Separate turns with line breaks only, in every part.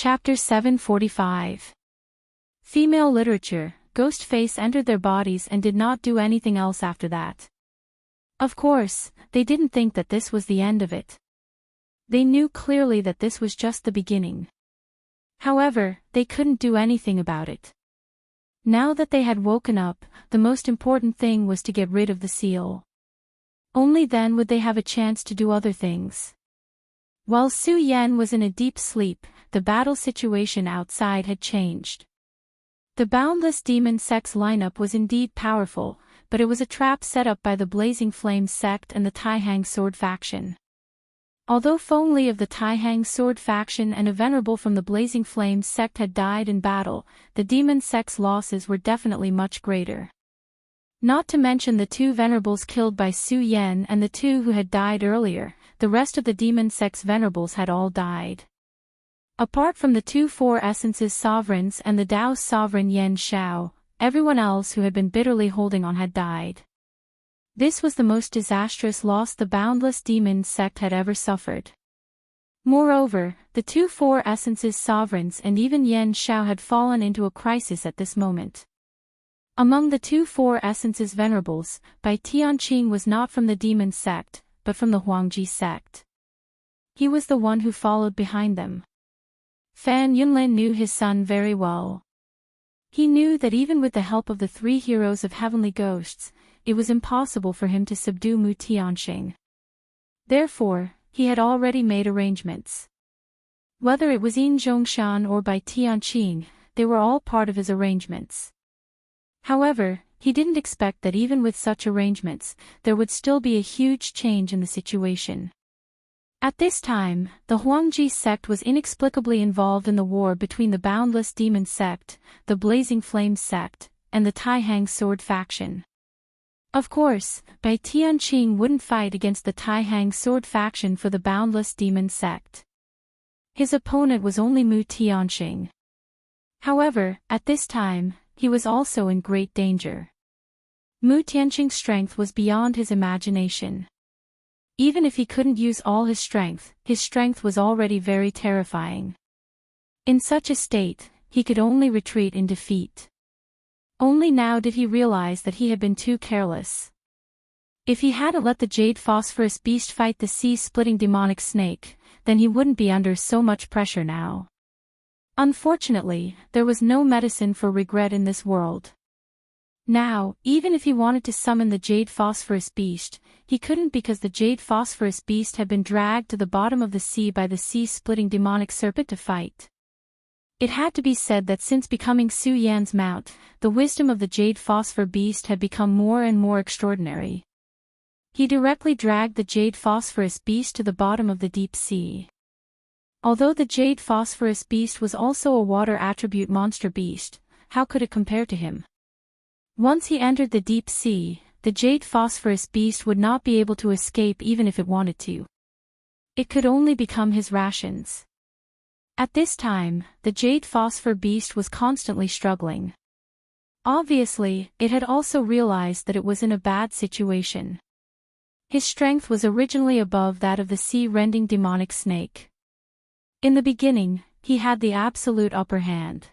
Chapter 745. Female literature. Ghostface entered their bodies and did not do anything else after that. Of course, they didn't think that this was the end of it. They knew clearly that this was just the beginning. However, they couldn't do anything about it. Now that they had woken up, the most important thing was to get rid of the seal. Only then would they have a chance to do other things. While Su Yan was in a deep sleep, the battle situation outside had changed. The Boundless Demon Sect's lineup was indeed powerful, but it was a trap set up by the Blazing Flames sect and the Taihang Sword faction. Although Feng Li of the Taihang Sword faction and a venerable from the Blazing Flames sect had died in battle, the Demon Sect's losses were definitely much greater. Not to mention the two venerables killed by Su Yan and the two who had died earlier, the rest of the Demon Sect's venerables had all died. Apart from the two Four Essences sovereigns and the Tao's sovereign Yan Shao, everyone else who had been bitterly holding on had died. This was the most disastrous loss the Boundless Demon Sect had ever suffered. Moreover, the two Four Essences sovereigns and even Yan Shao had fallen into a crisis at this moment. Among the two Four Essences venerables, Bai Tianqing was not from the Demon Sect, but from the Huangji sect. He was the one who followed behind them. Fan Yunlin knew his son very well. He knew that even with the help of the three heroes of Heavenly Ghosts, it was impossible for him to subdue Mu Tianqing. Therefore, he had already made arrangements. Whether it was Yin Zhongshan or Bai Tianqing, they were all part of his arrangements. However, he didn't expect that even with such arrangements, there would still be a huge change in the situation. At this time, the Huangji sect was inexplicably involved in the war between the Boundless Demon Sect, the Blazing Flames sect, and the Taihang Sword faction. Of course, Bai Tianqing wouldn't fight against the Taihang Sword faction for the Boundless Demon Sect. His opponent was only Mu Tianqing. However, at this time, he was also in great danger. Mu Tianqing's strength was beyond his imagination. Even if he couldn't use all his strength was already very terrifying. In such a state, he could only retreat in defeat. Only now did he realize that he had been too careless. If he hadn't let the Jade Phosphorus Beast fight the sea-splitting demonic snake, then he wouldn't be under so much pressure now. Unfortunately, there was no medicine for regret in this world. Now, even if he wanted to summon the Jade Phosphorus Beast, he couldn't because the Jade Phosphorus Beast had been dragged to the bottom of the sea by the sea-splitting demonic serpent to fight. It had to be said that since becoming Su Yan's mount, the wisdom of the Jade Phosphor Beast had become more and more extraordinary. He directly dragged the Jade Phosphorus Beast to the bottom of the deep sea. Although the Jade Phosphorus Beast was also a water attribute monster beast, how could it compare to him? Once he entered the deep sea, the Jade Phosphorus Beast would not be able to escape even if it wanted to. It could only become his rations. At this time, the Jade Phosphor Beast was constantly struggling. Obviously, it had also realized that it was in a bad situation. His strength was originally above that of the sea-rending demonic snake. In the beginning, he had the absolute upper hand.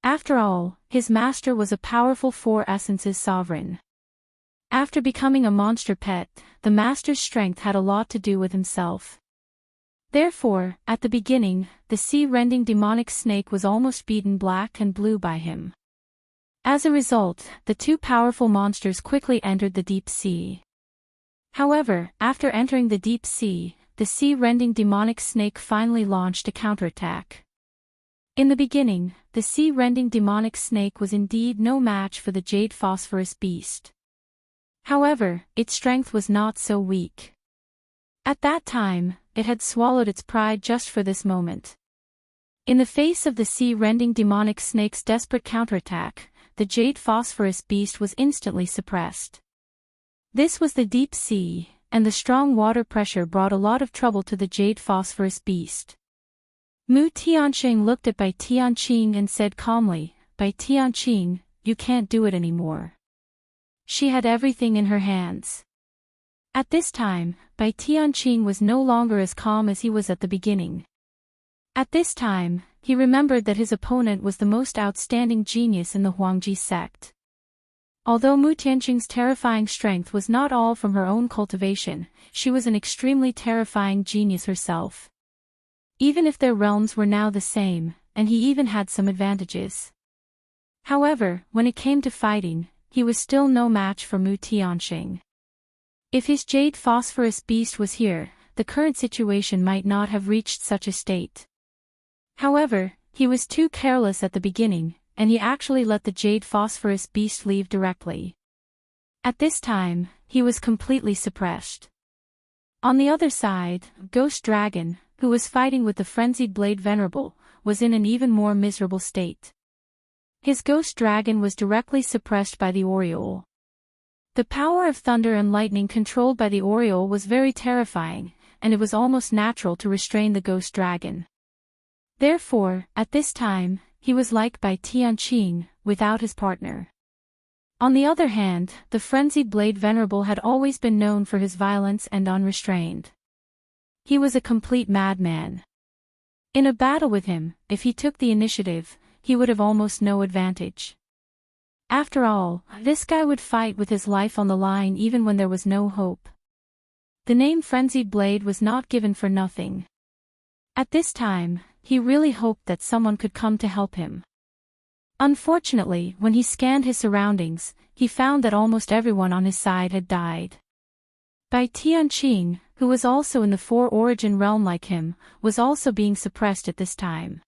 After all, his master was a powerful Four Essences sovereign. After becoming a monster pet, the master's strength had a lot to do with himself. Therefore, at the beginning, the sea-rending demonic snake was almost beaten black and blue by him. As a result, the two powerful monsters quickly entered the deep sea. However, after entering the deep sea, the sea-rending demonic snake finally launched a counterattack. In the beginning, the sea-rending demonic snake was indeed no match for the Jade Phosphorus Beast. However, its strength was not so weak. At that time, it had swallowed its pride just for this moment. In the face of the sea-rending demonic snake's desperate counterattack, the Jade Phosphorus Beast was instantly suppressed. This was the deep sea, and the strong water pressure brought a lot of trouble to the Jade Phosphorus Beast. Mu Tianqing looked at Bai Tianqing and said calmly, "Bai Tianqing, you can't do it anymore." She had everything in her hands. At this time, Bai Tianqing was no longer as calm as he was at the beginning. At this time, he remembered that his opponent was the most outstanding genius in the Huangji sect. Although Mu Tianqing's terrifying strength was not all from her own cultivation, she was an extremely terrifying genius herself. Even if their realms were now the same, and he even had some advantages. However, when it came to fighting, he was still no match for Mu Tianqing. If his jade phosphorus beast was here, the current situation might not have reached such a state. However, he was too careless at the beginning, and he actually let the jade phosphorus beast leave directly. At this time, he was completely suppressed. On the other side, Ghost Dragon, who was fighting with the frenzied Blade Venerable, was in an even more miserable state. His Ghost Dragon was directly suppressed by the Aureole. The power of thunder and lightning controlled by the Aureole was very terrifying, and it was almost natural to restrain the Ghost Dragon. Therefore, at this time, he was liked by Tianqing, without his partner. On the other hand, the frenzied Blade Venerable had always been known for his violence and unrestrained. He was a complete madman. In a battle with him, if he took the initiative, he would have almost no advantage. After all, this guy would fight with his life on the line even when there was no hope. The name Frenzied Blade was not given for nothing. At this time, he really hoped that someone could come to help him. Unfortunately, when he scanned his surroundings, he found that almost everyone on his side had died. Bai Tianqing, who was also in the Four Origin realm like him, was also being suppressed at this time.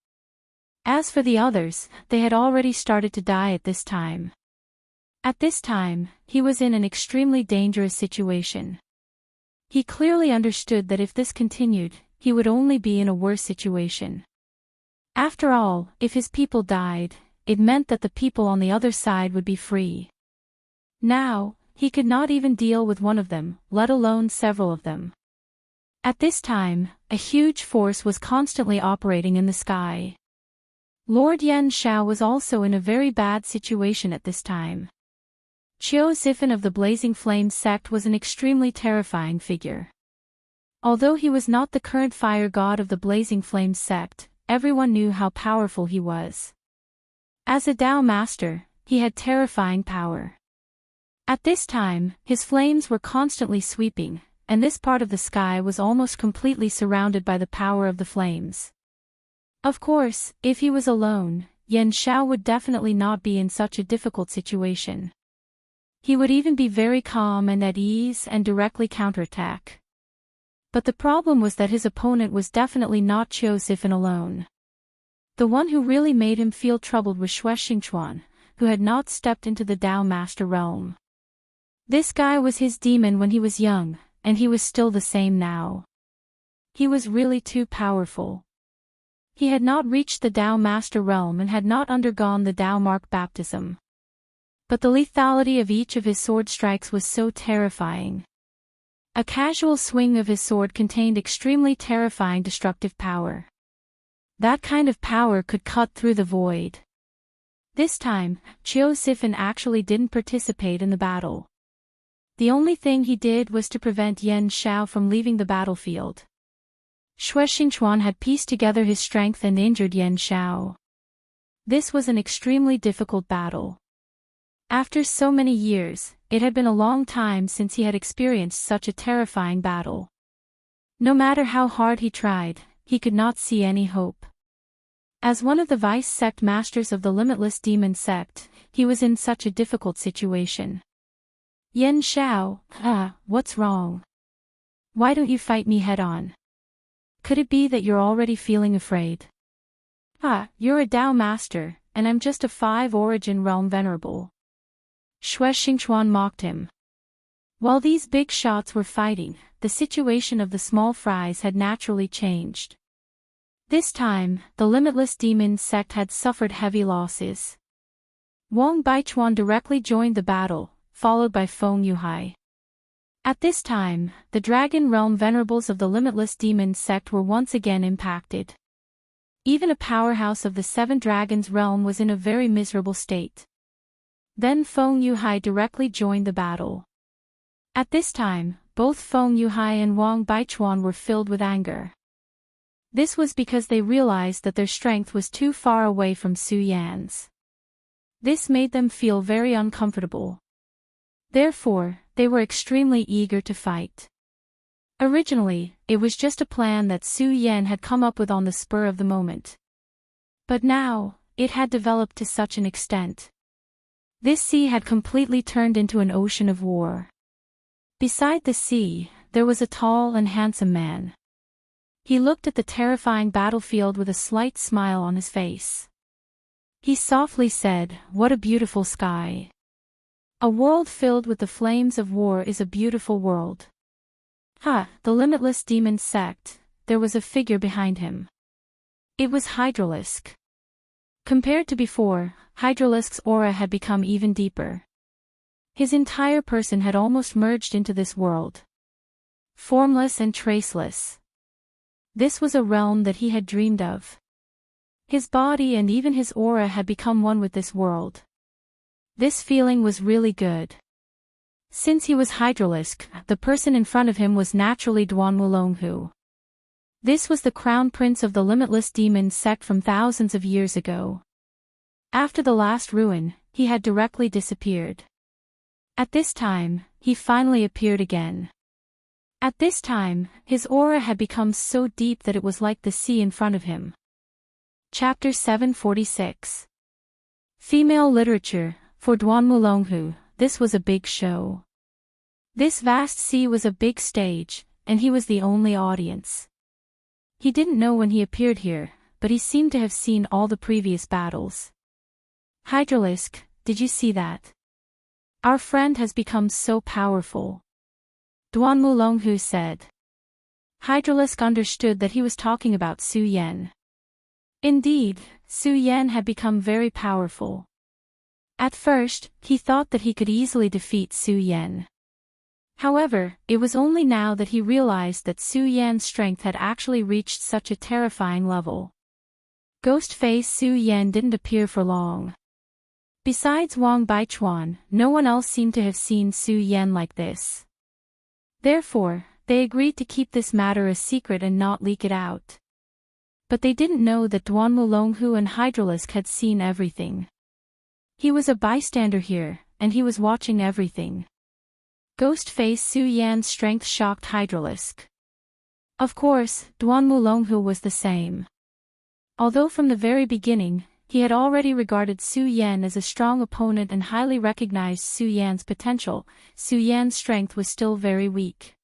As for the others, they had already started to die at this time. At this time, he was in an extremely dangerous situation. He clearly understood that if this continued, he would only be in a worse situation. After all, if his people died, it meant that the people on the other side would be free. Now, he could not even deal with one of them, let alone several of them. At this time, a huge force was constantly operating in the sky. Lord Yan Shao was also in a very bad situation at this time. Qiu Zifan of the Blazing Flame sect was an extremely terrifying figure. Although he was not the current fire god of the Blazing Flame sect, everyone knew how powerful he was. As a Dao master, he had terrifying power. At this time, his flames were constantly sweeping, and this part of the sky was almost completely surrounded by the power of the flames. Of course, if he was alone, Yan Shao would definitely not be in such a difficult situation. He would even be very calm and at ease and directly counterattack. But the problem was that his opponent was definitely not Qiu Zifan alone. The one who really made him feel troubled was Xue Xingchuan, who had not stepped into the Dao Master realm. This guy was his demon when he was young, and he was still the same now. He was really too powerful. He had not reached the Dao Master realm and had not undergone the Dao Mark baptism. But the lethality of each of his sword strikes was so terrifying. A casual swing of his sword contained extremely terrifying destructive power. That kind of power could cut through the void. This time, Qiu Zifan actually didn't participate in the battle. The only thing he did was to prevent Yan Shao from leaving the battlefield. Xue Xingchuan had pieced together his strength and injured Yan Shao. This was an extremely difficult battle. After so many years, it had been a long time since he had experienced such a terrifying battle. No matter how hard he tried, he could not see any hope. As one of the vice sect masters of the Limitless Demon sect, he was in such a difficult situation. Yan Shao, what's wrong? Why don't you fight me head-on? Could it be that you're already feeling afraid? You're a Dao master, and I'm just a 5 Origin realm venerable. Xue Xingchuan mocked him. While these big shots were fighting, the situation of the small fries had naturally changed. This time, the Limitless Demon sect had suffered heavy losses. Wang Baichuan directly joined the battle, followed by Feng Yuhai. At this time, the Dragon Realm venerables of the Limitless Demon sect were once again impacted. Even a powerhouse of the 7 Dragons realm was in a very miserable state. Then Feng Yuhai directly joined the battle. At this time, both Feng Yuhai and Wang Baichuan were filled with anger. This was because they realized that their strength was too far away from Su Yan's. This made them feel very uncomfortable. Therefore, they were extremely eager to fight. Originally, it was just a plan that Su Yan had come up with on the spur of the moment. But now, it had developed to such an extent. This sea had completely turned into an ocean of war. Beside the sea, there was a tall and handsome man. He looked at the terrifying battlefield with a slight smile on his face. He softly said, "What a beautiful sky. A world filled with the flames of war is a beautiful world." The limitless demon sect, there was a figure behind him. It was Hydralisk. Compared to before, Hydralisk's aura had become even deeper. His entire person had almost merged into this world. Formless and traceless. This was a realm that he had dreamed of. His body and even his aura had become one with this world. This feeling was really good. Since he was Hydralisk, the person in front of him was naturally Duan Wulonghu. This was the crown prince of the limitless demon sect from thousands of years ago. After the last ruin, he had directly disappeared. At this time, he finally appeared again. At this time, his aura had become so deep that it was like the sea in front of him. Chapter 746. Female Literature. For Duan Wulonghu, this was a big show. This vast sea was a big stage, and he was the only audience. He didn't know when he appeared here, but he seemed to have seen all the previous battles. "Hydralisk, did you see that? Our friend has become so powerful," Duan Wulonghu said. Hydralisk understood that he was talking about Su Yan. Indeed, Su Yan had become very powerful. At first, he thought that he could easily defeat Su Yan. However, it was only now that he realized that Su Yan's strength had actually reached such a terrifying level. Ghost face Su Yan didn't appear for long. Besides Wang Baichuan, no one else seemed to have seen Su Yan like this. Therefore, they agreed to keep this matter a secret and not leak it out. But they didn't know that Duan Wulonghu and Hydralisk had seen everything. He was a bystander here, and he was watching everything. Ghost face Su Yan's strength shocked Hydralisk. Of course, Duan Wulonghu was the same. Although from the very beginning, he had already regarded Su Yan as a strong opponent and highly recognized Su Yan's potential, Su Yan's strength was still very weak.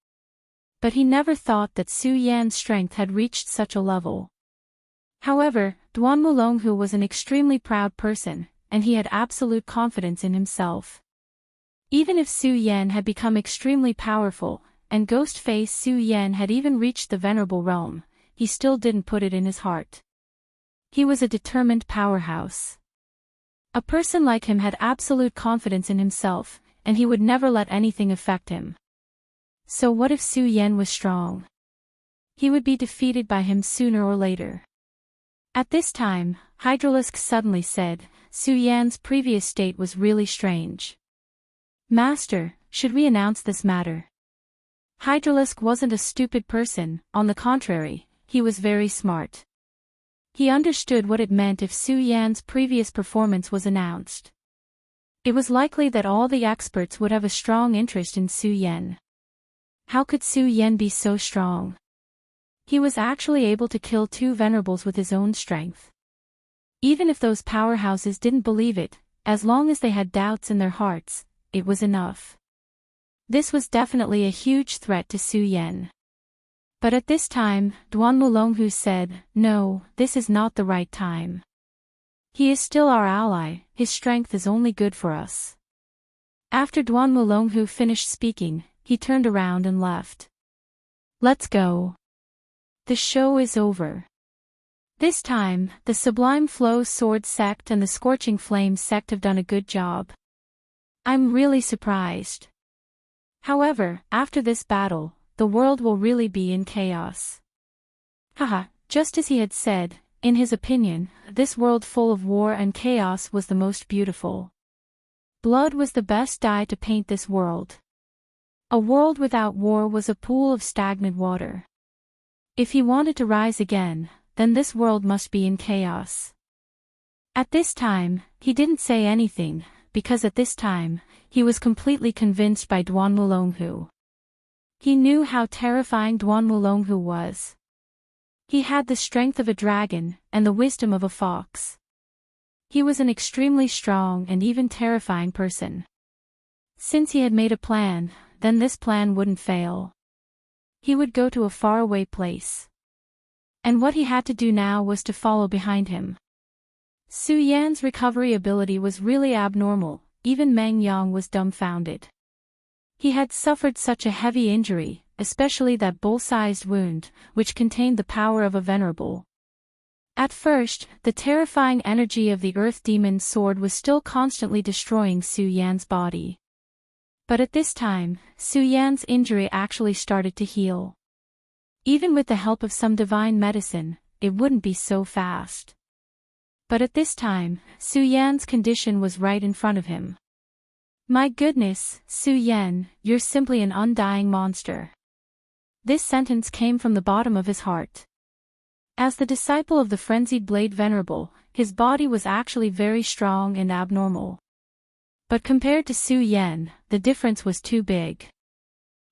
But he never thought that Su Yan's strength had reached such a level. However, Duan Wulonghu was an extremely proud person, and he had absolute confidence in himself. Even if Su Yan had become extremely powerful, and ghost face Su Yan had even reached the venerable realm, he still didn't put it in his heart. He was a determined powerhouse. A person like him had absolute confidence in himself, and he would never let anything affect him. So what if Su Yan was strong? He would be defeated by him sooner or later. At this time, Hydralisk suddenly said, "Su Yan's previous state was really strange. Master, should we announce this matter?" Hydralisk wasn't a stupid person, on the contrary, he was very smart. He understood what it meant if Su Yan's previous performance was announced. It was likely that all the experts would have a strong interest in Su Yan. How could Su Yan be so strong? He was actually able to kill 2 venerables with his own strength. Even if those powerhouses didn't believe it, as long as they had doubts in their hearts, it was enough. This was definitely a huge threat to Su Yan. But at this time, Duan Wulonghu said, "No, this is not the right time. He is still our ally, his strength is only good for us." After Duan Wulonghu finished speaking, he turned around and left. "Let's go. The show is over." This time, the Sublime Flow Sword sect and the Scorching Flame sect have done a good job. I'm really surprised. However, after this battle, the world will really be in chaos. Just as he had said, in his opinion, this world full of war and chaos was the most beautiful. Blood was the best dye to paint this world. A world without war was a pool of stagnant water. If he wanted to rise again, then this world must be in chaos. At this time, he didn't say anything, because at this time, he was completely convinced by Duan Wulonghu. He knew how terrifying Duan Wulonghu was. He had the strength of a dragon, and the wisdom of a fox. He was an extremely strong and even terrifying person. Since he had made a plan, then this plan wouldn't fail. He would go to a faraway place. And what he had to do now was to follow behind him. Su Yan's recovery ability was really abnormal, even Meng Yang was dumbfounded. He had suffered such a heavy injury, especially that bull-sized wound, which contained the power of a venerable. At first, the terrifying energy of the Earth Demon's sword was still constantly destroying Su Yan's body. But at this time, Su Yan's injury actually started to heal. Even with the help of some divine medicine, it wouldn't be so fast. But at this time, Su Yan's condition was right in front of him. My goodness, Su Yan, you're simply an undying monster. This sentence came from the bottom of his heart. As the disciple of the Frenzied Blade Venerable, his body was actually very strong and abnormal. But compared to Su Yan, the difference was too big.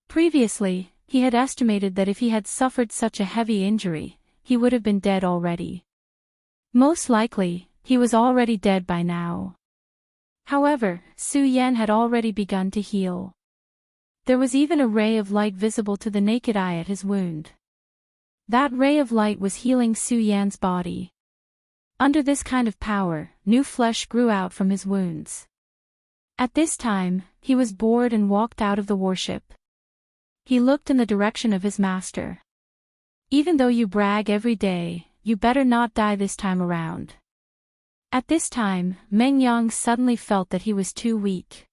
Previously, he had estimated that if he had suffered such a heavy injury, he would have been dead already. Most likely, he was already dead by now. However, Su Yan had already begun to heal. There was even a ray of light visible to the naked eye at his wound. That ray of light was healing Su Yan's body. Under this kind of power, new flesh grew out from his wounds. At this time, he was bored and walked out of the worship. He looked in the direction of his master. Even though you brag every day, you better not die this time around. At this time, Meng Yang suddenly felt that he was too weak.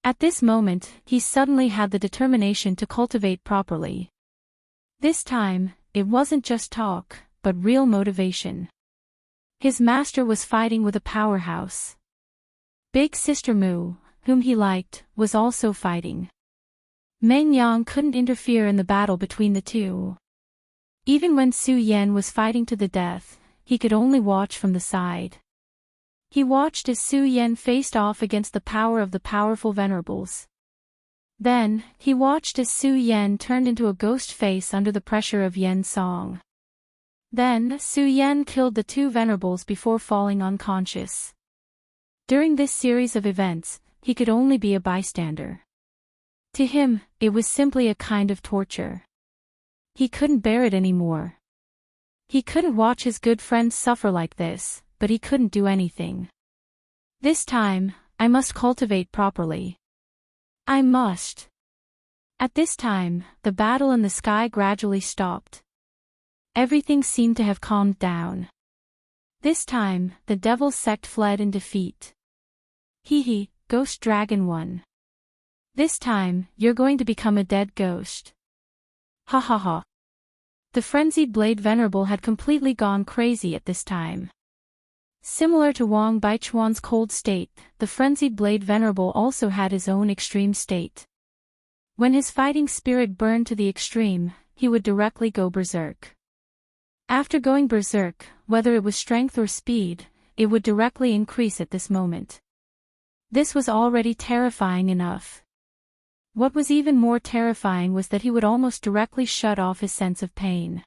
At this moment, he suddenly had the determination to cultivate properly. This time, it wasn't just talk, but real motivation. His master was fighting with a powerhouse. Big Sister Mu, whom he liked, was also fighting. Meng Yang couldn't interfere in the battle between the two. Even when Su Yan was fighting to the death, he could only watch from the side. He watched as Su Yan faced off against the power of the powerful venerables. Then, he watched as Su Yan turned into a ghost face under the pressure of Yan's song. Then, Su Yan killed the two venerables before falling unconscious. During this series of events, he could only be a bystander. To him, it was simply a kind of torture. He couldn't bear it anymore. He couldn't watch his good friends suffer like this, but he couldn't do anything. This time, I must cultivate properly. I must. At this time, the battle in the sky gradually stopped. Everything seemed to have calmed down. This time, the devil sect fled in defeat. Hee, Ghost Dragon won. This time, you're going to become a dead ghost. Ha ha ha. The Frenzied Blade Venerable had completely gone crazy at this time. Similar to Wang Baichuan's cold state, the Frenzied Blade Venerable also had his own extreme state. When his fighting spirit burned to the extreme, he would directly go berserk. After going berserk, whether it was strength or speed, it would directly increase at this moment. This was already terrifying enough. What was even more terrifying was that he would almost directly shut off his sense of pain.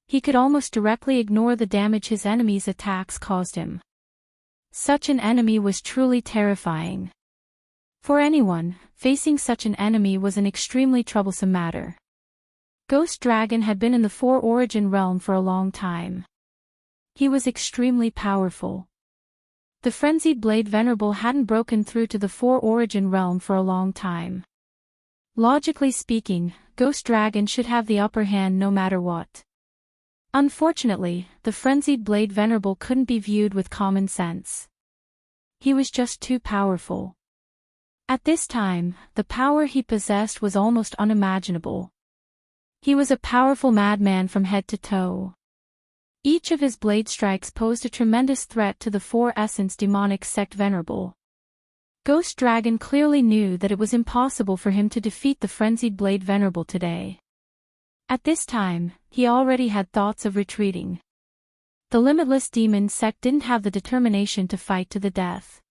He could almost directly ignore the damage his enemy's attacks caused him. Such an enemy was truly terrifying. For anyone, facing such an enemy was an extremely troublesome matter. Ghost Dragon had been in the Four Origin realm for a long time. He was extremely powerful. The Frenzied Blade Venerable hadn't broken through to the Four Origin realm for a long time. Logically speaking, Ghost Dragon should have the upper hand no matter what. Unfortunately, the Frenzied Blade Venerable couldn't be viewed with common sense. He was just too powerful. At this time, the power he possessed was almost unimaginable. He was a powerful madman from head to toe. Each of his blade strikes posed a tremendous threat to the Four Essence Demonic Sect Venerable. Ghost Dragon clearly knew that it was impossible for him to defeat the Frenzied Blade Venerable today. At this time, he already had thoughts of retreating. The limitless demon sect didn't have the determination to fight to the death.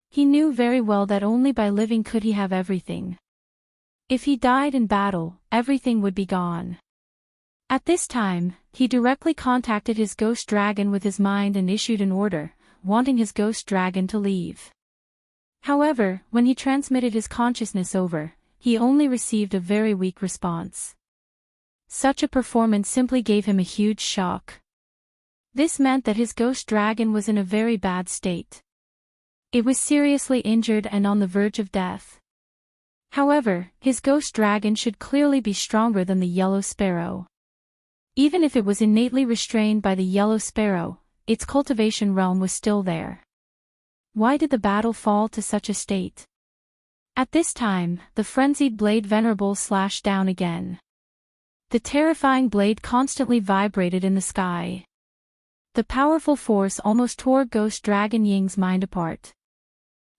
He knew very well that only by living could he have everything. If he died in battle, everything would be gone. At this time, he directly contacted his ghost dragon with his mind and issued an order, wanting his ghost dragon to leave. However, when he transmitted his consciousness over, he only received a very weak response. Such a performance simply gave him a huge shock. This meant that his ghost dragon was in a very bad state. It was seriously injured and on the verge of death. However, his ghost dragon should clearly be stronger than the yellow sparrow. Even if it was innately restrained by the yellow sparrow, its cultivation realm was still there. Why did the battle fall to such a state? At this time, the frenzied blade venerable slashed down again. The terrifying blade constantly vibrated in the sky. The powerful force almost tore Ghost Dragon Ying's mind apart.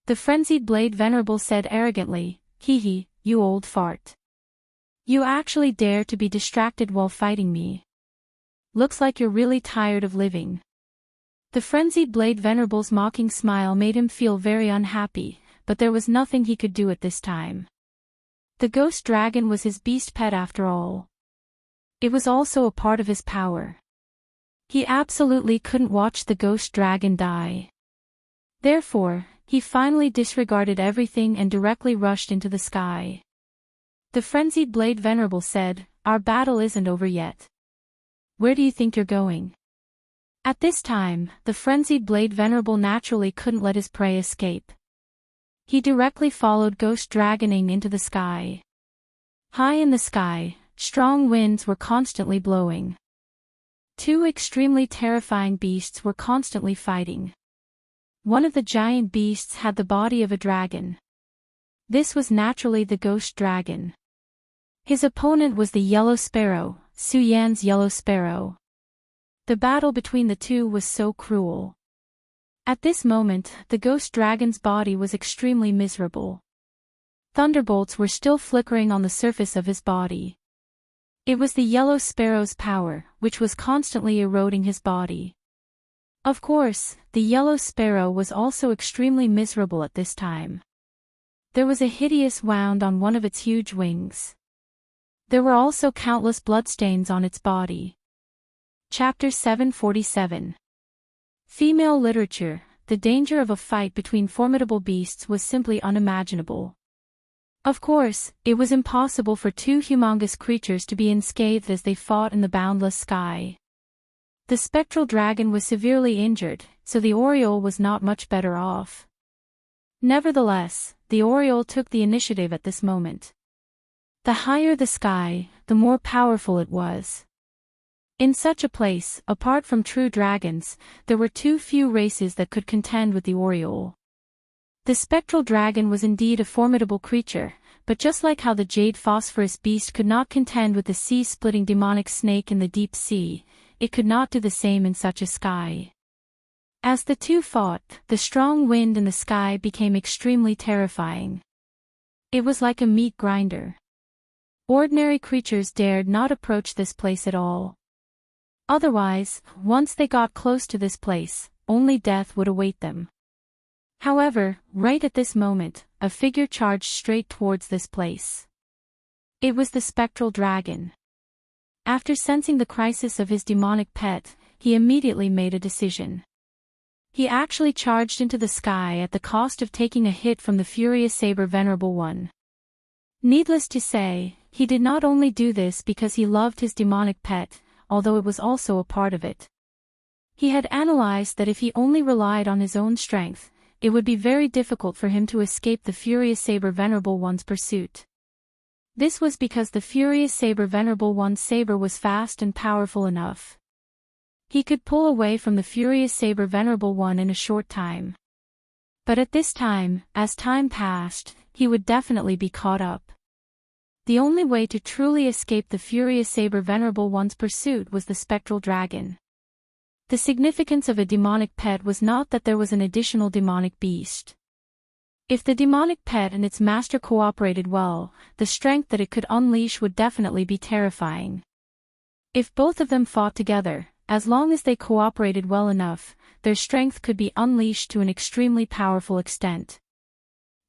The frenzied blade venerable said arrogantly, "Hee hee, you old fart. You actually dare to be distracted while fighting me. Looks like you're really tired of living." The frenzied blade venerable's mocking smile made him feel very unhappy, but there was nothing he could do at this time. The ghost dragon was his beast pet after all. It was also a part of his power. He absolutely couldn't watch the ghost dragon die. Therefore, he finally disregarded everything and directly rushed into the sky. The frenzied blade venerable said, "Our battle isn't over yet. Where do you think you're going?" At this time, the frenzied blade venerable naturally couldn't let his prey escape. He directly followed Ghost Dragoning into the sky. High in the sky, strong winds were constantly blowing. Two extremely terrifying beasts were constantly fighting. One of the giant beasts had the body of a dragon. This was naturally the ghost dragon. His opponent was the yellow sparrow, Su Yan's yellow sparrow. The battle between the two was so cruel. At this moment, the ghost dragon's body was extremely miserable. Thunderbolts were still flickering on the surface of his body. It was the yellow sparrow's power, which was constantly eroding his body. Of course, the yellow sparrow was also extremely miserable at this time. There was a hideous wound on one of its huge wings. There were also countless bloodstains on its body. Chapter 747. Female literature. The danger of a fight between formidable beasts was simply unimaginable. Of course, it was impossible for two humongous creatures to be unscathed as they fought in the boundless sky. The spectral dragon was severely injured, so the Oriole was not much better off. Nevertheless, the Oriole took the initiative at this moment. The higher the sky, the more powerful it was. In such a place, apart from true dragons, there were too few races that could contend with the Oriole. The spectral dragon was indeed a formidable creature, but just like how the jade phosphorus beast could not contend with the sea-splitting demonic snake in the deep sea, it could not do the same in such a sky. As the two fought, the strong wind in the sky became extremely terrifying. It was like a meat grinder. Ordinary creatures dared not approach this place at all. Otherwise, once they got close to this place, only death would await them. However, right at this moment, a figure charged straight towards this place. It was the spectral dragon. After sensing the crisis of his demonic pet, he immediately made a decision. He actually charged into the sky at the cost of taking a hit from the furious saber venerable one. Needless to say, he did not only do this because he loved his demonic pet, although it was also a part of it. He had analyzed that if he only relied on his own strength, it would be very difficult for him to escape the furious saber venerable one's pursuit. This was because the furious saber venerable one's saber was fast and powerful enough. He could pull away from the furious saber venerable one in a short time. But at this time, as time passed, he would definitely be caught up. The only way to truly escape the furious saber venerable one's pursuit was the spectral dragon. The significance of a demonic pet was not that there was an additional demonic beast. If the demonic pet and its master cooperated well, the strength that it could unleash would definitely be terrifying. If both of them fought together, as long as they cooperated well enough, their strength could be unleashed to an extremely powerful extent.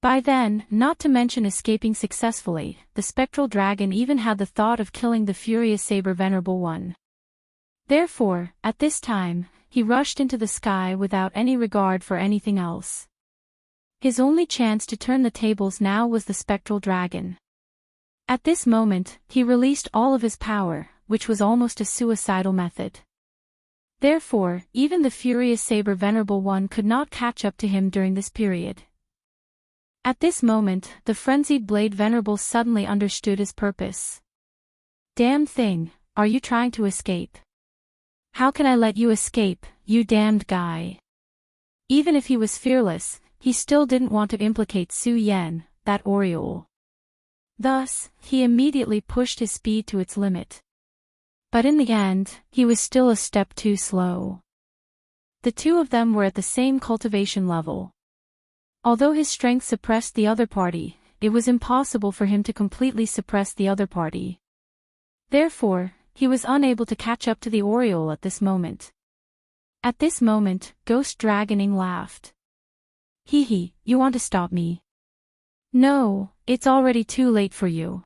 By then, not to mention escaping successfully, the spectral dragon even had the thought of killing the furious saber venerable one. Therefore, at this time, he rushed into the sky without any regard for anything else. His only chance to turn the tables now was the spectral dragon. At this moment, he released all of his power, which was almost a suicidal method. Therefore, even the furious saber venerable one could not catch up to him during this period. At this moment, the frenzied blade venerable suddenly understood his purpose. Damn thing, are you trying to escape? How can I let you escape, you damned guy? Even if he was fearless, he still didn't want to implicate Su Yan, that Oriole. Thus, he immediately pushed his speed to its limit. But in the end, he was still a step too slow. The two of them were at the same cultivation level. Although his strength suppressed the other party, it was impossible for him to completely suppress the other party. Therefore, he was unable to catch up to the Oriole at this moment. At this moment, Ghost Dragoning laughed. Hee, you want to stop me? No, it's already too late for you.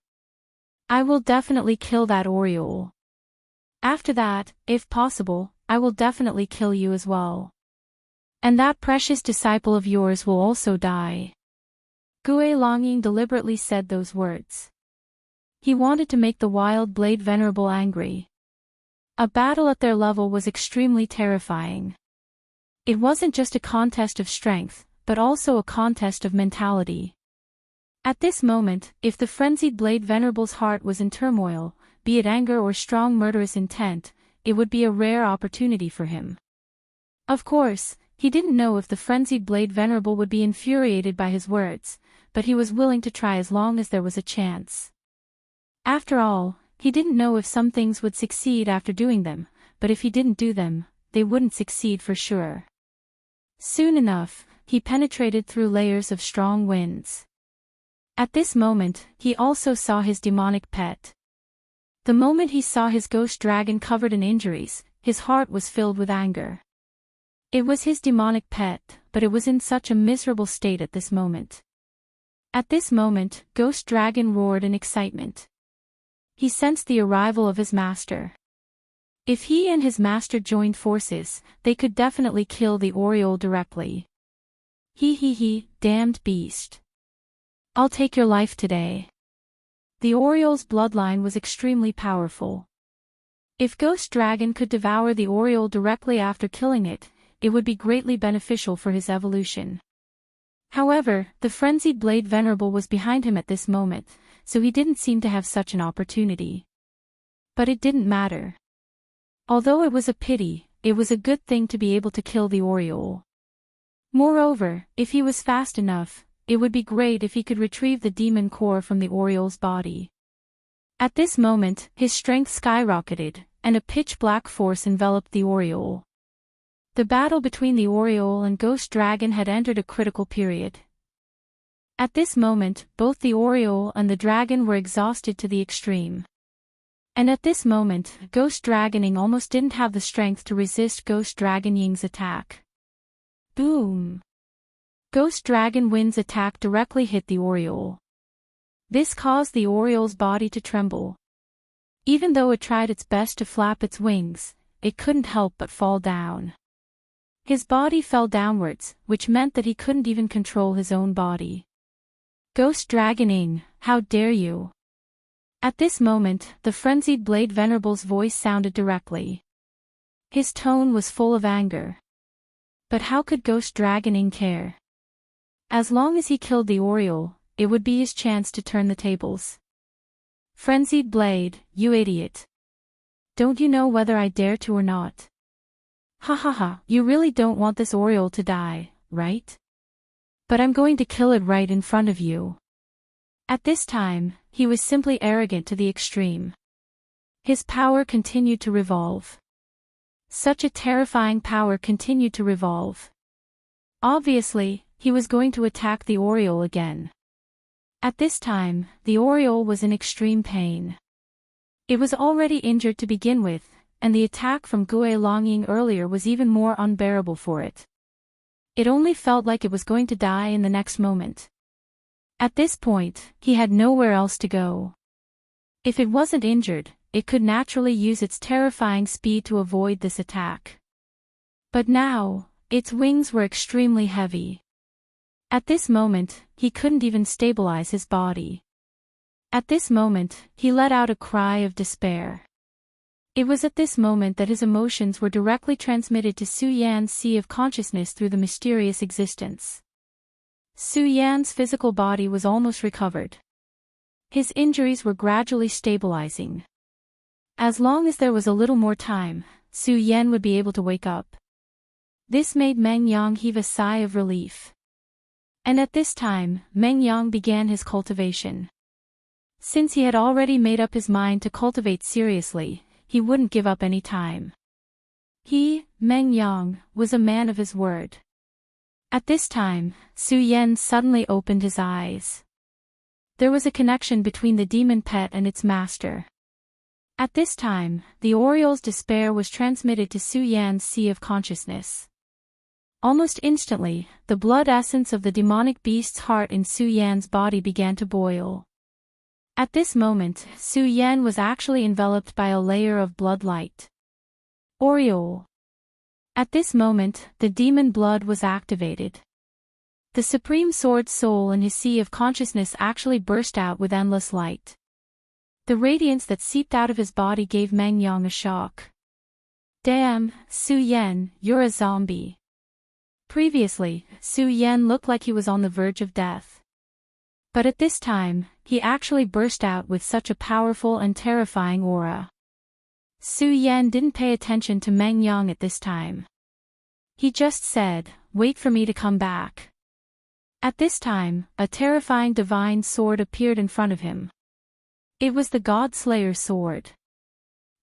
I will definitely kill that Oriole. After that, if possible, I will definitely kill you as well. And that precious disciple of yours will also die. Gue Longing deliberately said those words. He wanted to make the wild blade venerable angry. A battle at their level was extremely terrifying. It wasn't just a contest of strength, but also a contest of mentality. At this moment, if the frenzied blade venerable's heart was in turmoil, be it anger or strong murderous intent, it would be a rare opportunity for him. Of course, he didn't know if the frenzied blade venerable would be infuriated by his words, but he was willing to try as long as there was a chance. After all, he didn't know if some things would succeed after doing them, but if he didn't do them, they wouldn't succeed for sure. Soon enough, he penetrated through layers of strong winds. At this moment, he also saw his demonic pet. The moment he saw his ghost dragon covered in injuries, his heart was filled with anger. It was his demonic pet, but it was in such a miserable state at this moment. At this moment, Ghost Dragon roared in excitement. He sensed the arrival of his master. If he and his master joined forces, they could definitely kill the Oriole directly. He, damned beast. I'll take your life today. The Oriole's bloodline was extremely powerful. If Ghost Dragon could devour the Oriole directly after killing it, it would be greatly beneficial for his evolution. However, the frenzied blade venerable was behind him at this moment, so he didn't seem to have such an opportunity. But it didn't matter. Although it was a pity, it was a good thing to be able to kill the Oriole. Moreover, if he was fast enough, it would be great if he could retrieve the demon core from the Oriole's body. At this moment, his strength skyrocketed, and a pitch-black force enveloped the Oriole. The battle between the Oriole and Ghost Dragon had entered a critical period. At this moment, both the Oriole and the dragon were exhausted to the extreme. And at this moment, Ghost Dragoning almost didn't have the strength to resist Ghost Dragon Ying's attack. Boom! Ghost Dragon Wind's attack directly hit the Oriole. This caused the Oriole's body to tremble. Even though it tried its best to flap its wings, it couldn't help but fall down. His body fell downwards, which meant that he couldn't even control his own body. Ghost Dragoning, how dare you! At this moment, the frenzied blade venerable's voice sounded directly. His tone was full of anger. But how could Ghost Dragoning care? As long as he killed the Oriole, it would be his chance to turn the tables. Frenzied blade, you idiot. Don't you know whether I dare to or not? Ha, you really don't want this Oriole to die, right? But I'm going to kill it right in front of you. At this time, he was simply arrogant to the extreme. His power continued to revolve. Such a terrifying power continued to revolve. Obviously, he was going to attack the Oriole again. At this time, the Oriole was in extreme pain. It was already injured to begin with, and the attack from Gue Longying earlier was even more unbearable for it. It only felt like it was going to die in the next moment. At this point, he had nowhere else to go. If it wasn't injured, it could naturally use its terrifying speed to avoid this attack. But now, its wings were extremely heavy. At this moment, he couldn't even stabilize his body. At this moment, he let out a cry of despair. It was at this moment that his emotions were directly transmitted to Su Yan's sea of consciousness through the mysterious existence. Su Yan's physical body was almost recovered. His injuries were gradually stabilizing. As long as there was a little more time, Su Yan would be able to wake up. This made Meng Yang heave a sigh of relief. And at this time, Meng Yang began his cultivation. Since he had already made up his mind to cultivate seriously, he wouldn't give up any time. He, Meng Yang, was a man of his word. At this time, Su Yan suddenly opened his eyes. There was a connection between the demon pet and its master. At this time, the Oriole's despair was transmitted to Su Yan's sea of consciousness. Almost instantly, the blood essence of the demonic beast's heart in Su Yan's body began to boil. At this moment, Su Yan was actually enveloped by a layer of blood light. Oriole. At this moment, the demon blood was activated. The Supreme Sword soul in his sea of consciousness actually burst out with endless light. The radiance that seeped out of his body gave Meng Yang a shock. Damn, Su Yan, you're a zombie. Previously, Su Yan looked like he was on the verge of death. But at this time, he actually burst out with such a powerful and terrifying aura. Su Yan didn't pay attention to Meng Yang at this time. He just said, "Wait for me to come back." At this time, a terrifying divine sword appeared in front of him. It was the God Slayer sword.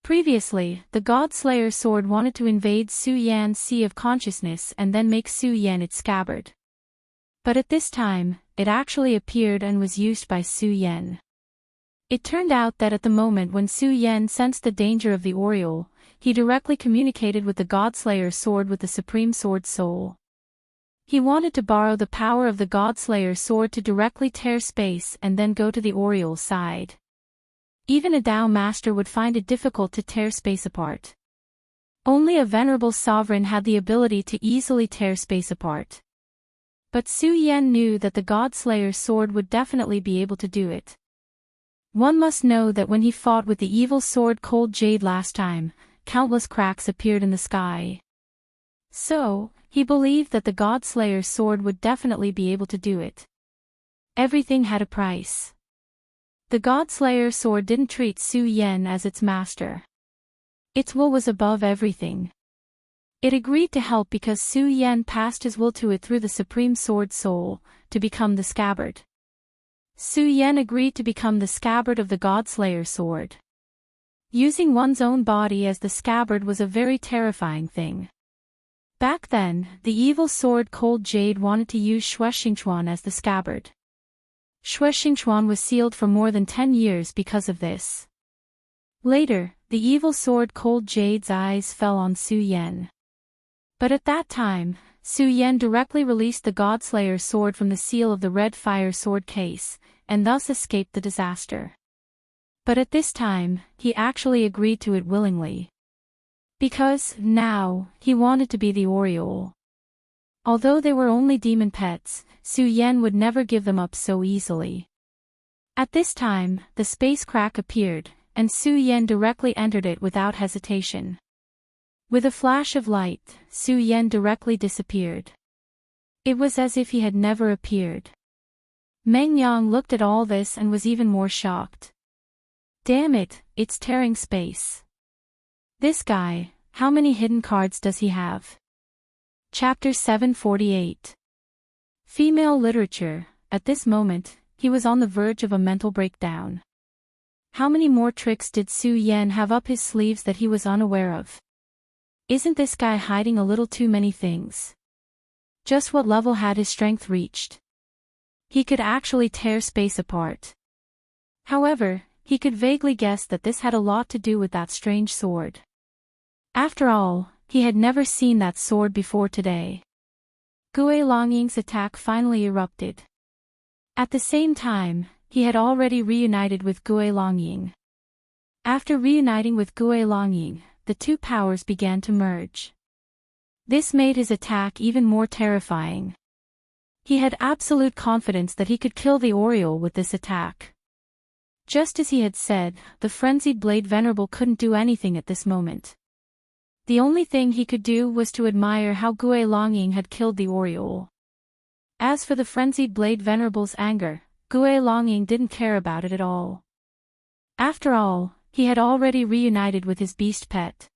Previously, the God Slayer sword wanted to invade Su Yan's sea of consciousness and then make Su Yan its scabbard. But at this time, it actually appeared and was used by Su Yan. It turned out that at the moment when Su Yan sensed the danger of the Oriole, he directly communicated with the Godslayer sword with the Supreme Sword Soul. He wanted to borrow the power of the Godslayer sword to directly tear space and then go to the Oriole's side. Even a Dao master would find it difficult to tear space apart. Only a venerable sovereign had the ability to easily tear space apart. But Su Yan knew that the Godslayer sword would definitely be able to do it. One must know that when he fought with the evil sword Cold Jade last time, countless cracks appeared in the sky. So, he believed that the Godslayer sword would definitely be able to do it. Everything had a price. The Godslayer sword didn't treat Su Yan as its master. Its will was above everything. It agreed to help because Su Yan passed his will to it through the Supreme Sword Soul, to become the scabbard. Su Yan agreed to become the scabbard of the Godslayer sword. Using one's own body as the scabbard was a very terrifying thing. Back then, the evil sword Cold Jade wanted to use Xue Xingchuan as the scabbard. Xue Xingchuan was sealed for more than 10 years because of this. Later, the evil sword Cold Jade's eyes fell on Su Yan. But at that time, Su Yan directly released the Godslayer sword from the seal of the red fire sword case, and thus escaped the disaster. But at this time, he actually agreed to it willingly. Because, now, he wanted to be the Oriole. Although they were only demon pets, Su Yan would never give them up so easily. At this time, the space crack appeared, and Su Yan directly entered it without hesitation. With a flash of light, Su Yan directly disappeared. It was as if he had never appeared. Meng Yang looked at all this and was even more shocked. Damn it, it's tearing space. This guy, how many hidden cards does he have? Chapter 748. Female literature. At this moment, he was on the verge of a mental breakdown. How many more tricks did Su Yan have up his sleeves that he was unaware of? Isn't this guy hiding a little too many things? Just what level had his strength reached? He could actually tear space apart. However, he could vaguely guess that this had a lot to do with that strange sword. After all, he had never seen that sword before today. Gue Longying's attack finally erupted. At the same time, he had already reunited with Gue Longying. After reuniting with Gue Longying, the two powers began to merge. This made his attack even more terrifying. He had absolute confidence that he could kill the Oriole with this attack. Just as he had said, the frenzied blade Venerable couldn't do anything at this moment. The only thing he could do was to admire how Gue Longying had killed the Oriole. As for the frenzied blade Venerable's anger, Gue Longying didn't care about it at all. After all, he had already reunited with his beast pet.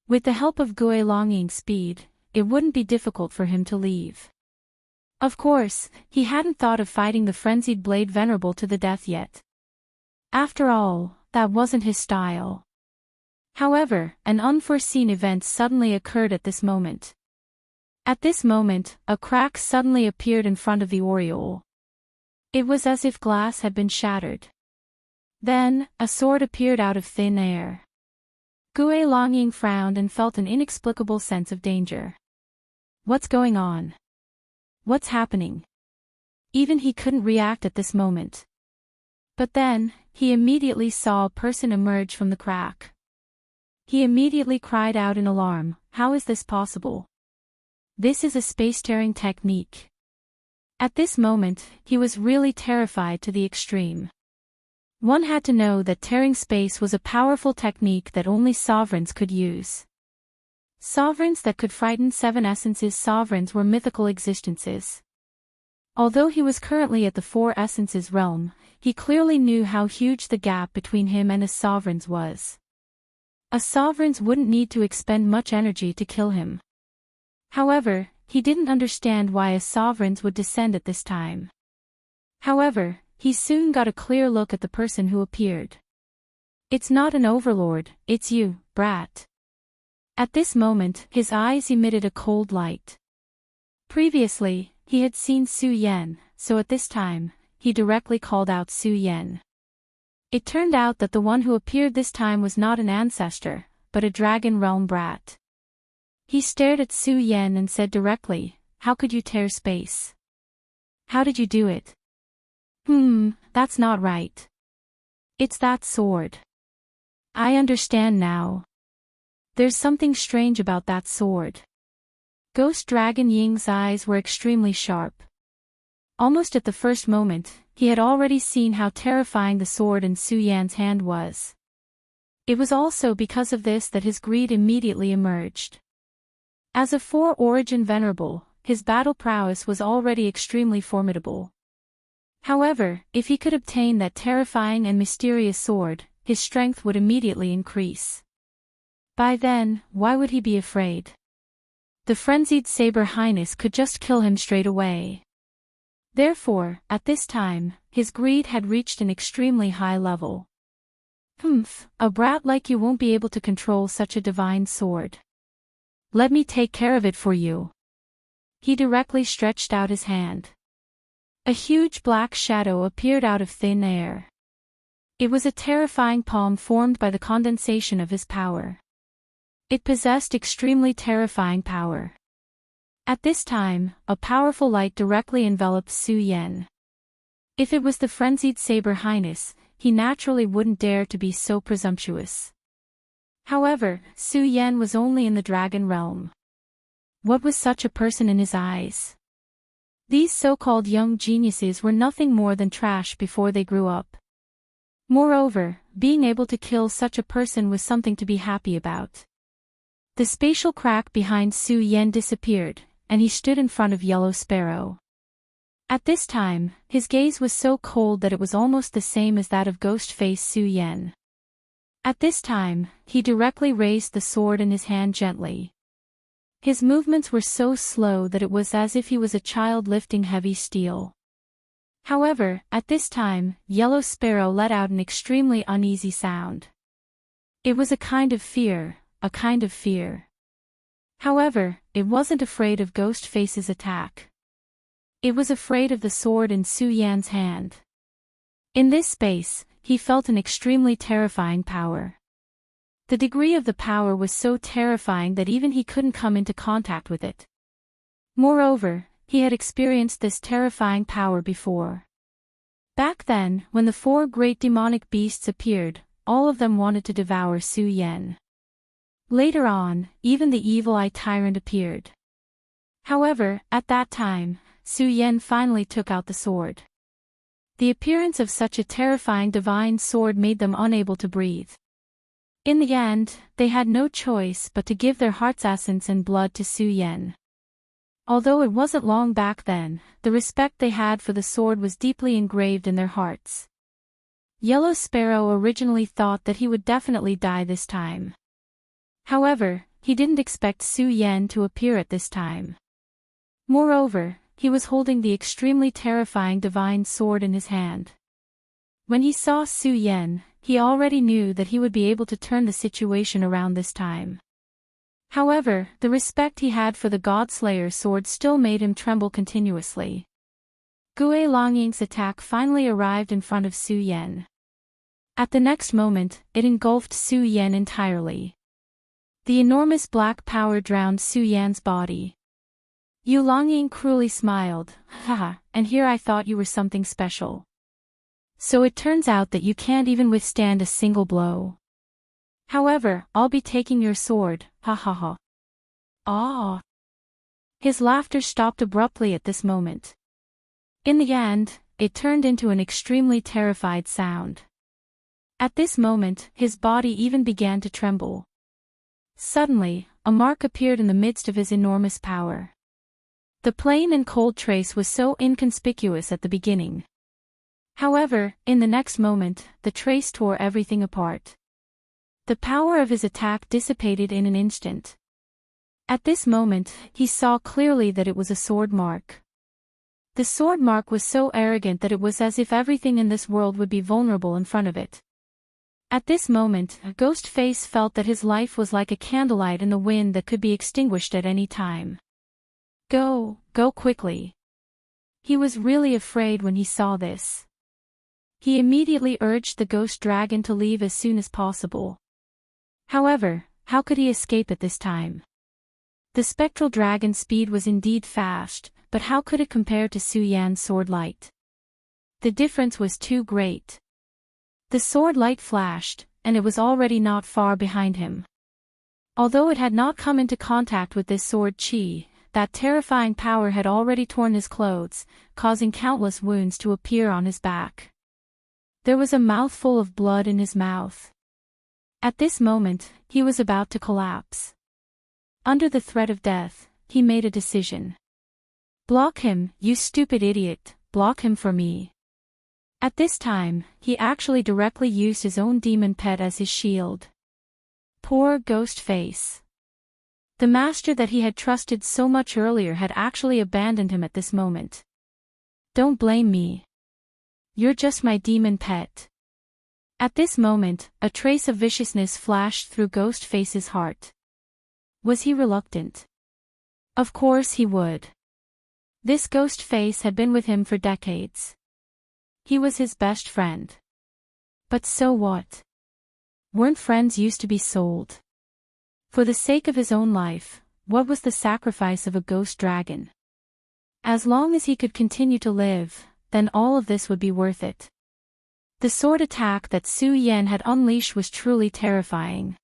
With the help of Gue Longying's speed, it wouldn't be difficult for him to leave. Of course, he hadn't thought of fighting the frenzied blade Venerable to the death yet. After all, that wasn't his style. However, an unforeseen event suddenly occurred at this moment. At this moment, a crack suddenly appeared in front of the Oriole. It was as if glass had been shattered. Then, a sword appeared out of thin air. Gue Longying frowned and felt an inexplicable sense of danger. What's going on? What's happening? Even he couldn't react at this moment. But then, he immediately saw a person emerge from the crack. He immediately cried out in alarm, "How is this possible? This is a space-tearing technique." At this moment, he was really terrified to the extreme. One had to know that tearing space was a powerful technique that only sovereigns could use. Sovereigns that could frighten seven essences. Sovereigns were mythical existences. Although he was currently at the four essences realm, he clearly knew how huge the gap between him and his sovereigns was. A sovereigns wouldn't need to expend much energy to kill him. However, he didn't understand why a sovereigns would descend at this time. However, he soon got a clear look at the person who appeared. "It's not an overlord, it's you, brat." At this moment, his eyes emitted a cold light. Previously, he had seen Su Yan, so at this time, he directly called out Su Yan. It turned out that the one who appeared this time was not an ancestor, but a dragon realm brat. He stared at Su Yan and said directly, "How could you tear space? How did you do it?" That's not right. It's that sword. I understand now. There's something strange about that sword. Ghost Dragon Ying's eyes were extremely sharp. Almost at the first moment, he had already seen how terrifying the sword in Su Yan's hand was. It was also because of this that his greed immediately emerged. As a four-origin venerable, his battle prowess was already extremely formidable. However, if he could obtain that terrifying and mysterious sword, his strength would immediately increase. By then, why would he be afraid? The frenzied Saber Highness could just kill him straight away. Therefore, at this time, his greed had reached an extremely high level. A brat like you won't be able to control such a divine sword. Let me take care of it for you. He directly stretched out his hand. A huge black shadow appeared out of thin air. It was a terrifying palm formed by the condensation of his power. It possessed extremely terrifying power. At this time, a powerful light directly enveloped Su Yan. If it was the frenzied Saber Highness, he naturally wouldn't dare to be so presumptuous. However, Su Yan was only in the dragon realm. What was such a person in his eyes? These so-called young geniuses were nothing more than trash before they grew up. Moreover, being able to kill such a person was something to be happy about. The spatial crack behind Su Yan disappeared, and he stood in front of Yellow Sparrow. At this time, his gaze was so cold that it was almost the same as that of Ghost-Face Su Yan. At this time, he directly raised the sword in his hand gently. His movements were so slow that it was as if he was a child lifting heavy steel. However, at this time, Yellow Sparrow let out an extremely uneasy sound. It was a kind of fear, a kind of fear. However, it wasn't afraid of Ghost-Face's attack. It was afraid of the sword in Su Yan's hand. In this space, he felt an extremely terrifying power. The degree of the power was so terrifying that even he couldn't come into contact with it. Moreover, he had experienced this terrifying power before. Back then, when the 4 great demonic beasts appeared, all of them wanted to devour Su Yan. Later on, even the evil eye Tyrant appeared. However, at that time, Su Yan finally took out the sword. The appearance of such a terrifying divine sword made them unable to breathe. In the end, they had no choice but to give their heart's essence and blood to Su Yan. Although it wasn't long back then, the respect they had for the sword was deeply engraved in their hearts. Yellow Sparrow originally thought that he would definitely die this time. However, he didn't expect Su Yan to appear at this time. Moreover, he was holding the extremely terrifying divine sword in his hand. When he saw Su Yan, he already knew that he would be able to turn the situation around this time. However, the respect he had for the God-Slayer sword still made him tremble continuously. Gue Longying's attack finally arrived in front of Su Yan. At the next moment, it engulfed Su Yan entirely. The enormous black power drowned Su Yan's body. Yu Longying cruelly smiled, haha, and here I thought you were something special. So it turns out that you can't even withstand a single blow. However, I'll be taking your sword, ha ha ha. Ah! His laughter stopped abruptly at this moment. In the end, it turned into an extremely terrified sound. At this moment, his body even began to tremble. Suddenly, a mark appeared in the midst of his enormous power. The plain and cold trace was so inconspicuous at the beginning. However, in the next moment, the trace tore everything apart. The power of his attack dissipated in an instant. At this moment, he saw clearly that it was a sword mark. The sword mark was so arrogant that it was as if everything in this world would be vulnerable in front of it. At this moment, Ghostface felt that his life was like a candlelight in the wind that could be extinguished at any time. Go quickly. He was really afraid when he saw this. He immediately urged the ghost dragon to leave as soon as possible. However, how could he escape at this time? The spectral dragon's speed was indeed fast, but how could it compare to Su Yan's sword light? The difference was too great. The sword light flashed, and it was already not far behind him. Although it had not come into contact with this sword chi, that terrifying power had already torn his clothes, causing countless wounds to appear on his back. There was a mouthful of blood in his mouth. At this moment, he was about to collapse. Under the threat of death, he made a decision. Block him, you stupid idiot, block him for me. At this time, he actually directly used his own demon pet as his shield. Poor Ghostface. The master that he had trusted so much earlier had actually abandoned him at this moment. Don't blame me. You're just my demon pet. At this moment, a trace of viciousness flashed through Ghostface's heart. Was he reluctant? Of course he would. This Ghostface had been with him for decades. He was his best friend. But so what? Weren't friends used to be sold? For the sake of his own life, what was the sacrifice of a ghost dragon? As long as he could continue to live, then all of this would be worth it. The sword attack that Su Yan had unleashed was truly terrifying.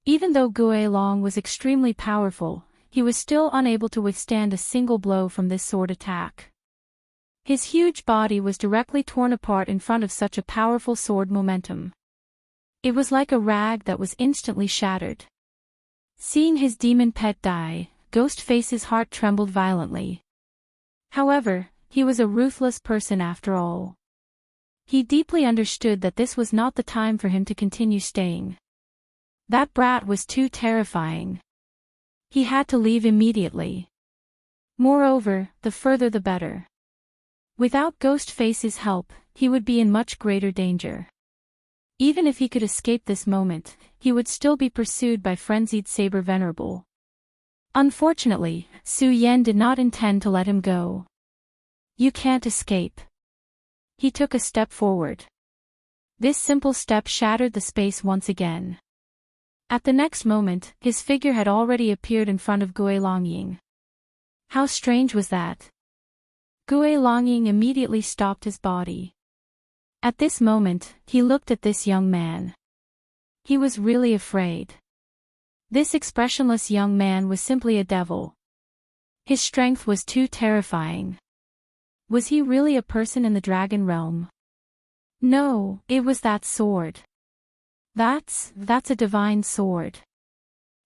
Even though Gue Long was extremely powerful, he was still unable to withstand a single blow from this sword attack. His huge body was directly torn apart in front of such a powerful sword momentum. It was like a rag that was instantly shattered. Seeing his demon pet die, Ghostface's heart trembled violently. However, he was a ruthless person after all. He deeply understood that this was not the time for him to continue staying. That brat was too terrifying. He had to leave immediately. Moreover, the further the better. Without Ghostface's help, he would be in much greater danger. Even if he could escape this moment, he would still be pursued by frenzied Saber Venerable. Unfortunately, Su Yan did not intend to let him go. You can't escape. He took a step forward. This simple step shattered the space once again. At the next moment, his figure had already appeared in front of Gui Longying. How strange was that? Gui Longying immediately stopped his body. At this moment, he looked at this young man. He was really afraid. This expressionless young man was simply a devil. His strength was too terrifying. Was he really a person in the dragon realm? No, it was that sword. That's a divine sword.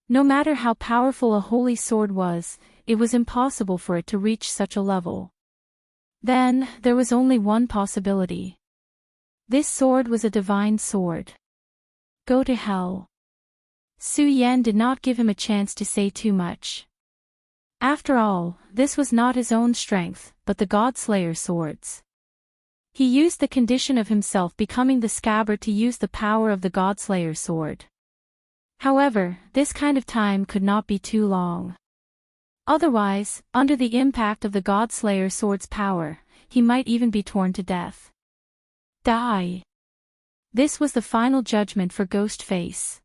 No matter how powerful a holy sword was, it was impossible for it to reach such a level. Then, there was only one possibility. This sword was a divine sword. Go to hell. Su Yan did not give him a chance to say too much. After all, this was not his own strength, but the God-Slayer sword's. He used the condition of himself becoming the scabbard to use the power of the God-Slayer sword. However, this kind of time could not be too long. Otherwise, under the impact of the God-Slayer sword's power, he might even be torn to death. Die. This was the final judgment for Ghostface.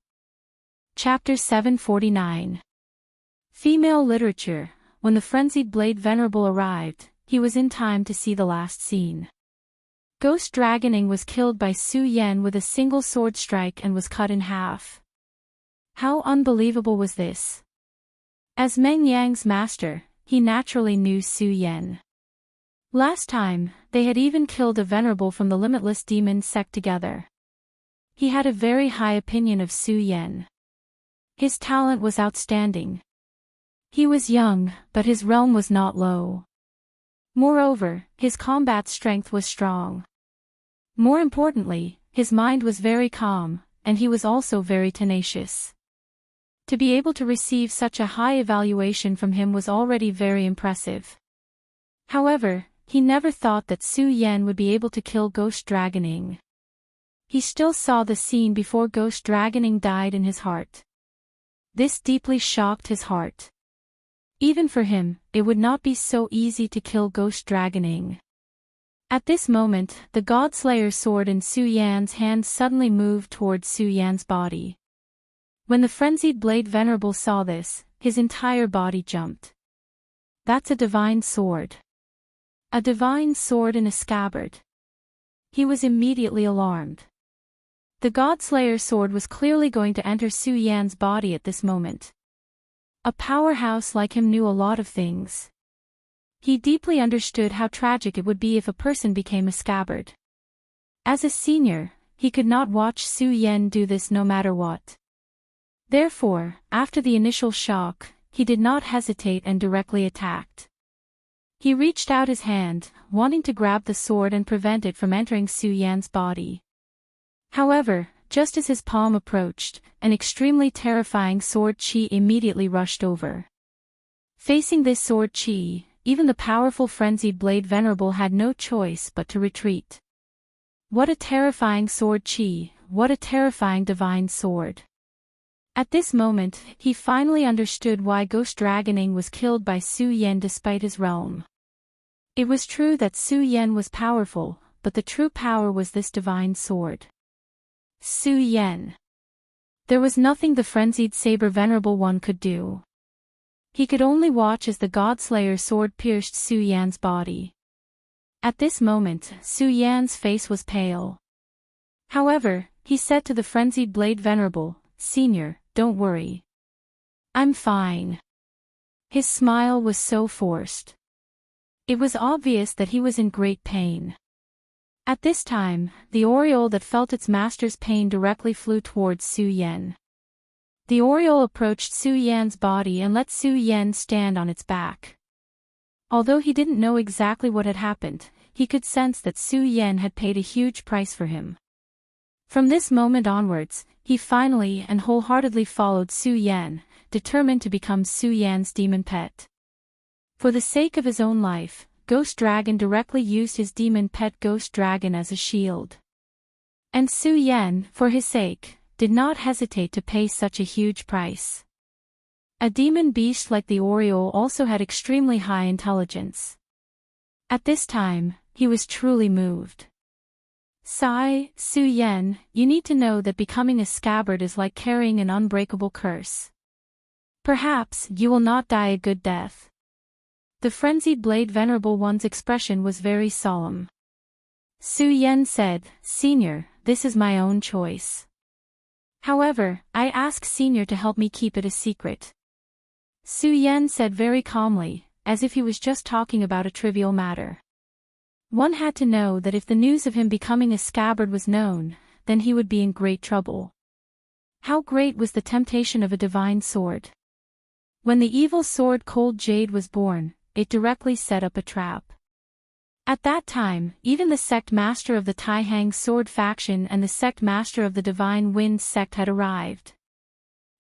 Chapter 749. Female literature. When the frenzied Blade Venerable arrived, he was in time to see the last scene. Ghost Dragoning was killed by Su Yan with a single sword strike and was cut in half. How unbelievable was this? As Meng Yang's master, he naturally knew Su Yan. Last time, they had even killed a venerable from the Limitless Demon sect together. He had a very high opinion of Su Yan. His talent was outstanding. He was young, but his realm was not low. Moreover, his combat strength was strong. More importantly, his mind was very calm, and he was also very tenacious. To be able to receive such a high evaluation from him was already very impressive. However, he never thought that Su Yan would be able to kill Ghost Dragoning. He still saw the scene before Ghost Dragoning died in his heart. This deeply shocked his heart. Even for him, it would not be so easy to kill Ghost Dragoning. At this moment, the God-Slayer sword in Su Yan's hand suddenly moved towards Su Yan's body. When the frenzied Blade Venerable saw this, his entire body jumped. That's a divine sword. A divine sword in a scabbard. He was immediately alarmed. The God-Slayer sword was clearly going to enter Su Yan's body at this moment. A powerhouse like him knew a lot of things. He deeply understood how tragic it would be if a person became a scabbard. As a senior, he could not watch Su Yan do this no matter what. Therefore, after the initial shock, he did not hesitate and directly attacked. He reached out his hand, wanting to grab the sword and prevent it from entering Su Yan's body. However, just as his palm approached, an extremely terrifying sword chi immediately rushed over. Facing this sword chi, even the powerful frenzied Blade Venerable had no choice but to retreat. What a terrifying sword chi, what a terrifying divine sword. At this moment, he finally understood why Ghost Dragoning was killed by Su Yan despite his realm. It was true that Su Yan was powerful, but the true power was this divine sword. Su Yan. There was nothing the frenzied Saber Venerable One could do. He could only watch as the God-Slayer sword pierced Su Yan's body. At this moment, Su Yan's face was pale. However, he said to the frenzied Blade Venerable, "Senior, don't worry. I'm fine." His smile was so forced. It was obvious that he was in great pain. At this time, the oriole that felt its master's pain directly flew towards Su Yan. The oriole approached Su Yan's body and let Su Yan stand on its back. Although he didn't know exactly what had happened, he could sense that Su Yan had paid a huge price for him. From this moment onwards, he finally and wholeheartedly followed Su Yan, determined to become Su Yan's demon pet. For the sake of his own life, Ghost Dragon directly used his demon pet Ghost Dragon as a shield. And Su Yan, for his sake, did not hesitate to pay such a huge price. A demon beast like the oriole also had extremely high intelligence. At this time, he was truly moved. Sigh, Su Yen, you need to know that becoming a scabbard is like carrying an unbreakable curse. Perhaps you will not die a good death. The frenzied blade Venerable One's expression was very solemn. Su Yen said, Senior, this is my own choice. However, I ask Senior to help me keep it a secret. Su Yen said very calmly, as if he was just talking about a trivial matter. One had to know that if the news of him becoming a scabbard was known, then he would be in great trouble. How great was the temptation of a divine sword! When the evil sword Cold Jade was born, it directly set up a trap. At that time, even the sect master of the Taihang sword faction and the sect master of the Divine Wind sect had arrived.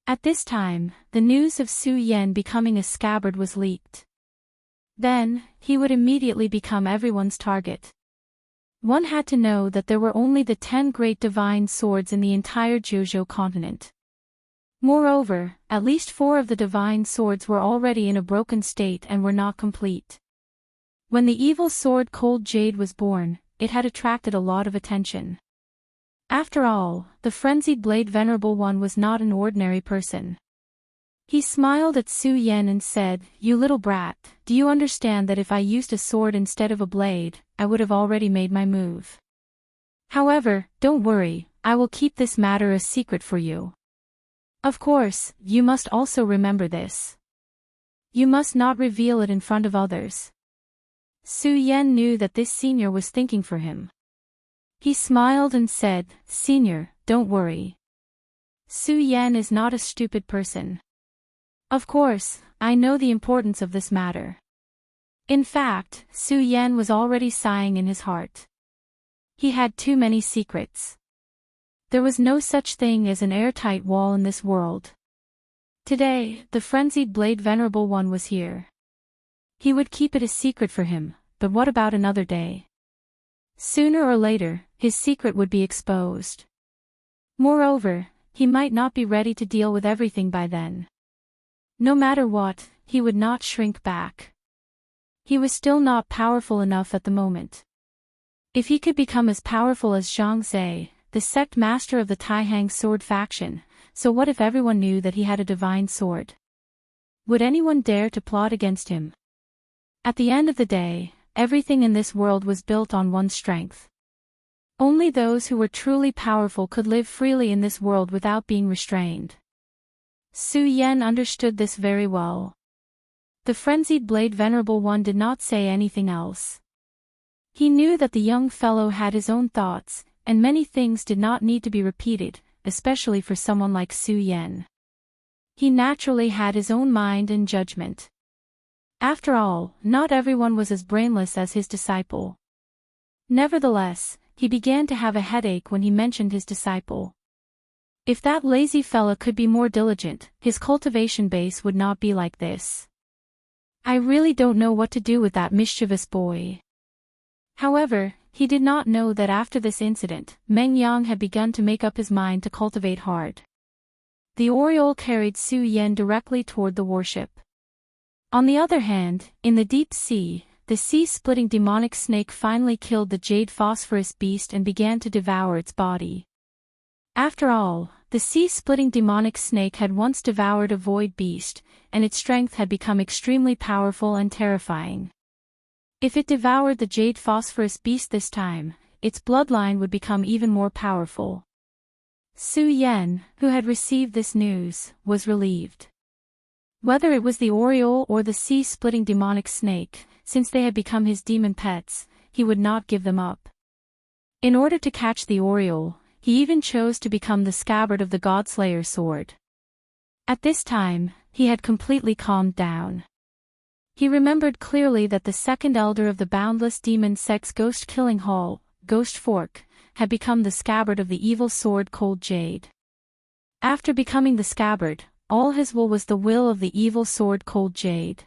At this time, the news of Su Yen becoming a scabbard was leaked. Then, he would immediately become everyone's target. One had to know that there were only the 10 great divine swords in the entire Jiuzhou continent. Moreover, at least 4 of the divine swords were already in a broken state and were not complete. When the evil sword Cold Jade was born, it had attracted a lot of attention. After all, the frenzied blade Venerable One was not an ordinary person. He smiled at Su Yen and said, You little brat, do you understand that if I used a sword instead of a blade, I would have already made my move? However, don't worry, I will keep this matter a secret for you. Of course, you must also remember this. You must not reveal it in front of others. Su Yen knew that this senior was thinking for him. He smiled and said, Senior, don't worry. Su Yen is not a stupid person. Of course, I know the importance of this matter. In fact, Su Yen was already sighing in his heart. He had too many secrets. There was no such thing as an airtight wall in this world. Today, the frenzied blade Venerable One was here. He would keep it a secret for him, but what about another day? Sooner or later, his secret would be exposed. Moreover, he might not be ready to deal with everything by then. No matter what, he would not shrink back. He was still not powerful enough at the moment. If he could become as powerful as Zhang Zhe, the sect master of the Taihang sword faction, so what if everyone knew that he had a divine sword? Would anyone dare to plot against him? At the end of the day, everything in this world was built on one strength. Only those who were truly powerful could live freely in this world without being restrained. Su Yen understood this very well. The frenzied blade Venerable One did not say anything else. He knew that the young fellow had his own thoughts, and many things did not need to be repeated, especially for someone like Su Yen. He naturally had his own mind and judgment. After all, not everyone was as brainless as his disciple. Nevertheless, he began to have a headache when he mentioned his disciple. If that lazy fella could be more diligent, his cultivation base would not be like this. I really don't know what to do with that mischievous boy. However, he did not know that after this incident, Meng Yang had begun to make up his mind to cultivate hard. The Oriole carried Su Yen directly toward the warship. On the other hand, in the deep sea, the sea-splitting demonic snake finally killed the jade phosphorus beast and began to devour its body. After all, the sea-splitting demonic snake had once devoured a void beast, and its strength had become extremely powerful and terrifying. If it devoured the jade phosphorus beast this time, its bloodline would become even more powerful. Su Yen, who had received this news, was relieved. Whether it was the Oriole or the sea-splitting demonic snake, since they had become his demon pets, he would not give them up. In order to catch the Oriole, he even chose to become the scabbard of the Godslayer sword. At this time, he had completely calmed down. He remembered clearly that the second elder of the boundless demon sect's ghost-killing hall, Ghost Fork, had become the scabbard of the evil sword Cold Jade. After becoming the scabbard, all his will was the will of the evil sword Cold Jade.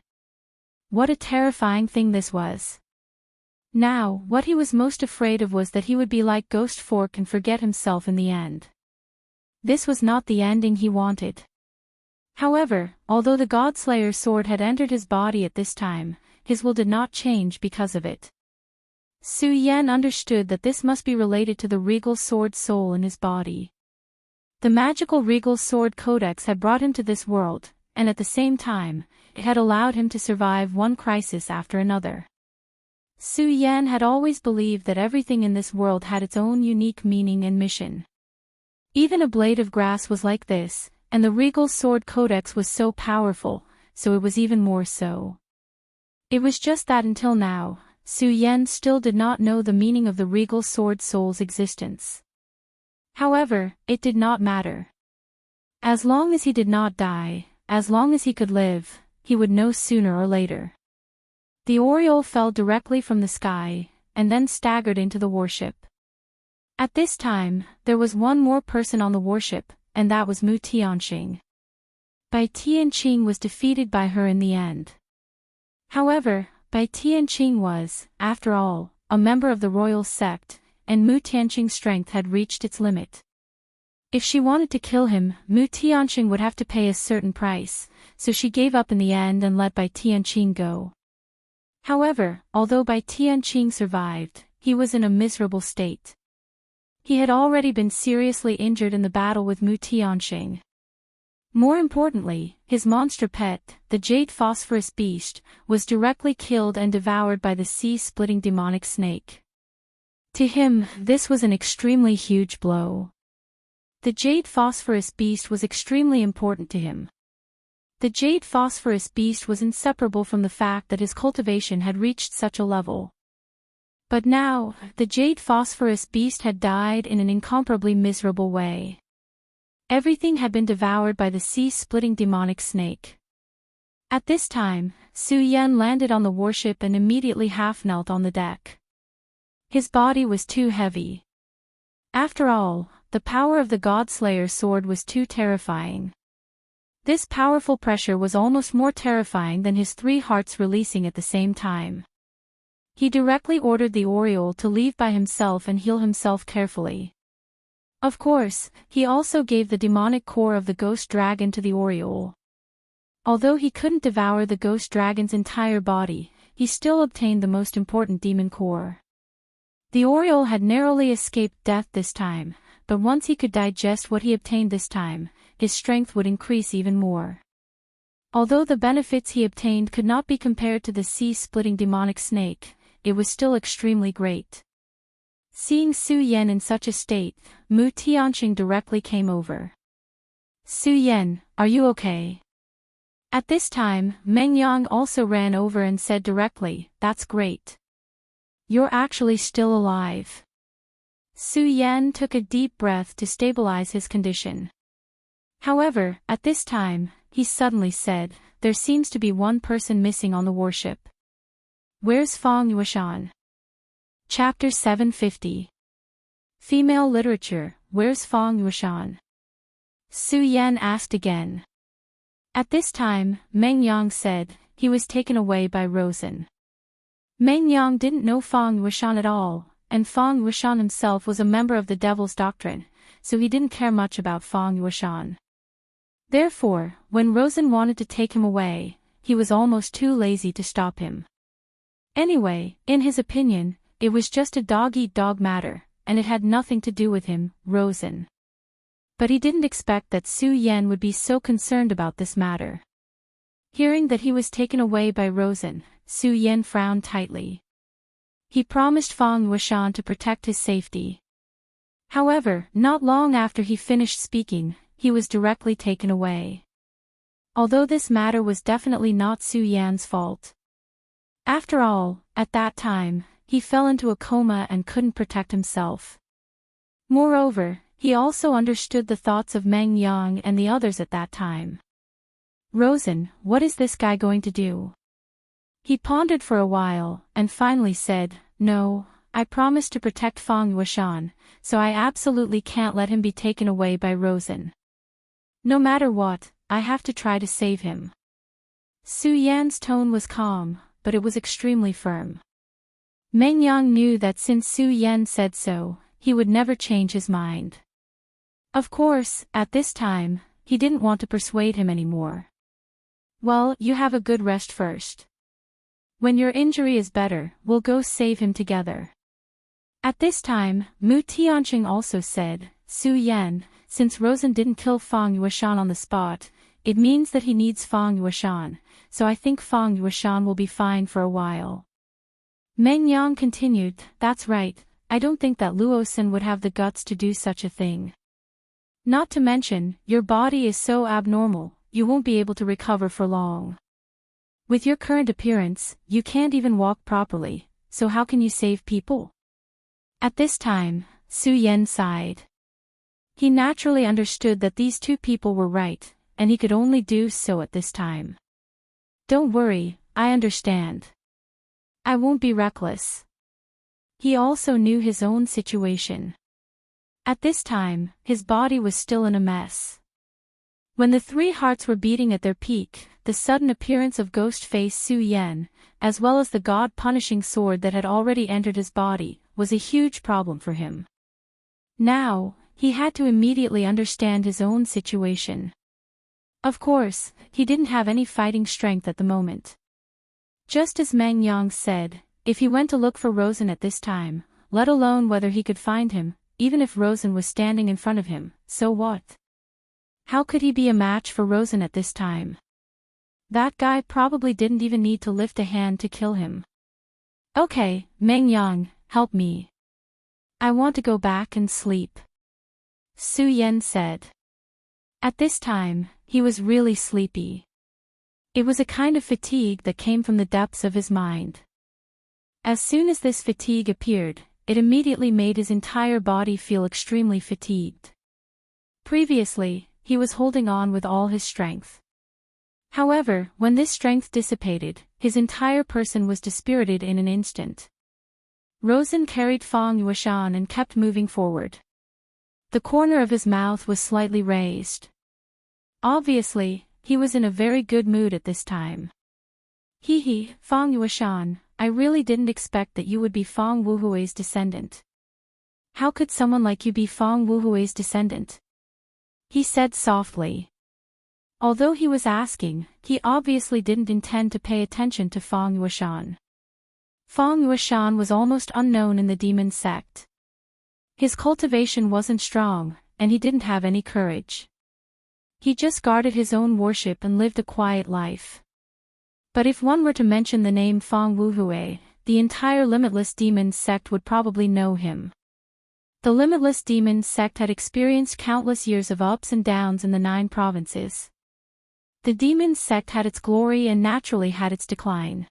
What a terrifying thing this was. Now, what he was most afraid of was that he would be like Ghost Fork and forget himself in the end. This was not the ending he wanted. However, although the Godslayer sword had entered his body at this time, his will did not change because of it. Su Yan understood that this must be related to the regal sword soul in his body. The magical regal sword codex had brought him to this world, and at the same time, it had allowed him to survive one crisis after another. Su Yan had always believed that everything in this world had its own unique meaning and mission. Even a blade of grass was like this, and the regal sword codex was so powerful, so it was even more so. It was just that until now, Su Yan still did not know the meaning of the regal sword soul's existence. However, it did not matter. As long as he did not die, as long as he could live, he would know sooner or later. The aureole fell directly from the sky, and then staggered into the warship. At this time, there was one more person on the warship, and that was Mu Tianqing. Bai Tianqing was defeated by her in the end. However, Bai Tianqing was, after all, a member of the royal sect, and Mu Tianqing's strength had reached its limit. If she wanted to kill him, Mu Tianqing would have to pay a certain price, so she gave up in the end and let Bai Tianqing go. However, although Bai Tianqing survived, he was in a miserable state. He had already been seriously injured in the battle with Mu Tianqing. More importantly, his monster pet, the jade phosphorus beast, was directly killed and devoured by the sea-splitting demonic snake. To him, this was an extremely huge blow. The jade phosphorus beast was extremely important to him. The jade phosphorus beast was inseparable from the fact that his cultivation had reached such a level. But now, the jade phosphorus beast had died in an incomparably miserable way. Everything had been devoured by the sea-splitting demonic snake. At this time, Su Yan landed on the warship and immediately half-knelt on the deck. His body was too heavy. After all, the power of the Godslayer sword was too terrifying. This powerful pressure was almost more terrifying than his 3 hearts releasing at the same time. He directly ordered the aureole to leave by himself and heal himself carefully. Of course, he also gave the demonic core of the ghost dragon to the aureole. Although he couldn't devour the ghost dragon's entire body, he still obtained the most important demon core. The aureole had narrowly escaped death this time, but once he could digest what he obtained this time, his strength would increase even more. Although the benefits he obtained could not be compared to the sea-splitting demonic snake, it was still extremely great. Seeing Su Yan in such a state, Mu Tianqing directly came over. Su Yan, are you okay? At this time, Meng Yang also ran over and said directly, that's great. You're actually still alive. Su Yan took a deep breath to stabilize his condition. However, at this time, he suddenly said, there seems to be one person missing on the warship. Where's Fang Yueshan? Chapter 750. Female Literature, Where's Fang Yueshan? Su Yan asked again. At this time, Meng Yang said, he was taken away by Rosen. Meng Yang didn't know Fang Yueshan at all, and Fang Yueshan himself was a member of the Devil's Doctrine, so he didn't care much about Fang Yueshan. Therefore, when Rosen wanted to take him away, he was almost too lazy to stop him. Anyway, in his opinion, it was just a dog-eat-dog matter, and it had nothing to do with him, Rosen. But he didn't expect that Su Yan would be so concerned about this matter. Hearing that he was taken away by Rosen, Su Yan frowned tightly. He promised Fang Yueshan to protect his safety. However, not long after he finished speaking, he was directly taken away. Although this matter was definitely not Su Yan's fault. After all, at that time, he fell into a coma and couldn't protect himself. Moreover, he also understood the thoughts of Meng Yang and the others at that time. Rosen, what is this guy going to do? He pondered for a while, and finally said, no, I promised to protect Fang Yueshan, so I absolutely can't let him be taken away by Rosen. No matter what, I have to try to save him. Su Yan's tone was calm, but it was extremely firm. Meng Yang knew that since Su Yan said so, he would never change his mind. Of course, at this time, he didn't want to persuade him anymore. Well, you have a good rest first. When your injury is better, we'll go save him together. At this time, Mu Tianqing also said, Su Yan, since Rosen didn't kill Fang Yueshan on the spot, it means that he needs Fang Yueshan, so I think Fang Yueshan will be fine for a while. Meng Yang continued, that's right, I don't think that Luosin would have the guts to do such a thing. Not to mention, your body is so abnormal, you won't be able to recover for long. With your current appearance, you can't even walk properly, so how can you save people? At this time, Su Yan sighed. He naturally understood that these two people were right, and he could only do so at this time. Don't worry, I understand. I won't be reckless. He also knew his own situation. At this time, his body was still in a mess. When the three hearts were beating at their peak, the sudden appearance of ghost-face Su Yan, as well as the god-punishing sword that had already entered his body, was a huge problem for him. Now, he had to immediately understand his own situation. Of course, he didn't have any fighting strength at the moment. Just as Meng Yang said, if he went to look for Rosen at this time, let alone whether he could find him, even if Rosen was standing in front of him, so what? How could he be a match for Rosen at this time? That guy probably didn't even need to lift a hand to kill him. Okay, Meng Yang, help me. I want to go back and sleep. Su Yan said. At this time, he was really sleepy. It was a kind of fatigue that came from the depths of his mind. As soon as this fatigue appeared, it immediately made his entire body feel extremely fatigued. Previously, he was holding on with all his strength. However, when this strength dissipated, his entire person was dispirited in an instant. Rosen carried Fang Yueshan and kept moving forward. The corner of his mouth was slightly raised. Obviously, he was in a very good mood at this time. Hee, Fang Yueshan, I really didn't expect that you would be Fang Wuhui's descendant. How could someone like you be Fang Wuhui's descendant? He said softly. Although he was asking, he obviously didn't intend to pay attention to Fang Yueshan. Fang Yueshan was almost unknown in the demon sect. His cultivation wasn't strong, and he didn't have any courage. He just guarded his own worship and lived a quiet life. But if one were to mention the name Fang Wuhui, the entire Limitless Demons sect would probably know him. The Limitless Demons sect had experienced countless years of ups and downs in the 9 provinces. The Demons sect had its glory and naturally had its decline.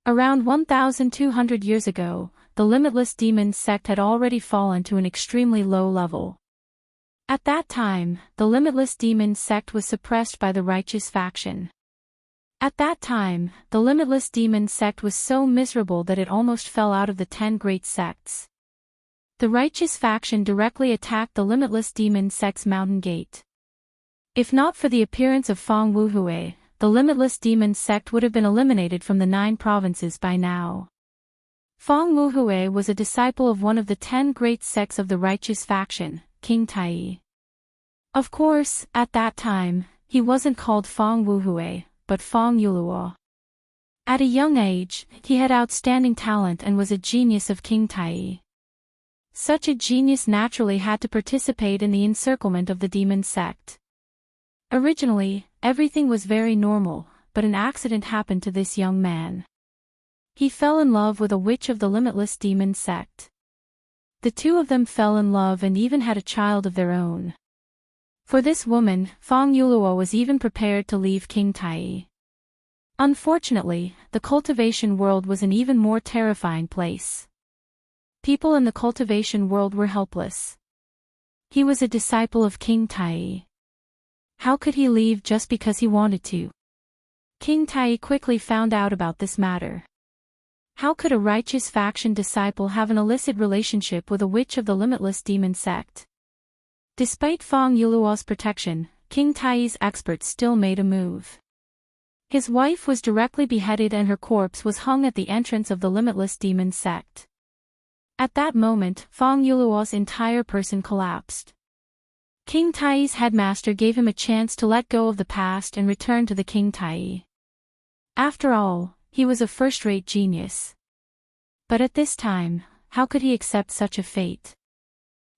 Around 1,200 years ago, the Limitless Demons sect had already fallen to an extremely low level. At that time, the Limitless Demons sect was suppressed by the Righteous faction. At that time, the Limitless Demons sect was so miserable that it almost fell out of the 10 great sects. The Righteous faction directly attacked the Limitless Demons sect's mountain gate. If not for the appearance of Fang Wuhui, the Limitless Demons sect would have been eliminated from the 9 provinces by now. Fang Wuhui was a disciple of one of the 10 great sects of the Righteous faction, King Tai. Of course, at that time, he wasn't called Fang Wuhui, but Fang Yuluo. At a young age, he had outstanding talent and was a genius of King Tai. Such a genius naturally had to participate in the encirclement of the demon sect. Originally, everything was very normal, but an accident happened to this young man. He fell in love with a witch of the Limitless Demon sect. The two of them fell in love and even had a child of their own. For this woman, Fang Yuluo was even prepared to leave King Tai. Unfortunately, the cultivation world was an even more terrifying place. People in the cultivation world were helpless. He was a disciple of King Tai. How could he leave just because he wanted to? King Tai quickly found out about this matter. How could a Righteous faction disciple have an illicit relationship with a witch of the Limitless Demon sect? Despite Fang Yuluo's protection, King Tai's experts still made a move. His wife was directly beheaded and her corpse was hung at the entrance of the Limitless Demon sect. At that moment, Fang Yuluo's entire person collapsed. King Tai's headmaster gave him a chance to let go of the past and return to the King Tai. After all, he was a first-rate genius. But at this time, how could he accept such a fate?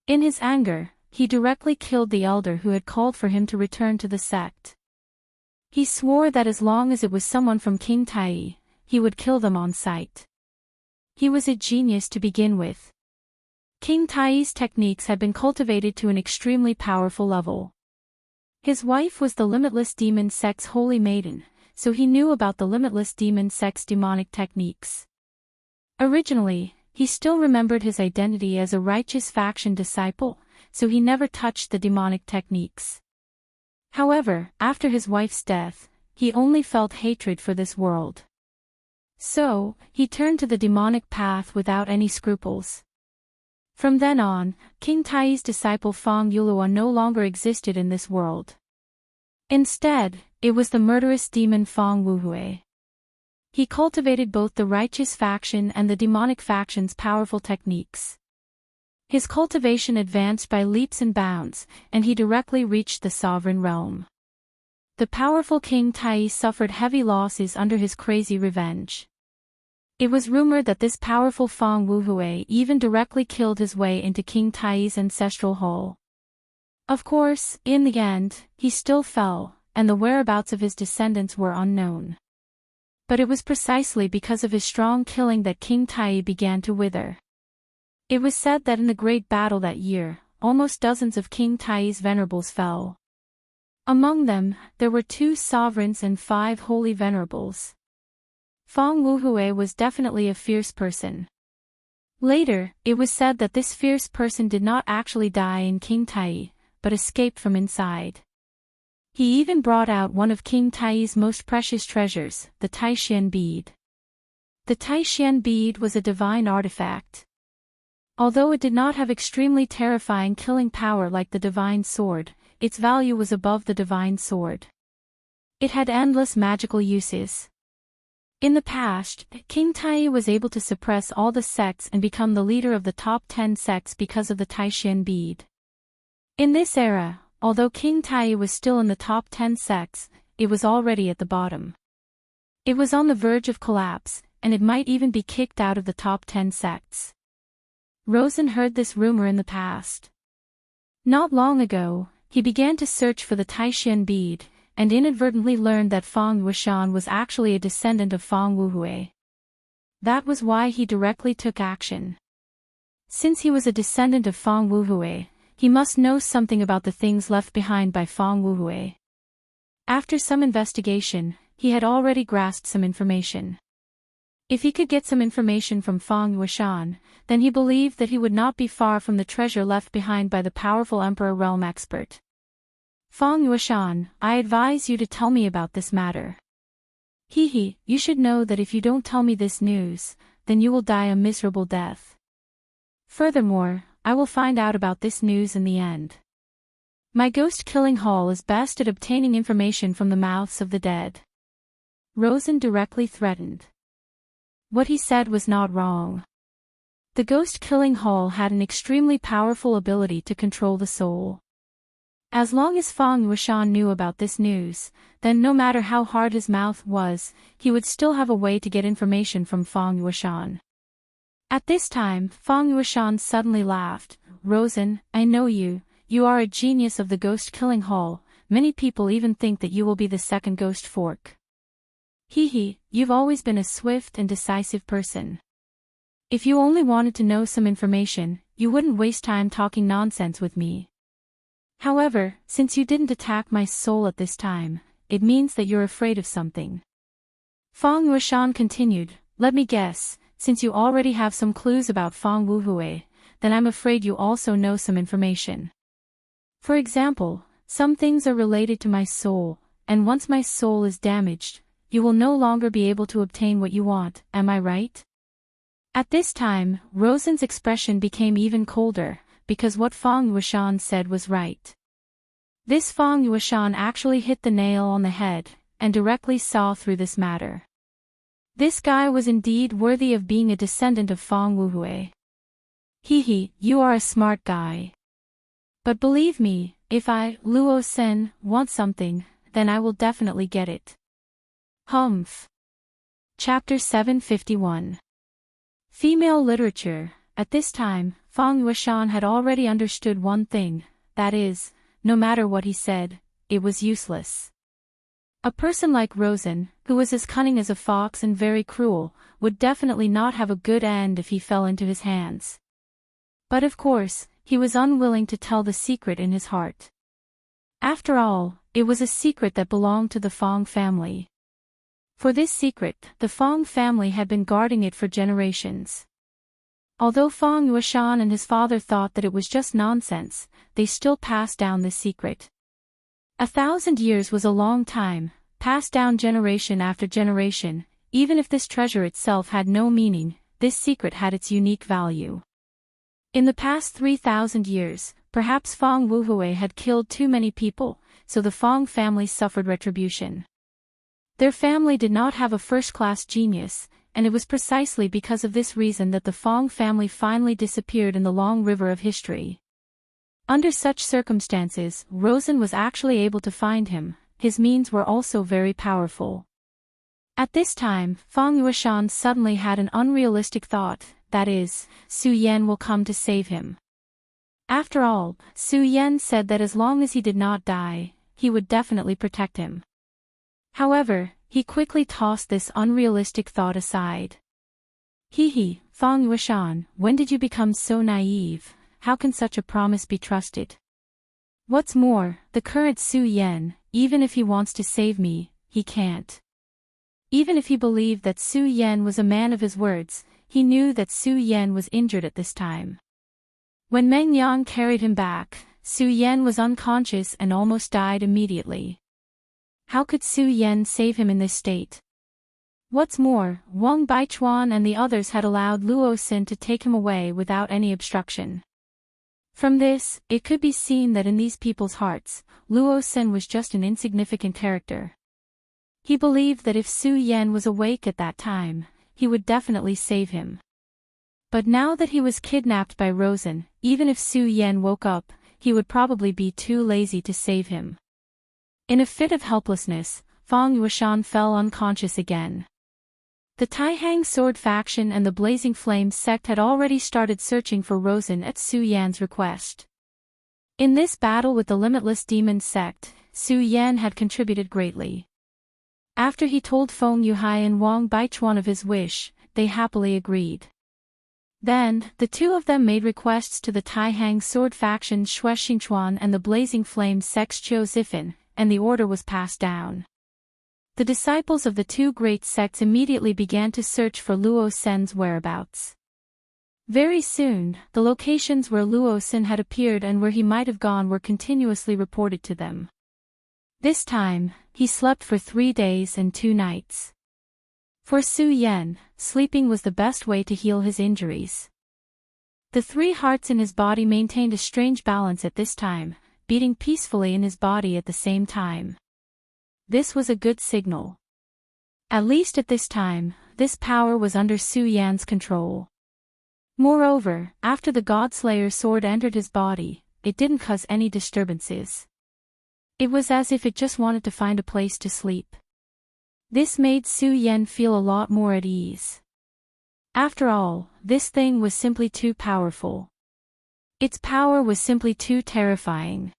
In his anger, he directly killed the elder who had called for him to return to the sect. He swore that as long as it was someone from King Tai, he would kill them on sight. He was a genius to begin with. King Tai's techniques had been cultivated to an extremely powerful level. His wife was the Limitless Demon Sect's holy maiden, so he knew about the Limitless Demon Sect's demonic techniques. Originally, he still remembered his identity as a righteous faction disciple, so he never touched the demonic techniques. However, after his wife's death, he only felt hatred for this world. So, he turned to the demonic path without any scruples. From then on, King Tai's disciple Fang Yulua no longer existed in this world. Instead, it was the murderous demon Fang Wuhui. He cultivated both the righteous faction and the demonic faction's powerful techniques. His cultivation advanced by leaps and bounds, and he directly reached the sovereign realm. The powerful King Tai suffered heavy losses under his crazy revenge. It was rumored that this powerful Fang Wuhui even directly killed his way into King Tai's ancestral hall. Of course, in the end, he still fell, and the whereabouts of his descendants were unknown. But it was precisely because of his strong killing that King Tai began to wither. It was said that in the great battle that year, almost dozens of King Tai's venerables fell. Among them, there were 2 sovereigns and 5 holy venerables. Fang Wuhui was definitely a fierce person. Later, it was said that this fierce person did not actually die in King Tai, but escaped from inside. He even brought out one of King Tai's most precious treasures, the Taishan bead. The Taishan bead was a divine artifact. Although it did not have extremely terrifying killing power like the divine sword, its value was above the divine sword. It had endless magical uses. In the past, King Tai was able to suppress all the sects and become the leader of the top 10 sects because of the Taishan bead. In this era, although King Tai was still in the top 10 sects, it was already at the bottom. It was on the verge of collapse, and it might even be kicked out of the top 10 sects. Rosen heard this rumor in the past. Not long ago, he began to search for the Taishan bead, and inadvertently learned that Fang Yuishan was actually a descendant of Fang Wuhui. That was why he directly took action. Since he was a descendant of Fang Wuhui, he must know something about the things left behind by Fang Wuhui. After some investigation, he had already grasped some information. If he could get some information from Fang Yuishan, then he believed that he would not be far from the treasure left behind by the powerful Emperor Realm expert. Fang Yuishan, I advise you to tell me about this matter. You should know that if you don't tell me this news, then you will die a miserable death. Furthermore, I will find out about this news in the end. My ghost-killing hall is best at obtaining information from the mouths of the dead. Rosen directly threatened. What he said was not wrong. The ghost-killing hall had an extremely powerful ability to control the soul. As long as Fang Yuishan knew about this news, then no matter how hard his mouth was, he would still have a way to get information from Fang Yuishan. At this time, Fang Yuishan suddenly laughed. Rosen, I know you are a genius of the ghost-killing hall, many people even think that you will be the second ghost fork. You've always been a swift and decisive person. If you only wanted to know some information, you wouldn't waste time talking nonsense with me. However, since you didn't attack my soul at this time, it means that you're afraid of something. Fang Yuishan continued, let me guess, since you already have some clues about Fang Wuhui, then I'm afraid you also know some information. For example, some things are related to my soul, and once my soul is damaged, you will no longer be able to obtain what you want, am I right? At this time, Rosen's expression became even colder, because what Fang Yuishan said was right. This Fang Yuishan actually hit the nail on the head, and directly saw through this matter. This guy was indeed worthy of being a descendant of Fang Wuhui. You are a smart guy. But believe me, if I, Luo Sen, want something, then I will definitely get it. Humph. Chapter 751. Female Literature, at this time, Feng Yueshan had already understood one thing, that is, no matter what he said, it was useless. A person like Rosen, who was as cunning as a fox and very cruel, would definitely not have a good end if he fell into his hands. But of course, he was unwilling to tell the secret in his heart. After all, it was a secret that belonged to the Feng family. For this secret, the Feng family had been guarding it for generations. Although Feng Yueshan and his father thought that it was just nonsense, they still passed down this secret. 1,000 years was a long time, passed down generation after generation. Even if this treasure itself had no meaning, this secret had its unique value. In the past 3,000 years, perhaps Feng Wuhui had killed too many people, so the Feng family suffered retribution. Their family did not have a first-class genius, and it was precisely because of this reason that the Feng family finally disappeared in the long river of history. Under such circumstances, Rosen was actually able to find him. His means were also very powerful. At this time, Feng Yueshan suddenly had an unrealistic thought, that is, Su Yan will come to save him. After all, Su Yan said that as long as he did not die, he would definitely protect him. However, he quickly tossed this unrealistic thought aside. He, Feng Yueshan, when did you become so naive? How can such a promise be trusted? What's more, the current Su Yan, even if he wants to save me, he can't. Even if he believed that Su Yan was a man of his words, he knew that Su Yan was injured at this time. When Meng Yang carried him back, Su Yan was unconscious and almost died immediately. How could Su Yan save him in this state? What's more, Wang Baichuan and the others had allowed Luo Xin to take him away without any obstruction. From this, it could be seen that in these people's hearts, Luo Xin was just an insignificant character. He believed that if Su Yan was awake at that time, he would definitely save him. But now that he was kidnapped by Rosen, even if Su Yan woke up, he would probably be too lazy to save him. In a fit of helplessness, Feng Yueshan fell unconscious again. The Taihang Sword faction and the Blazing Flame sect had already started searching for Rosen at Su Yan's request. In this battle with the Limitless Demon sect, Su Yan had contributed greatly. After he told Feng Yuhai and Wang Baichuan of his wish, they happily agreed. Then, the two of them made requests to the Taihang Sword faction Xue Xingchuan and the Blazing Flame sect's Qiu Zifan, and the order was passed down. The disciples of the two great sects immediately began to search for Luo Sen's whereabouts. Very soon, the locations where Luo Sen had appeared and where he might have gone were continuously reported to them. This time, he slept for 3 days and 2 nights. For Su Yan, sleeping was the best way to heal his injuries. The 3 hearts in his body maintained a strange balance at this time, beating peacefully in his body at the same time. This was a good signal. At least at this time, this power was under Su Yan's control. Moreover, after the Godslayer sword entered his body, it didn't cause any disturbances. It was as if it just wanted to find a place to sleep. This made Su Yan feel a lot more at ease. After all, this thing was simply too powerful. Its power was simply too terrifying.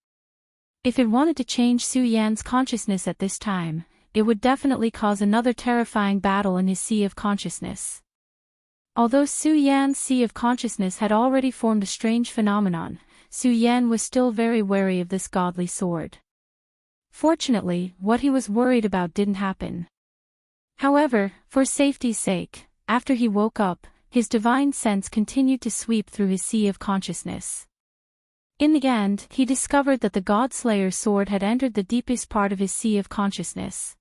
If it wanted to change Su Yan's consciousness at this time, it would definitely cause another terrifying battle in his sea of consciousness. Although Su Yan's sea of consciousness had already formed a strange phenomenon, Su Yan was still very wary of this godly sword. Fortunately, what he was worried about didn't happen. However, for safety's sake, after he woke up, his divine sense continued to sweep through his sea of consciousness. In the end, he discovered that the Godslayer sword had entered the deepest part of his sea of consciousness.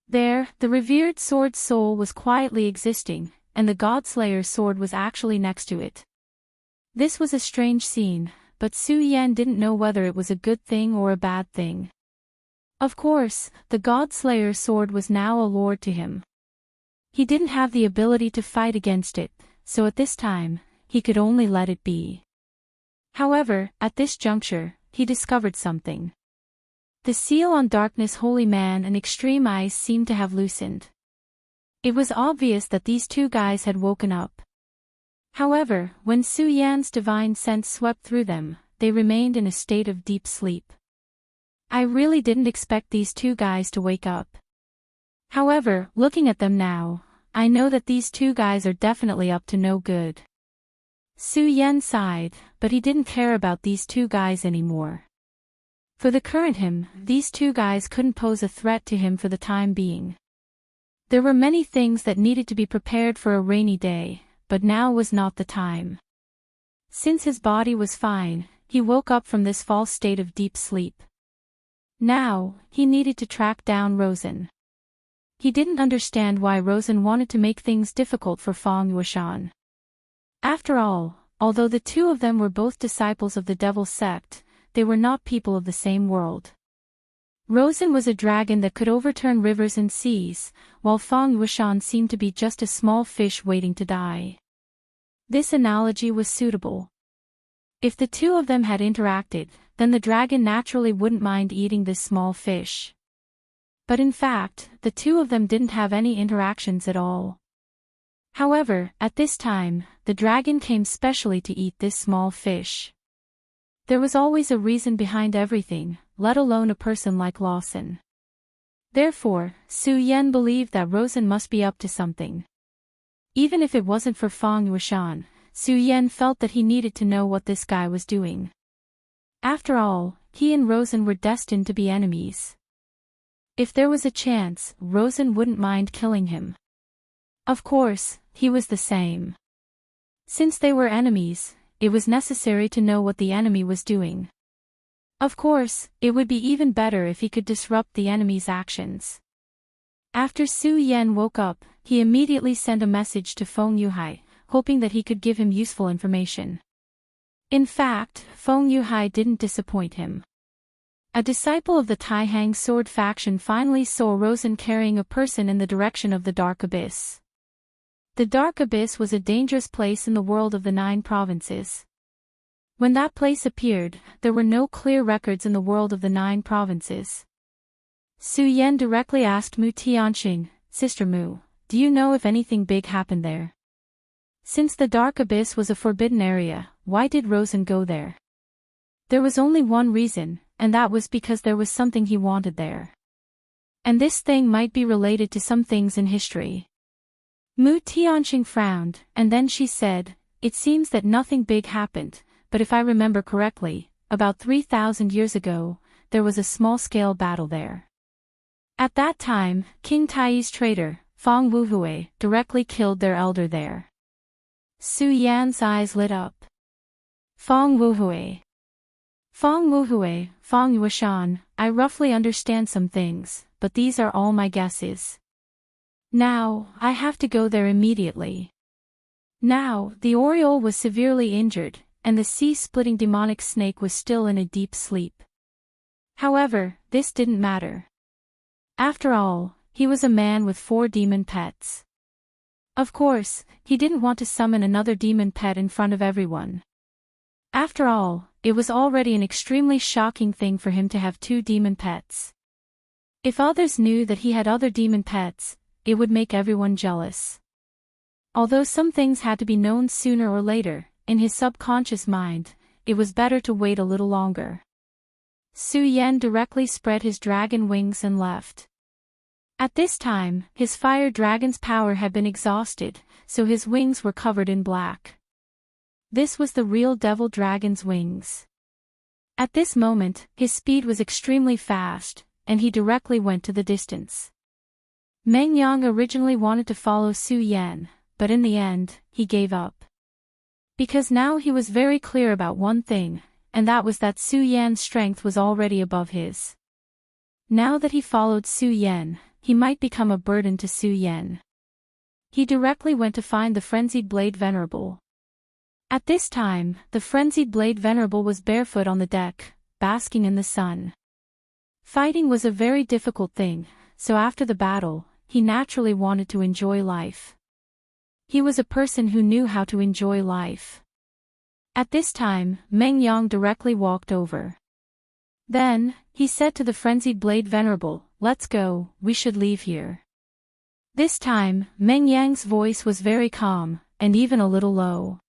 There, the revered sword's soul was quietly existing, and the Godslayer sword was actually next to it. This was a strange scene, but Su Yan didn't know whether it was a good thing or a bad thing. Of course, the Godslayer sword was now a lord to him. He didn't have the ability to fight against it, so at this time, he could only let it be. However, at this juncture, he discovered something. The seal on Darkness Holy Man and Extreme Eyes seemed to have loosened. It was obvious that these two guys had woken up. However, when Su Yan's divine sense swept through them, they remained in a state of deep sleep. I really didn't expect these two guys to wake up. However, looking at them now, I know that these two guys are definitely up to no good. Su Yan sighed, but he didn't care about these two guys anymore. For the current him, these two guys couldn't pose a threat to him for the time being. There were many things that needed to be prepared for a rainy day, but now was not the time. Since his body was fine, he woke up from this false state of deep sleep. Now, he needed to track down Rosen. He didn't understand why Rosen wanted to make things difficult for Feng Yueshan. After all, although the two of them were both disciples of the Devil sect, they were not people of the same world. Rosen was a dragon that could overturn rivers and seas, while Feng Yueshan seemed to be just a small fish waiting to die. This analogy was suitable. If the two of them had interacted, then the dragon naturally wouldn't mind eating this small fish. But in fact, the two of them didn't have any interactions at all. However, at this time, the dragon came specially to eat this small fish. There was always a reason behind everything, let alone a person like Lawson. Therefore, Su Yan believed that Rosen must be up to something. Even if it wasn't for Feng Yueshan, Su Yan felt that he needed to know what this guy was doing. After all, he and Rosen were destined to be enemies. If there was a chance, Rosen wouldn't mind killing him. Of course, he was the same. Since they were enemies, it was necessary to know what the enemy was doing. Of course, it would be even better if he could disrupt the enemy's actions. After Su Yan woke up, he immediately sent a message to Feng Yuhai, hoping that he could give him useful information. In fact, Feng Yuhai didn't disappoint him. A disciple of the Taihang sword faction finally saw Rosen carrying a person in the direction of the Dark Abyss. The Dark Abyss was a dangerous place in the world of the 9 provinces. When that place appeared, there were no clear records in the world of the 9 provinces. Su Yan directly asked Mu Tianxing, "Sister Mu, do you know if anything big happened there? Since the Dark Abyss was a forbidden area, why did Rosen go there?" There was only one reason, and that was because there was something he wanted there. And this thing might be related to some things in history. Mu Tianxing frowned, and then she said, "It seems that nothing big happened, but if I remember correctly, about 3,000 years ago, there was a small-scale battle there. At that time, King Tai's traitor, Feng Wuhui, directly killed their elder there." Su Yan's eyes lit up. Feng Wuhui. Feng Wuhui, Feng Yueshan, I roughly understand some things, but these are all my guesses. Now, I have to go there immediately. Now, the Oriole was severely injured, and the sea-splitting demonic snake was still in a deep sleep. However, this didn't matter. After all, he was a man with 4 demon pets. Of course, he didn't want to summon another demon pet in front of everyone. After all, it was already an extremely shocking thing for him to have 2 demon pets. If others knew that he had other demon pets, it would make everyone jealous. Although some things had to be known sooner or later, in his subconscious mind, it was better to wait a little longer. Su Yan directly spread his dragon wings and left. At this time, his fire dragon's power had been exhausted, so his wings were covered in black. This was the real devil dragon's wings. At this moment, his speed was extremely fast, and he directly went to the distance. Meng Yang originally wanted to follow Su Yan, but in the end, he gave up. Because now he was very clear about one thing, and that was that Su Yan's strength was already above his. Now that he followed Su Yan, he might become a burden to Su Yan. He directly went to find the Frenzied Blade Venerable. At this time, the Frenzied Blade Venerable was barefoot on the deck, basking in the sun. Fighting was a very difficult thing, so after the battle, he naturally wanted to enjoy life. He was a person who knew how to enjoy life. At this time, Meng Yang directly walked over. Then, he said to the Frenzied Blade Venerable, "Let's go, we should leave here." This time, Meng Yang's voice was very calm, and even a little low.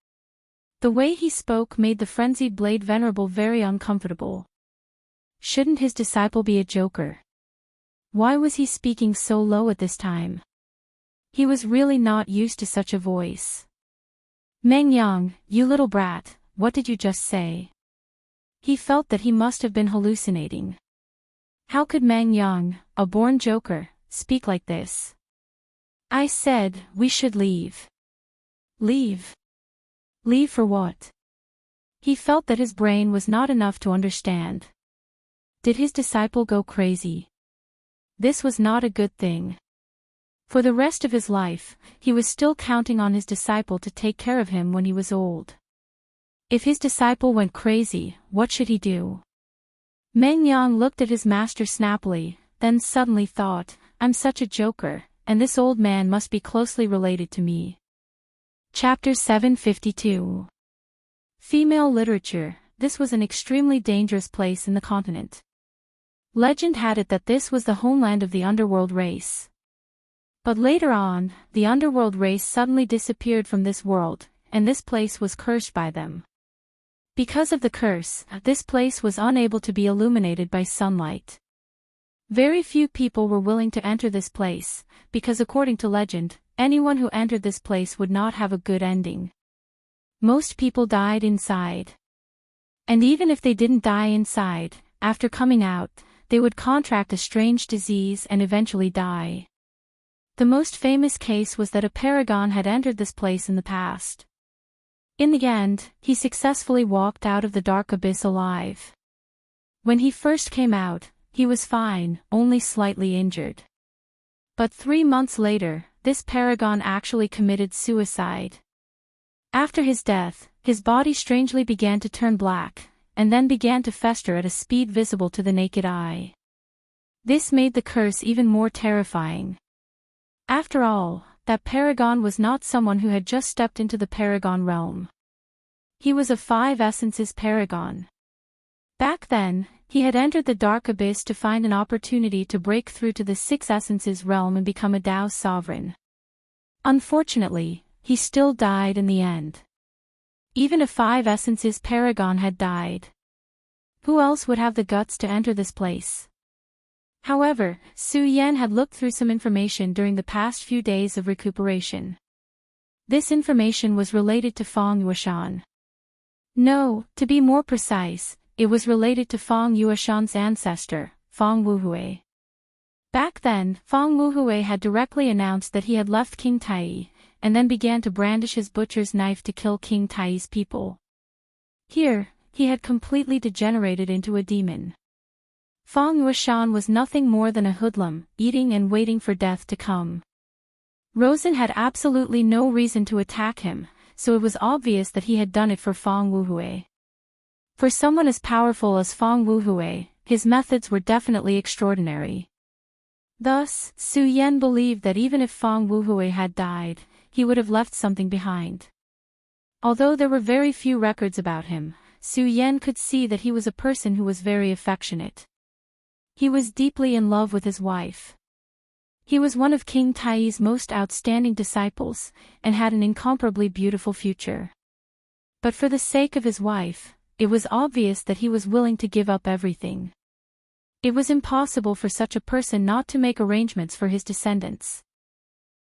The way he spoke made the frenzied Blade Venerable very uncomfortable. Shouldn't his disciple be a joker? Why was he speaking so low at this time? He was really not used to such a voice. Meng Yang, you little brat, what did you just say? He felt that he must have been hallucinating. How could Meng Yang, a born joker, speak like this? I said, we should leave. Leave? Leave for what? He felt that his brain was not enough to understand. Did his disciple go crazy? This was not a good thing. For the rest of his life, he was still counting on his disciple to take care of him when he was old. If his disciple went crazy, what should he do? Meng Yang looked at his master snappily, then suddenly thought, I'm such a joker, and this old man must be closely related to me. Chapter 752. Female literature. This was an extremely dangerous place in the continent. Legend had it that this was the homeland of the underworld race. But later on, the underworld race suddenly disappeared from this world, and this place was cursed by them. Because of the curse, this place was unable to be illuminated by sunlight. Very few people were willing to enter this place, because according to legend, anyone who entered this place would not have a good ending. Most people died inside. And even if they didn't die inside, after coming out, they would contract a strange disease and eventually die. The most famous case was that a paragon had entered this place in the past. In the end, he successfully walked out of the dark abyss alive. When he first came out, he was fine, only slightly injured. But 3 months later, this paragon actually committed suicide. After his death, his body strangely began to turn black, and then began to fester at a speed visible to the naked eye. This made the curse even more terrifying. After all, that paragon was not someone who had just stepped into the paragon realm. He was a 5 essences paragon. Back then, he had entered the dark abyss to find an opportunity to break through to the 6 essences realm and become a Tao sovereign. Unfortunately, he still died in the end. Even a 5 essences paragon had died. Who else would have the guts to enter this place? However, Su Yan had looked through some information during the past few days of recuperation. This information was related to Fang Yueshan. No, to be more precise, it was related to Fang Yueshan's ancestor, Fang Wuhui. Back then, Fang Wuhui had directly announced that he had left King Tai, and then began to brandish his butcher's knife to kill King Tai's people. Here, he had completely degenerated into a demon. Fang Yueshan was nothing more than a hoodlum, eating and waiting for death to come. Rosen had absolutely no reason to attack him, so it was obvious that he had done it for Fang Wuhui. For someone as powerful as Fang Wuhui, his methods were definitely extraordinary. Thus, Su Yan believed that even if Fang Wuhui had died, he would have left something behind. Although there were very few records about him, Su Yan could see that he was a person who was very affectionate. He was deeply in love with his wife. He was one of King Tai's most outstanding disciples, and had an incomparably beautiful future. But for the sake of his wife, it was obvious that he was willing to give up everything. It was impossible for such a person not to make arrangements for his descendants.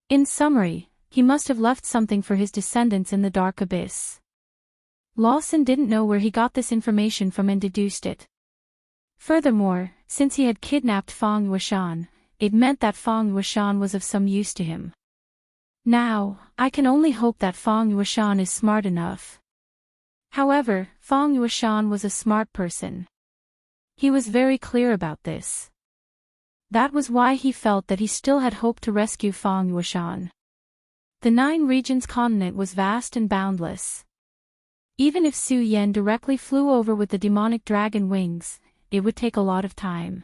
In summary, he must have left something for his descendants in the dark abyss. Lawson didn't know where he got this information from and deduced it. Furthermore, since he had kidnapped Fang Yueshan, it meant that Fang Yueshan was of some use to him. Now, I can only hope that Fang Yueshan is smart enough. However, Fang Yueshan was a smart person. He was very clear about this. That was why he felt that he still had hope to rescue Fang Yueshan. The 9 regions continent was vast and boundless. Even if Su Yan directly flew over with the demonic dragon wings, it would take a lot of time.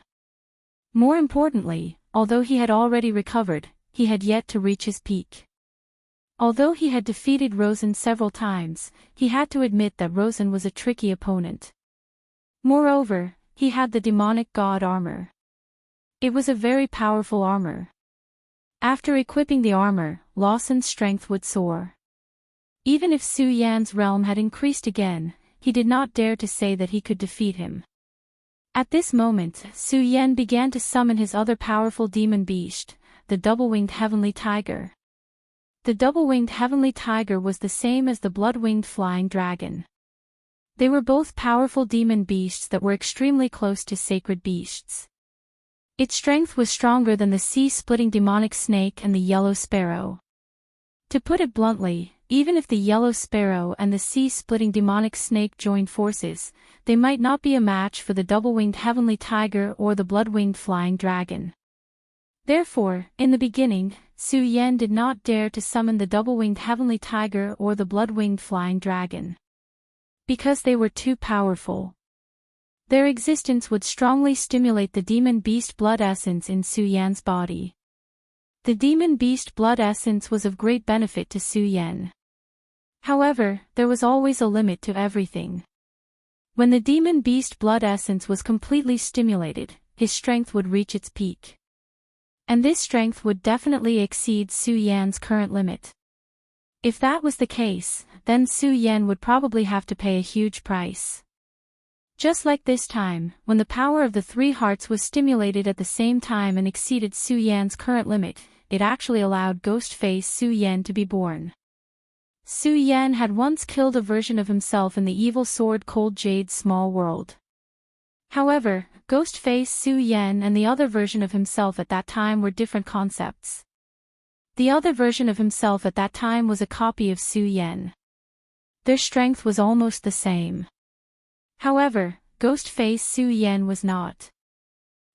More importantly, although he had already recovered, he had yet to reach his peak. Although he had defeated Rosen several times, he had to admit that Rosen was a tricky opponent. Moreover, he had the demonic god armor. It was a very powerful armor. After equipping the armor, Lawson's strength would soar. Even if Su Yan's realm had increased again, he did not dare to say that he could defeat him. At this moment, Su Yan began to summon his other powerful demon beast, the double-winged heavenly tiger. The double-winged heavenly tiger was the same as the blood-winged flying dragon. They were both powerful demon beasts that were extremely close to sacred beasts. Its strength was stronger than the sea-splitting demonic snake and the yellow sparrow. To put it bluntly, even if the yellow sparrow and the sea-splitting demonic snake joined forces, they might not be a match for the double-winged heavenly tiger or the blood-winged flying dragon. Therefore, in the beginning, Su Yan did not dare to summon the double-winged heavenly tiger or the blood-winged flying dragon. Because they were too powerful. Their existence would strongly stimulate the demon beast blood essence in Su Yan's body. The demon beast blood essence was of great benefit to Su Yan. However, there was always a limit to everything. When the demon beast blood essence was completely stimulated, his strength would reach its peak. And this strength would definitely exceed Su Yan's current limit. If that was the case, then Su Yan would probably have to pay a huge price. Just like this time, when the power of the three hearts was stimulated at the same time and exceeded Su Yan's current limit, it actually allowed Ghost-Face Su Yan to be born. Su Yan had once killed a version of himself in the evil sword Cold Jade's small world. However, Ghost-Face Su Yan and the other version of himself at that time were different concepts. The other version of himself at that time was a copy of Su Yan. Their strength was almost the same. However, Ghost-Face Su Yan was not.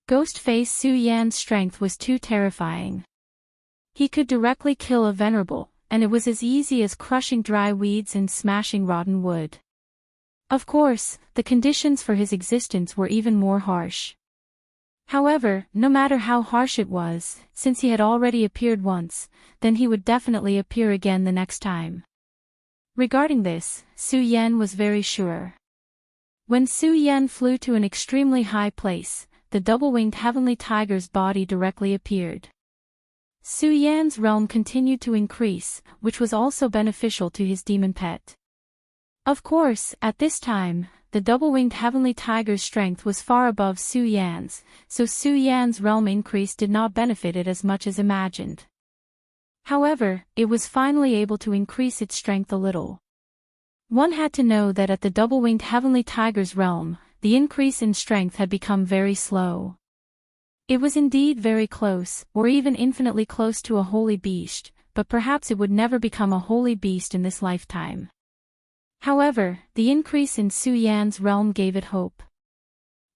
Ghost-Face Su Yan's strength was too terrifying. He could directly kill a venerable, and it was as easy as crushing dry weeds and smashing rotten wood. Of course, the conditions for his existence were even more harsh. However, no matter how harsh it was, since he had already appeared once, then he would definitely appear again the next time. Regarding this, Su Yan was very sure. When Su Yan flew to an extremely high place, the double-winged heavenly tiger's body directly appeared. Su Yan's realm continued to increase, which was also beneficial to his demon pet. Of course, at this time, the double-winged heavenly tiger's strength was far above Su Yan's, so Su Yan's realm increase did not benefit it as much as imagined. However, it was finally able to increase its strength a little. One had to know that at the double-winged heavenly tiger's realm, the increase in strength had become very slow. It was indeed very close, or even infinitely close to a holy beast, but perhaps it would never become a holy beast in this lifetime. However, the increase in Su Yan's realm gave it hope.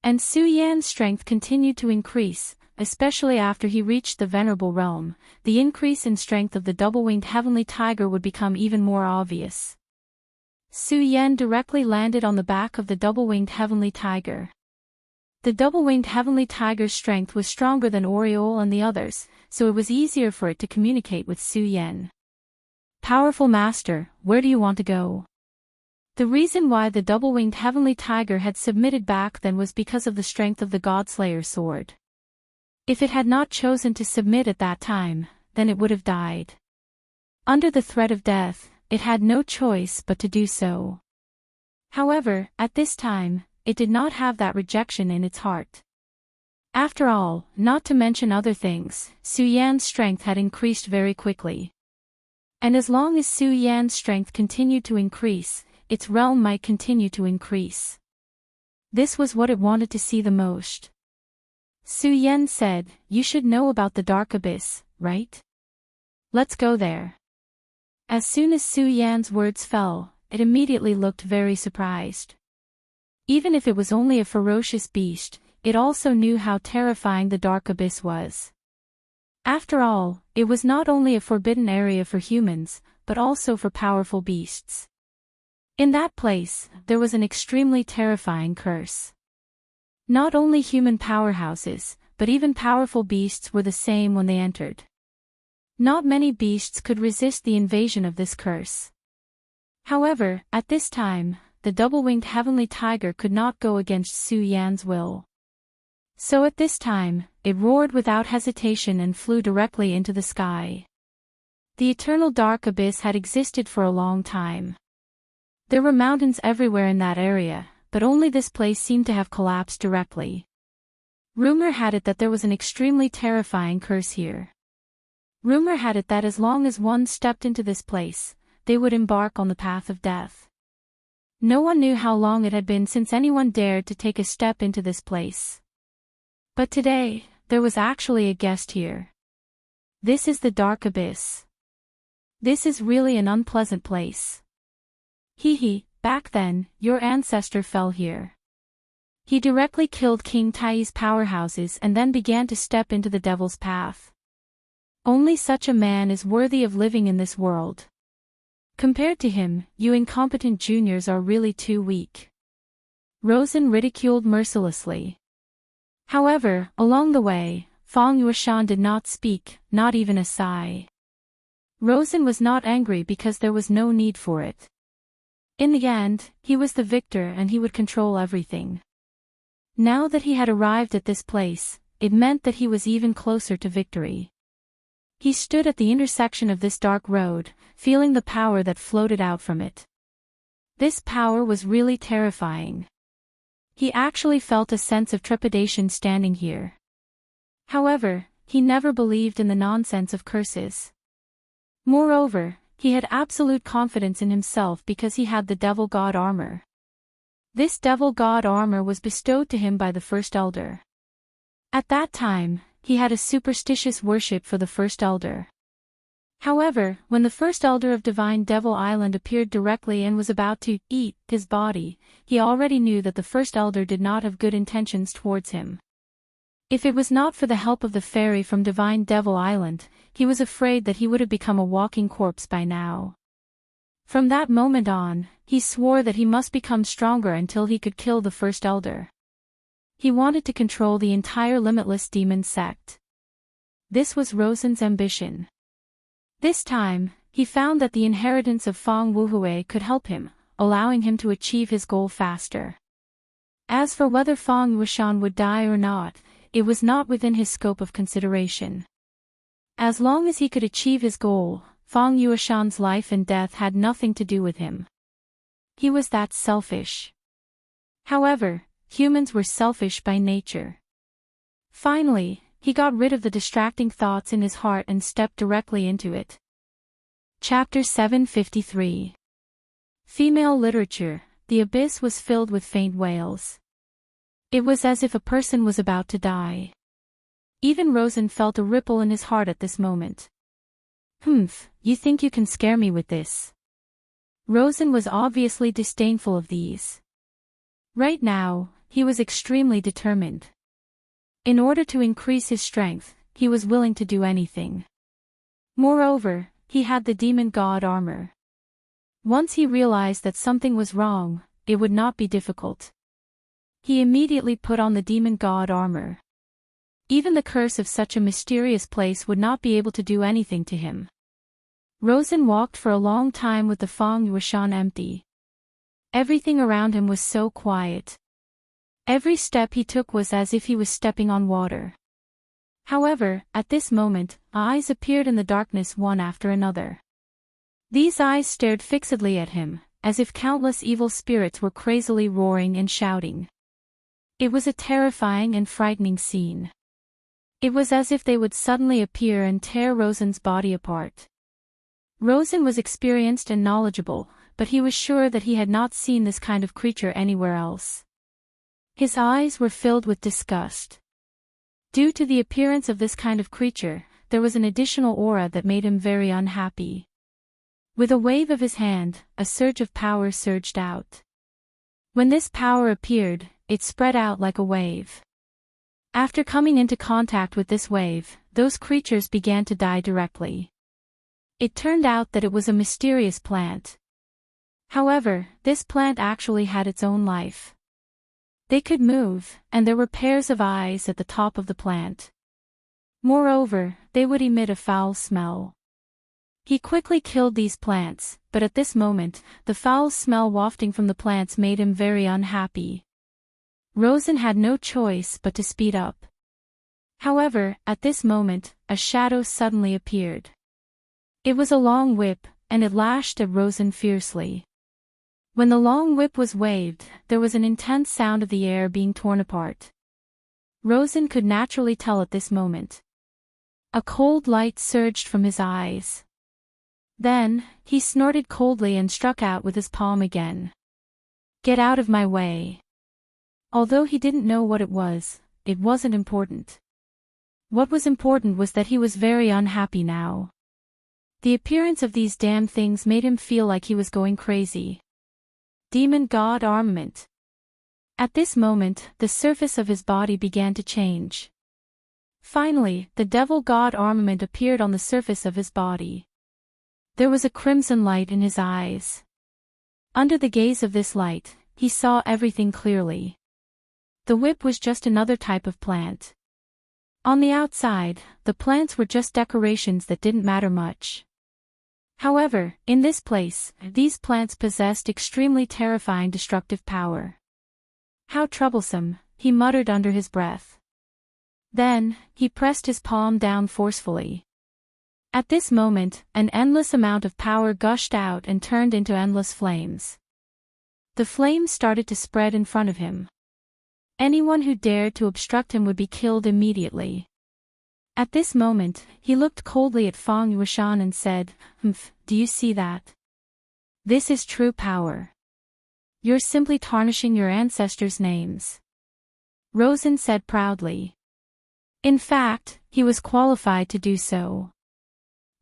And Su Yan's strength continued to increase, especially after he reached the venerable realm. The increase in strength of the double-winged heavenly tiger would become even more obvious. Su Yan directly landed on the back of the double-winged heavenly tiger. The double-winged heavenly tiger's strength was stronger than Oriole and the others, so it was easier for it to communicate with Su Yan. Powerful master, where do you want to go? The reason why the double-winged heavenly tiger had submitted back then was because of the strength of the Godslayer sword. If it had not chosen to submit at that time, then it would have died. Under the threat of death, it had no choice but to do so. However, at this time, it did not have that rejection in its heart. After all, not to mention other things, Su Yan's strength had increased very quickly. And as long as Su Yan's strength continued to increase, its realm might continue to increase. This was what it wanted to see the most. Su Yan said, "You should know about the Dark Abyss, right? Let's go there." As soon as Su Yan's words fell, it immediately looked very surprised. Even if it was only a ferocious beast, it also knew how terrifying the Dark Abyss was. After all, it was not only a forbidden area for humans, but also for powerful beasts. In that place, there was an extremely terrifying curse. Not only human powerhouses, but even powerful beasts were the same when they entered. Not many beasts could resist the invasion of this curse. However, at this time, the double-winged heavenly tiger could not go against Su Yan's will. So at this time, it roared without hesitation and flew directly into the sky. The eternal dark abyss had existed for a long time. There were mountains everywhere in that area, but only this place seemed to have collapsed directly. Rumor had it that there was an extremely terrifying curse here. Rumor had it that as long as one stepped into this place, they would embark on the path of death. No one knew how long it had been since anyone dared to take a step into this place. But today, there was actually a guest here. This is the dark abyss. This is really an unpleasant place. Back then, your ancestor fell here. He directly killed King Tai's powerhouses and then began to step into the devil's path. Only such a man is worthy of living in this world. Compared to him, you incompetent juniors are really too weak. Rosen ridiculed mercilessly. However, along the way, Fang Yueshan did not speak, not even a sigh. Rosen was not angry because there was no need for it. In the end, he was the victor and he would control everything. Now that he had arrived at this place, it meant that he was even closer to victory. He stood at the intersection of this dark road, feeling the power that floated out from it. This power was really terrifying. He actually felt a sense of trepidation standing here. However, he never believed in the nonsense of curses. Moreover, he had absolute confidence in himself because he had the Devil God armor. This Devil God armor was bestowed to him by the First Elder. At that time, he had a superstitious worship for the First Elder. However, when the First Elder of Divine Devil Island appeared directly and was about to eat his body, he already knew that the First Elder did not have good intentions towards him. If it was not for the help of the fairy from Divine Devil Island, he was afraid that he would have become a walking corpse by now. From that moment on, he swore that he must become stronger until he could kill the First Elder. He wanted to control the entire limitless demon sect. This was Rosen's ambition. This time, he found that the inheritance of Fang Wuhui could help him, allowing him to achieve his goal faster. As for whether Fang Yueshan would die or not, it was not within his scope of consideration. As long as he could achieve his goal, Fang Yueshan's life and death had nothing to do with him. He was that selfish. However, humans were selfish by nature. Finally, he got rid of the distracting thoughts in his heart and stepped directly into it. Chapter 753. Female Literature. The abyss was filled with faint wails. It was as if a person was about to die. Even Rosen felt a ripple in his heart at this moment. You think you can scare me with this? Rosen was obviously disdainful of these. Right now, he was extremely determined. In order to increase his strength, he was willing to do anything. Moreover, he had the demon god armor. Once he realized that something was wrong, it would not be difficult. He immediately put on the demon god armor. Even the curse of such a mysterious place would not be able to do anything to him. Rosen walked for a long time with the Fang Yueshan empty. Everything around him was so quiet. Every step he took was as if he was stepping on water. However, at this moment, eyes appeared in the darkness one after another. These eyes stared fixedly at him, as if countless evil spirits were crazily roaring and shouting. It was a terrifying and frightening scene. It was as if they would suddenly appear and tear Rosen's body apart. Rosen was experienced and knowledgeable, but he was sure that he had not seen this kind of creature anywhere else. His eyes were filled with disgust. Due to the appearance of this kind of creature, there was an additional aura that made him very unhappy. With a wave of his hand, a surge of power surged out. When this power appeared, it spread out like a wave. After coming into contact with this wave, those creatures began to die directly. It turned out that it was a mysterious plant. However, this plant actually had its own life. They could move, and there were pairs of eyes at the top of the plant. Moreover, they would emit a foul smell. He quickly killed these plants, but at this moment, the foul smell wafting from the plants made him very unhappy. Rosen had no choice but to speed up. However, at this moment, a shadow suddenly appeared. It was a long whip, and it lashed at Rosen fiercely. When the long whip was waved, there was an intense sound of the air being torn apart. Rosen could naturally tell at this moment. A cold light surged from his eyes. Then, he snorted coldly and struck out with his palm again. "Get out of my way." Although he didn't know what it wasn't important. What was important was that he was very unhappy now. The appearance of these damn things made him feel like he was going crazy. Demon God armament. At this moment, the surface of his body began to change. Finally, the devil god armament appeared on the surface of his body. There was a crimson light in his eyes. Under the gaze of this light, he saw everything clearly. The whip was just another type of plant. On the outside, the plants were just decorations that didn't matter much. However, in this place, these plants possessed extremely terrifying destructive power. "How troublesome," he muttered under his breath. Then, he pressed his palm down forcefully. At this moment, an endless amount of power gushed out and turned into endless flames. The flames started to spread in front of him. Anyone who dared to obstruct him would be killed immediately. At this moment, he looked coldly at Feng Yueshan and said, "Do you see that? This is true power. You're simply tarnishing your ancestors' names." Rosen said proudly. In fact, he was qualified to do so.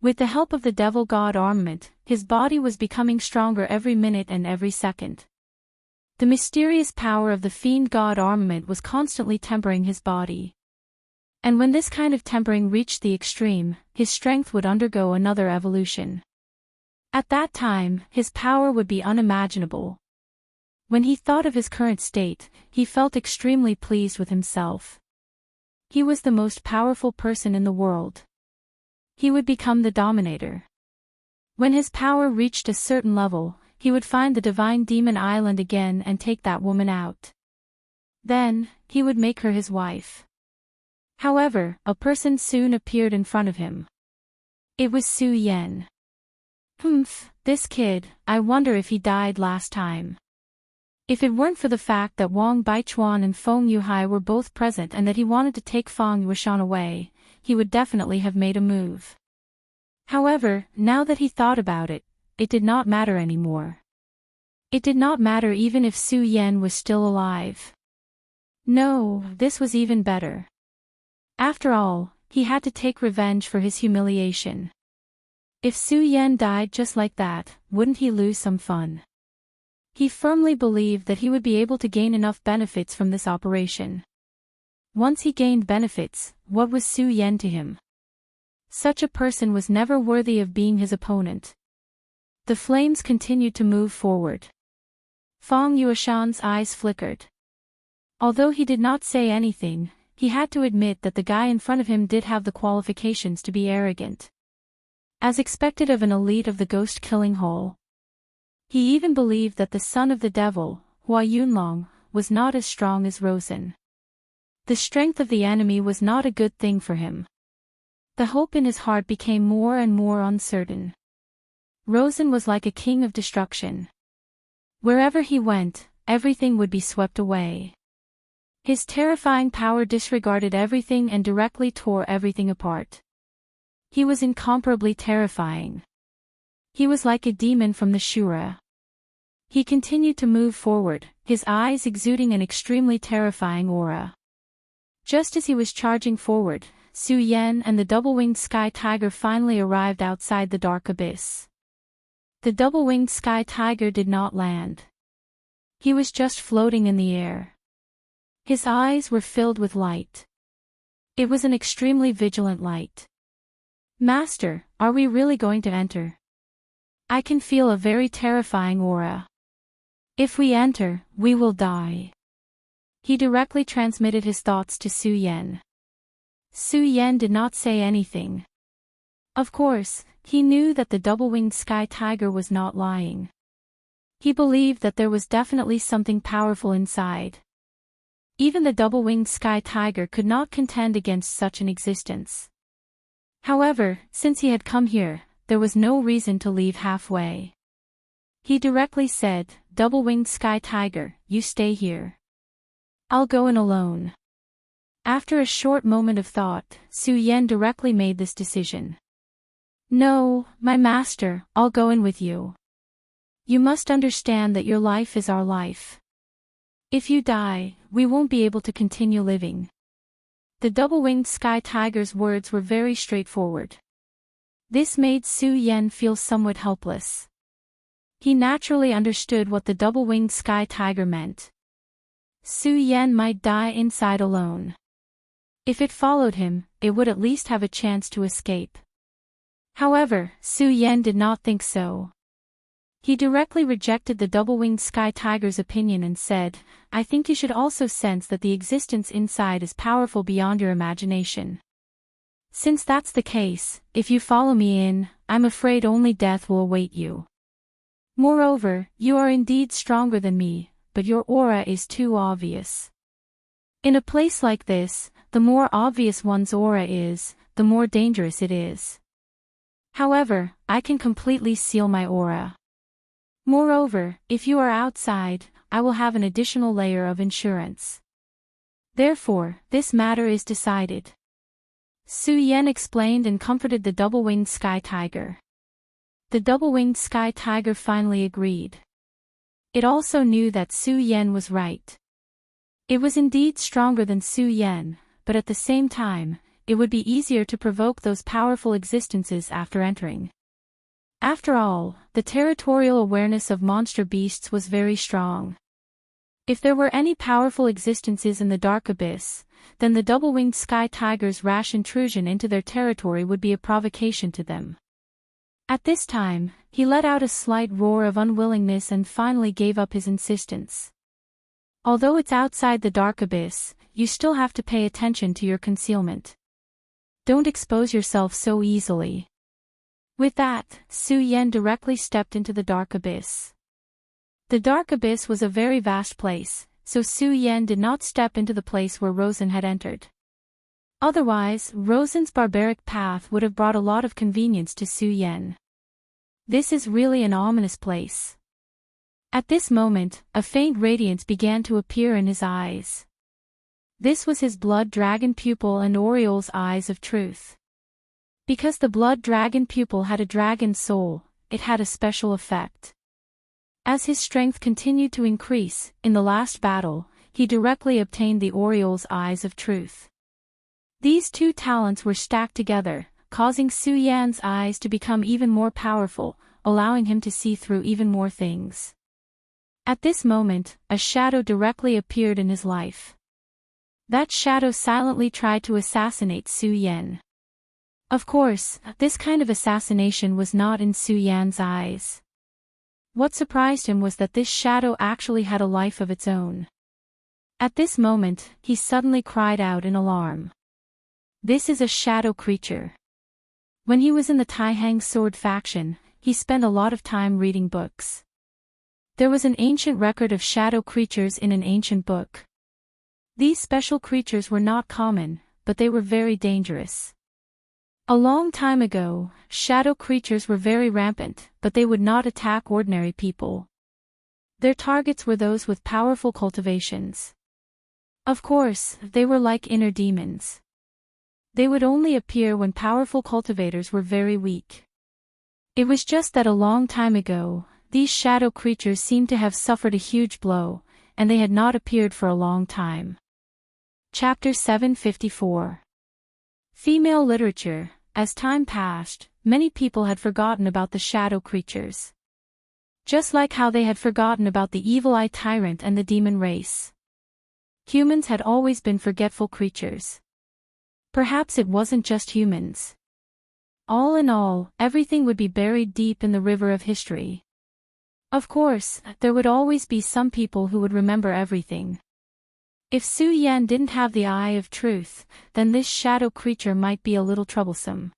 With the help of the devil god armament, his body was becoming stronger every minute and every second. The mysterious power of the fiend god armament was constantly tempering his body. And when this kind of tempering reached the extreme, his strength would undergo another evolution. At that time, his power would be unimaginable. When he thought of his current state, he felt extremely pleased with himself. He was the most powerful person in the world. He would become the dominator. When his power reached a certain level, he would find the divine demon island again and take that woman out. Then, he would make her his wife. However, a person soon appeared in front of him. It was Su Yan. This kid, I wonder if he died last time. If it weren't for the fact that Wang Baichuan and Feng Yuhai were both present and that he wanted to take Feng Yueshan away, he would definitely have made a move. However, now that he thought about it, it did not matter anymore. It did not matter even if Su Yan was still alive. No, this was even better. After all, he had to take revenge for his humiliation. If Su Yan died just like that, wouldn't he lose some fun? He firmly believed that he would be able to gain enough benefits from this operation. Once he gained benefits, what was Su Yan to him? Such a person was never worthy of being his opponent. The flames continued to move forward. Feng Yueshan's eyes flickered. Although he did not say anything, he had to admit that the guy in front of him did have the qualifications to be arrogant. As expected of an elite of the ghost-killing hall. He even believed that the son of the devil, Hua Yunlong, was not as strong as Rosen. The strength of the enemy was not a good thing for him. The hope in his heart became more and more uncertain. Rosen was like a king of destruction. Wherever he went, everything would be swept away. His terrifying power disregarded everything and directly tore everything apart. He was incomparably terrifying. He was like a demon from the Shura. He continued to move forward, his eyes exuding an extremely terrifying aura. Just as he was charging forward, Su Yan and the double-winged sky tiger finally arrived outside the dark abyss. The double-winged sky tiger did not land. He was just floating in the air. His eyes were filled with light. It was an extremely vigilant light. "Master, are we really going to enter? I can feel a very terrifying aura. If we enter, we will die." He directly transmitted his thoughts to Su Yan. Su Yan did not say anything. Of course, he knew that the double-winged sky tiger was not lying. He believed that there was definitely something powerful inside. Even the double-winged sky tiger could not contend against such an existence. However, since he had come here, there was no reason to leave halfway. He directly said, "Double-winged sky tiger, you stay here. I'll go in alone." After a short moment of thought, Su Yan directly made this decision. "No, my master, I'll go in with you. You must understand that your life is our life. If you die, we won't be able to continue living." The double-winged sky tiger's words were very straightforward. This made Su Yan feel somewhat helpless. He naturally understood what the double-winged sky tiger meant. Su Yan might die inside alone. If it followed him, it would at least have a chance to escape. However, Su Yan did not think so. He directly rejected the double-winged sky tiger's opinion and said, "I think you should also sense that the existence inside is powerful beyond your imagination. Since that's the case, if you follow me in, I'm afraid only death will await you. Moreover, you are indeed stronger than me, but your aura is too obvious. In a place like this, the more obvious one's aura is, the more dangerous it is. However, I can completely seal my aura. Moreover, if you are outside, I will have an additional layer of insurance. Therefore, this matter is decided." Su Yan explained and comforted the double-winged sky tiger. The double-winged sky tiger finally agreed. It also knew that Su Yan was right. It was indeed stronger than Su Yan, but at the same time, it would be easier to provoke those powerful existences after entering. After all, the territorial awareness of monster beasts was very strong. If there were any powerful existences in the dark abyss, then the double-winged sky tiger's rash intrusion into their territory would be a provocation to them. At this time, he let out a slight roar of unwillingness and finally gave up his insistence. "Although it's outside the dark abyss, you still have to pay attention to your concealment. Don't expose yourself so easily." With that, Su Yan directly stepped into the dark abyss. The dark abyss was a very vast place, so Su Yan did not step into the place where Rosen had entered. Otherwise, Rosen's barbaric path would have brought a lot of convenience to Su Yan. This is really an ominous place. At this moment, a faint radiance began to appear in his eyes. This was his blood dragon pupil and Oriole's eyes of truth. Because the blood dragon pupil had a dragon soul, it had a special effect. As his strength continued to increase, in the last battle, he directly obtained the Oriole's eyes of truth. These two talents were stacked together, causing Su Yan's eyes to become even more powerful, allowing him to see through even more things. At this moment, a shadow directly appeared in his life. That shadow silently tried to assassinate Su Yan. Of course, this kind of assassination was not in Su Yan's eyes. What surprised him was that this shadow actually had a life of its own. At this moment, he suddenly cried out in alarm. This is a shadow creature. When he was in the Taihang sword faction, he spent a lot of time reading books. There was an ancient record of shadow creatures in an ancient book. These special creatures were not common, but they were very dangerous. A long time ago, shadow creatures were very rampant, but they would not attack ordinary people. Their targets were those with powerful cultivations. Of course, they were like inner demons. They would only appear when powerful cultivators were very weak. It was just that a long time ago, these shadow creatures seemed to have suffered a huge blow, and they had not appeared for a long time. Chapter 754. Female literature. As time passed, many people had forgotten about the shadow creatures. Just like how they had forgotten about the evil-eye tyrant and the demon race. Humans had always been forgetful creatures. Perhaps it wasn't just humans. All in all, everything would be buried deep in the river of history. Of course, there would always be some people who would remember everything. If Su Yan didn't have the eye of truth, then this shadow creature might be a little troublesome.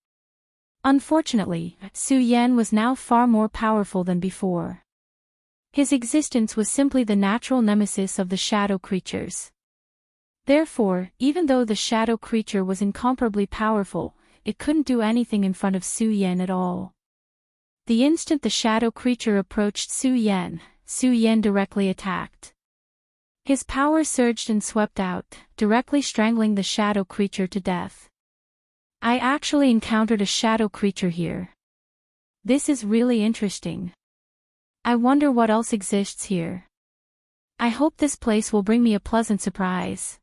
Unfortunately, Su Yan was now far more powerful than before. His existence was simply the natural nemesis of the shadow creatures. Therefore, even though the shadow creature was incomparably powerful, it couldn't do anything in front of Su Yan at all. The instant the shadow creature approached Su Yan directly attacked. His power surged and swept out, directly strangling the shadow creature to death. I actually encountered a shadow creature here. This is really interesting. I wonder what else exists here. I hope this place will bring me a pleasant surprise.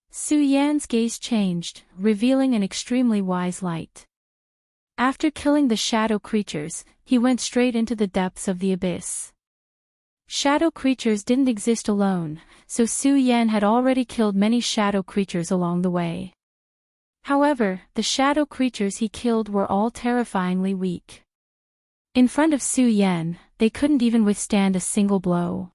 Su Yan's gaze changed, revealing an extremely wise light. After killing the shadow creatures, he went straight into the depths of the abyss. Shadow creatures didn't exist alone, so Su Yan had already killed many shadow creatures along the way. However, the shadow creatures he killed were all terrifyingly weak. In front of Su Yan, they couldn't even withstand a single blow.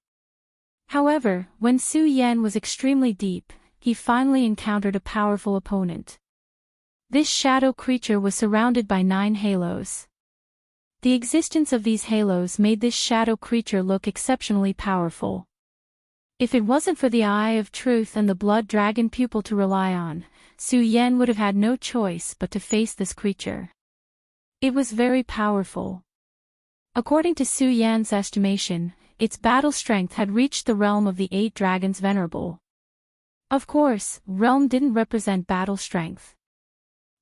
However, when Su Yan was extremely deep, he finally encountered a powerful opponent. This shadow creature was surrounded by 9 halos. The existence of these halos made this shadow creature look exceptionally powerful. If it wasn't for the Eye of Truth and the Blood Dragon pupil to rely on, Su Yan would have had no choice but to face this creature. It was very powerful. According to Su Yan's estimation, its battle strength had reached the realm of the 8 dragons venerable. Of course, realm didn't represent battle strength.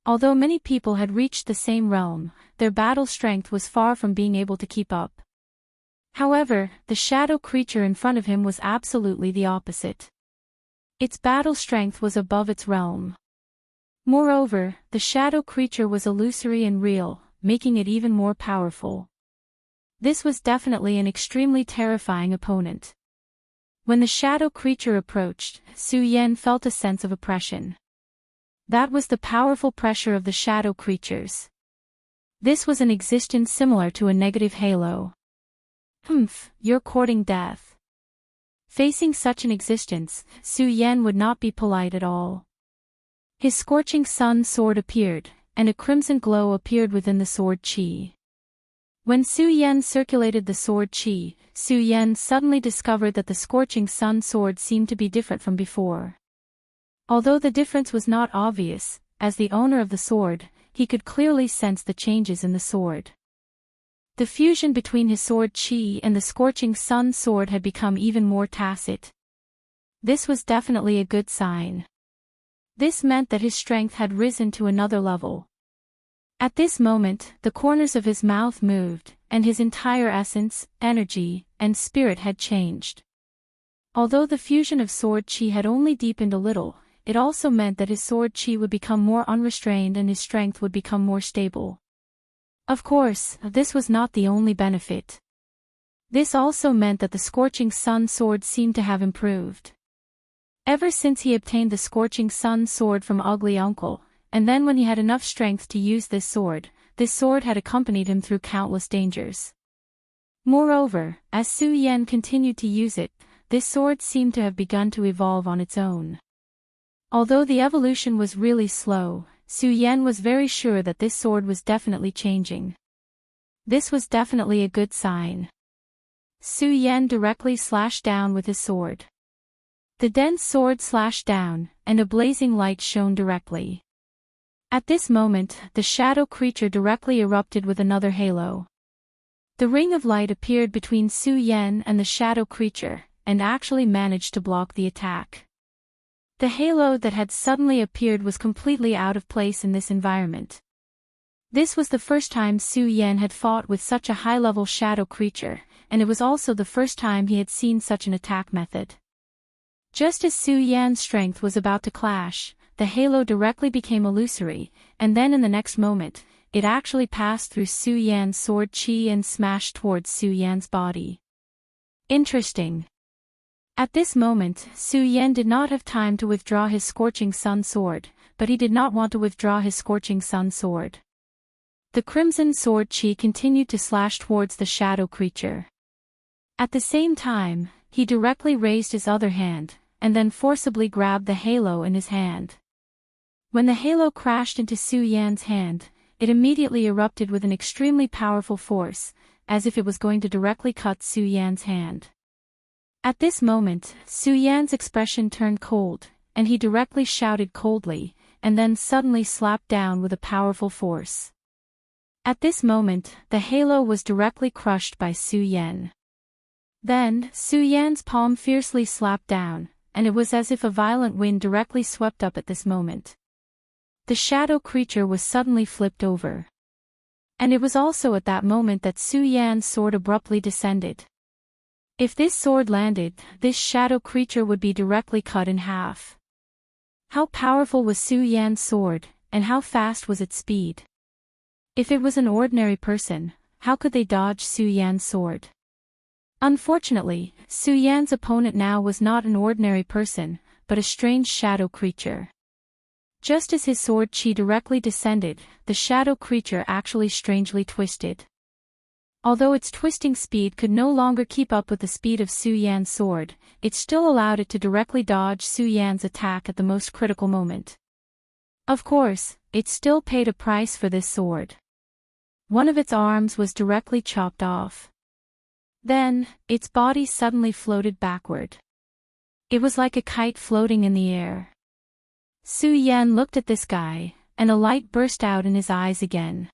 Although many people had reached the same realm, their battle strength was far from being able to keep up. However, the shadow creature in front of him was absolutely the opposite. Its battle strength was above its realm. Moreover, the shadow creature was illusory and real, making it even more powerful. This was definitely an extremely terrifying opponent. When the shadow creature approached, Su Yan felt a sense of oppression. That was the powerful pressure of the shadow creatures. This was an existence similar to a negative halo. You're courting death. Facing such an existence, Su Yan would not be polite at all. His scorching sun sword appeared, and a crimson glow appeared within the sword chi. When Su Yan circulated the sword chi, Su Yan suddenly discovered that the scorching sun sword seemed to be different from before. Although the difference was not obvious, as the owner of the sword, he could clearly sense the changes in the sword. The fusion between his sword chi and the scorching sun sword had become even more tacit. This was definitely a good sign. This meant that his strength had risen to another level. At this moment, the corners of his mouth moved, and his entire essence, energy, and spirit had changed. Although the fusion of sword chi had only deepened a little, it also meant that his sword chi would become more unrestrained and his strength would become more stable. Of course, this was not the only benefit. This also meant that the scorching sun sword seemed to have improved. Ever since he obtained the scorching sun sword from Ugly Uncle, and then when he had enough strength to use this sword had accompanied him through countless dangers. Moreover, as Su Yan continued to use it, this sword seemed to have begun to evolve on its own. Although the evolution was really slow, Su Yan was very sure that this sword was definitely changing. This was definitely a good sign. Su Yan directly slashed down with his sword. The dense sword slashed down, and a blazing light shone directly. At this moment, the shadow creature directly erupted with another halo. The ring of light appeared between Su Yan and the shadow creature, and actually managed to block the attack. The halo that had suddenly appeared was completely out of place in this environment. This was the first time Su Yan had fought with such a high-level shadow creature, and it was also the first time he had seen such an attack method. Just as Su Yan's strength was about to clash, the halo directly became illusory, and then in the next moment, it actually passed through Su Yan's sword chi and smashed towards Su Yan's body. Interesting. At this moment, Su Yan did not have time to withdraw his scorching sun sword, but he did not want to withdraw his scorching sun sword. The crimson sword chi continued to slash towards the shadow creature. At the same time, he directly raised his other hand, and then forcibly grabbed the halo in his hand. When the halo crashed into Su Yan's hand, it immediately erupted with an extremely powerful force, as if it was going to directly cut Su Yan's hand. At this moment, Su Yan's expression turned cold, and he directly shouted coldly, and then suddenly slapped down with a powerful force. At this moment, the halo was directly crushed by Su Yan. Then, Su Yan's palm fiercely slapped down, and it was as if a violent wind directly swept up at this moment. The shadow creature was suddenly flipped over. And it was also at that moment that Su Yan's sword abruptly descended. If this sword landed, this shadow creature would be directly cut in half. How powerful was Su Yan's sword, and how fast was its speed? If it was an ordinary person, how could they dodge Su Yan's sword? Unfortunately, Su Yan's opponent now was not an ordinary person, but a strange shadow creature. Just as his sword chi directly descended, the shadow creature actually strangely twisted. Although its twisting speed could no longer keep up with the speed of Su Yan's sword, it still allowed it to directly dodge Su Yan's attack at the most critical moment. Of course, it still paid a price for this sword. One of its arms was directly chopped off. Then, its body suddenly floated backward. It was like a kite floating in the air. Su Yan looked at this guy, and a light burst out in his eyes again.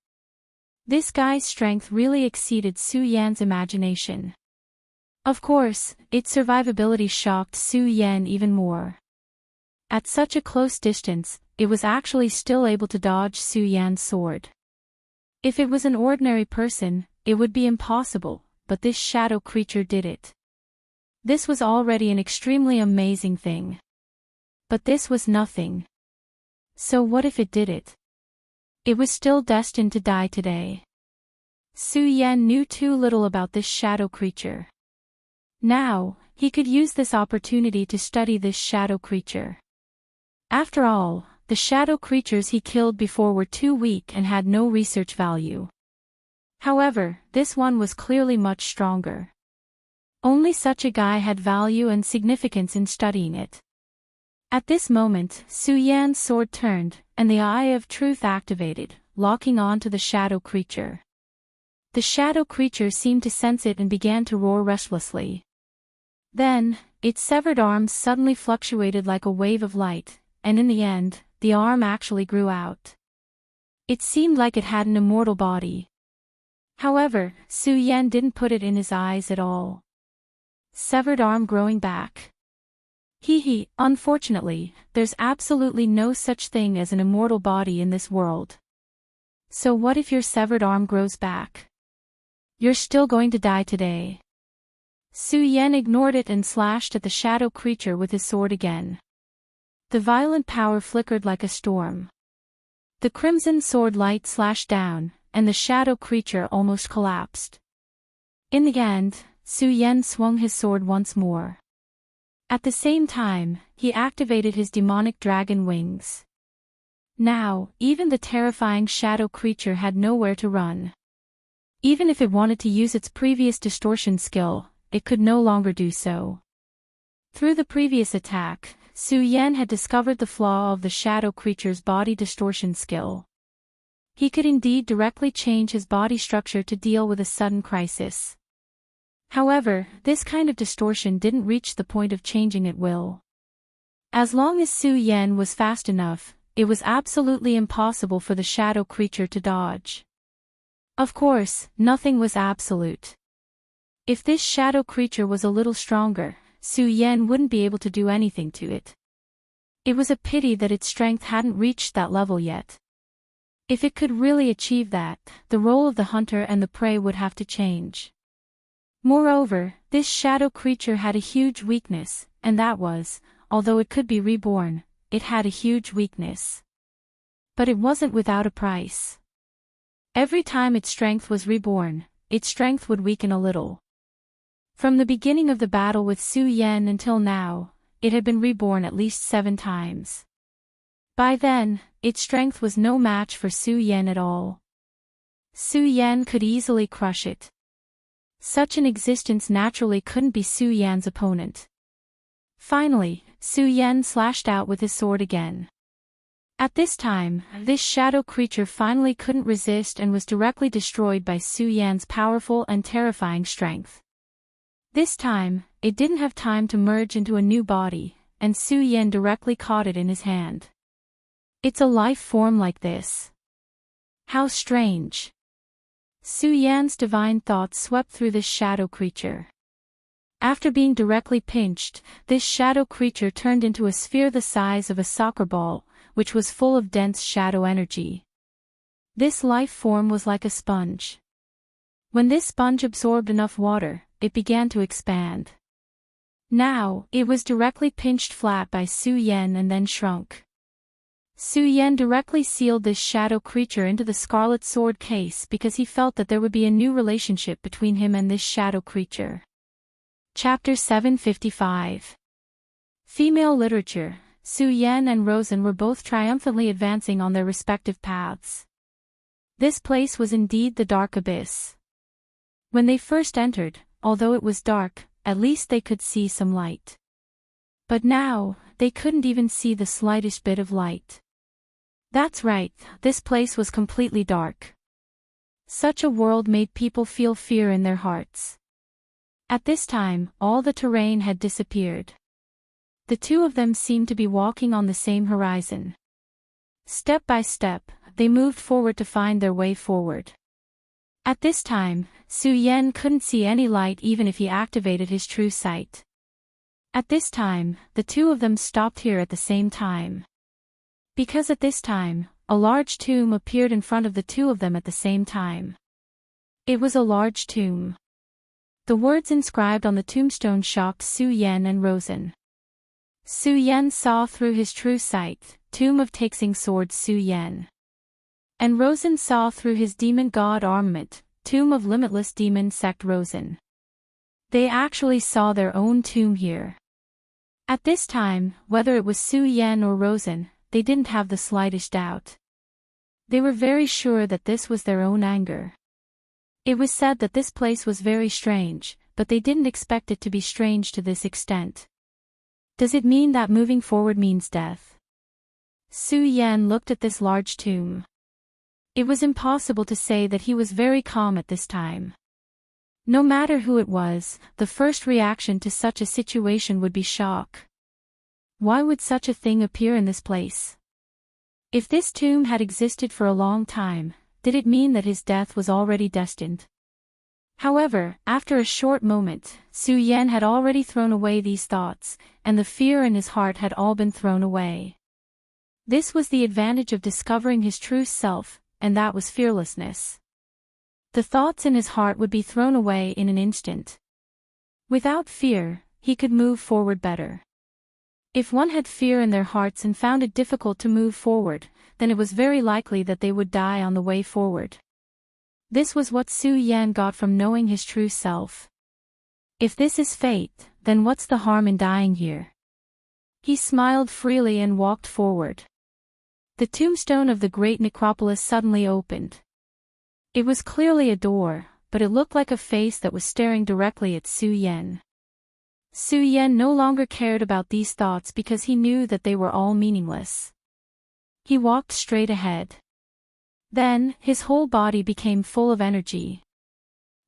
This guy's strength really exceeded Su Yan's imagination. Of course, its survivability shocked Su Yan even more. At such a close distance, it was actually still able to dodge Su Yan's sword. If it was an ordinary person, it would be impossible, but this shadow creature did it. This was already an extremely amazing thing. But this was nothing. So what if it did it? It was still destined to die today. Su Yan knew too little about this shadow creature. Now, he could use this opportunity to study this shadow creature. After all, the shadow creatures he killed before were too weak and had no research value. However, this one was clearly much stronger. Only such a guy had value and significance in studying it. At this moment, Su Yan's sword turned, and the Eye of Truth activated, locking on to the shadow creature. The shadow creature seemed to sense it and began to roar restlessly. Then, its severed arms suddenly fluctuated like a wave of light, and in the end, the arm actually grew out. It seemed like it had an immortal body. However, Su Yan didn't put it in his eyes at all. Severed arm growing back. Unfortunately, there's absolutely no such thing as an immortal body in this world. So what if your severed arm grows back? You're still going to die today. Su Yan ignored it and slashed at the shadow creature with his sword again. The violent power flickered like a storm. The crimson sword light slashed down, and the shadow creature almost collapsed. In the end, Su Yan swung his sword once more. At the same time, he activated his demonic dragon wings. Now, even the terrifying shadow creature had nowhere to run. Even if it wanted to use its previous distortion skill, it could no longer do so. Through the previous attack, Su Yan had discovered the flaw of the shadow creature's body distortion skill. He could indeed directly change his body structure to deal with a sudden crisis. However, this kind of distortion didn't reach the point of changing at will. As long as Su Yan was fast enough, it was absolutely impossible for the shadow creature to dodge. Of course, nothing was absolute. If this shadow creature was a little stronger, Su Yan wouldn't be able to do anything to it. It was a pity that its strength hadn't reached that level yet. If it could really achieve that, the role of the hunter and the prey would have to change. Moreover, this shadow creature had a huge weakness, and that was, although it could be reborn, it had a huge weakness. But it wasn't without a price. Every time its strength was reborn, its strength would weaken a little. From the beginning of the battle with Su Yan until now, it had been reborn at least 7 times. By then, its strength was no match for Su Yan at all. Su Yan could easily crush it. Such an existence naturally couldn't be Su Yan's opponent. Finally, Su Yan slashed out with his sword again. At this time, this shadow creature finally couldn't resist and was directly destroyed by Su Yan's powerful and terrifying strength. This time, it didn't have time to merge into a new body, and Su Yan directly caught it in his hand. It's a life form like this. How strange. Su Yan's divine thoughts swept through this shadow creature. After being directly pinched, this shadow creature turned into a sphere the size of a soccer ball, which was full of dense shadow energy. This life form was like a sponge. When this sponge absorbed enough water, it began to expand. Now, it was directly pinched flat by Su Yan and then shrunk. Su Yan directly sealed this shadow creature into the scarlet sword case because he felt that there would be a new relationship between him and this shadow creature. Chapter 755. Female Literature. Su Yan and Rosen were both triumphantly advancing on their respective paths. This place was indeed the dark abyss. When they first entered, although it was dark, at least they could see some light. But now, they couldn't even see the slightest bit of light. That's right, this place was completely dark. Such a world made people feel fear in their hearts. At this time, all the terrain had disappeared. The two of them seemed to be walking on the same horizon. Step by step, they moved forward to find their way forward. At this time, Su Yan couldn't see any light even if he activated his true sight. At this time, the two of them stopped here at the same time. Because at this time, a large tomb appeared in front of the two of them at the same time. It was a large tomb. The words inscribed on the tombstone shocked Su Yan and Rosen. Su Yan saw through his true sight, Tomb of Taxing Sword Su Yan. And Rosen saw through his demon god armament, Tomb of Limitless Demon Sect Rosen. They actually saw their own tomb here. At this time, whether it was Su Yan or Rosen, they didn't have the slightest doubt. They were very sure that this was their own anger. It was said that this place was very strange, but they didn't expect it to be strange to this extent. Does it mean that moving forward means death? Su Yan looked at this large tomb. It was impossible to say that he was very calm at this time. No matter who it was, the first reaction to such a situation would be shock. Why would such a thing appear in this place? If this tomb had existed for a long time, did it mean that his death was already destined? However, after a short moment, Su Yan had already thrown away these thoughts, and the fear in his heart had all been thrown away. This was the advantage of discovering his true self, and that was fearlessness. The thoughts in his heart would be thrown away in an instant. Without fear, he could move forward better. If one had fear in their hearts and found it difficult to move forward, then it was very likely that they would die on the way forward. This was what Su Yan got from knowing his true self. If this is fate, then what's the harm in dying here? He smiled freely and walked forward. The tombstone of the great necropolis suddenly opened. It was clearly a door, but it looked like a face that was staring directly at Su Yan. Su Yan no longer cared about these thoughts because he knew that they were all meaningless. He walked straight ahead. Then, his whole body became full of energy.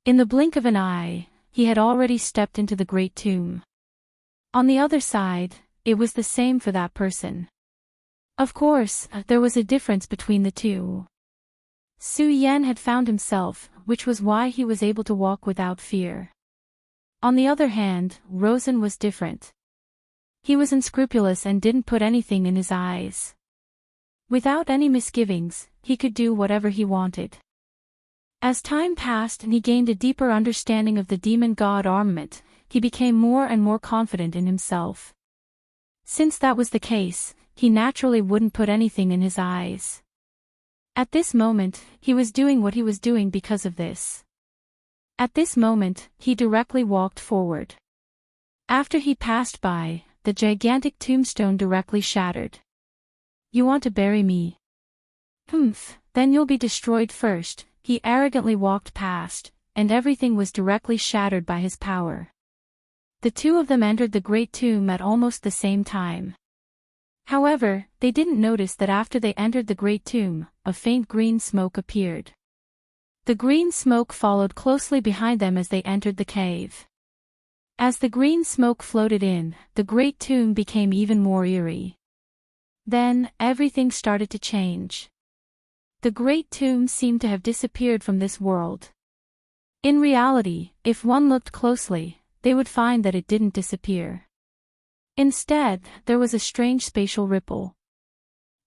In the blink of an eye, he had already stepped into the great tomb. On the other side, it was the same for that person. Of course, there was a difference between the two. Su Yan had found himself, which was why he was able to walk without fear. On the other hand, Rosen was different. He was unscrupulous and didn't put anything in his eyes. Without any misgivings, he could do whatever he wanted. As time passed and he gained a deeper understanding of the demon god armament, he became more and more confident in himself. Since that was the case, he naturally wouldn't put anything in his eyes. At this moment, he was doing what he was doing because of this. At this moment, he directly walked forward. After he passed by, the gigantic tombstone directly shattered. You want to bury me? Humph, then you'll be destroyed first. He arrogantly walked past, and everything was directly shattered by his power. The two of them entered the great tomb at almost the same time. However, they didn't notice that after they entered the great tomb, a faint green smoke appeared. The green smoke followed closely behind them as they entered the cave. As the green smoke floated in, the great tomb became even more eerie. Then, everything started to change. The great tomb seemed to have disappeared from this world. In reality, if one looked closely, they would find that it didn't disappear. Instead, there was a strange spatial ripple.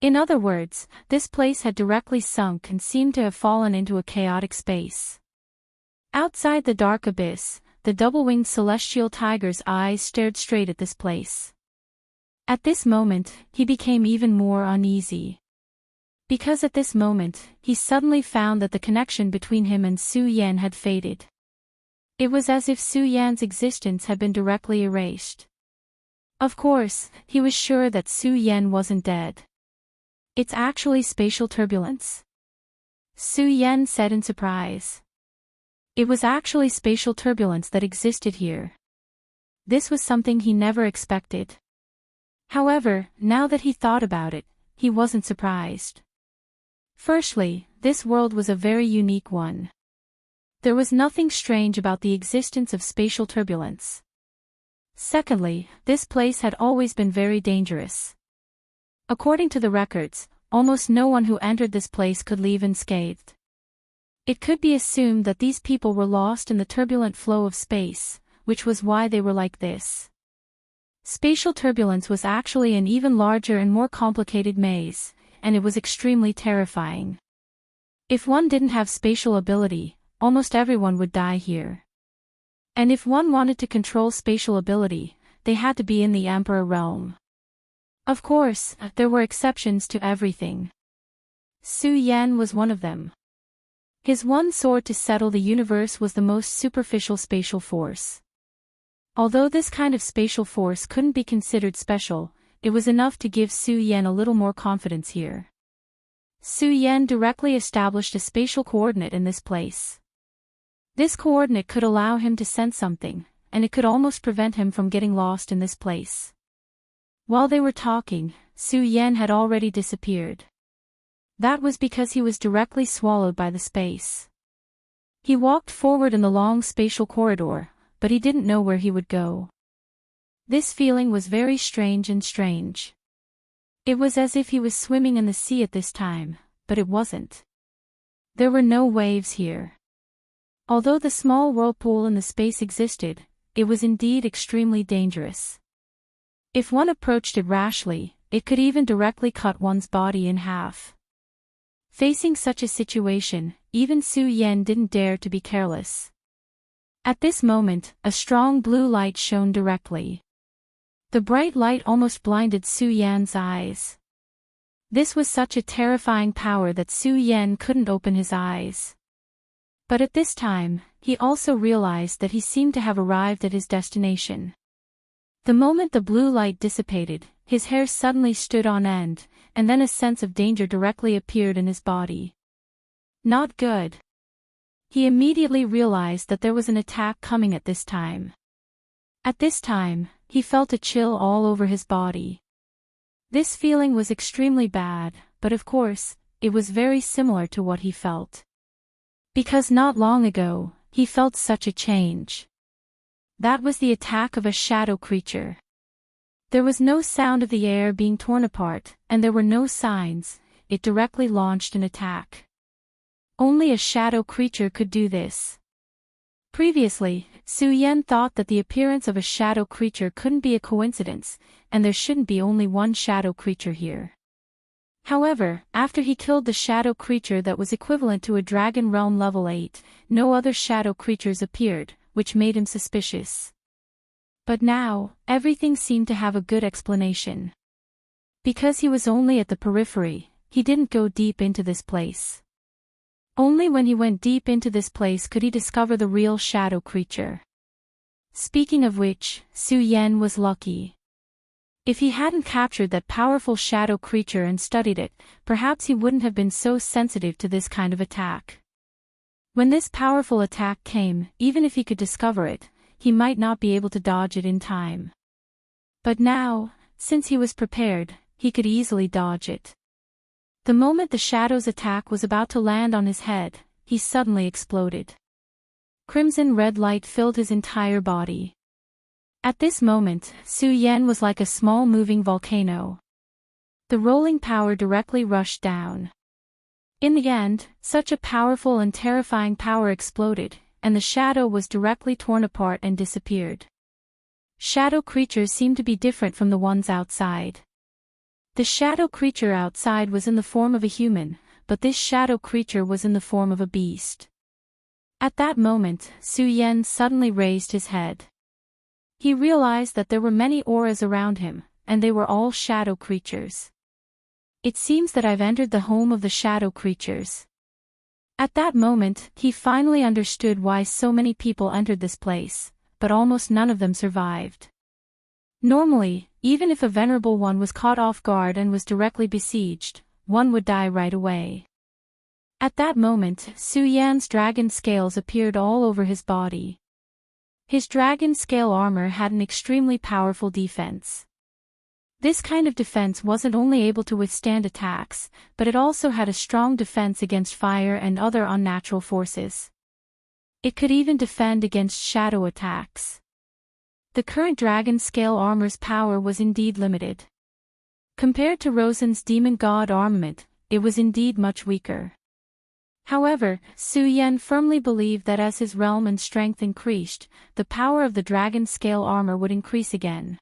In other words, this place had directly sunk and seemed to have fallen into a chaotic space. Outside the dark abyss, the double-winged celestial tiger's eyes stared straight at this place. At this moment, he became even more uneasy. Because at this moment, he suddenly found that the connection between him and Su Yan had faded. It was as if Su Yan's existence had been directly erased. Of course, he was sure that Su Yan wasn't dead. It's actually spatial turbulence, Su Yan said in surprise. It was actually spatial turbulence that existed here. This was something he never expected. However, now that he thought about it, he wasn't surprised. Firstly, this world was a very unique one. There was nothing strange about the existence of spatial turbulence. Secondly, this place had always been very dangerous. According to the records, almost no one who entered this place could leave unscathed. It could be assumed that these people were lost in the turbulent flow of space, which was why they were like this. Spatial turbulence was actually an even larger and more complicated maze, and it was extremely terrifying. If one didn't have spatial ability, almost everyone would die here. And if one wanted to control spatial ability, they had to be in the Emperor realm. Of course, there were exceptions to everything. Su Yan was one of them. His one sword to settle the universe was the most superficial spatial force. Although this kind of spatial force couldn't be considered special, it was enough to give Su Yan a little more confidence here. Su Yan directly established a spatial coordinate in this place. This coordinate could allow him to sense something, and it could almost prevent him from getting lost in this place. While they were talking, Su Yan had already disappeared. That was because he was directly swallowed by the space. He walked forward in the long spatial corridor, but he didn't know where he would go. This feeling was very strange and strange. It was as if he was swimming in the sea at this time, but it wasn't. There were no waves here. Although the small whirlpool in the space existed, it was indeed extremely dangerous. If one approached it rashly, it could even directly cut one's body in half. Facing such a situation, even Su Yan didn't dare to be careless. At this moment, a strong blue light shone directly. The bright light almost blinded Su Yan's eyes. This was such a terrifying power that Su Yan couldn't open his eyes. But at this time, he also realized that he seemed to have arrived at his destination. The moment the blue light dissipated, his hair suddenly stood on end, and then a sense of danger directly appeared in his body. Not good. He immediately realized that there was an attack coming at this time. At this time, he felt a chill all over his body. This feeling was extremely bad, but of course, it was very similar to what he felt. Because not long ago, he felt such a change. That was the attack of a shadow creature. There was no sound of the air being torn apart, and there were no signs. It directly launched an attack. Only a shadow creature could do this. Previously, Su Yan thought that the appearance of a shadow creature couldn't be a coincidence, and there shouldn't be only one shadow creature here. However, after he killed the shadow creature that was equivalent to a Dragon Realm level 8, no other shadow creatures appeared, which made him suspicious. But now, everything seemed to have a good explanation. Because he was only at the periphery, he didn't go deep into this place. Only when he went deep into this place could he discover the real shadow creature. Speaking of which, Su Yan was lucky. If he hadn't captured that powerful shadow creature and studied it, perhaps he wouldn't have been so sensitive to this kind of attack. When this powerful attack came, even if he could discover it, he might not be able to dodge it in time. But now, since he was prepared, he could easily dodge it. The moment the shadow's attack was about to land on his head, he suddenly exploded. Crimson red light filled his entire body. At this moment, Su Yan was like a small moving volcano. The rolling power directly rushed down. In the end, such a powerful and terrifying power exploded, and the shadow was directly torn apart and disappeared. Shadow creatures seemed to be different from the ones outside. The shadow creature outside was in the form of a human, but this shadow creature was in the form of a beast. At that moment, Su Yan suddenly raised his head. He realized that there were many auras around him, and they were all shadow creatures. It seems that I've entered the home of the shadow creatures. At that moment, he finally understood why so many people entered this place, but almost none of them survived. Normally, even if a venerable one was caught off guard and was directly besieged, one would die right away. At that moment, Su Yan's dragon scales appeared all over his body. His dragon scale armor had an extremely powerful defense. This kind of defense wasn't only able to withstand attacks, but it also had a strong defense against fire and other unnatural forces. It could even defend against shadow attacks. The current dragon scale armor's power was indeed limited. Compared to Rosen's demon god armament, it was indeed much weaker. However, Su Yan firmly believed that as his realm and strength increased, the power of the dragon scale armor would increase again.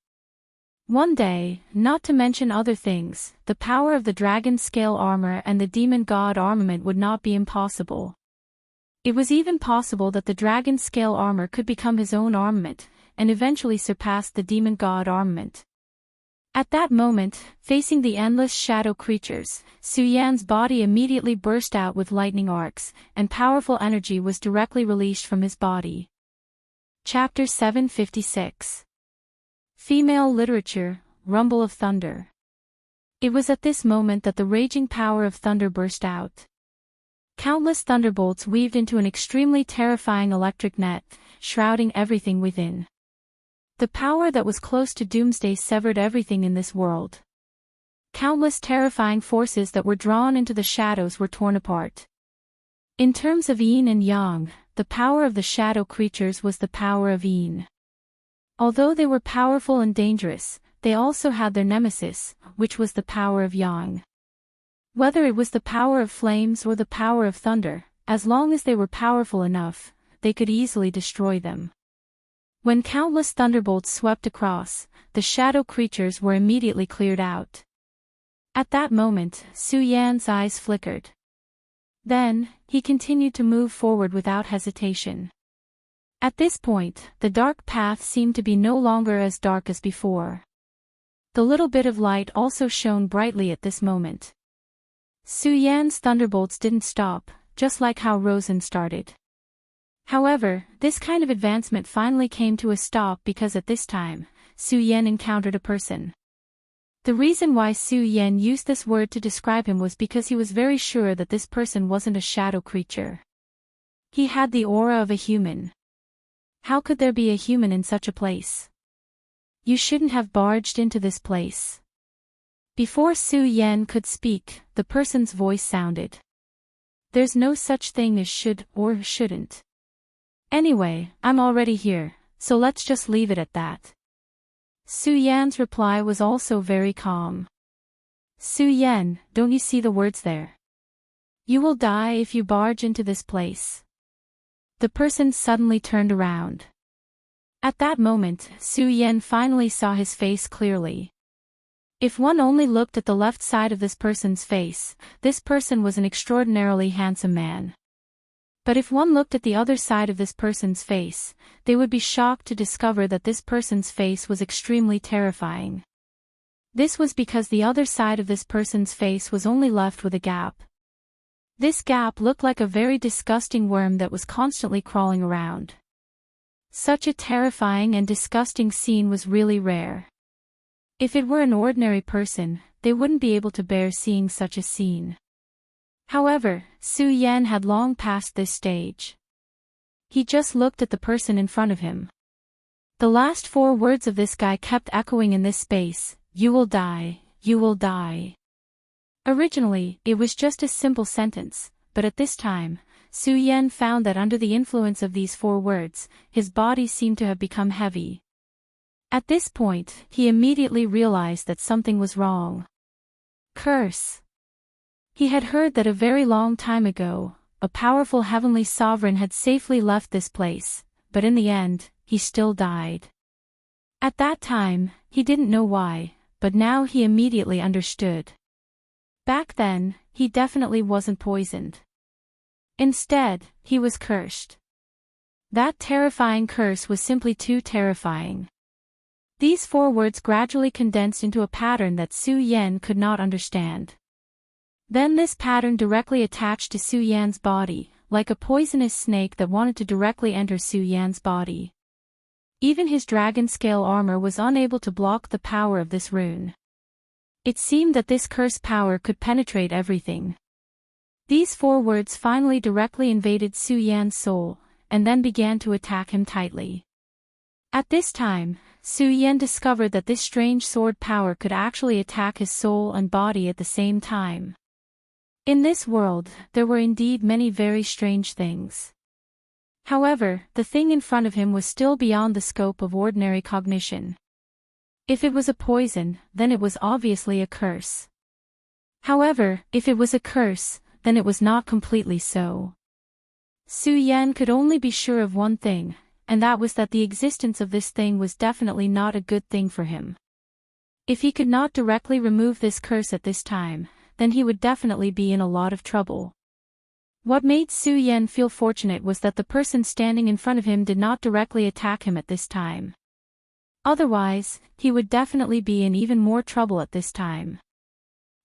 One day, not to mention other things, the power of the dragon scale armor and the demon god armament would not be impossible. It was even possible that the dragon scale armor could become his own armament, and eventually surpass the demon god armament. At that moment, facing the endless shadow creatures, Su Yan's body immediately burst out with lightning arcs, and powerful energy was directly released from his body. Chapter 756. Female Literature, Rumble of Thunder. It was at this moment that the raging power of thunder burst out. Countless thunderbolts weaved into an extremely terrifying electric net, shrouding everything within. The power that was close to doomsday severed everything in this world. Countless terrifying forces that were drawn into the shadows were torn apart. In terms of yin and yang, the power of the shadow creatures was the power of yin. Although they were powerful and dangerous, they also had their nemesis, which was the power of yang. Whether it was the power of flames or the power of thunder, as long as they were powerful enough, they could easily destroy them. When countless thunderbolts swept across, the shadow creatures were immediately cleared out. At that moment, Su Yan's eyes flickered. Then, he continued to move forward without hesitation. At this point, the dark path seemed to be no longer as dark as before. The little bit of light also shone brightly at this moment. Su Yan's thunderbolts didn't stop, just like how Rosen started. However, this kind of advancement finally came to a stop because at this time, Su Yan encountered a person. The reason why Su Yan used this word to describe him was because he was very sure that this person wasn't a shadow creature. He had the aura of a human. How could there be a human in such a place? You shouldn't have barged into this place. Before Su Yan could speak, the person's voice sounded. There's no such thing as should or shouldn't. Anyway, I'm already here, so let's just leave it at that. Su Yan's reply was also very calm. Su Yan, don't you see the words there? You will die if you barge into this place. The person suddenly turned around. At that moment, Su Yan finally saw his face clearly. If one only looked at the left side of this person's face, this person was an extraordinarily handsome man. But if one looked at the other side of this person's face, they would be shocked to discover that this person's face was extremely terrifying. This was because the other side of this person's face was only left with a gap. This gap looked like a very disgusting worm that was constantly crawling around. Such a terrifying and disgusting scene was really rare. If it were an ordinary person, they wouldn't be able to bear seeing such a scene. However, Su Yan had long passed this stage. He just looked at the person in front of him. The last 4 words of this guy kept echoing in this space, "You will die, you will die." Originally, it was just a simple sentence, but at this time, Su Yan found that under the influence of these 4 words, his body seemed to have become heavy. At this point, he immediately realized that something was wrong. Curse! He had heard that a very long time ago, a powerful heavenly sovereign had safely left this place, but in the end, he still died. At that time, he didn't know why, but now he immediately understood. Back then, he definitely wasn't poisoned. Instead, he was cursed. That terrifying curse was simply too terrifying. These 4 words gradually condensed into a pattern that Su Yan could not understand. Then this pattern directly attached to Su Yan's body, like a poisonous snake that wanted to directly enter Su Yan's body. Even his dragon scale armor was unable to block the power of this rune. It seemed that this curse power could penetrate everything. These 4 words finally directly invaded Su Yan's soul, and then began to attack him tightly. At this time, Su Yan discovered that this strange sword power could actually attack his soul and body at the same time. In this world, there were indeed many very strange things. However, the thing in front of him was still beyond the scope of ordinary cognition. If it was a poison, then it was obviously a curse. However, if it was a curse, then it was not completely so. Su Yan could only be sure of one thing, and that was that the existence of this thing was definitely not a good thing for him. If he could not directly remove this curse at this time, then he would definitely be in a lot of trouble. What made Su Yan feel fortunate was that the person standing in front of him did not directly attack him at this time. Otherwise, he would definitely be in even more trouble at this time.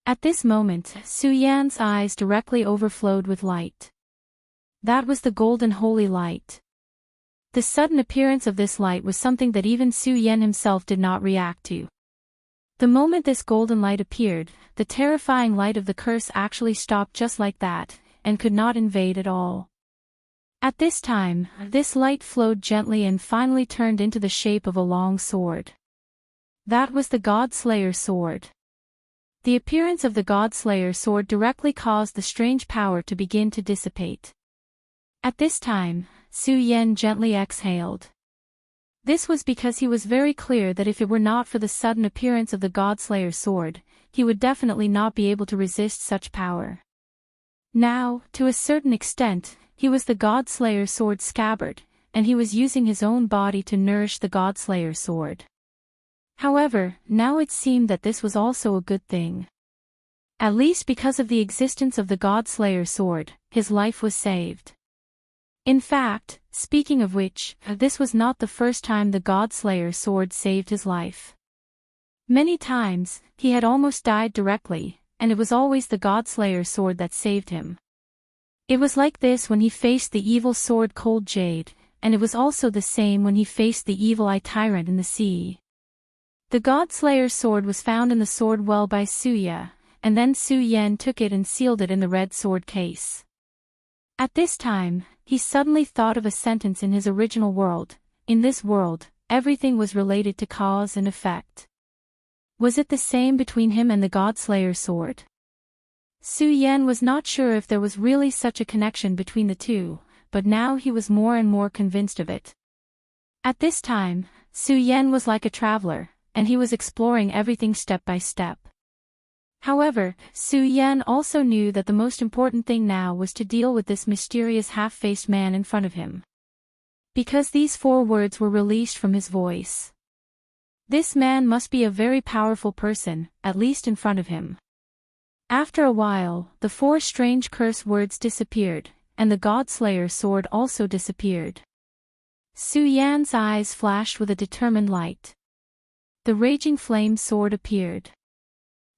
At this moment, Su Yan's eyes directly overflowed with light. That was the golden holy light. The sudden appearance of this light was something that even Su Yan himself did not react to. The moment this golden light appeared, the terrifying light of the curse actually stopped just like that, and could not invade at all. At this time, this light flowed gently and finally turned into the shape of a long sword. That was the God Slayer sword. The appearance of the God Slayer sword directly caused the strange power to begin to dissipate. At this time, Su Yan gently exhaled. This was because he was very clear that if it were not for the sudden appearance of the God Slayer sword, he would definitely not be able to resist such power. Now, to a certain extent, he was the God Slayer sword scabbard, and he was using his own body to nourish the God Slayer sword. However, now it seemed that this was also a good thing. At least because of the existence of the God Slayer sword, his life was saved. In fact, speaking of which, this was not the first time the God Slayer sword saved his life. Many times, he had almost died directly, and it was always the God Slayer sword that saved him. It was like this when he faced the evil sword Cold Jade, and it was also the same when he faced the evil eye Tyrant in the sea. The God Slayer sword was found in the sword well by Suya, and then Su Yan took it and sealed it in the red sword case. At this time, he suddenly thought of a sentence in his original world: in this world, everything was related to cause and effect. Was it the same between him and the God Slayer sword? Su Yan was not sure if there was really such a connection between the two, but now he was more and more convinced of it. At this time, Su Yan was like a traveler, and he was exploring everything step by step. However, Su Yan also knew that the most important thing now was to deal with this mysterious half-faced man in front of him. Because these 4 words were released from his voice. This man must be a very powerful person, at least in front of him. After a while, the 4 strange curse words disappeared, and the God Slayer sword also disappeared. Su Yan's eyes flashed with a determined light. The Raging Flame sword appeared.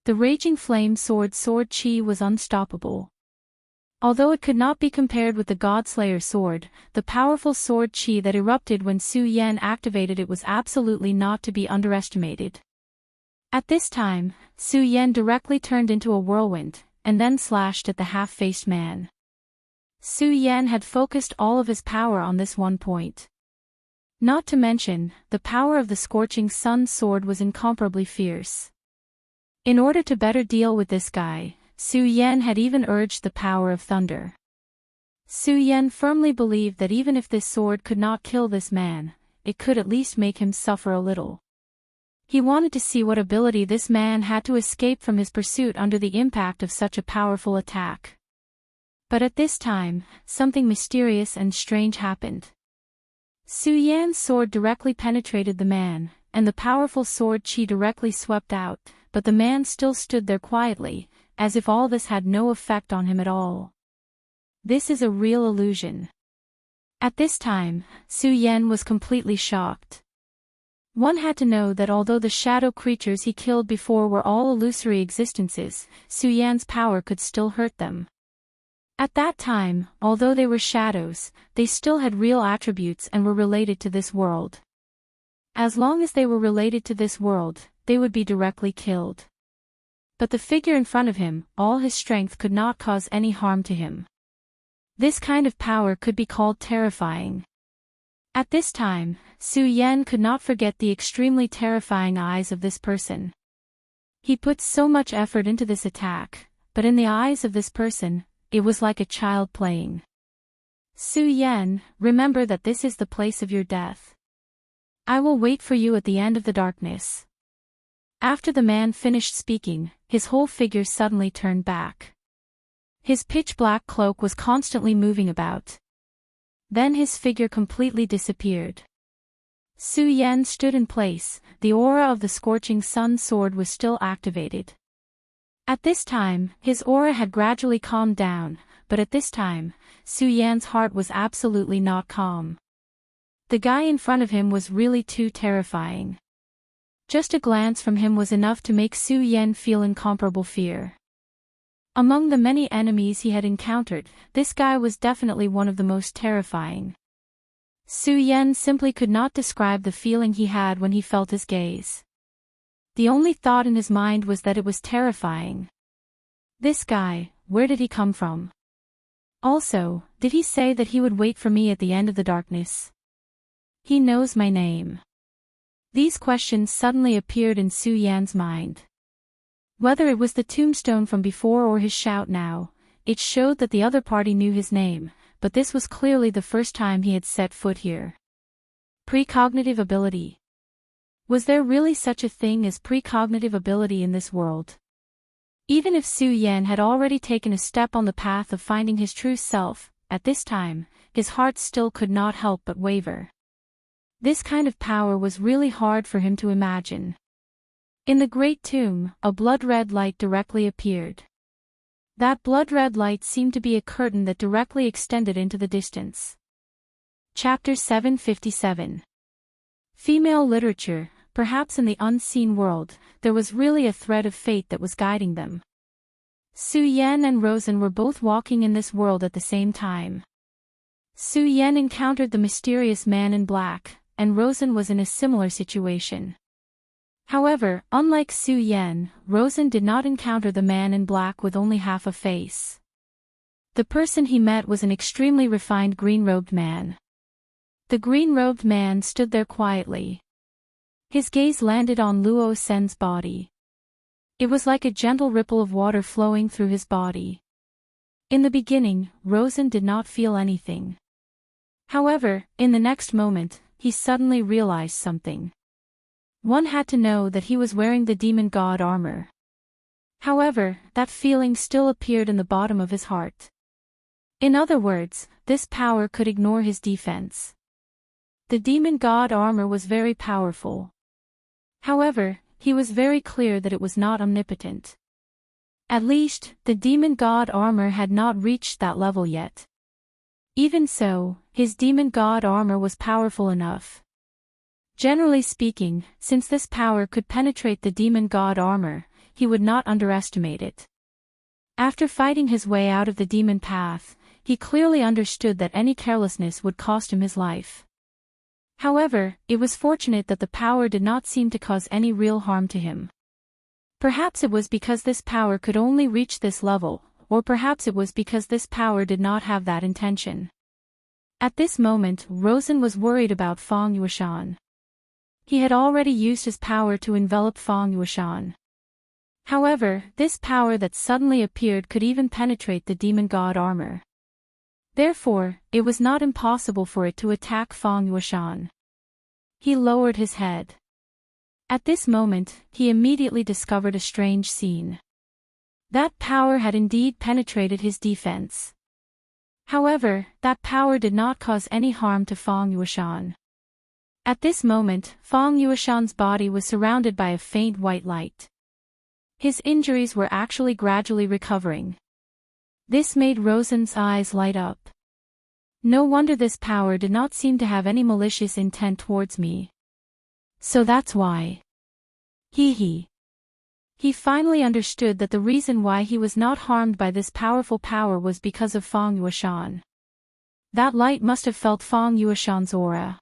The Raging Flame sword chi was unstoppable. Although it could not be compared with the God Slayer sword, the powerful sword chi that erupted when Su Yan activated it was absolutely not to be underestimated. At this time, Su Yan directly turned into a whirlwind, and then slashed at the half-faced man. Su Yan had focused all of his power on this one point. Not to mention, the power of the Scorching Sun sword was incomparably fierce. In order to better deal with this guy, Su Yan had even urged the power of thunder. Su Yan firmly believed that even if this sword could not kill this man, it could at least make him suffer a little. He wanted to see what ability this man had to escape from his pursuit under the impact of such a powerful attack. But at this time, something mysterious and strange happened. Su Yan's sword directly penetrated the man, and the powerful sword chi directly swept out, but the man still stood there quietly, as if all this had no effect on him at all. This is a real illusion. At this time, Su Yan was completely shocked. One had to know that although the shadow creatures he killed before were all illusory existences, Su Yan's power could still hurt them. At that time, although they were shadows, they still had real attributes and were related to this world. As long as they were related to this world, they would be directly killed. But the figure in front of him, all his strength could not cause any harm to him. This kind of power could be called terrifying. At this time, Su Yan could not forget the extremely terrifying eyes of this person. He put so much effort into this attack, but in the eyes of this person, it was like a child playing. Su Yan, remember that this is the place of your death. I will wait for you at the end of the darkness. After the man finished speaking, his whole figure suddenly turned back. His pitch-black cloak was constantly moving about. Then his figure completely disappeared. Su Yan stood in place, the aura of the scorching sun sword was still activated. At this time, his aura had gradually calmed down, but at this time, Su Yan's heart was absolutely not calm. The guy in front of him was really too terrifying. Just a glance from him was enough to make Su Yan feel incomparable fear. Among the many enemies he had encountered, this guy was definitely one of the most terrifying. Su Yan simply could not describe the feeling he had when he felt his gaze. The only thought in his mind was that it was terrifying. This guy, where did he come from? Also, did he say that he would wait for me at the end of the darkness? He knows my name. These questions suddenly appeared in Su Yan's mind. Whether it was the tombstone from before or his shout now, it showed that the other party knew his name, but this was clearly the first time he had set foot here. Precognitive ability. Was there really such a thing as precognitive ability in this world? Even if Su Yan had already taken a step on the path of finding his true self, at this time, his heart still could not help but waver. This kind of power was really hard for him to imagine. In the great tomb, a blood-red light directly appeared. That blood-red light seemed to be a curtain that directly extended into the distance. Chapter 757. Female literature. Perhaps in the unseen world, there was really a thread of fate that was guiding them. Su Yan and Rosen were both walking in this world at the same time. Su Yan encountered the mysterious man in black, and Rosen was in a similar situation. However, unlike Su Yan, Rosen did not encounter the man in black with only half a face. The person he met was an extremely refined green-robed man. The green-robed man stood there quietly. His gaze landed on Luo Sen's body. It was like a gentle ripple of water flowing through his body. In the beginning, Rosen did not feel anything. However, in the next moment, he suddenly realized something. One had to know that he was wearing the demon god armor. However, that feeling still appeared in the bottom of his heart. In other words, this power could ignore his defense. The demon god armor was very powerful. However, he was very clear that it was not omnipotent. At least, the demon god armor had not reached that level yet. Even so, his demon god armor was powerful enough. Generally speaking, since this power could penetrate the demon god armor, he would not underestimate it. After fighting his way out of the demon path, he clearly understood that any carelessness would cost him his life. However, it was fortunate that the power did not seem to cause any real harm to him. Perhaps it was because this power could only reach this level, or perhaps it was because this power did not have that intention. At this moment, Rosen was worried about Feng Yueshan. He had already used his power to envelop Feng Yueshan. However, this power that suddenly appeared could even penetrate the demon god armor. Therefore, it was not impossible for it to attack Feng Yueshan. He lowered his head. At this moment, he immediately discovered a strange scene. That power had indeed penetrated his defense. However, that power did not cause any harm to Feng Yueshan. At this moment, Feng Yueshan's body was surrounded by a faint white light. His injuries were actually gradually recovering. This made Rosen's eyes light up. No wonder this power did not seem to have any malicious intent towards me. So that's why. He finally understood that the reason why he was not harmed by this powerful power was because of Feng Yueshan. That light must have felt Feng Yueshan's aura.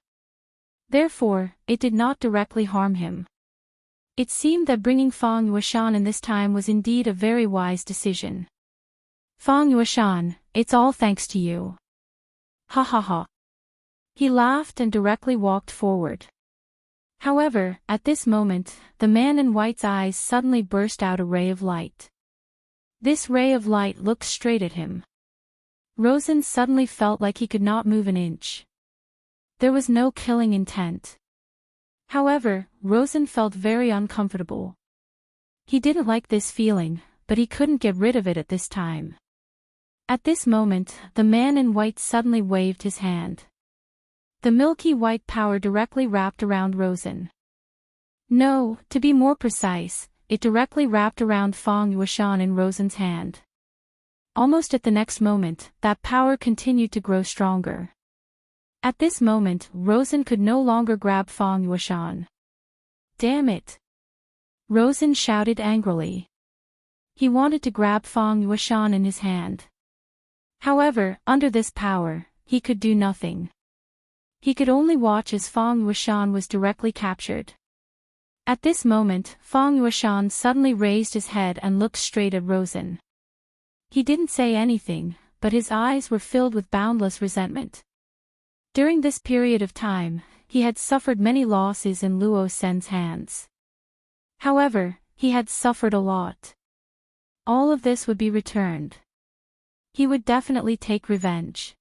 Therefore, it did not directly harm him. It seemed that bringing Feng Yueshan in this time was indeed a very wise decision. Feng Yueshan, it's all thanks to you. Ha ha ha. He laughed and directly walked forward. However, at this moment, the man in white's eyes suddenly burst out a ray of light. This ray of light looked straight at him. Rosen suddenly felt like he could not move an inch. There was no killing intent. However, Rosen felt very uncomfortable. He didn't like this feeling, but he couldn't get rid of it at this time. At this moment, the man in white suddenly waved his hand. The milky white power directly wrapped around Rosen. No, to be more precise, it directly wrapped around Feng Yueshan in Rosen's hand. Almost at the next moment, that power continued to grow stronger. At this moment, Rosen could no longer grab Feng Yueshan. Damn it! Rosen shouted angrily. He wanted to grab Feng Yueshan in his hand. However, under this power, he could do nothing. He could only watch as Feng Yueshan was directly captured. At this moment, Feng Yueshan suddenly raised his head and looked straight at Rosen. He didn't say anything, but his eyes were filled with boundless resentment. During this period of time, he had suffered many losses in Luo Sen's hands. However, he had suffered a lot. All of this would be returned. He would definitely take revenge.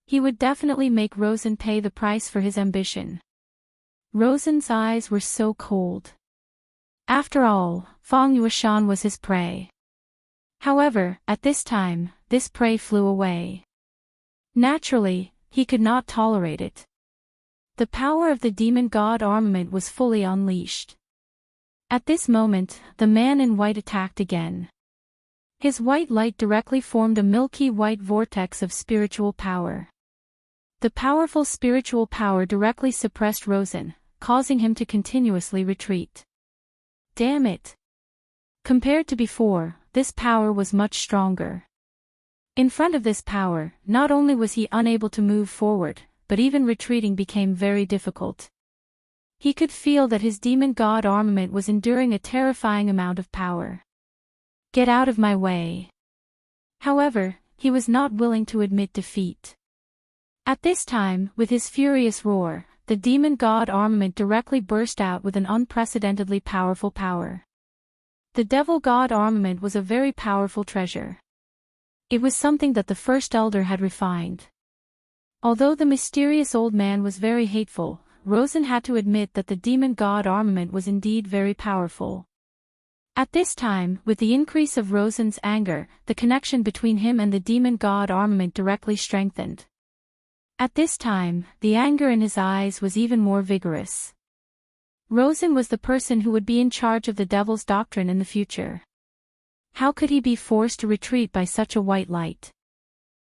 He would definitely make Rosen pay the price for his ambition. Rosen's eyes were so cold. After all, Feng Yueshan was his prey. However, at this time, this prey flew away. Naturally, he could not tolerate it. The power of the demon god armament was fully unleashed. At this moment, the man in white attacked again. His white light directly formed a milky white vortex of spiritual power. The powerful spiritual power directly suppressed Rosen, causing him to continuously retreat. Damn it! Compared to before, this power was much stronger. In front of this power, not only was he unable to move forward, but even retreating became very difficult. He could feel that his demon god armament was enduring a terrifying amount of power. Get out of my way! However, he was not willing to admit defeat. At this time, with his furious roar, the demon god armament directly burst out with an unprecedentedly powerful power. The devil god armament was a very powerful treasure. It was something that the first elder had refined. Although the mysterious old man was very hateful, Rosen had to admit that the demon god armament was indeed very powerful. At this time, with the increase of Rosen's anger, the connection between him and the demon god armament directly strengthened. At this time, the anger in his eyes was even more vigorous. Rosen was the person who would be in charge of the devil's doctrine in the future. How could he be forced to retreat by such a white light?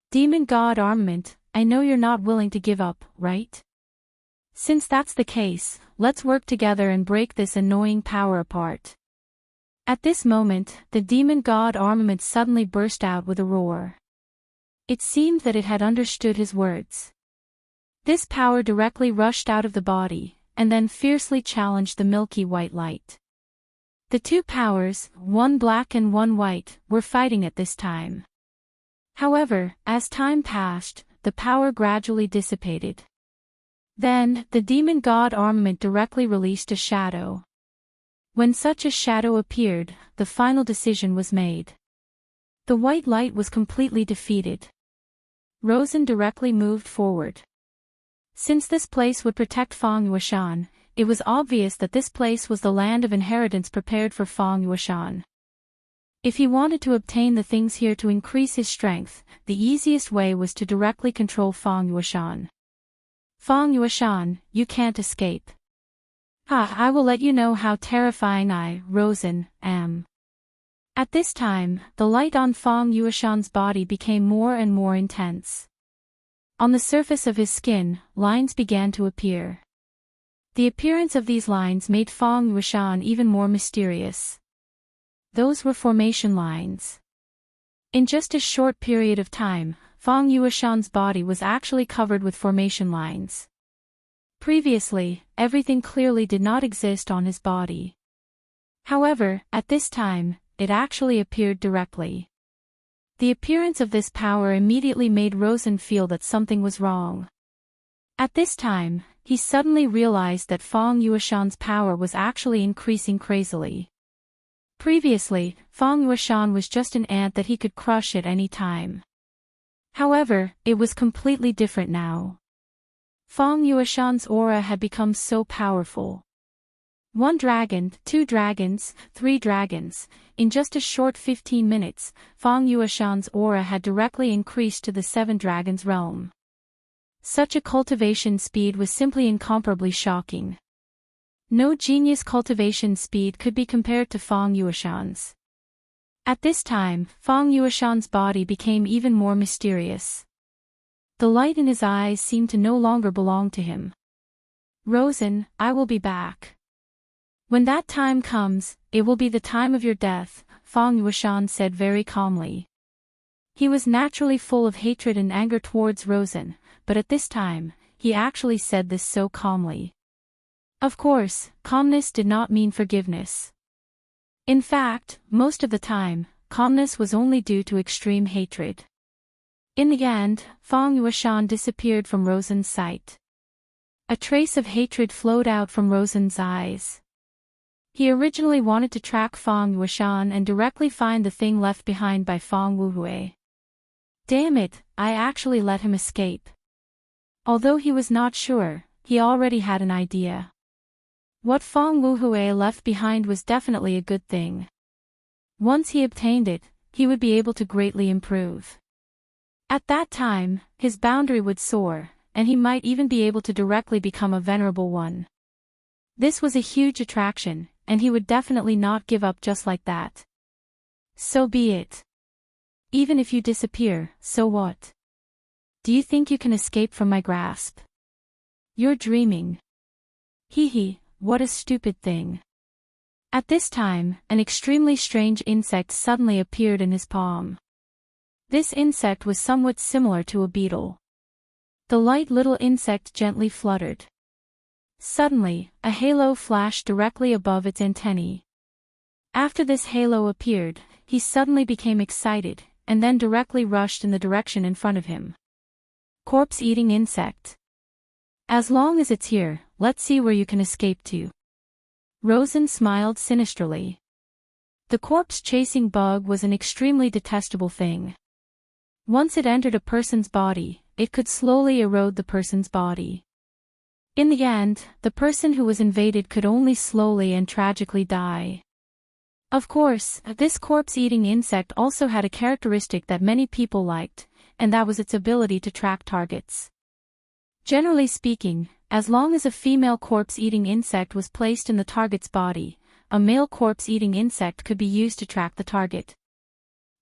Demon god armament, I know you're not willing to give up, right? Since that's the case, let's work together and break this annoying power apart. At this moment, the demon god armament suddenly burst out with a roar. It seemed that it had understood his words. This power directly rushed out of the body, and then fiercely challenged the milky white light. The two powers, one black and one white, were fighting at this time. However, as time passed, the power gradually dissipated. Then, the demon god armament directly released a shadow. When such a shadow appeared, the final decision was made. The white light was completely defeated. Rosen directly moved forward. Since this place would protect Feng Yueshan, it was obvious that this place was the land of inheritance prepared for Fang Yueshan. If he wanted to obtain the things here to increase his strength, the easiest way was to directly control Fang Yueshan. Fang Yueshan, you can't escape. I will let you know how terrifying I, Rosen, am. At this time, the light on Fang Yueshan's body became more and more intense. On the surface of his skin, lines began to appear. The appearance of these lines made Fang Yueshan even more mysterious. Those were formation lines. In just a short period of time, Fang Yueshan's body was actually covered with formation lines. Previously, everything clearly did not exist on his body. However, at this time, it actually appeared directly. The appearance of this power immediately made Rosen feel that something was wrong. At this time, he suddenly realized that Fang Yueshan's power was actually increasing crazily. Previously, Fang Yueshan was just an ant that he could crush at any time. However, it was completely different now. Fang Yueshan's aura had become so powerful. 1 dragon, 2 dragons, 3 dragons. In just a short 15 minutes, Fang Yueshan's aura had directly increased to the 7 dragons realm. Such a cultivation speed was simply incomparably shocking. No genius cultivation speed could be compared to Fang Yueshan's. At this time, Fang Yueshan's body became even more mysterious. The light in his eyes seemed to no longer belong to him. Rosen, I will be back. When that time comes, it will be the time of your death, Fang Yueshan said very calmly. He was naturally full of hatred and anger towards Rosen, but at this time, he actually said this so calmly. Of course, calmness did not mean forgiveness. In fact, most of the time, calmness was only due to extreme hatred. In the end, Fang Yueshan disappeared from Rosen's sight. A trace of hatred flowed out from Rosen's eyes. He originally wanted to track Fang Yueshan and directly find the thing left behind by Fang Wuhui. Damn it, I actually let him escape. Although he was not sure, he already had an idea. What Fang Wuhui left behind was definitely a good thing. Once he obtained it, he would be able to greatly improve. At that time, his boundary would soar, and he might even be able to directly become a venerable one. This was a huge attraction, and he would definitely not give up just like that. So be it. Even if you disappear, so what? Do you think you can escape from my grasp? You're dreaming. Hee, what a stupid thing. At this time, an extremely strange insect suddenly appeared in his palm. This insect was somewhat similar to a beetle. The light little insect gently fluttered. Suddenly, a halo flashed directly above its antennae. After this halo appeared, he suddenly became excited, and then directly rushed in the direction in front of him. Corpse-eating insect. As long as it's here, let's see where you can escape to. Rosen smiled sinisterly. The corpse-chasing bug was an extremely detestable thing. Once it entered a person's body, it could slowly erode the person's body. In the end, the person who was invaded could only slowly and tragically die. Of course, this corpse-eating insect also had a characteristic that many people liked, and that was its ability to track targets. Generally speaking, as long as a female corpse-eating insect was placed in the target's body, a male corpse-eating insect could be used to track the target.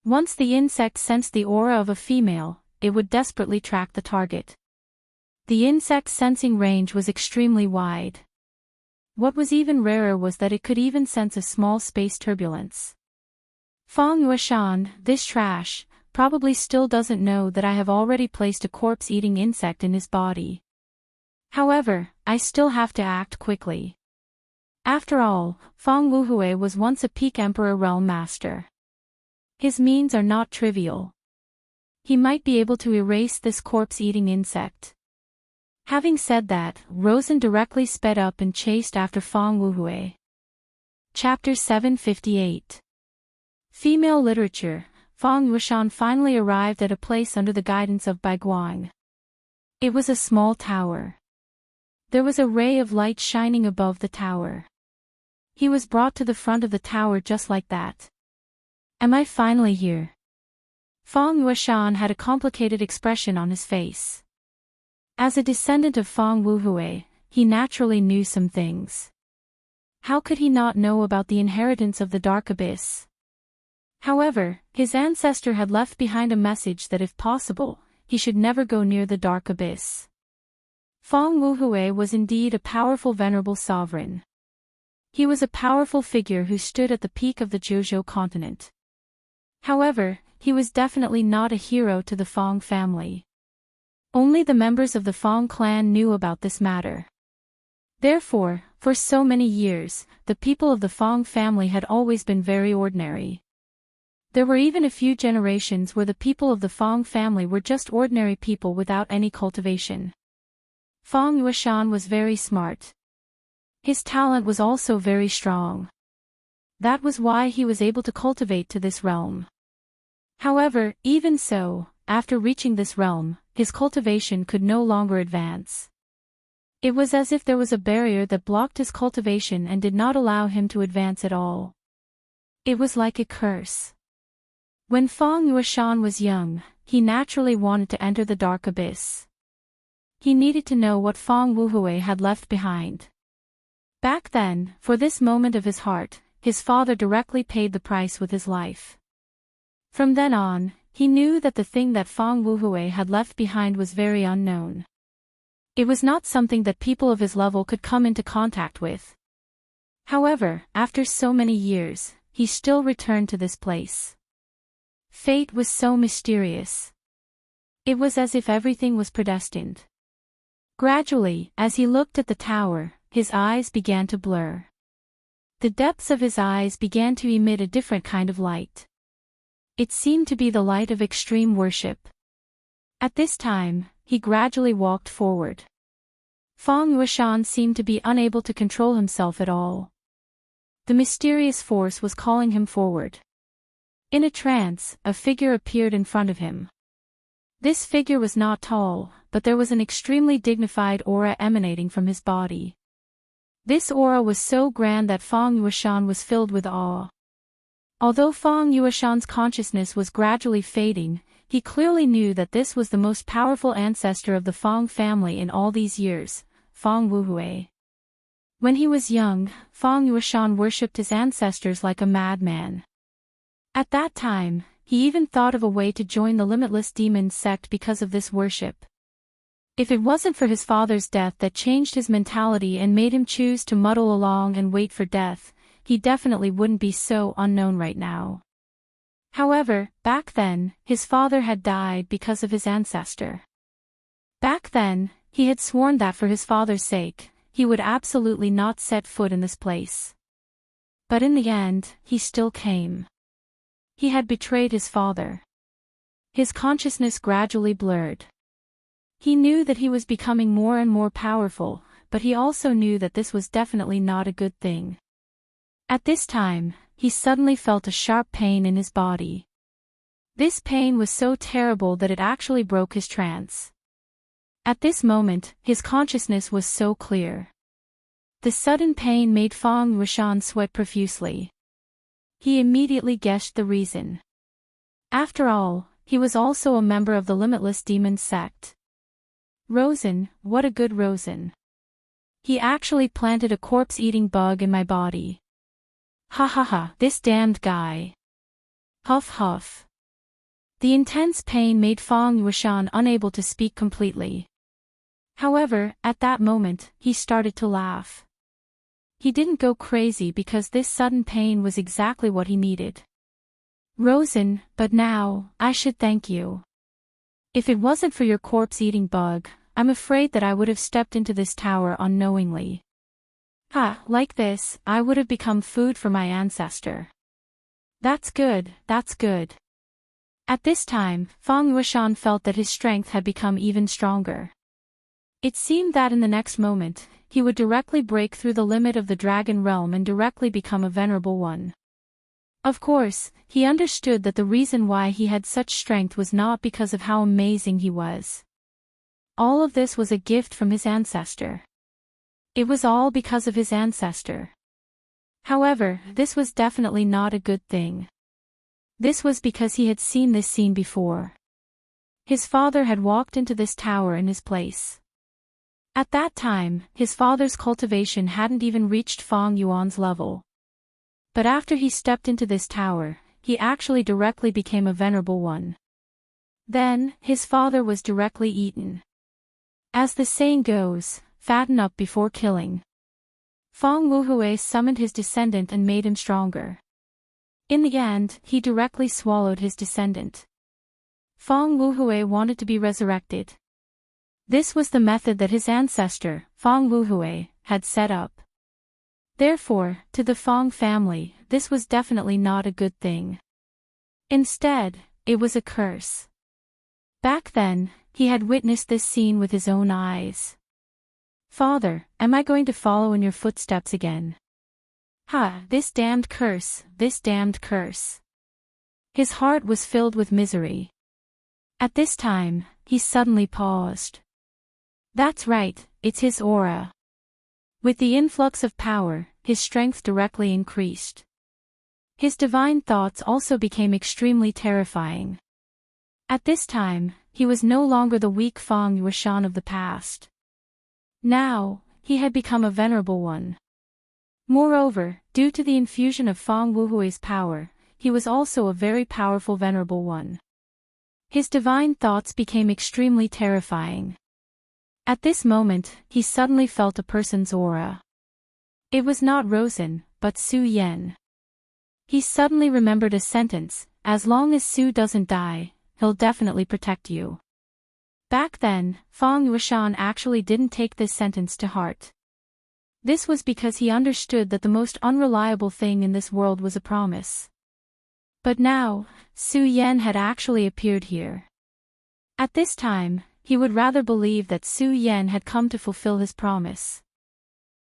Once the insect sensed the aura of a female, it would desperately track the target. The insect's sensing range was extremely wide. What was even rarer was that it could even sense a small space turbulence. Fang Yueshan, this trash, probably still doesn't know that I have already placed a corpse-eating insect in his body. However, I still have to act quickly. After all, Fang Wuhui was once a peak Emperor Realm Master. His means are not trivial. He might be able to erase this corpse-eating insect. Having said that, Rosen directly sped up and chased after Fang Wuhui. Chapter 758. Female Literature. Fang Yueshan finally arrived at a place under the guidance of Bai Guang. It was a small tower. There was a ray of light shining above the tower. He was brought to the front of the tower just like that. Am I finally here? Feng Yueshan had a complicated expression on his face. As a descendant of Feng Wuhui, he naturally knew some things. How could he not know about the inheritance of the Dark Abyss? However, his ancestor had left behind a message that if possible, he should never go near the Dark Abyss. Feng Wuhui was indeed a powerful venerable sovereign. He was a powerful figure who stood at the peak of the Zhuzhou continent. However, he was definitely not a hero to the Feng family. Only the members of the Feng clan knew about this matter. Therefore, for so many years, the people of the Feng family had always been very ordinary. There were even a few generations where the people of the Feng family were just ordinary people without any cultivation. Feng Yueshan was very smart. His talent was also very strong. That was why he was able to cultivate to this realm. However, even so, after reaching this realm, his cultivation could no longer advance. It was as if there was a barrier that blocked his cultivation and did not allow him to advance at all. It was like a curse. When Feng Yueshan was young, he naturally wanted to enter the Dark Abyss. He needed to know what Feng Wuhui had left behind. Back then, for this moment of his heart, his father directly paid the price with his life. From then on, he knew that the thing that Feng Wuhui had left behind was very unknown. It was not something that people of his level could come into contact with. However, after so many years, he still returned to this place. Fate was so mysterious. It was as if everything was predestined. Gradually, as he looked at the tower, his eyes began to blur. The depths of his eyes began to emit a different kind of light. It seemed to be the light of extreme worship. At this time, he gradually walked forward. Feng Yueshan seemed to be unable to control himself at all. The mysterious force was calling him forward. In a trance, a figure appeared in front of him. This figure was not tall, but there was an extremely dignified aura emanating from his body. This aura was so grand that Feng Yueshan was filled with awe. Although Feng Yueshan's consciousness was gradually fading, he clearly knew that this was the most powerful ancestor of the Feng family in all these years, Feng Wuhui. When he was young, Feng Yueshan worshipped his ancestors like a madman. At that time, he even thought of a way to join the Limitless Demon sect because of this worship. If it wasn't for his father's death that changed his mentality and made him choose to muddle along and wait for death, he definitely wouldn't be so unknown right now. However, back then, his father had died because of his ancestor. Back then, he had sworn that for his father's sake, he would absolutely not set foot in this place. But in the end, he still came. He had betrayed his father. His consciousness gradually blurred. He knew that he was becoming more and more powerful, but he also knew that this was definitely not a good thing. At this time, he suddenly felt a sharp pain in his body. This pain was so terrible that it actually broke his trance. At this moment, his consciousness was so clear. The sudden pain made Feng Yueshan sweat profusely. He immediately guessed the reason. After all, he was also a member of the Limitless Demon sect. Rosen, what a good Rosen. He actually planted a corpse-eating bug in my body. Ha ha ha, this damned guy. Huff huff. The intense pain made Feng Yueshan unable to speak completely. However, at that moment, he started to laugh. He didn't go crazy because this sudden pain was exactly what he needed. Rosen, but now, I should thank you. If it wasn't for your corpse-eating bug, I'm afraid that I would have stepped into this tower unknowingly. Like this, I would have become food for my ancestor. That's good, that's good. At this time, Feng Yueshan felt that his strength had become even stronger. It seemed that in the next moment, he would directly break through the limit of the dragon realm and directly become a venerable one. Of course, he understood that the reason why he had such strength was not because of how amazing he was. All of this was a gift from his ancestor. It was all because of his ancestor. However, this was definitely not a good thing. This was because he had seen this scene before. His father had walked into this tower in his place. At that time, his father's cultivation hadn't even reached Feng Yuan's level. But after he stepped into this tower, he actually directly became a venerable one. Then, his father was directly eaten. As the saying goes, fatten up before killing. Feng Wuhui summoned his descendant and made him stronger. In the end, he directly swallowed his descendant. Feng Wuhui wanted to be resurrected. This was the method that his ancestor, Feng Wuhui, had set up. Therefore, to the Feng family, this was definitely not a good thing. Instead, it was a curse. Back then, he had witnessed this scene with his own eyes. Father, am I going to follow in your footsteps again? Ha, this damned curse, this damned curse. His heart was filled with misery. At this time, he suddenly paused. That's right, it's his aura. With the influx of power, his strength directly increased. His divine thoughts also became extremely terrifying. At this time, he was no longer the weak Feng Yuan of the past. Now, he had become a venerable one. Moreover, due to the infusion of Feng Wuhui's power, he was also a very powerful venerable one. His divine thoughts became extremely terrifying. At this moment, he suddenly felt a person's aura. It was not Rosen, but Su Yan. He suddenly remembered a sentence, as long as Su doesn't die, he'll definitely protect you. Back then, Feng Yuan actually didn't take this sentence to heart. This was because he understood that the most unreliable thing in this world was a promise. But now, Su Yan had actually appeared here. At this time, he would rather believe that Su Yan had come to fulfill his promise.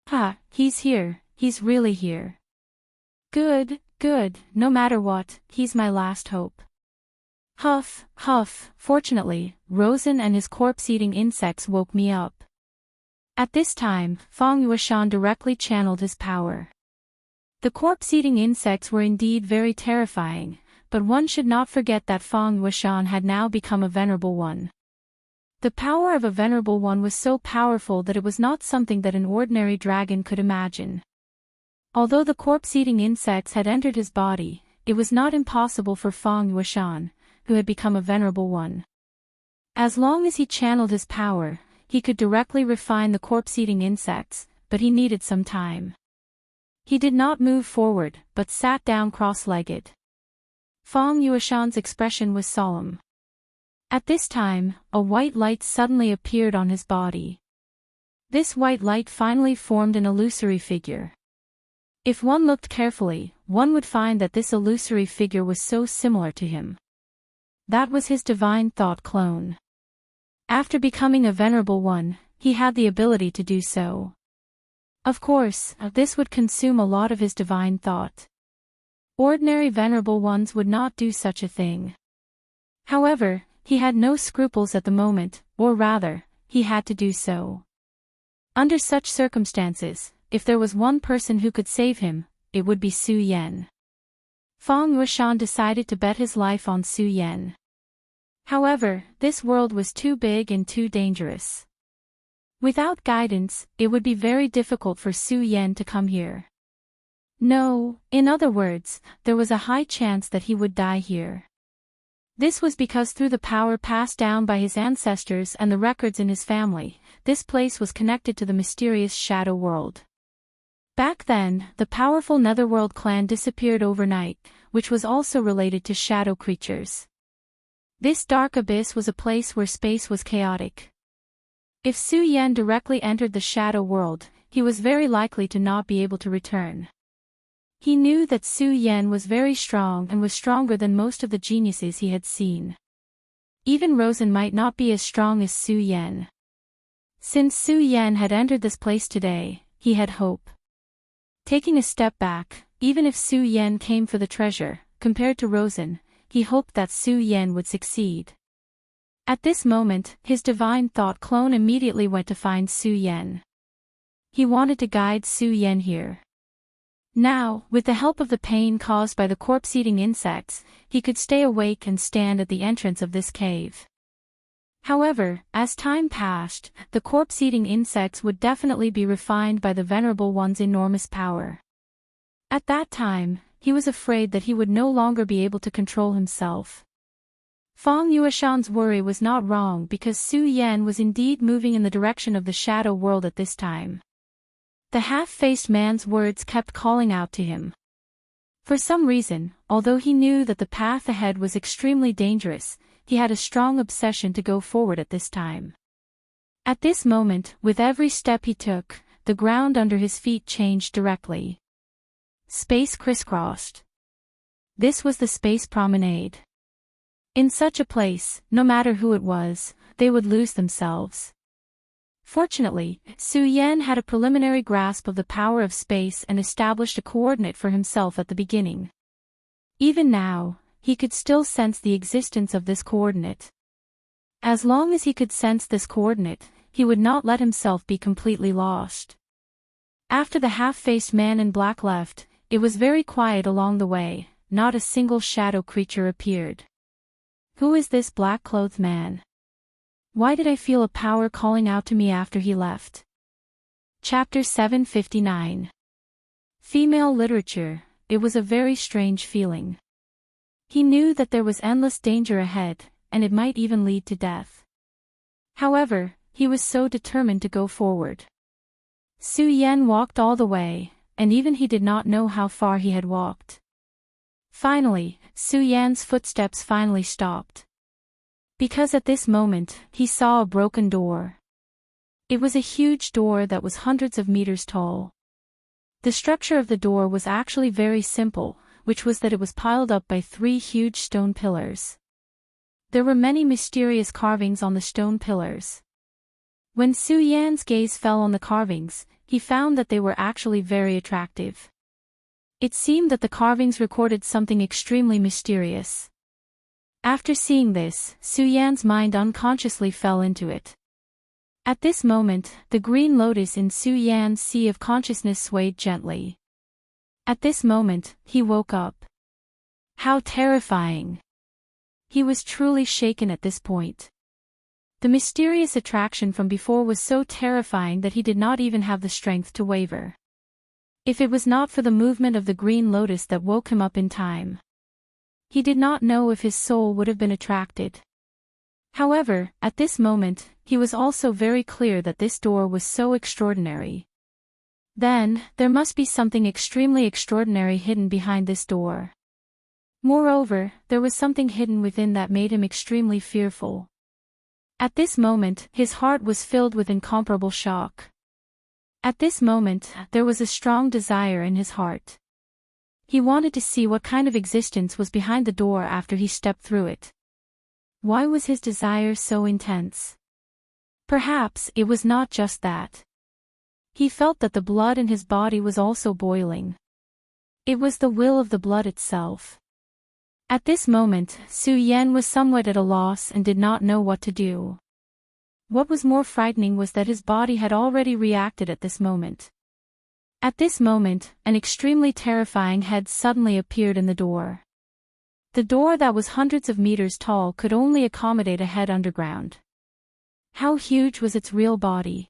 Ha, he's here, he's really here. Good, good, no matter what, he's my last hope. Huff, huff, fortunately, Rosen and his corpse-eating insects woke me up. At this time, Feng Yuan directly channeled his power. The corpse-eating insects were indeed very terrifying, but one should not forget that Feng Yuan had now become a venerable one. The power of a venerable one was so powerful that it was not something that an ordinary dragon could imagine. Although the corpse-eating insects had entered his body, it was not impossible for Feng Yuan, who had become a venerable one. As long as he channeled his power, he could directly refine the corpse-eating insects, but he needed some time. He did not move forward, but sat down cross-legged. Feng Yuan's expression was solemn. At this time, a white light suddenly appeared on his body. This white light finally formed an illusory figure. If one looked carefully, one would find that this illusory figure was so similar to him. That was his divine thought clone. After becoming a venerable one, he had the ability to do so. Of course, this would consume a lot of his divine thought. Ordinary venerable ones would not do such a thing. However, he had no scruples at the moment, or rather, he had to do so. Under such circumstances, if there was one person who could save him, it would be Su Yan. Feng Yuan decided to bet his life on Su Yan. However, this world was too big and too dangerous. Without guidance, it would be very difficult for Su Yan to come here. No, in other words, there was a high chance that he would die here. This was because through the power passed down by his ancestors and the records in his family, this place was connected to the mysterious Shadow World. Back then, the powerful Netherworld clan disappeared overnight, which was also related to shadow creatures. This dark abyss was a place where space was chaotic. If Su Yan directly entered the Shadow World, he was very likely to not be able to return. He knew that Su Yan was very strong and was stronger than most of the geniuses he had seen. Even Rosen might not be as strong as Su Yan. Since Su Yan had entered this place today, he had hope. Taking a step back, even if Su Yan came for the treasure, compared to Rosen, he hoped that Su Yan would succeed. At this moment, his divine thought clone immediately went to find Su Yan. He wanted to guide Su Yan here. Now, with the help of the pain caused by the corpse-eating insects, he could stay awake and stand at the entrance of this cave. However, as time passed, the corpse-eating insects would definitely be refined by the Venerable One's enormous power. At that time, he was afraid that he would no longer be able to control himself. Fang Yueshan's worry was not wrong because Su Yan was indeed moving in the direction of the shadow world at this time. The half-faced man's words kept calling out to him. For some reason, although he knew that the path ahead was extremely dangerous, he had a strong obsession to go forward at this time. At this moment, with every step he took, the ground under his feet changed directly. Space crisscrossed. This was the space promenade. In such a place, no matter who it was, they would lose themselves. Fortunately, Su Yan had a preliminary grasp of the power of space and established a coordinate for himself at the beginning. Even now, he could still sense the existence of this coordinate. As long as he could sense this coordinate, he would not let himself be completely lost. After the half-faced man in black left, it was very quiet along the way, not a single shadow creature appeared. Who is this black-clothed man? Why did I feel a power calling out to me after he left? Chapter 759. Female literature. It was a very strange feeling. He knew that there was endless danger ahead, and it might even lead to death. However, he was so determined to go forward. Su Yan walked all the way, and even he did not know how far he had walked. Finally, Su Yan's footsteps finally stopped. Because at this moment, he saw a broken door. It was a huge door that was hundreds of meters tall. The structure of the door was actually very simple, which was that it was piled up by 3 huge stone pillars. There were many mysterious carvings on the stone pillars. When Su Yan's gaze fell on the carvings, he found that they were actually very attractive. It seemed that the carvings recorded something extremely mysterious. After seeing this, Su Yan's mind unconsciously fell into it. At this moment, the green lotus in Su Yan's sea of consciousness swayed gently. At this moment, he woke up. How terrifying! He was truly shaken at this point. The mysterious attraction from before was so terrifying that he did not even have the strength to waver. If it was not for the movement of the green lotus that woke him up in time, he did not know if his soul would have been attracted. However, at this moment, he was also very clear that this door was so extraordinary. Then, there must be something extremely extraordinary hidden behind this door. Moreover, there was something hidden within that made him extremely fearful. At this moment, his heart was filled with incomparable shock. At this moment, there was a strong desire in his heart. He wanted to see what kind of existence was behind the door after he stepped through it. Why was his desire so intense? Perhaps it was not just that. He felt that the blood in his body was also boiling. It was the will of the blood itself. At this moment, Su Yan was somewhat at a loss and did not know what to do. What was more frightening was that his body had already reacted at this moment. At this moment, an extremely terrifying head suddenly appeared in the door. The door that was hundreds of meters tall could only accommodate a head underground. How huge was its real body?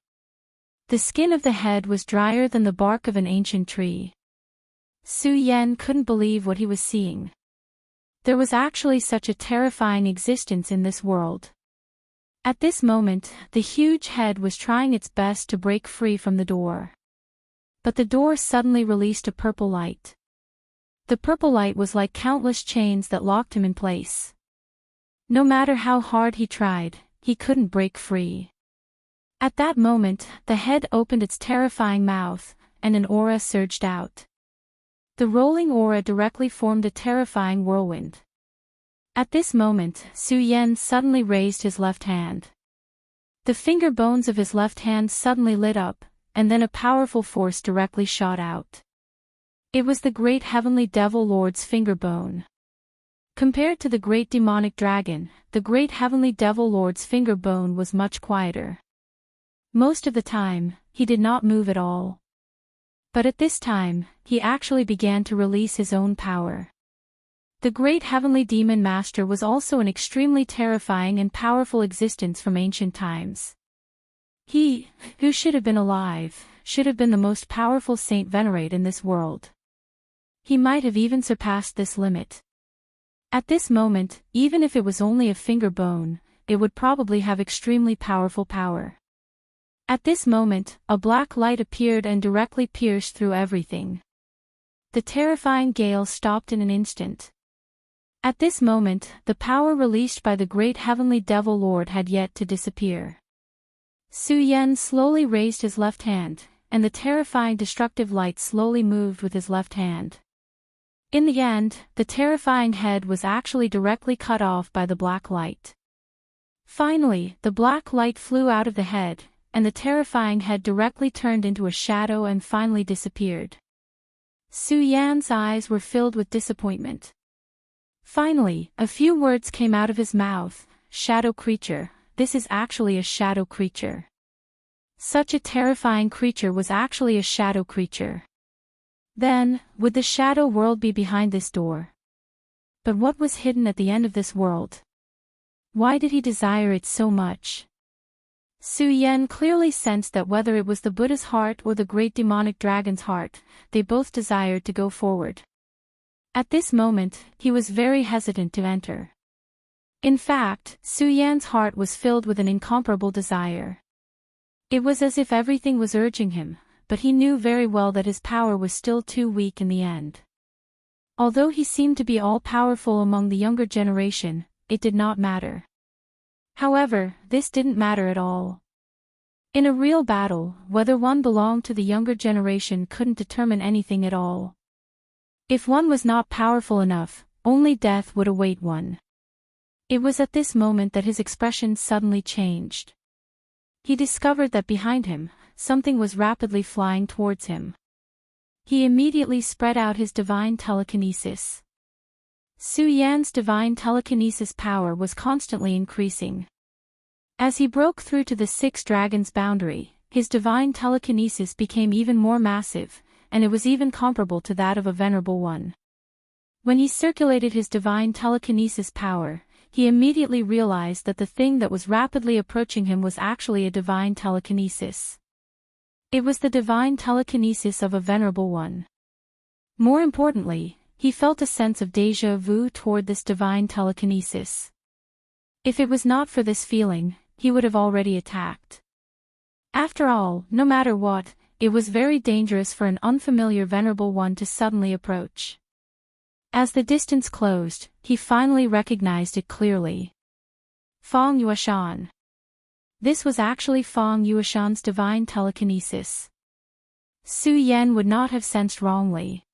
The skin of the head was drier than the bark of an ancient tree. Su Yan couldn't believe what he was seeing. There was actually such a terrifying existence in this world. At this moment, the huge head was trying its best to break free from the door. But the door suddenly released a purple light. The purple light was like countless chains that locked him in place. No matter how hard he tried, he couldn't break free. At that moment, the head opened its terrifying mouth, and an aura surged out. The rolling aura directly formed a terrifying whirlwind. At this moment, Su Yan suddenly raised his left hand. The finger bones of his left hand suddenly lit up, and then a powerful force directly shot out. It was the great heavenly devil lord's finger bone. Compared to the great demonic dragon, the great heavenly devil lord's finger bone was much quieter. Most of the time, he did not move at all. But at this time, he actually began to release his own power. The great heavenly demon master was also an extremely terrifying and powerful existence from ancient times. He, who should have been alive, should have been the most powerful saint venerate in this world. He might have even surpassed this limit. At this moment, even if it was only a finger bone, it would probably have extremely powerful power. At this moment, a black light appeared and directly pierced through everything. The terrifying gale stopped in an instant. At this moment, the power released by the great heavenly devil lord had yet to disappear. Su Yan slowly raised his left hand, and the terrifying destructive light slowly moved with his left hand. In the end, the terrifying head was actually directly cut off by the black light. Finally, the black light flew out of the head, and the terrifying head directly turned into a shadow and finally disappeared. Su Yan's eyes were filled with disappointment. Finally, a few words came out of his mouth. Shadow creature, this is actually a shadow creature. Such a terrifying creature was actually a shadow creature. Then, would the shadow world be behind this door? But what was hidden at the end of this world? Why did he desire it so much? Su Yan clearly sensed that whether it was the Buddha's heart or the great demonic dragon's heart, they both desired to go forward. At this moment, he was very hesitant to enter. In fact, Su Yan's heart was filled with an incomparable desire. It was as if everything was urging him, but he knew very well that his power was still too weak in the end. Although he seemed to be all-powerful among the younger generation, it did not matter. However, this didn't matter at all. In a real battle, whether one belonged to the younger generation couldn't determine anything at all. If one was not powerful enough, only death would await one. It was at this moment that his expression suddenly changed. He discovered that behind him, something was rapidly flying towards him. He immediately spread out his divine telekinesis. Su Yan's divine telekinesis power was constantly increasing. As he broke through to the six dragons boundary, his divine telekinesis became even more massive, and it was even comparable to that of a venerable one. When he circulated his divine telekinesis power, he immediately realized that the thing that was rapidly approaching him was actually a divine telekinesis. It was the divine telekinesis of a venerable one. More importantly, he felt a sense of déjà vu toward this divine telekinesis. If it was not for this feeling, he would have already attacked. After all, no matter what, it was very dangerous for an unfamiliar venerable one to suddenly approach. As the distance closed, he finally recognized it clearly. Feng Yueshan. This was actually Feng Yueshan's divine telekinesis. Su Yan would not have sensed wrongly.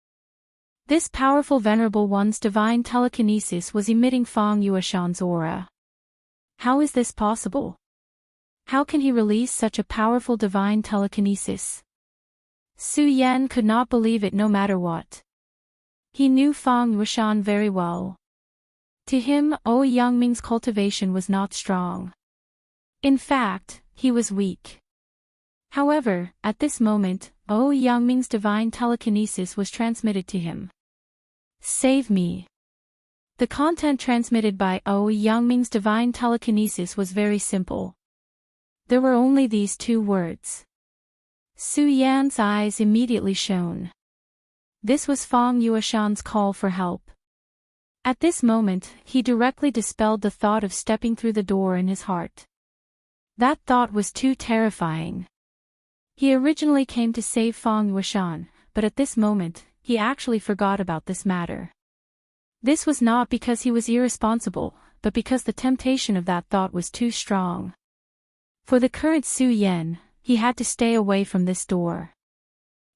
This powerful venerable one's divine telekinesis was emitting Feng Yueshan's aura. How is this possible? How can he release such a powerful divine telekinesis? Su Yan could not believe it no matter what. He knew Feng Yueshan very well. To him, Yangming's cultivation was not strong. In fact, he was weak. However, at this moment, Yangming's divine telekinesis was transmitted to him. Save me. The content transmitted by Yangming's divine telekinesis was very simple. There were only these two words. Su Yan's eyes immediately shone. This was Feng Yueshan's call for help. At this moment, he directly dispelled the thought of stepping through the door in his heart. That thought was too terrifying. He originally came to save Feng Yueshan, but at this moment, he actually forgot about this matter. This was not because he was irresponsible, but because the temptation of that thought was too strong. For the current Su Yan, he had to stay away from this door.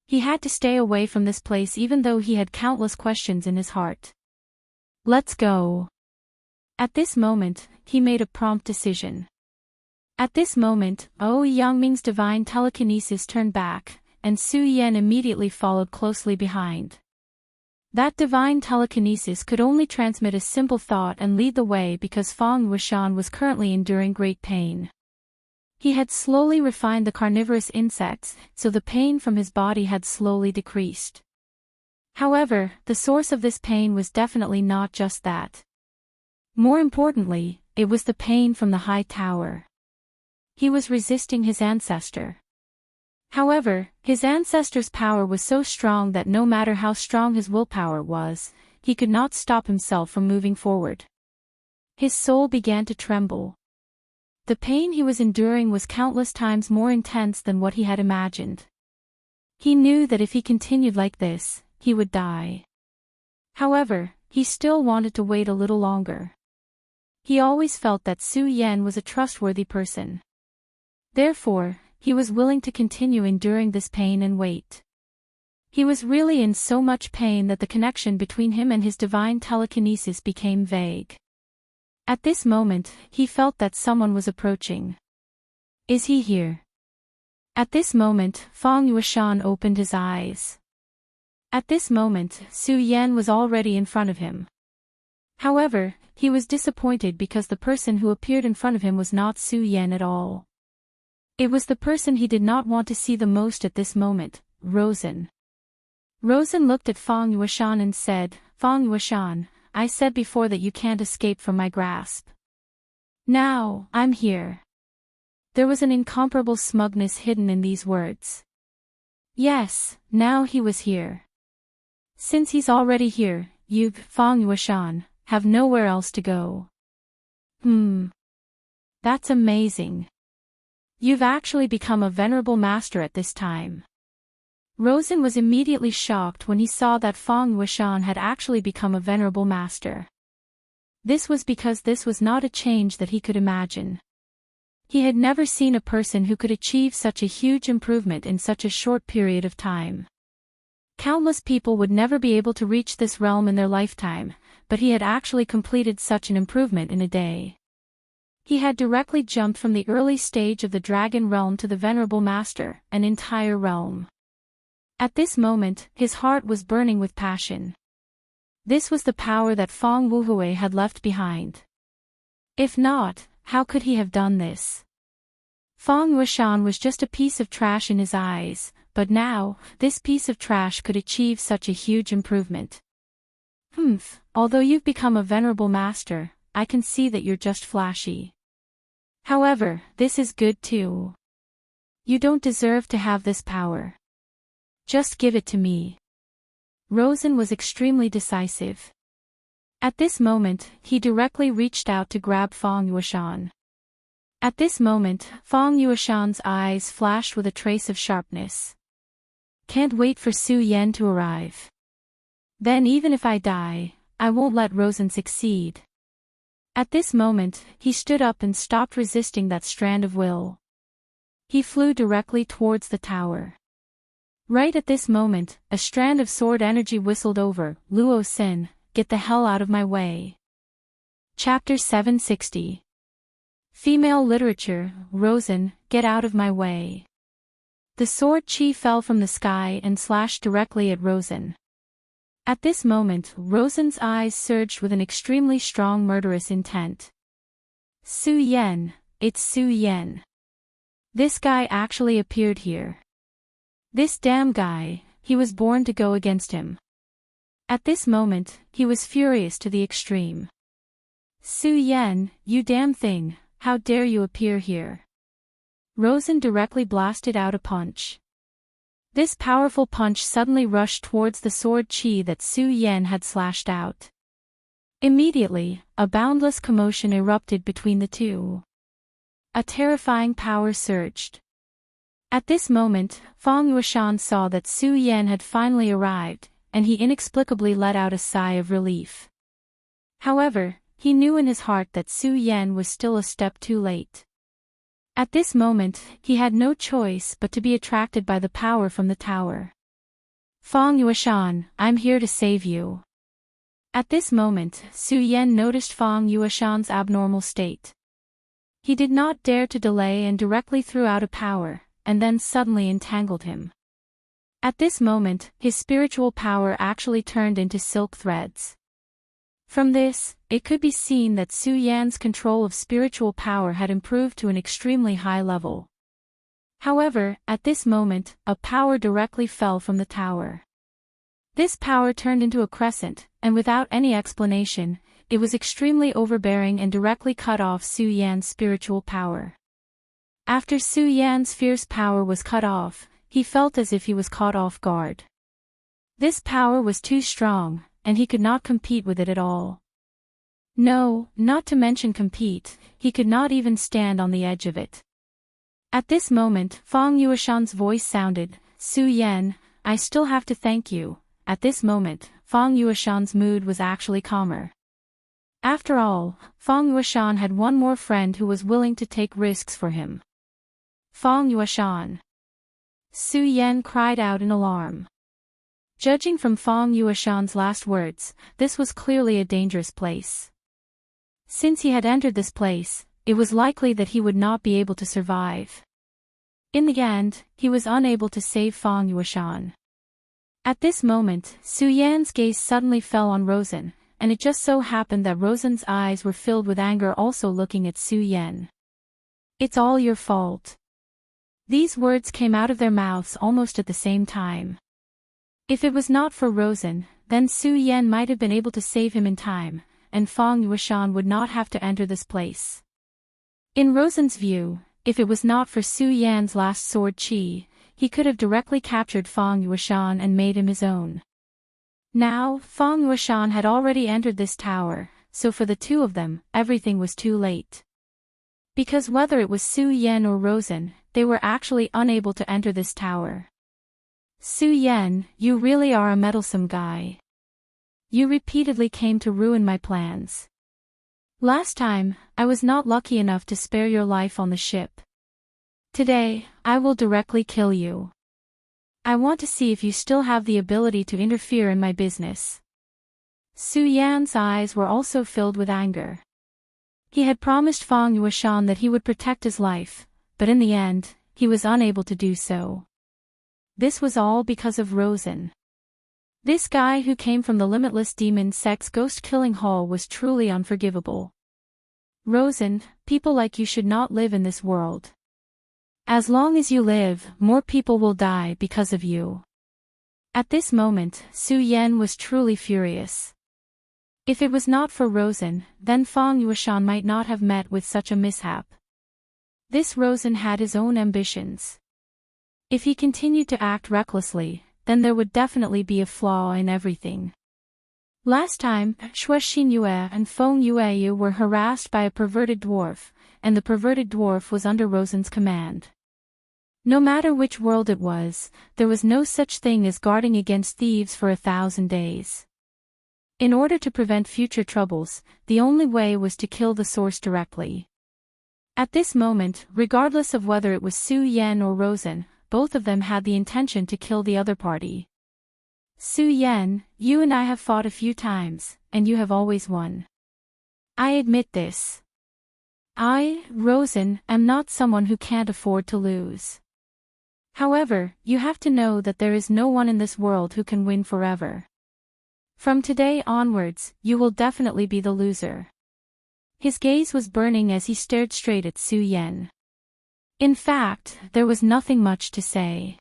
He had to stay away from this place even though he had countless questions in his heart. Let's go. At this moment, he made a prompt decision. At this moment, Yangming's divine telekinesis turned back, and Su Yan immediately followed closely behind. That divine telekinesis could only transmit a simple thought and lead the way because Feng Yueshan was currently enduring great pain. He had slowly refined the carnivorous insects, so the pain from his body had slowly decreased. However, the source of this pain was definitely not just that. More importantly, it was the pain from the high tower. He was resisting his ancestor. However, his ancestor's power was so strong that no matter how strong his willpower was, he could not stop himself from moving forward. His soul began to tremble. The pain he was enduring was countless times more intense than what he had imagined. He knew that if he continued like this, he would die. However, he still wanted to wait a little longer. He always felt that Su Yan was a trustworthy person. Therefore, he was willing to continue enduring this pain and wait. He was really in so much pain that the connection between him and his divine telekinesis became vague. At this moment, he felt that someone was approaching. Is he here? At this moment, Fang Yueshan opened his eyes. At this moment, Su Yan was already in front of him. However, he was disappointed because the person who appeared in front of him was not Su Yan at all. It was the person he did not want to see the most at this moment, Rosen. Rosen looked at Fang Yueshan and said, "Fang Yueshan, I said before that you can't escape from my grasp. Now, I'm here." There was an incomparable smugness hidden in these words. Yes, now he was here. Since he's already here, you, Fang Yueshan, have nowhere else to go. That's amazing. You've actually become a venerable master at this time. Rosen was immediately shocked when he saw that Fang Yueshan had actually become a venerable master. This was because this was not a change that he could imagine. He had never seen a person who could achieve such a huge improvement in such a short period of time. Countless people would never be able to reach this realm in their lifetime, but he had actually completed such an improvement in a day. He had directly jumped from the early stage of the dragon realm to the venerable master, an entire realm. At this moment, his heart was burning with passion. This was the power that Fang Wuhui had left behind. If not, how could he have done this? Fang Yueshan was just a piece of trash in his eyes, but now, this piece of trash could achieve such a huge improvement. Although you've become a venerable master, I can see that you're just flashy. However, this is good too. You don't deserve to have this power. Just give it to me. Rosen was extremely decisive. At this moment, he directly reached out to grab Fang Yueshan. At this moment, Fang Yueshan's eyes flashed with a trace of sharpness. Can't wait for Su Yan to arrive. Then even if I die, I won't let Rosen succeed. At this moment, he stood up and stopped resisting that strand of will. He flew directly towards the tower. Right at this moment, a strand of sword energy whistled over. Luo Xin, get the hell out of my way. Chapter 760. Female Literature. Rosen, get out of my way. The sword chi fell from the sky and slashed directly at Rosen. At this moment, Rosen's eyes surged with an extremely strong murderous intent. Su Yan, it's Su Yan. This guy actually appeared here. This damn guy, he was born to go against him. At this moment, he was furious to the extreme. Su Yan, you damn thing, how dare you appear here? Rosen directly blasted out a punch. This powerful punch suddenly rushed towards the sword chi that Su Yan had slashed out. Immediately, a boundless commotion erupted between the two. A terrifying power surged. At this moment, Fang Yueshan saw that Su Yan had finally arrived, and he inexplicably let out a sigh of relief. However, he knew in his heart that Su Yan was still a step too late. At this moment, he had no choice but to be attracted by the power from the tower. Fang Yueshan, I'm here to save you. At this moment, Su Yan noticed Fang Yueshan's abnormal state. He did not dare to delay and directly threw out a power, and then suddenly entangled him. At this moment, his spiritual power actually turned into silk threads. From this, it could be seen that Su Yan's control of spiritual power had improved to an extremely high level. However, at this moment, a power directly fell from the tower. This power turned into a crescent, and without any explanation, it was extremely overbearing and directly cut off Su Yan's spiritual power. After Su Yan's fierce power was cut off, he felt as if he was caught off guard. This power was too strong, and he could not compete with it at all. No, not to mention compete, he could not even stand on the edge of it. At this moment, Fang Yueshan's voice sounded, "Su Yan, I still have to thank you." At this moment, Fang Yueshan's mood was actually calmer. After all, Fang Yueshan had one more friend who was willing to take risks for him. Fang Yueshan. Su Yan cried out in alarm. Judging from Fang Yueshan's last words, this was clearly a dangerous place. Since he had entered this place, it was likely that he would not be able to survive. In the end, he was unable to save Fang Yueshan. At this moment, Su Yan's gaze suddenly fell on Rosen, and it just so happened that Rosen's eyes were filled with anger also looking at Su Yan. "It's all your fault." These words came out of their mouths almost at the same time. If it was not for Rosen, then Su Yan might have been able to save him in time, and Fang Yueshan would not have to enter this place. In Rosen's view, if it was not for Su Yan's last sword chi, he could have directly captured Fang Yueshan and made him his own. Now, Fang Yueshan had already entered this tower, so for the two of them, everything was too late. Because whether it was Su Yan or Rosen, they were actually unable to enter this tower. "Su Yan, you really are a meddlesome guy. You repeatedly came to ruin my plans. Last time, I was not lucky enough to spare your life on the ship. Today, I will directly kill you. I want to see if you still have the ability to interfere in my business." Su Yan's eyes were also filled with anger. He had promised Fang Yueshan that he would protect his life, but in the end, he was unable to do so. This was all because of Rosen. This guy who came from the limitless demon sex ghost-killing hall was truly unforgivable. "Rosen, people like you should not live in this world. As long as you live, more people will die because of you." At this moment, Su Yan was truly furious. If it was not for Rosen, then Fang Yueshan might not have met with such a mishap. This Rosen had his own ambitions. If he continued to act recklessly, then there would definitely be a flaw in everything. Last time, Xue Xinyue and Feng Yueyu were harassed by a perverted dwarf, and the perverted dwarf was under Rosen's command. No matter which world it was, there was no such thing as guarding against thieves for 1,000 days. In order to prevent future troubles, the only way was to kill the source directly. At this moment, regardless of whether it was Su Yan or Rosen, both of them had the intention to kill the other party. "Su Yan, you and I have fought a few times, and you have always won. I admit this. I, Rosen, am not someone who can't afford to lose. However, you have to know that there is no one in this world who can win forever. From today onwards, you will definitely be the loser." His gaze was burning as he stared straight at Su Yan. In fact, there was nothing much to say.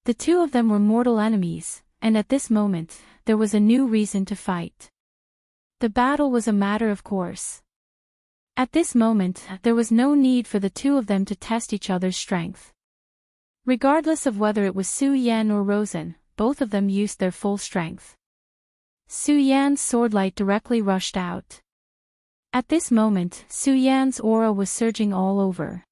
The two of them were mortal enemies, and at this moment, there was a new reason to fight. The battle was a matter of course. At this moment, there was no need for the two of them to test each other's strength. Regardless of whether it was Su Yan or Rosen, both of them used their full strength. Su Yan's swordlight directly rushed out. At this moment, Su Yan's aura was surging all over.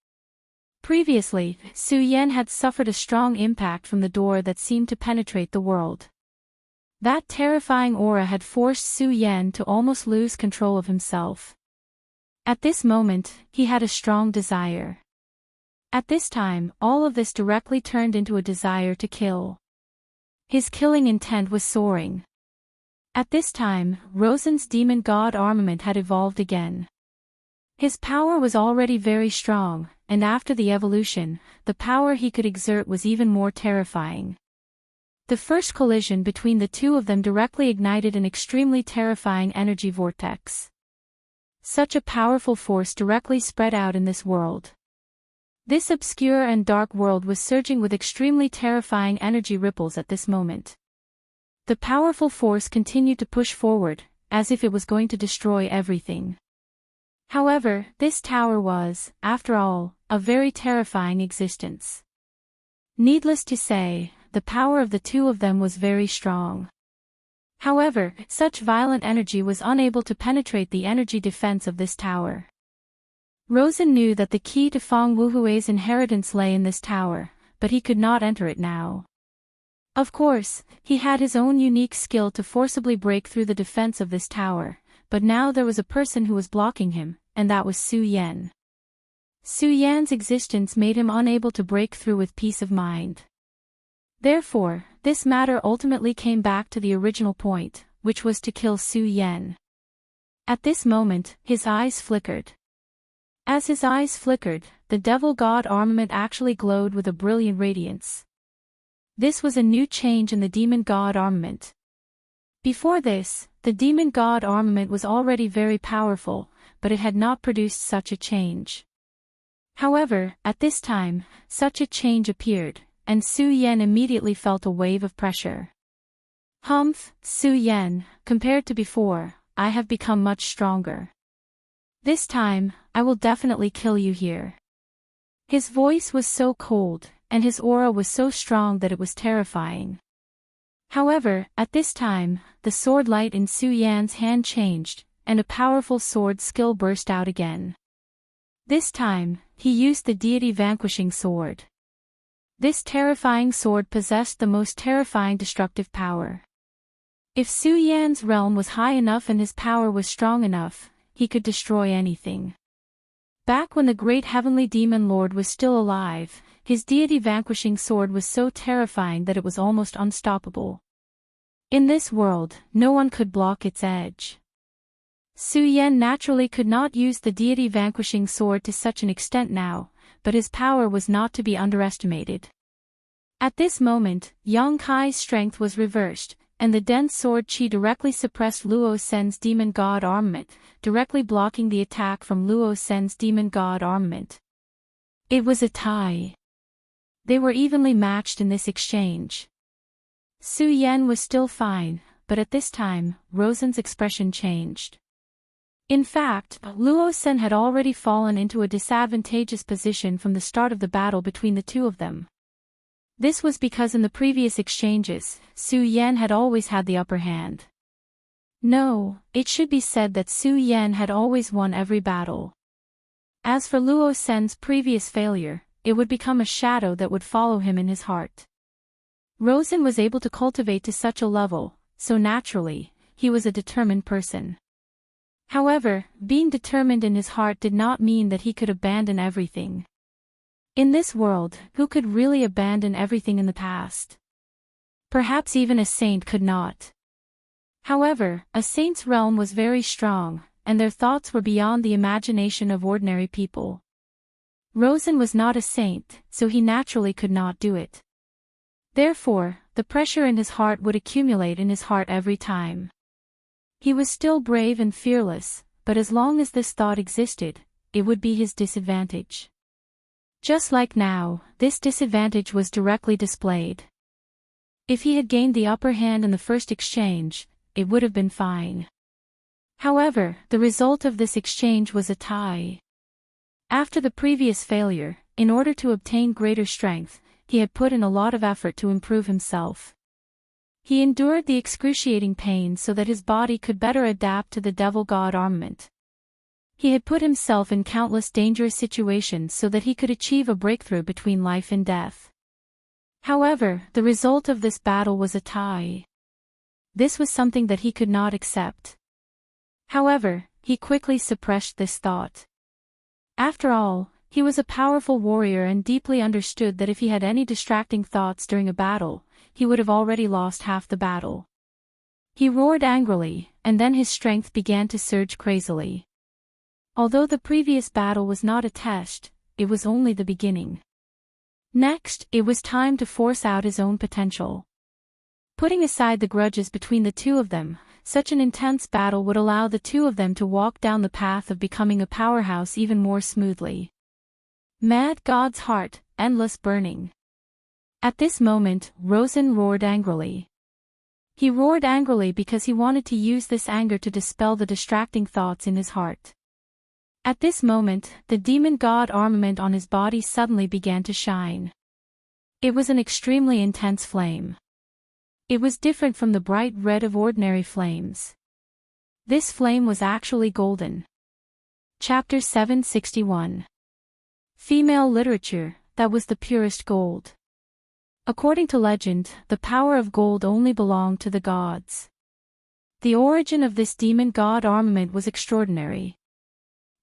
Previously, Su Yan had suffered a strong impact from the door that seemed to penetrate the world. That terrifying aura had forced Su Yan to almost lose control of himself. At this moment, he had a strong desire. At this time, all of this directly turned into a desire to kill. His killing intent was soaring. At this time, Rosen's demon god armament had evolved again. His power was already very strong, and after the evolution, the power he could exert was even more terrifying. The first collision between the two of them directly ignited an extremely terrifying energy vortex. Such a powerful force directly spread out in this world. This obscure and dark world was surging with extremely terrifying energy ripples at this moment. The powerful force continued to push forward, as if it was going to destroy everything. However, this tower was, after all, a very terrifying existence. Needless to say, the power of the two of them was very strong. However, such violent energy was unable to penetrate the energy defense of this tower. Rosen knew that the key to Feng Wuhui's inheritance lay in this tower, but he could not enter it now. Of course, he had his own unique skill to forcibly break through the defense of this tower, but now there was a person who was blocking him, and that was Su Yan. Su Yan's existence made him unable to break through with peace of mind. Therefore, this matter ultimately came back to the original point, which was to kill Su Yan. At this moment, his eyes flickered. As his eyes flickered, the Devil God armament actually glowed with a brilliant radiance. This was a new change in the Demon God armament. Before this, the Demon God armament was already very powerful, but it had not produced such a change. However, at this time, such a change appeared, and Su Yan immediately felt a wave of pressure. Humph, Su Yan, compared to before, I have become much stronger. This time, I will definitely kill you here. His voice was so cold, and his aura was so strong that it was terrifying. However, at this time, the sword light in Su Yan's hand changed, and a powerful sword skill burst out again. This time, he used the deity vanquishing sword. This terrifying sword possessed the most terrifying destructive power. If Su Yan's realm was high enough and his power was strong enough, he could destroy anything. Back when the great heavenly demon lord was still alive, his deity vanquishing sword was so terrifying that it was almost unstoppable. In this world, no one could block its edge. Su Yan naturally could not use the deity vanquishing sword to such an extent now, but his power was not to be underestimated. At this moment, Yang Kai's strength was reversed, and the dense sword qi directly suppressed Luo Sen's demon god armament, directly blocking the attack from Luo Sen's demon god armament. It was a tie. They were evenly matched in this exchange. Su Yan was still fine, but at this time, Rosen's expression changed. In fact, Luo Sen had already fallen into a disadvantageous position from the start of the battle between the two of them. This was because in the previous exchanges, Su Yan had always had the upper hand. No, it should be said that Su Yan had always won every battle. As for Luo Sen's previous failure, it would become a shadow that would follow him in his heart. Rosen was able to cultivate to such a level, so naturally, he was a determined person. However, being determined in his heart did not mean that he could abandon everything. In this world, who could really abandon everything in the past? Perhaps even a saint could not. However, a saint's realm was very strong, and their thoughts were beyond the imagination of ordinary people. Rosen was not a saint, so he naturally could not do it. Therefore, the pressure in his heart would accumulate in his heart every time. He was still brave and fearless, but as long as this thought existed, it would be his disadvantage. Just like now, this disadvantage was directly displayed. If he had gained the upper hand in the first exchange, it would have been fine. However, the result of this exchange was a tie. After the previous failure, in order to obtain greater strength, he had put in a lot of effort to improve himself. He endured the excruciating pain so that his body could better adapt to the Devil God armament. He had put himself in countless dangerous situations so that he could achieve a breakthrough between life and death. However, the result of this battle was a tie. This was something that he could not accept. However, he quickly suppressed this thought. After all, he was a powerful warrior and deeply understood that if he had any distracting thoughts during a battle, he would have already lost half the battle. He roared angrily, and then his strength began to surge crazily. Although the previous battle was not a test, it was only the beginning. Next, it was time to force out his own potential. Putting aside the grudges between the two of them, such an intense battle would allow the two of them to walk down the path of becoming a powerhouse even more smoothly. Mad God's heart, endless burning. At this moment, Rosen roared angrily. He roared angrily because he wanted to use this anger to dispel the distracting thoughts in his heart. At this moment, the demon god armament on his body suddenly began to shine. It was an extremely intense flame. It was different from the bright red of ordinary flames. This flame was actually golden. Chapter 761. Female literature, that was the purest gold. According to legend, the power of gold only belonged to the gods. The origin of this demon god armament was extraordinary.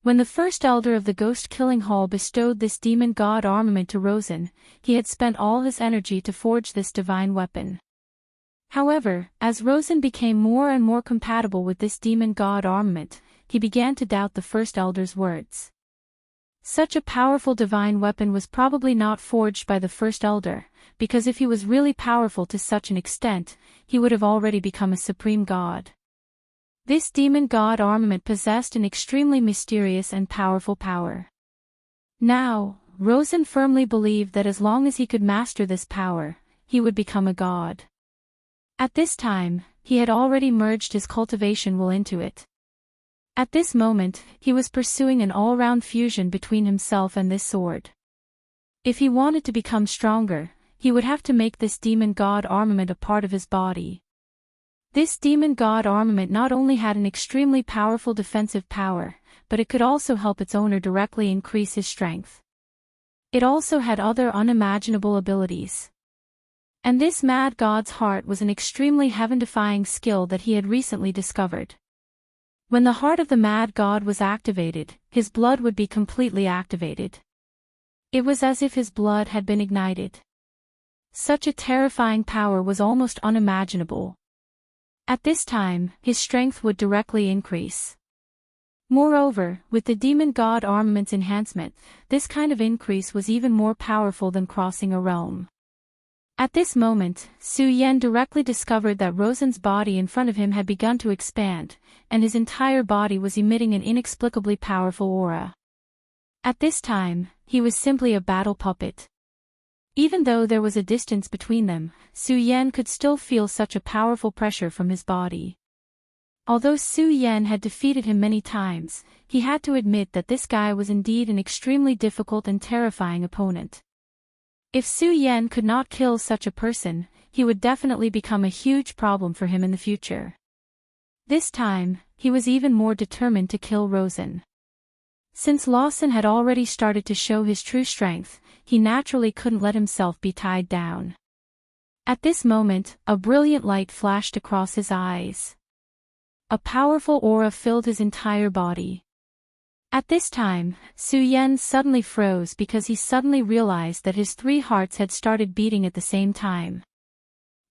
When the first elder of the ghost-killing hall bestowed this demon god armament to Rosen, he had spent all his energy to forge this divine weapon. However, as Rosen became more and more compatible with this demon god armament, he began to doubt the first elder's words. Such a powerful divine weapon was probably not forged by the first elder, because if he was really powerful to such an extent, he would have already become a supreme god. This demon god armament possessed an extremely mysterious and powerful power. Now, Rosen firmly believed that as long as he could master this power, he would become a god. At this time, he had already merged his cultivation will into it. At this moment, he was pursuing an all-round fusion between himself and this sword. If he wanted to become stronger, he would have to make this demon god armament a part of his body. This demon god armament not only had an extremely powerful defensive power, but it could also help its owner directly increase his strength. It also had other unimaginable abilities. And this mad god's heart was an extremely heaven-defying skill that he had recently discovered. When the heart of the mad god was activated, his blood would be completely activated. It was as if his blood had been ignited. Such a terrifying power was almost unimaginable. At this time, his strength would directly increase. Moreover, with the demon god armament's enhancement, this kind of increase was even more powerful than crossing a realm. At this moment, Su Yan directly discovered that Rosen's body in front of him had begun to expand, and his entire body was emitting an inexplicably powerful aura. At this time, he was simply a battle puppet. Even though there was a distance between them, Su Yan could still feel such a powerful pressure from his body. Although Su Yan had defeated him many times, he had to admit that this guy was indeed an extremely difficult and terrifying opponent. If Su Yan could not kill such a person, he would definitely become a huge problem for him in the future. This time, he was even more determined to kill Rosen. Since Lawson had already started to show his true strength, he naturally couldn't let himself be tied down. At this moment, a brilliant light flashed across his eyes. A powerful aura filled his entire body. At this time, Su Yan suddenly froze because he suddenly realized that his three hearts had started beating at the same time.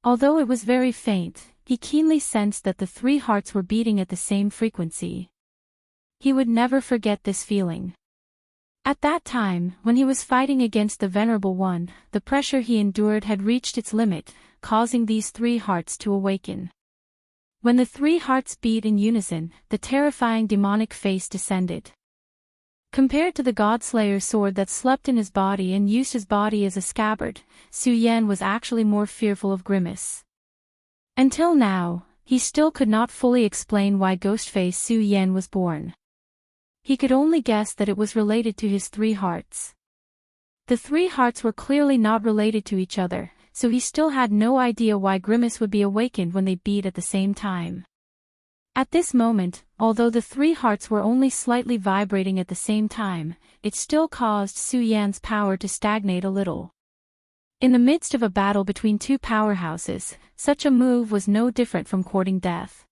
Although it was very faint, he keenly sensed that the three hearts were beating at the same frequency. He would never forget this feeling. At that time, when he was fighting against the Venerable One, the pressure he endured had reached its limit, causing these three hearts to awaken. When the three hearts beat in unison, the terrifying demonic face descended. Compared to the Godslayer sword that slept in his body and used his body as a scabbard, Su Yan was actually more fearful of Grimace. Until now, he still could not fully explain why Ghostface Su Yan was born. He could only guess that it was related to his three hearts. The three hearts were clearly not related to each other, so he still had no idea why Grimace would be awakened when they beat at the same time. At this moment, although the three hearts were only slightly vibrating at the same time, it still caused Su Yan's power to stagnate a little. In the midst of a battle between two powerhouses, such a move was no different from courting death.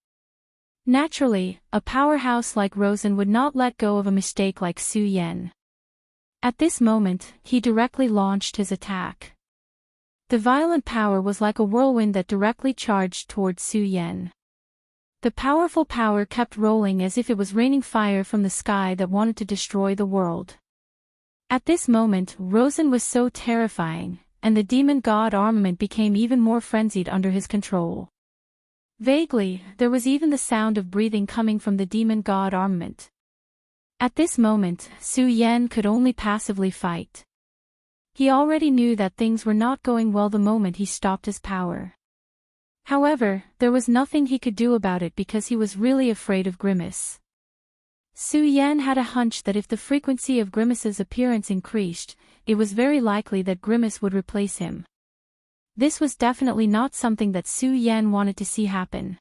Naturally, a powerhouse like Rosen would not let go of a mistake like Su Yan. At this moment, he directly launched his attack. The violent power was like a whirlwind that directly charged towards Su Yan. The powerful power kept rolling as if it was raining fire from the sky that wanted to destroy the world. At this moment, Rosen was so terrifying, and the demon god armament became even more frenzied under his control. Vaguely, there was even the sound of breathing coming from the demon god armament. At this moment, Su Yan could only passively fight. He already knew that things were not going well the moment he stopped his power. However, there was nothing he could do about it because he was really afraid of Grimace. Su Yan had a hunch that if the frequency of Grimace's appearance increased, it was very likely that Grimace would replace him. This was definitely not something that Su Yan wanted to see happen.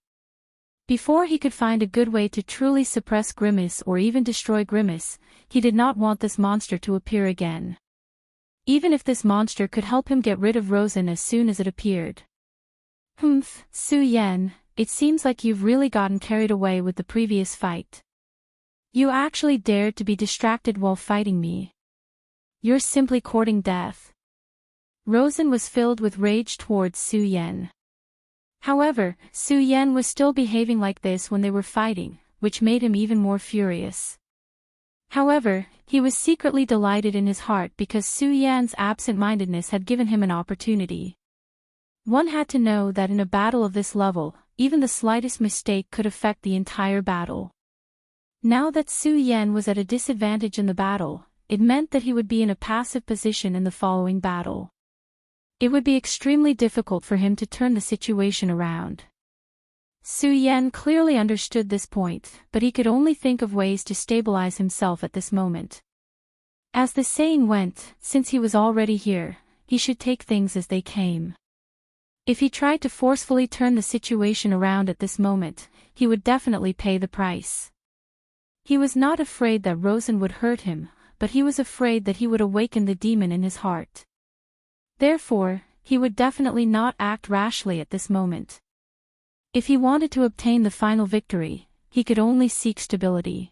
Before he could find a good way to truly suppress Grimace or even destroy Grimace, he did not want this monster to appear again. Even if this monster could help him get rid of Rosen as soon as it appeared. Humph, Su Yan, it seems like you've really gotten carried away with the previous fight. You actually dared to be distracted while fighting me. You're simply courting death. Rosen was filled with rage towards Su Yan. However, Su Yan was still behaving like this when they were fighting, which made him even more furious. However, he was secretly delighted in his heart because Su Yan's absent-mindedness had given him an opportunity. One had to know that in a battle of this level, even the slightest mistake could affect the entire battle. Now that Su Yan was at a disadvantage in the battle, it meant that he would be in a passive position in the following battle. It would be extremely difficult for him to turn the situation around. Su Yan clearly understood this point, but he could only think of ways to stabilize himself at this moment. As the saying went, since he was already here, he should take things as they came. If he tried to forcefully turn the situation around at this moment, he would definitely pay the price. He was not afraid that Rosen would hurt him, but he was afraid that he would awaken the demon in his heart. Therefore, he would definitely not act rashly at this moment. If he wanted to obtain the final victory, he could only seek stability.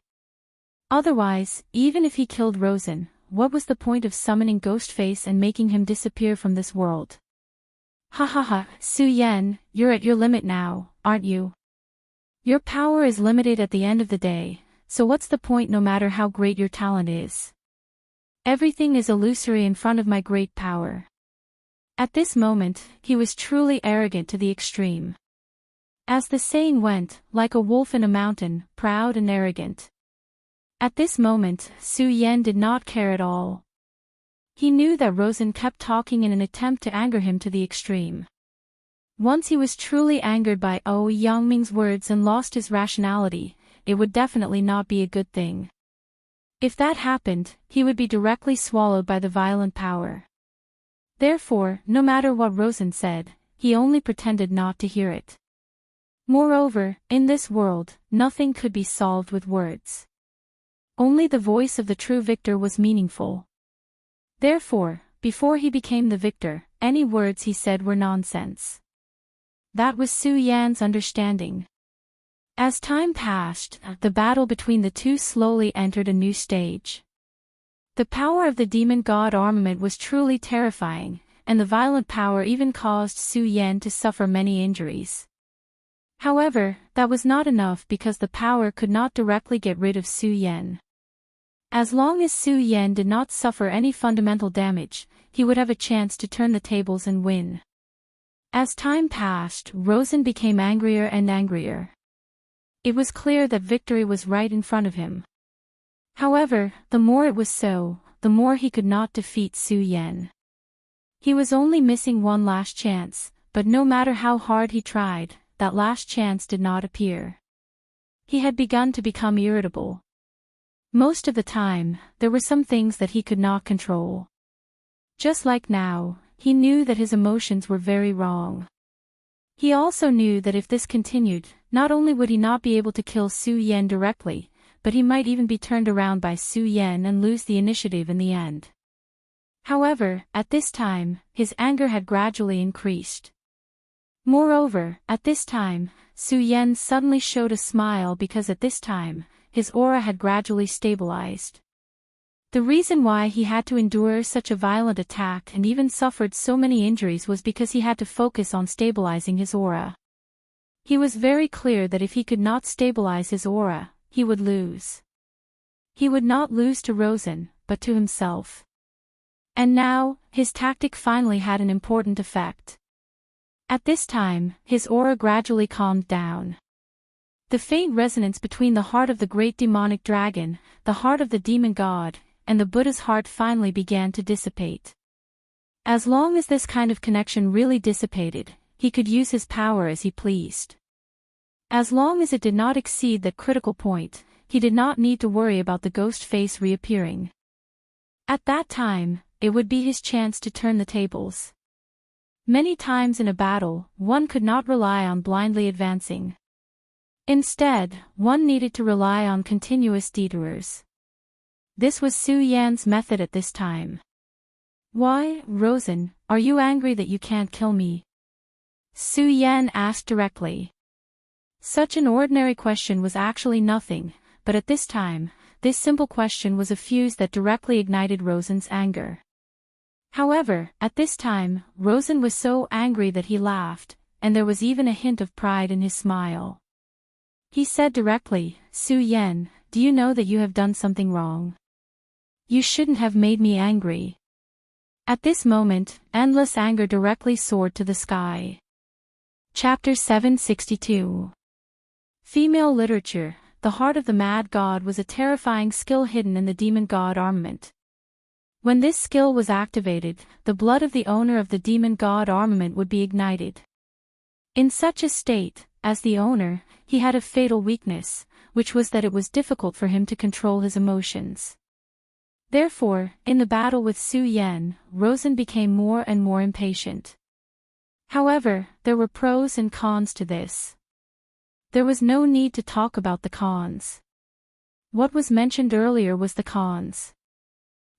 Otherwise, even if he killed Rosen, what was the point of summoning Ghostface and making him disappear from this world? Ha ha ha, Su Yan, you're at your limit now, aren't you? Your power is limited at the end of the day, so what's the point no matter how great your talent is? Everything is illusory in front of my great power. At this moment, he was truly arrogant to the extreme. As the saying went, like a wolf in a mountain, proud and arrogant. At this moment, Su Yan did not care at all. He knew that Rosen kept talking in an attempt to anger him to the extreme. Once he was truly angered by Yangming's words and lost his rationality, it would definitely not be a good thing. If that happened, he would be directly swallowed by the violent power. Therefore, no matter what Rosen said, he only pretended not to hear it. Moreover, in this world, nothing could be solved with words. Only the voice of the true victor was meaningful. Therefore, before he became the victor, any words he said were nonsense. That was Su Yan's understanding. As time passed, the battle between the two slowly entered a new stage. The power of the demon god armament was truly terrifying, and the violent power even caused Su Yan to suffer many injuries. However, that was not enough because the power could not directly get rid of Su Yan. As long as Su Yan did not suffer any fundamental damage, he would have a chance to turn the tables and win. As time passed, Rosen became angrier and angrier. It was clear that victory was right in front of him. However, the more it was so, the more he could not defeat Su Yan. He was only missing one last chance, but no matter how hard he tried, that last chance did not appear. He had begun to become irritable. Most of the time, there were some things that he could not control. Just like now, he knew that his emotions were very wrong. He also knew that if this continued, not only would he not be able to kill Su Yan directly, but he might even be turned around by Su Yan and lose the initiative in the end. However, at this time, his anger had gradually increased. Moreover, at this time, Su Yan suddenly showed a smile because at this time, his aura had gradually stabilized. The reason why he had to endure such a violent attack and even suffered so many injuries was because he had to focus on stabilizing his aura. He was very clear that if he could not stabilize his aura, he would lose. He would not lose to Rosen, but to himself. And now, his tactic finally had an important effect. At this time, his aura gradually calmed down. The faint resonance between the heart of the great demonic dragon, the heart of the demon god, and the Buddha's heart finally began to dissipate. As long as this kind of connection really dissipated, he could use his power as he pleased. As long as it did not exceed that critical point, he did not need to worry about the ghost face reappearing. At that time, it would be his chance to turn the tables. Many times in a battle, one could not rely on blindly advancing. Instead, one needed to rely on continuous detours. This was Su Yan's method at this time. "Why, Rosen, are you angry that you can't kill me?" Su Yan asked directly. Such an ordinary question was actually nothing, but at this time, this simple question was a fuse that directly ignited Rosen's anger. However, at this time, Rosen was so angry that he laughed, and there was even a hint of pride in his smile. He said directly, "Su Yan, do you know that you have done something wrong? You shouldn't have made me angry." At this moment, endless anger directly soared to the sky. Chapter 762. Female Literature. The heart of the mad god was a terrifying skill hidden in the demon god armament. When this skill was activated, the blood of the owner of the demon god armament would be ignited. In such a state, as the owner, he had a fatal weakness, which was that it was difficult for him to control his emotions. Therefore, in the battle with Su Yan, Rosen became more and more impatient. However, there were pros and cons to this. There was no need to talk about the cons. What was mentioned earlier was the cons.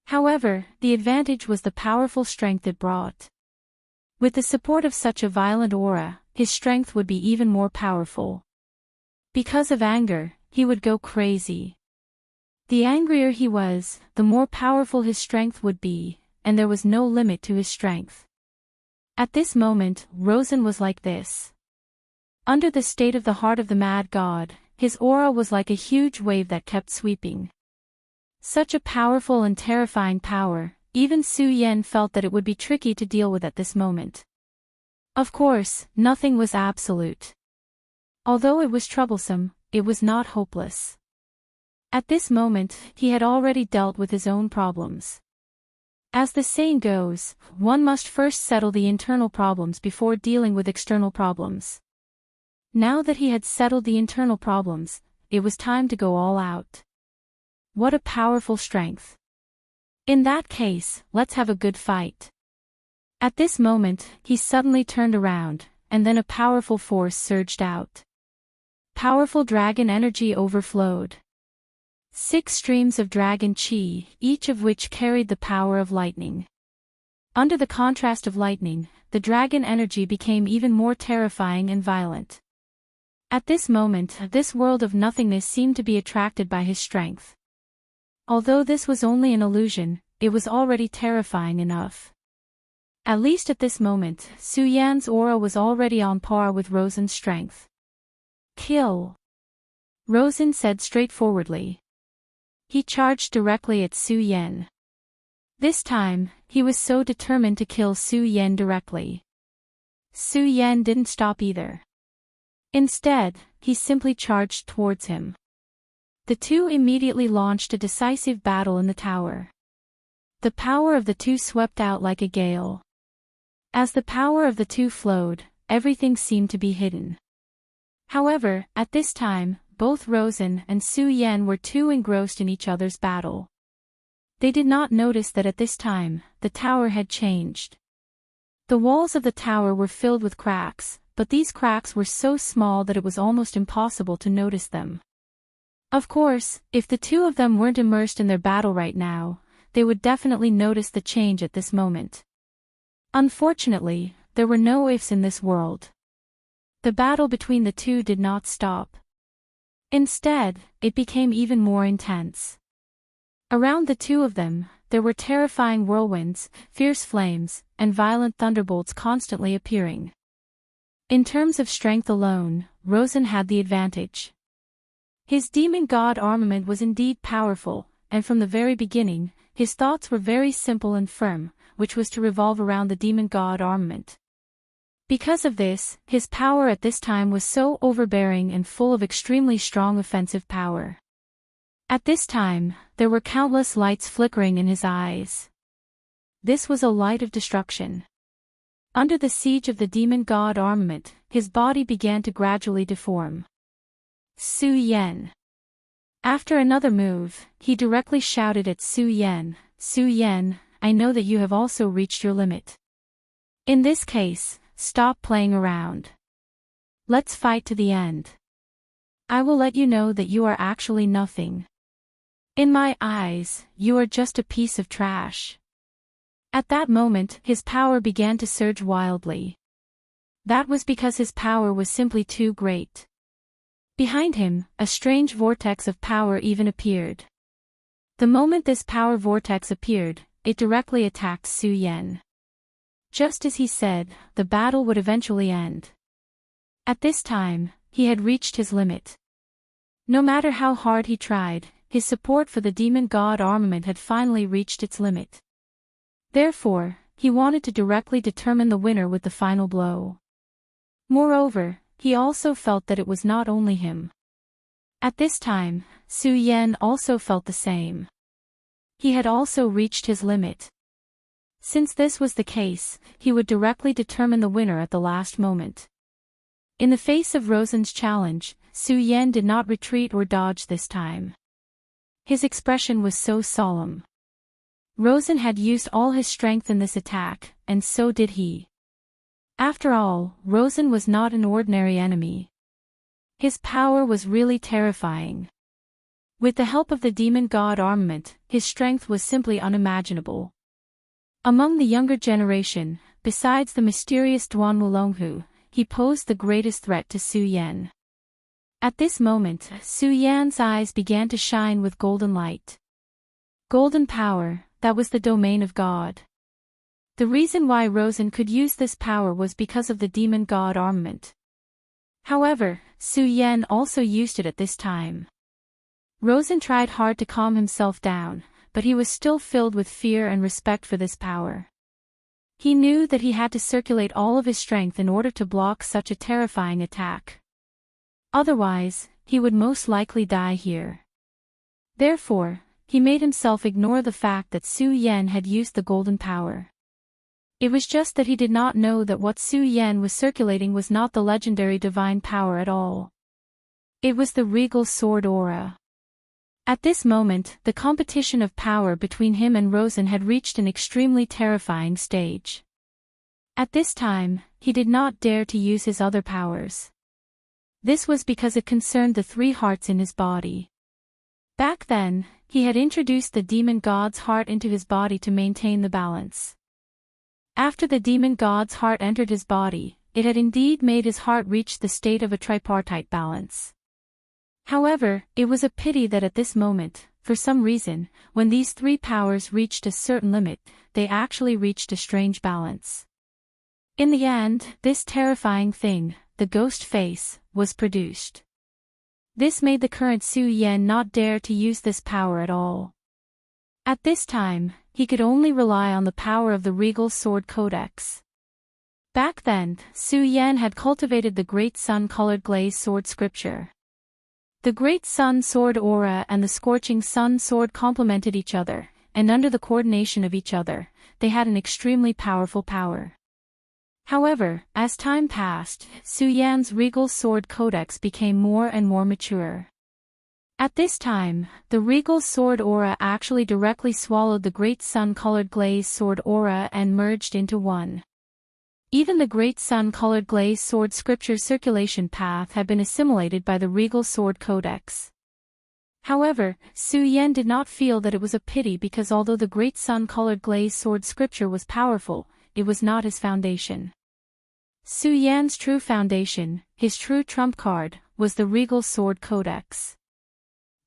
However, the advantage was the powerful strength it brought. With the support of such a violent aura, his strength would be even more powerful. Because of anger, he would go crazy. The angrier he was, the more powerful his strength would be, and there was no limit to his strength. At this moment, Rosen was like this. Under the state of the heart of the mad god, his aura was like a huge wave that kept sweeping. Such a powerful and terrifying power, even Su Yan felt that it would be tricky to deal with at this moment. Of course, nothing was absolute. Although it was troublesome, it was not hopeless. At this moment, he had already dealt with his own problems. As the saying goes, one must first settle the internal problems before dealing with external problems. Now that he had settled the internal problems, it was time to go all out. What a powerful strength. In that case, let's have a good fight. At this moment, he suddenly turned around, and then a powerful force surged out. Powerful dragon energy overflowed. 6 streams of dragon chi, each of which carried the power of lightning. Under the contrast of lightning, the dragon energy became even more terrifying and violent. At this moment, this world of nothingness seemed to be attracted by his strength. Although this was only an illusion, it was already terrifying enough. At least at this moment, Su Yan's aura was already on par with Rosen's strength. "Kill!" Rosen said straightforwardly. He charged directly at Su Yan. This time, he was so determined to kill Su Yan directly. Su Yan didn't stop either. Instead, he simply charged towards him. The two immediately launched a decisive battle in the tower. The power of the two swept out like a gale. As the power of the two flowed, everything seemed to be hidden. However, at this time, both Rosen and Su Yan were too engrossed in each other's battle. They did not notice that at this time, the tower had changed. The walls of the tower were filled with cracks, but these cracks were so small that it was almost impossible to notice them. Of course, if the two of them weren't immersed in their battle right now, they would definitely notice the change at this moment. Unfortunately, there were no ifs in this world. The battle between the two did not stop. Instead, it became even more intense. Around the two of them, there were terrifying whirlwinds, fierce flames, and violent thunderbolts constantly appearing. In terms of strength alone, Rosen had the advantage. His demon god armament was indeed powerful, and from the very beginning, his thoughts were very simple and firm, which was to revolve around the demon god armament. Because of this, his power at this time was so overbearing and full of extremely strong offensive power. At this time, there were countless lights flickering in his eyes. This was a light of destruction. Under the siege of the demon god armament, his body began to gradually deform. Su Yan. After another move, he directly shouted at Su Yan, "Su Yan, I know that you have also reached your limit. In this case, stop playing around. Let's fight to the end. I will let you know that you are actually nothing. In my eyes, you are just a piece of trash." At that moment, his power began to surge wildly. That was because his power was simply too great. Behind him, a strange vortex of power even appeared. The moment this power vortex appeared, it directly attacked Su Yan. Just as he said, the battle would eventually end. At this time, he had reached his limit. No matter how hard he tried, his support for the demon god armament had finally reached its limit. Therefore, he wanted to directly determine the winner with the final blow. Moreover, he also felt that it was not only him. At this time, Su Yan also felt the same. He had also reached his limit. Since this was the case, he would directly determine the winner at the last moment. In the face of Rosen's challenge, Su Yan did not retreat or dodge this time. His expression was so solemn. Rosen had used all his strength in this attack, and so did he. After all, Rosen was not an ordinary enemy. His power was really terrifying. With the help of the demon god armament, his strength was simply unimaginable. Among the younger generation, besides the mysterious Duan Wulonghu, he posed the greatest threat to Su Yan. At this moment, Su Yan's eyes began to shine with golden light. Golden power, that was the domain of God. The reason why Rosen could use this power was because of the demon god armament. However, Su Yan also used it at this time. Rosen tried hard to calm himself down, but he was still filled with fear and respect for this power. He knew that he had to circulate all of his strength in order to block such a terrifying attack. Otherwise, he would most likely die here. Therefore, he made himself ignore the fact that Su Yan had used the golden power. It was just that he did not know that what Su Yan was circulating was not the legendary divine power at all. It was the regal sword aura. At this moment, the competition of power between him and Rosen had reached an extremely terrifying stage. At this time, he did not dare to use his other powers. This was because it concerned the three hearts in his body. Back then, he had introduced the demon god's heart into his body to maintain the balance. After the demon god's heart entered his body, it had indeed made his heart reach the state of a tripartite balance. However, it was a pity that at this moment, for some reason, when these three powers reached a certain limit, they actually reached a strange balance. In the end, this terrifying thing, the ghost face, was produced. This made the current Su Yan not dare to use this power at all. At this time, he could only rely on the power of the regal sword codex. Back then, Su Yan had cultivated the great sun-colored glaze sword scripture. The great sun sword aura and the scorching sun sword complemented each other, and under the coordination of each other, they had an extremely powerful power. However, as time passed, Su Yan's regal sword codex became more and more mature. At this time, the regal sword aura actually directly swallowed the great sun-colored glaze sword aura and merged into one. Even the great sun-colored glaze sword scripture circulation path had been assimilated by the regal sword codex. However, Su Yan did not feel that it was a pity because although the great sun-colored glaze sword scripture was powerful, it was not his foundation. Su Yan's true foundation, his true trump card, was the regal sword codex.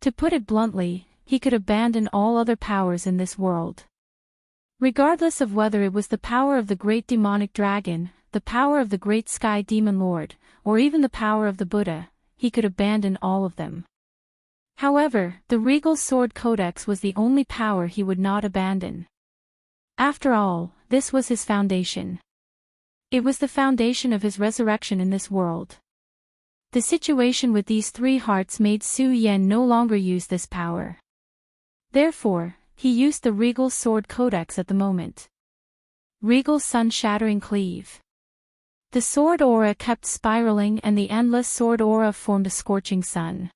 To put it bluntly, he could abandon all other powers in this world. Regardless of whether it was the power of the great demonic dragon, the power of the great sky demon lord, or even the power of the Buddha, he could abandon all of them. However, the regal sword codex was the only power he would not abandon. After all, this was his foundation. It was the foundation of his resurrection in this world. The situation with these three hearts made Su Yan no longer use this power. Therefore, he used the regal sword codex at the moment. Regal sun-shattering cleave. The sword aura kept spiraling and the endless sword aura formed a scorching sun.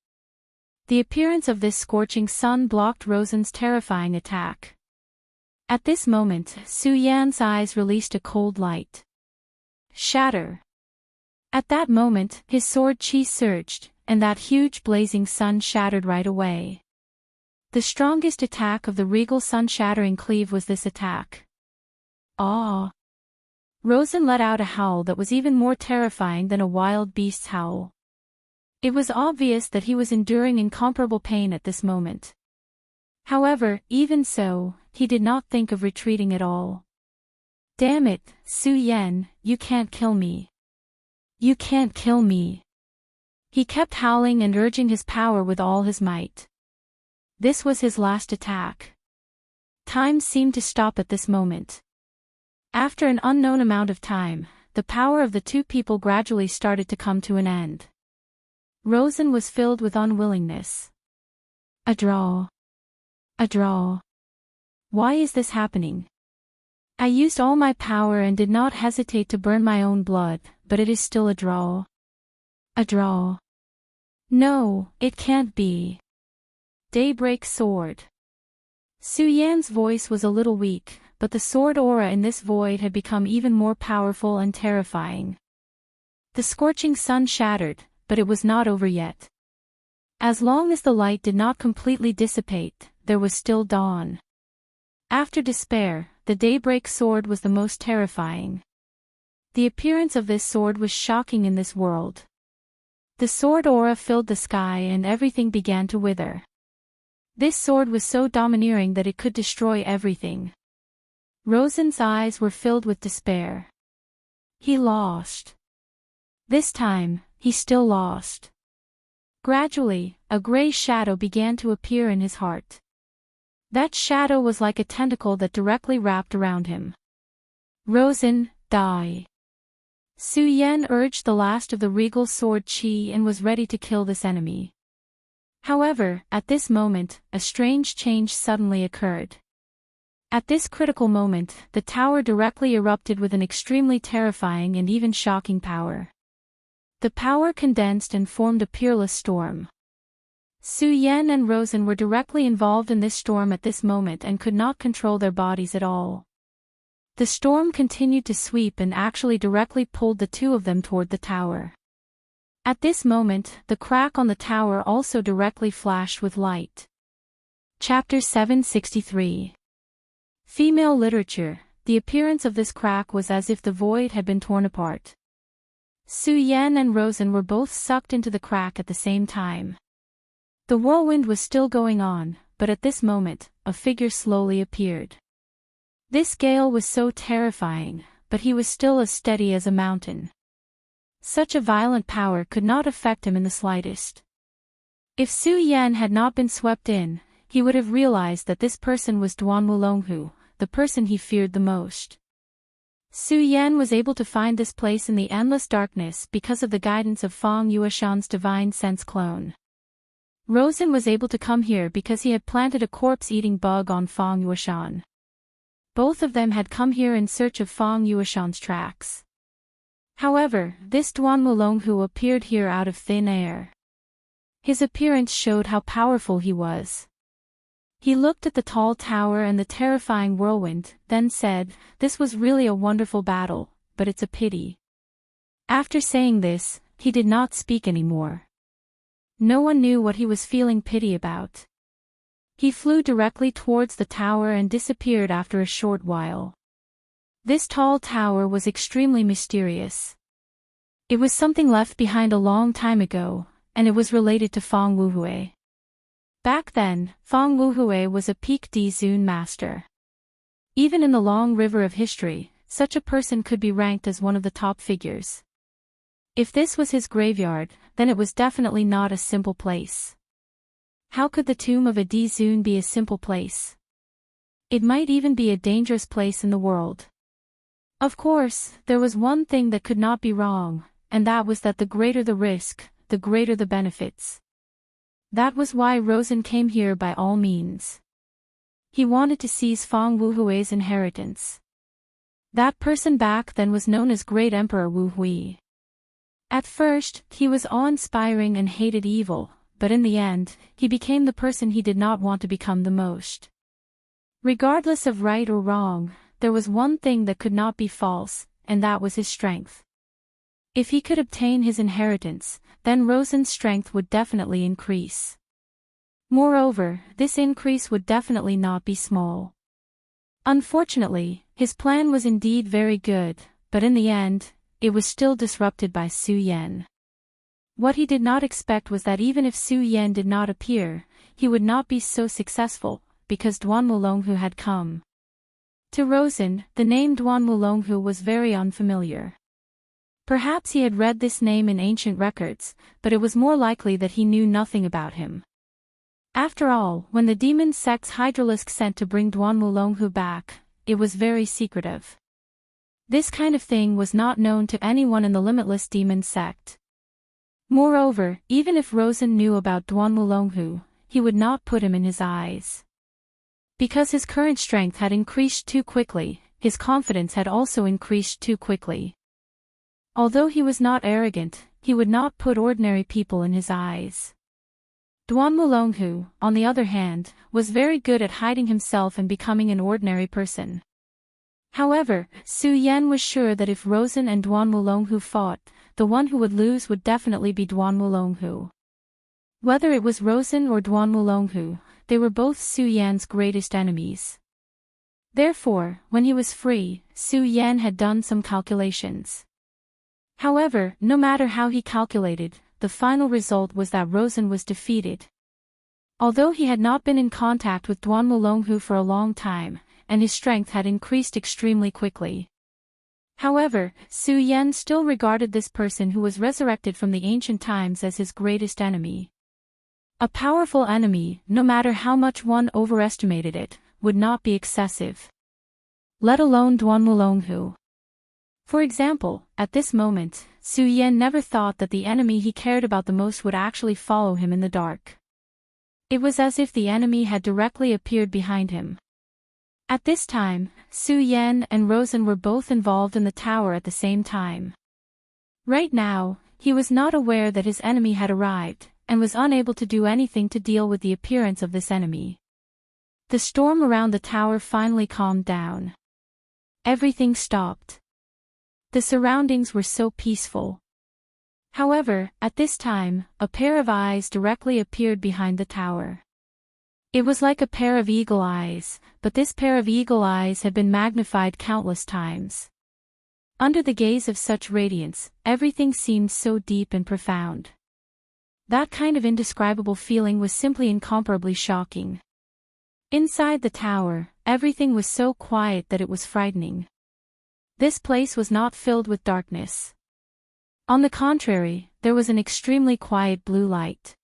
The appearance of this scorching sun blocked Rosen's terrifying attack. At this moment, Su Yan's eyes released a cold light. Shatter. At that moment, his sword chi surged, and that huge blazing sun shattered right away. The strongest attack of the regal sun-shattering cleave was this attack. Ah! Rosen let out a howl that was even more terrifying than a wild beast's howl. It was obvious that he was enduring incomparable pain at this moment. However, even so, he did not think of retreating at all. Damn it, Su Yan, you can't kill me. You can't kill me. He kept howling and urging his power with all his might. This was his last attack. Time seemed to stop at this moment. After an unknown amount of time, the power of the two people gradually started to come to an end. Rosen was filled with unwillingness. A draw. A draw. Why is this happening? I used all my power and did not hesitate to burn my own blood, but it is still a draw. A draw. No, it can't be. Daybreak sword. Su Yan's voice was a little weak, but the sword aura in this void had become even more powerful and terrifying. The scorching sun shattered, but it was not over yet. As long as the light did not completely dissipate, there was still dawn. After despair, the daybreak sword was the most terrifying. The appearance of this sword was shocking in this world. The sword aura filled the sky and everything began to wither. This sword was so domineering that it could destroy everything. Rosen's eyes were filled with despair. He lost. This time, he still lost. Gradually, a gray shadow began to appear in his heart. That shadow was like a tentacle that directly wrapped around him. Rosen, die. Su Yan urged the last of the regal sword chi and was ready to kill this enemy. However, at this moment, a strange change suddenly occurred. At this critical moment, the tower directly erupted with an extremely terrifying and even shocking power. The power condensed and formed a peerless storm. Su Yan and Rosen were directly involved in this storm at this moment and could not control their bodies at all. The storm continued to sweep and actually directly pulled the two of them toward the tower. At this moment, the crack on the tower also directly flashed with light. Chapter 763. Female literature. The appearance of this crack was as if the void had been torn apart. Su Yan and Rosen were both sucked into the crack at the same time. The whirlwind was still going on, but at this moment, a figure slowly appeared. This gale was so terrifying, but he was still as steady as a mountain. Such a violent power could not affect him in the slightest. If Su Yan had not been swept in, he would have realized that this person was Duan Wulonghu, the person he feared the most. Su Yan was able to find this place in the endless darkness because of the guidance of Feng Yueshan's divine sense clone. Rosen was able to come here because he had planted a corpse-eating bug on Feng Yueshan. Both of them had come here in search of Feng Yueshan's tracks. However, this Duan Wulonghu appeared here out of thin air. His appearance showed how powerful he was. He looked at the tall tower and the terrifying whirlwind, then said, "This was really a wonderful battle, but it's a pity." After saying this, he did not speak anymore. No one knew what he was feeling pity about. He flew directly towards the tower and disappeared after a short while. This tall tower was extremely mysterious. It was something left behind a long time ago, and it was related to Feng Wuhui. Back then, Feng Wuhui was a peak Dizun master. Even in the long river of history, such a person could be ranked as one of the top figures. If this was his graveyard, then it was definitely not a simple place. How could the tomb of a Dizun be a simple place? It might even be a dangerous place in the world. Of course, there was one thing that could not be wrong, and that was that the greater the risk, the greater the benefits. That was why Rosen came here by all means. He wanted to seize Fang Wuhui's inheritance. That person back then was known as Great Emperor Wu Hui. At first, he was awe-inspiring and hated evil, but in the end, he became the person he did not want to become the most. Regardless of right or wrong, there was one thing that could not be false, and that was his strength. If he could obtain his inheritance, then Rosen's strength would definitely increase. Moreover, this increase would definitely not be small. Unfortunately, his plan was indeed very good, but in the end, it was still disrupted by Su Yan. What he did not expect was that even if Su Yan did not appear, he would not be so successful, because Duan Wulonghu had come. To Rosen, the name Duan Wulonghu was very unfamiliar. Perhaps he had read this name in ancient records, but it was more likely that he knew nothing about him. After all, when the demon sect's Hydralisk sent to bring Duan Wulonghu back, it was very secretive. This kind of thing was not known to anyone in the limitless demon sect. Moreover, even if Rosen knew about Duan Wulonghu, he would not put him in his eyes. Because his current strength had increased too quickly, his confidence had also increased too quickly. Although he was not arrogant, he would not put ordinary people in his eyes. Duan Wulonghu, on the other hand, was very good at hiding himself and becoming an ordinary person. However, Su Yan was sure that if Rosen and Duan Wulonghu fought, the one who would lose would definitely be Duan Wulonghu. Whether it was Rosen or Duan Wulonghu, they were both Su Yan's greatest enemies. Therefore, when he was free, Su Yan had done some calculations. However, no matter how he calculated, the final result was that Rosen was defeated. Although he had not been in contact with Duan Wulonghu for a long time, and his strength had increased extremely quickly. However, Su Yan still regarded this person who was resurrected from the ancient times as his greatest enemy. A powerful enemy, no matter how much one overestimated it, would not be excessive. Let alone Duan Wulonghu. For example, at this moment, Su Yan never thought that the enemy he cared about the most would actually follow him in the dark. It was as if the enemy had directly appeared behind him. At this time, Su Yan and Rosen were both involved in the tower at the same time. Right now, he was not aware that his enemy had arrived, and was unable to do anything to deal with the appearance of this enemy. The storm around the tower finally calmed down. Everything stopped. The surroundings were so peaceful. However, at this time, a pair of eyes directly appeared behind the tower. It was like a pair of eagle eyes, but this pair of eagle eyes had been magnified countless times. Under the gaze of such radiance, everything seemed so deep and profound. That kind of indescribable feeling was simply incomparably shocking. Inside the tower, everything was so quiet that it was frightening. This place was not filled with darkness. On the contrary, there was an extremely quiet blue light.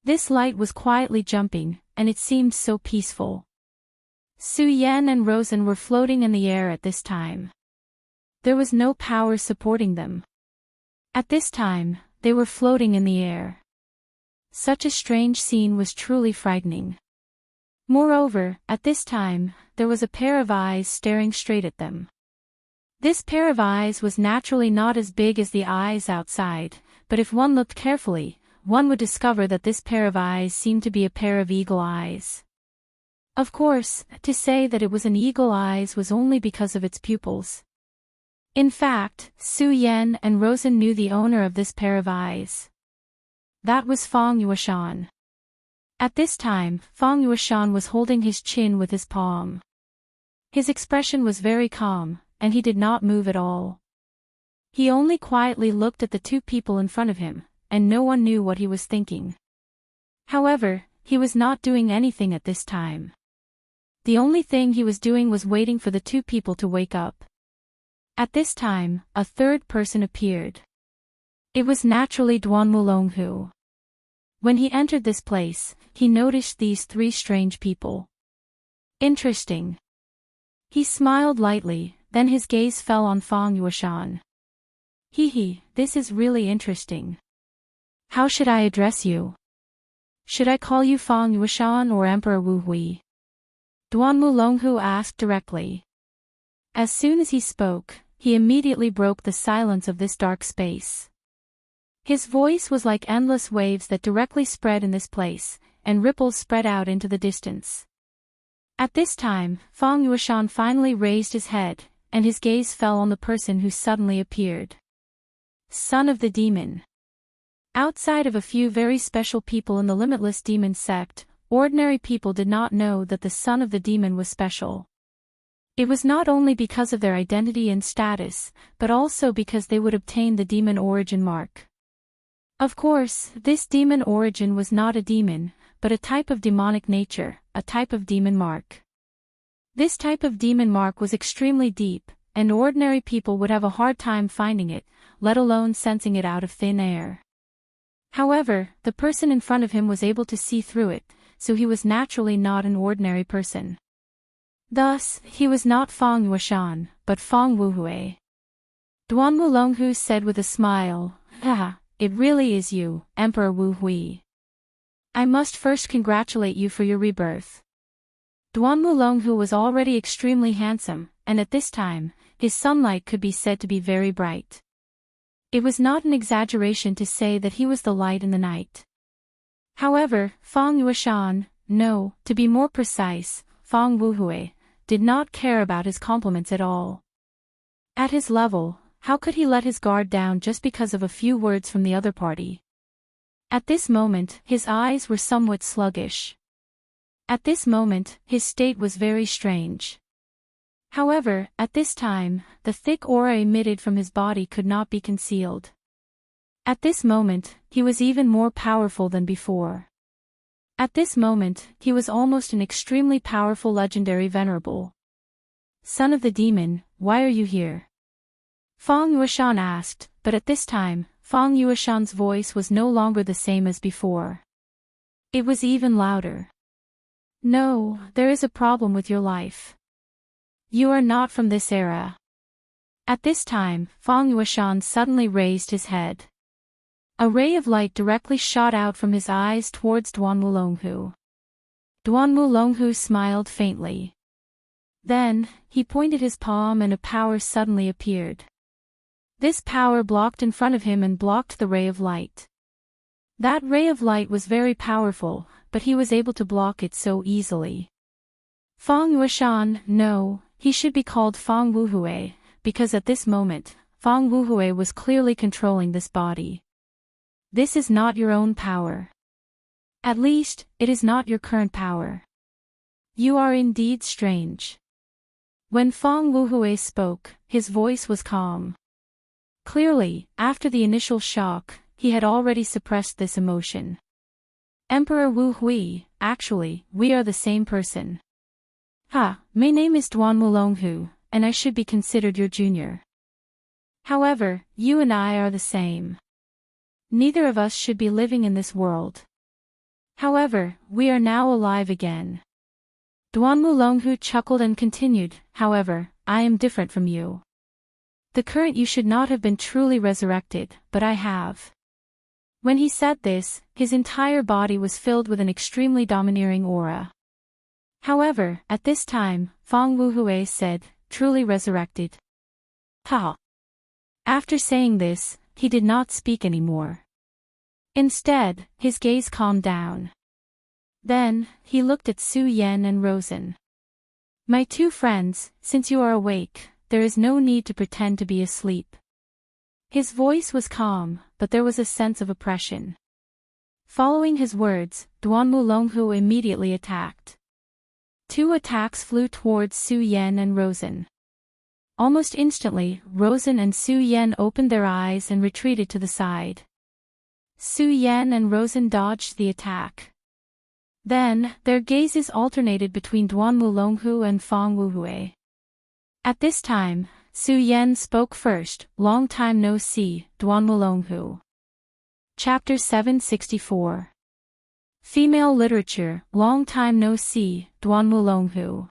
This light was quietly jumping, and it seemed so peaceful. Su Yan and Rosen were floating in the air at this time. There was no power supporting them. At this time, they were floating in the air. Such a strange scene was truly frightening. Moreover, at this time, there was a pair of eyes staring straight at them. This pair of eyes was naturally not as big as the eyes outside, but if one looked carefully, one would discover that this pair of eyes seemed to be a pair of eagle eyes. Of course, to say that it was an eagle eyes was only because of its pupils. In fact, Su Yan and Rosen knew the owner of this pair of eyes. That was Fang Yueshan. At this time, Fang Yueshan was holding his chin with his palm. His expression was very calm, and he did not move at all. He only quietly looked at the two people in front of him, and no one knew what he was thinking. However, he was not doing anything at this time. The only thing he was doing was waiting for the two people to wake up. At this time, a third person appeared. It was naturally Duan Wulonghu. When he entered this place, he noticed these three strange people. Interesting. He smiled lightly, then his gaze fell on Fang Yueshan. This is really interesting. How should I address you? Should I call you Fang Yueshan or Emperor Wu Hui? Duanmu Longhu asked directly. As soon as he spoke, he immediately broke the silence of this dark space. His voice was like endless waves that directly spread in this place, and ripples spread out into the distance. At this time, Fang Yueshan finally raised his head, and his gaze fell on the person who suddenly appeared. Son of the Demon. Outside of a few very special people in the Limitless Demon sect, ordinary people did not know that the Son of the Demon was special. It was not only because of their identity and status, but also because they would obtain the demon origin mark. Of course, this demon origin was not a demon, but a type of demonic nature, a type of demon mark. This type of demon mark was extremely deep, and ordinary people would have a hard time finding it, let alone sensing it out of thin air. However, the person in front of him was able to see through it, so he was naturally not an ordinary person. Thus, he was not Fang Yueshan, but Fang Wuhui. Duanmu Longhu said with a smile, it really is you, Emperor Wu Hui. I must first congratulate you for your rebirth. Duanmu Longhu was already extremely handsome, and at this time, his sunlight could be said to be very bright. It was not an exaggeration to say that he was the light in the night. However, Fang Yueshan, no, to be more precise, Fang Wuhui, did not care about his compliments at all. At his level, how could he let his guard down just because of a few words from the other party? At this moment, his eyes were somewhat sluggish. At this moment, his state was very strange. However, at this time, the thick aura emitted from his body could not be concealed. At this moment, he was even more powerful than before. At this moment, he was almost an extremely powerful legendary venerable. Son of the Demon, why are you here? Fang Yueshan asked, but at this time, Fang Yueshan's voice was no longer the same as before. It was even louder. No, there is a problem with your life. You are not from this era. At this time, Fang Yueshan suddenly raised his head. A ray of light directly shot out from his eyes towards Duanmu Longhu. Duanmu Longhu smiled faintly. Then, he pointed his palm and a power suddenly appeared. This power blocked in front of him and blocked the ray of light. That ray of light was very powerful, but he was able to block it so easily. Fang Yueshan, no, he should be called Fang Wuhui, because at this moment, Fang Wuhui was clearly controlling this body. This is not your own power. At least, it is not your current power. You are indeed strange. When Fang Wuhui spoke, his voice was calm. Clearly, after the initial shock, he had already suppressed this emotion. Emperor Wu Hui, actually, we are the same person. My name is Duanmu Longhu, and I should be considered your junior. However, you and I are the same. Neither of us should be living in this world. However, we are now alive again. Duanmu Longhu chuckled and continued, however, I am different from you. The current you should not have been truly resurrected, but I have. When he said this, his entire body was filled with an extremely domineering aura. However, at this time, Fang Wuhui said, truly resurrected. After saying this, he did not speak anymore. Instead, his gaze calmed down. Then, he looked at Su Yan and Rosen. My two friends, since you are awake, there is no need to pretend to be asleep. His voice was calm, but there was a sense of oppression. Following his words, Duanmu Longhu immediately attacked. Two attacks flew towards Su Yan and Rosen. Almost instantly, Rosen and Su Yan opened their eyes and retreated to the side. Su Yan and Rosen dodged the attack. Then, their gazes alternated between Duanmu Longhu and Fang Wuhui. At this time, Su Yan spoke first, long time no see, Duanmu Longhu. Chapter 764. Female literature, long time no see, Duanmulonghu.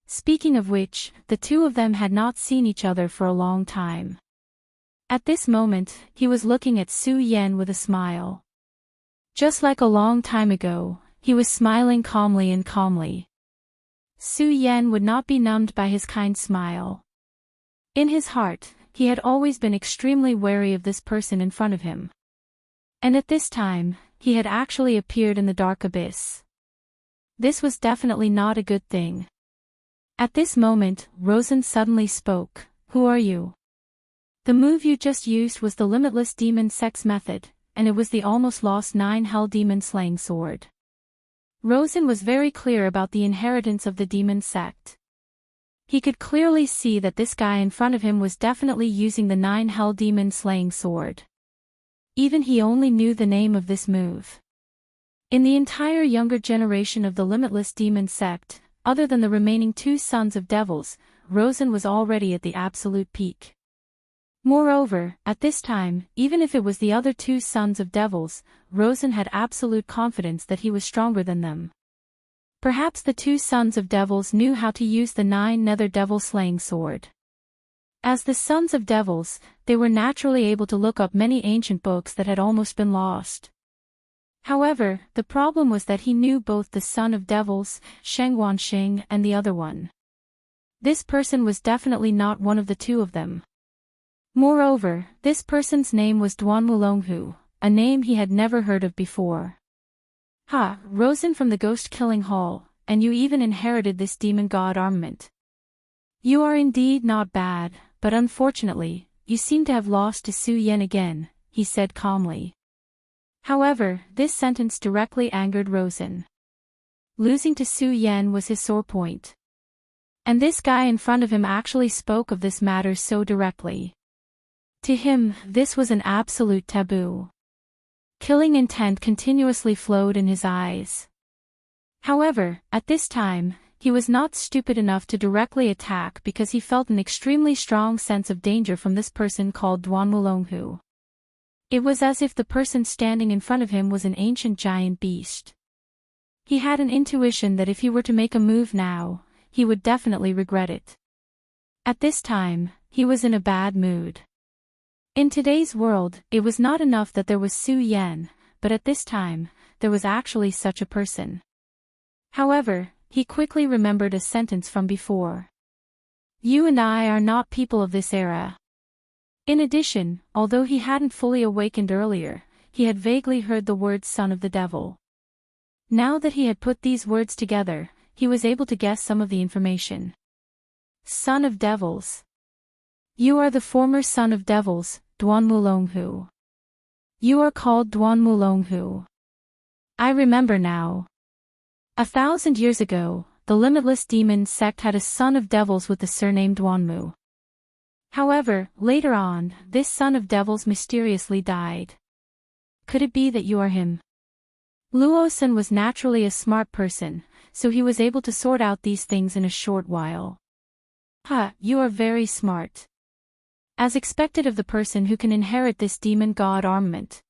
Speaking of which, the two of them had not seen each other for a long time. At this moment, he was looking at Su Yen with a smile. Just like a long time ago, he was smiling calmly and calmly. Su Yen would not be numbed by his kind smile. In his heart, he had always been extremely wary of this person in front of him. And at this time, he had actually appeared in the dark abyss. This was definitely not a good thing. At this moment, Rosen suddenly spoke. Who are you? The move you just used was the limitless demon sex method, and it was the almost lost 9 hell demon slaying sword. Rosen was very clear about the inheritance of the demon sect. He could clearly see that this guy in front of him was definitely using the 9 hell demon slaying sword. Even he only knew the name of this move. In the entire younger generation of the limitless demon sect, other than the remaining 2 sons of devils, Rosen was already at the absolute peak. Moreover, at this time, even if it was the other 2 sons of devils, Rosen had absolute confidence that he was stronger than them. Perhaps the 2 sons of devils knew how to use the 9 nether devil-slaying sword. As the sons of devils, they were naturally able to look up many ancient books that had almost been lost. However, the problem was that he knew both the son of devils, Sheng Wanxing, and the other one. This person was definitely not one of the 2 of them. Moreover, this person's name was Duanmulonghu, a name he had never heard of before. Ha, Rosen from the ghost-killing hall, and you even inherited this demon god armament. You are indeed not bad, but unfortunately, you seem to have lost to Su Yen again, he said calmly. However, this sentence directly angered Rosen. Losing to Su Yen was his sore point. And this guy in front of him actually spoke of this matter so directly. To him, this was an absolute taboo. Killing intent continuously flowed in his eyes. However, at this time, he was not stupid enough to directly attack because he felt an extremely strong sense of danger from this person called Duanmulonghu. It was as if the person standing in front of him was an ancient giant beast. He had an intuition that if he were to make a move now, he would definitely regret it. At this time, he was in a bad mood. In today's world, it was not enough that there was Su Yen, but at this time, there was actually such a person. However, he quickly remembered a sentence from before. You and I are not people of this era. In addition, although he hadn't fully awakened earlier, he had vaguely heard the words son of the devil. Now that he had put these words together, he was able to guess some of the information. Son of devils. You are the former son of devils, Duanmulonghu. You are called Duanmulonghu. I remember now. 1,000 years ago, the limitless demon sect had a son of devils with the surname Duanmu. However, later on, this son of devils mysteriously died. Could it be that you are him? Luosan was naturally a smart person, so he was able to sort out these things in a short while. You are very smart. As expected of the person who can inherit this demon god armament.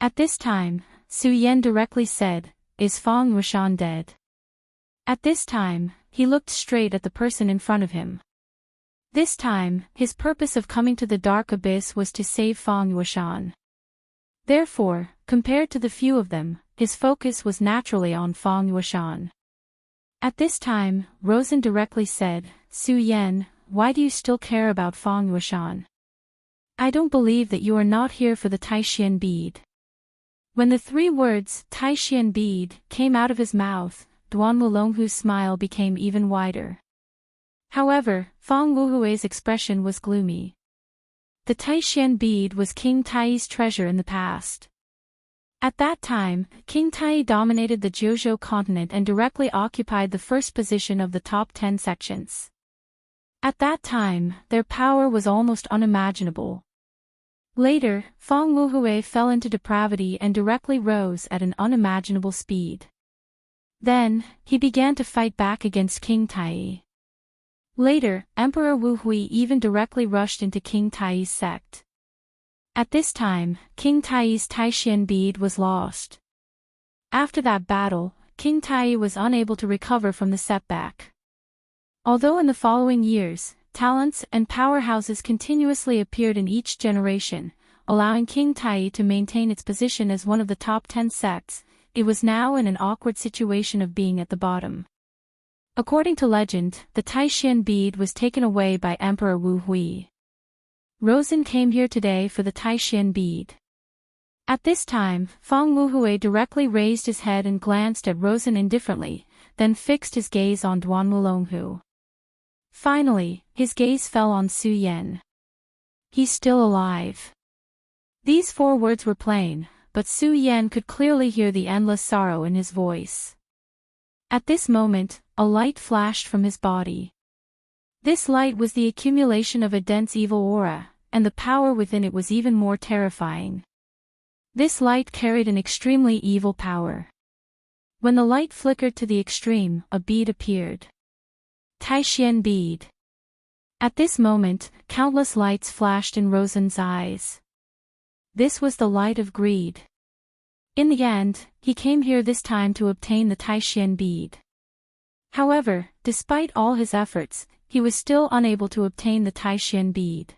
At this time, Su Yen directly said, Is Fang Wuxian dead? At this time, he looked straight at the person in front of him. This time, his purpose of coming to the dark abyss was to save Fang Wuxian. Therefore, compared to the few of them, his focus was naturally on Fang Wuxian. At this time, Rosen directly said, Su Yen, why do you still care about Fang Wuxian? I don't believe that you are not here for the Taishian bead. When the 3 words, Taishian bead, came out of his mouth, Duanmulonghu's smile became even wider. However, Fang Wuhui's expression was gloomy. The Taishian bead was King Tai's treasure in the past. At that time, King Tai dominated the Jiuzhou continent and directly occupied the first position of the top 10 sections. At that time, their power was almost unimaginable. Later, Fang Wuhui fell into depravity and directly rose at an unimaginable speed. Then, he began to fight back against King Tai. Later, Emperor Wu Hui even directly rushed into King Tai's sect. At this time, King Tai's Taishian bead was lost. After that battle, King Tai was unable to recover from the setback. Although in the following years, talents and powerhouses continuously appeared in each generation, allowing King Tai to maintain its position as one of the top 10 sects, it was now in an awkward situation of being at the bottom. According to legend, the Taishan bead was taken away by Emperor Wu Hui. Rosen came here today for the Taishan bead. At this time, Fang Wuhui directly raised his head and glanced at Rosen indifferently, then fixed his gaze on Duan Wulonghu. Finally, his gaze fell on Su Yan. He's still alive. These 4 words were plain, but Su Yan could clearly hear the endless sorrow in his voice. At this moment, a light flashed from his body. This light was the accumulation of a dense evil aura, and the power within it was even more terrifying. This light carried an extremely evil power. When the light flickered to the extreme, a bead appeared. Taishan bead. At this moment, countless lights flashed in Rosen's eyes. This was the light of greed. In the end, he came here this time to obtain the Taishan bead. However, despite all his efforts, he was still unable to obtain the Taishan bead.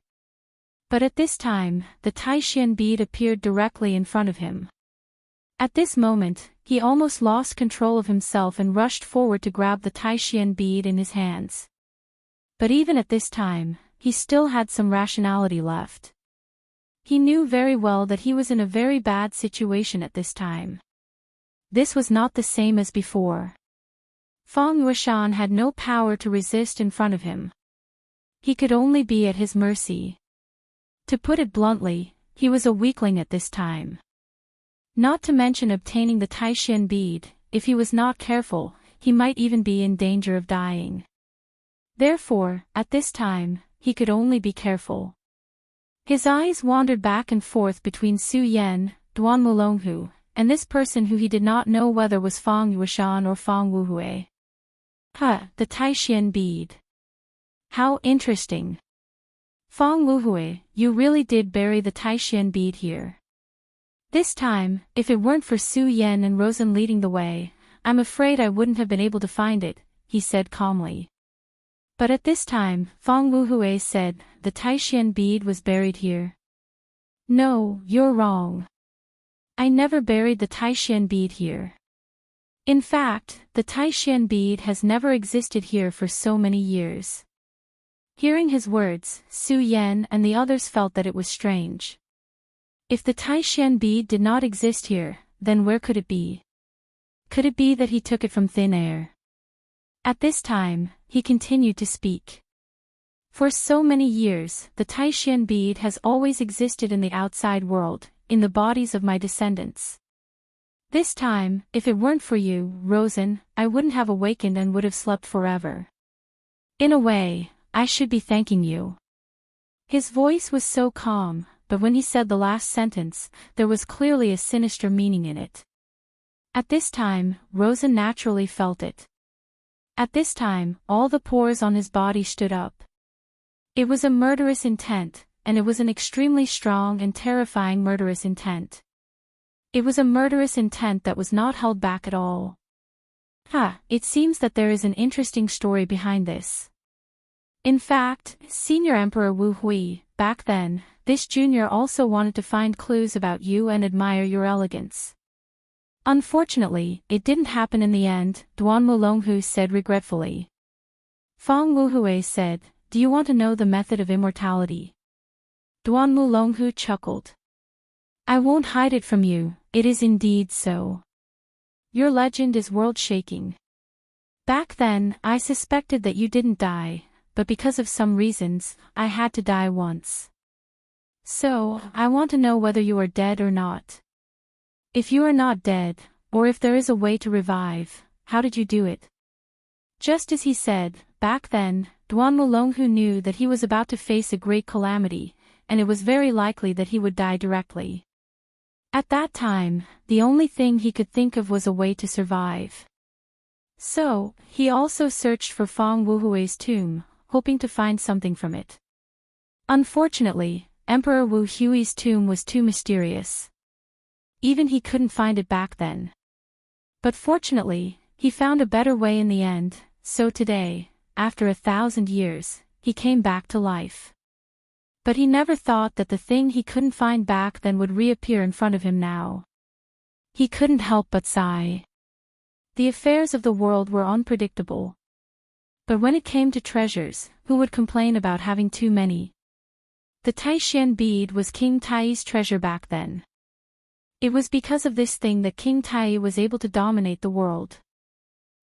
But at this time, the Taishan bead appeared directly in front of him. At this moment, he almost lost control of himself and rushed forward to grab the Taishan bead in his hands. But even at this time, he still had some rationality left. He knew very well that he was in a very bad situation at this time. This was not the same as before. Fang Yueshan had no power to resist in front of him. He could only be at his mercy. To put it bluntly, he was a weakling at this time. Not to mention obtaining the Taishan bead, if he was not careful, he might even be in danger of dying. Therefore, at this time, he could only be careful. His eyes wandered back and forth between Su Yan, Duan Wulonghu, and this person who he did not know whether was Fang Yueshan or Fang Wuhui. The Taishan bead. How interesting. Fang Wuhui, you really did bury the Taishan bead here. This time, if it weren't for Su Yan and Rosen leading the way, I'm afraid I wouldn't have been able to find it, he said calmly. But at this time, Fang Wuhui said, the Taishan bead was buried here. No, you're wrong. I never buried the Taishan bead here. In fact, the Taishan bead has never existed here for so many years. Hearing his words, Su Yan and the others felt that it was strange. If the Taishan bead did not exist here, then where could it be? Could it be that he took it from thin air? At this time, he continued to speak. For so many years, the Taishan bead has always existed in the outside world, in the bodies of my descendants. This time, if it weren't for you, Rosen, I wouldn't have awakened and would have slept forever. In a way, I should be thanking you. His voice was so calm, but when he said the last sentence, there was clearly a sinister meaning in it. At this time, Rosen naturally felt it. At this time, all the pores on his body stood up. It was a murderous intent, and it was an extremely strong and terrifying murderous intent. It was a murderous intent that was not held back at all. It seems that there is an interesting story behind this. In fact, Senior Emperor Wu Hui, back then, this junior also wanted to find clues about you and admire your elegance. Unfortunately, it didn't happen in the end, Duan Wulonghu said regretfully. Fang Wuhui said, do you want to know the method of immortality? Duan Wulonghu chuckled. I won't hide it from you, it is indeed so. Your legend is world-shaking. Back then, I suspected that you didn't die, but because of some reasons, I had to die once. So, I want to know whether you are dead or not. If you are not dead, or if there is a way to revive, how did you do it? Just as he said, back then, Duan Wulonghu knew that he was about to face a great calamity, and it was very likely that he would die directly. At that time, the only thing he could think of was a way to survive. So, he also searched for Fang Wuhui's tomb, hoping to find something from it. Unfortunately, Emperor Wu Hui's tomb was too mysterious. Even he couldn't find it back then. But fortunately, he found a better way in the end, so today, after 1,000 years, he came back to life. But he never thought that the thing he couldn't find back then would reappear in front of him now. He couldn't help but sigh. The affairs of the world were unpredictable. But when it came to treasures, who would complain about having too many? The Taishan bead was King Tai's treasure back then. It was because of this thing that King Tai was able to dominate the world.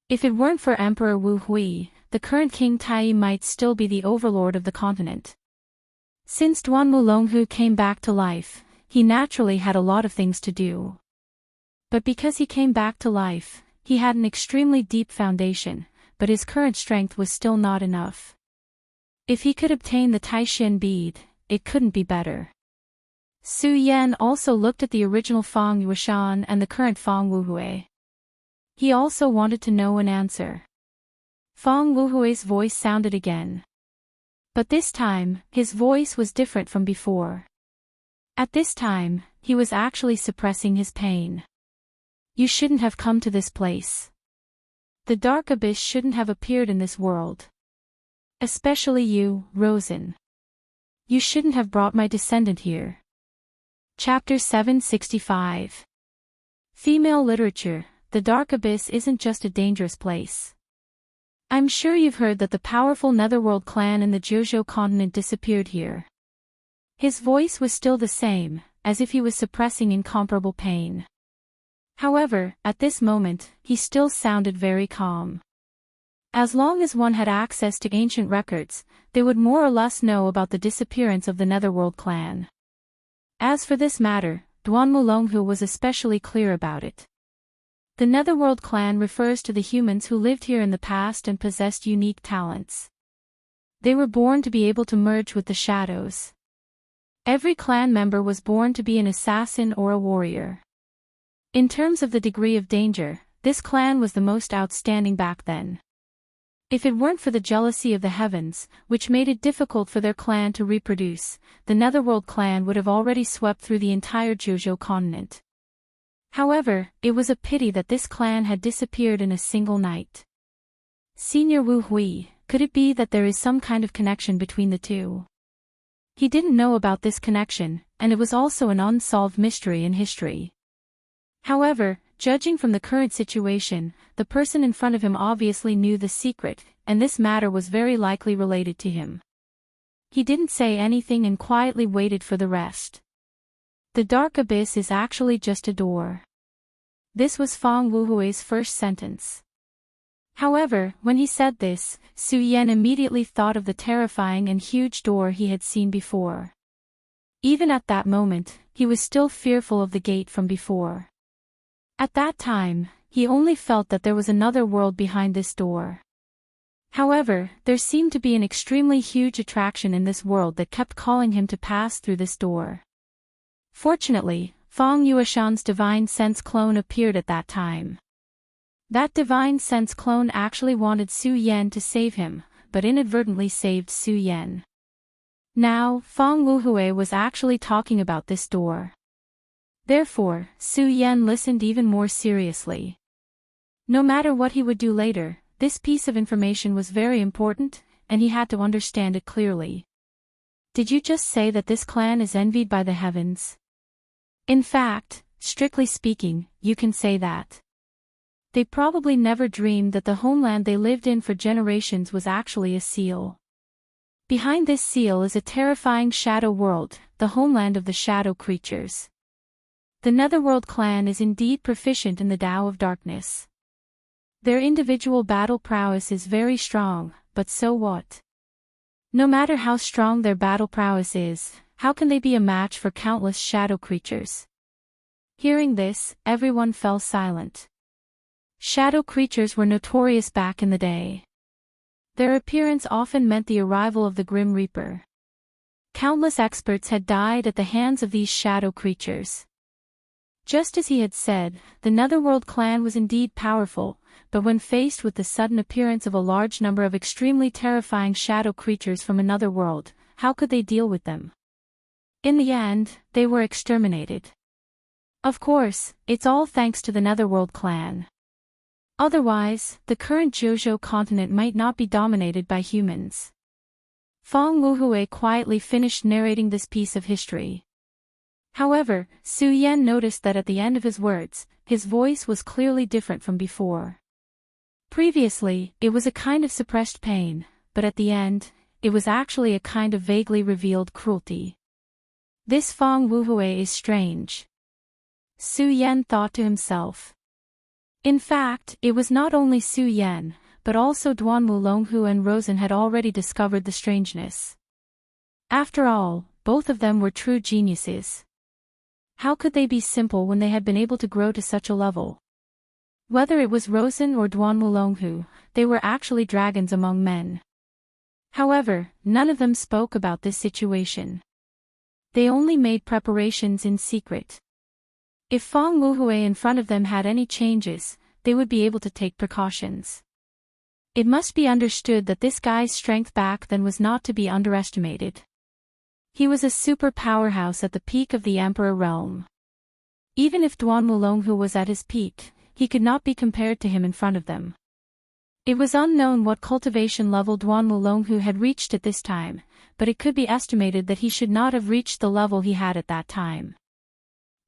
If it weren't for Emperor Wu Hui, the current King Tai might still be the overlord of the continent. Since Duan Mulonghu came back to life, he naturally had a lot of things to do. But because he came back to life, he had an extremely deep foundation, but his current strength was still not enough. If he could obtain the Taishan bead, it couldn't be better. Su Yan also looked at the original Fang Yueshan and the current Fang Wuhui. He also wanted to know an answer. Fang Wuhui's voice sounded again. But this time, his voice was different from before. At this time, he was actually suppressing his pain. You shouldn't have come to this place. The dark abyss shouldn't have appeared in this world. Especially you, Rosen. You shouldn't have brought my descendant here. Chapter 765. Female literature. The dark abyss isn't just a dangerous place. I'm sure you've heard that the powerful Netherworld clan in the Jojo continent disappeared here. His voice was still the same, as if he was suppressing incomparable pain. However, at this moment, he still sounded very calm. As long as one had access to ancient records, they would more or less know about the disappearance of the Netherworld clan. As for this matter, Duan Mulonghu was especially clear about it. The Netherworld clan refers to the humans who lived here in the past and possessed unique talents. They were born to be able to merge with the shadows. Every clan member was born to be an assassin or a warrior. In terms of the degree of danger, this clan was the most outstanding back then. If it weren't for the jealousy of the heavens, which made it difficult for their clan to reproduce, the Netherworld clan would have already swept through the entire Jojo continent. However, it was a pity that this clan had disappeared in a single night. Senior Wu Hui, could it be that there is some kind of connection between the two? He didn't know about this connection, and it was also an unsolved mystery in history. However, judging from the current situation, the person in front of him obviously knew the secret, and this matter was very likely related to him. He didn't say anything and quietly waited for the rest. The dark abyss is actually just a door. This was Fang Wuhui's first sentence. However, when he said this, Su Yan immediately thought of the terrifying and huge door he had seen before. Even at that moment, he was still fearful of the gate from before. At that time, he only felt that there was another world behind this door. However, there seemed to be an extremely huge attraction in this world that kept calling him to pass through this door. Fortunately, Fang Yueshan's divine sense clone appeared at that time. That divine sense clone actually wanted Su Yan to save him, but inadvertently saved Su Yan. Now, Fang Wuhui was actually talking about this door. Therefore, Su Yan listened even more seriously. No matter what he would do later, this piece of information was very important, and he had to understand it clearly. Did you just say that this clan is envied by the heavens? In fact, strictly speaking, you can say that. They probably never dreamed that the homeland they lived in for generations was actually a seal. Behind this seal is a terrifying shadow world, the homeland of the shadow creatures. The Netherworld clan is indeed proficient in the Tao of Darkness. Their individual battle prowess is very strong, but so what? No matter how strong their battle prowess is, how can they be a match for countless shadow creatures? Hearing this, everyone fell silent. Shadow creatures were notorious back in the day. Their appearance often meant the arrival of the Grim Reaper. Countless experts had died at the hands of these shadow creatures. Just as he had said, the Netherworld clan was indeed powerful, but when faced with the sudden appearance of a large number of extremely terrifying shadow creatures from another world, how could they deal with them? In the end, they were exterminated. Of course, it's all thanks to the Netherworld clan. Otherwise, the current Jojo continent might not be dominated by humans. Fong Wuhui quietly finished narrating this piece of history. However, Su Yan noticed that at the end of his words, his voice was clearly different from before. Previously, it was a kind of suppressed pain, but at the end, it was actually a kind of vaguely revealed cruelty. This Fong Wuhui is strange. Su Yan thought to himself. In fact, it was not only Su Yan, but also Duan Wulonghu and Rosen had already discovered the strangeness. After all, both of them were true geniuses. How could they be simple when they had been able to grow to such a level? Whether it was Rosen or Duan Wulonghu, they were actually dragons among men. However, none of them spoke about this situation. They only made preparations in secret. If Fong Wuhui in front of them had any changes, they would be able to take precautions. It must be understood that this guy's strength back then was not to be underestimated. He was a super powerhouse at the peak of the Emperor realm. Even if Duan Wulonghu was at his peak, he could not be compared to him in front of them. It was unknown what cultivation level Duan Wulonghu had reached at this time, but it could be estimated that he should not have reached the level he had at that time.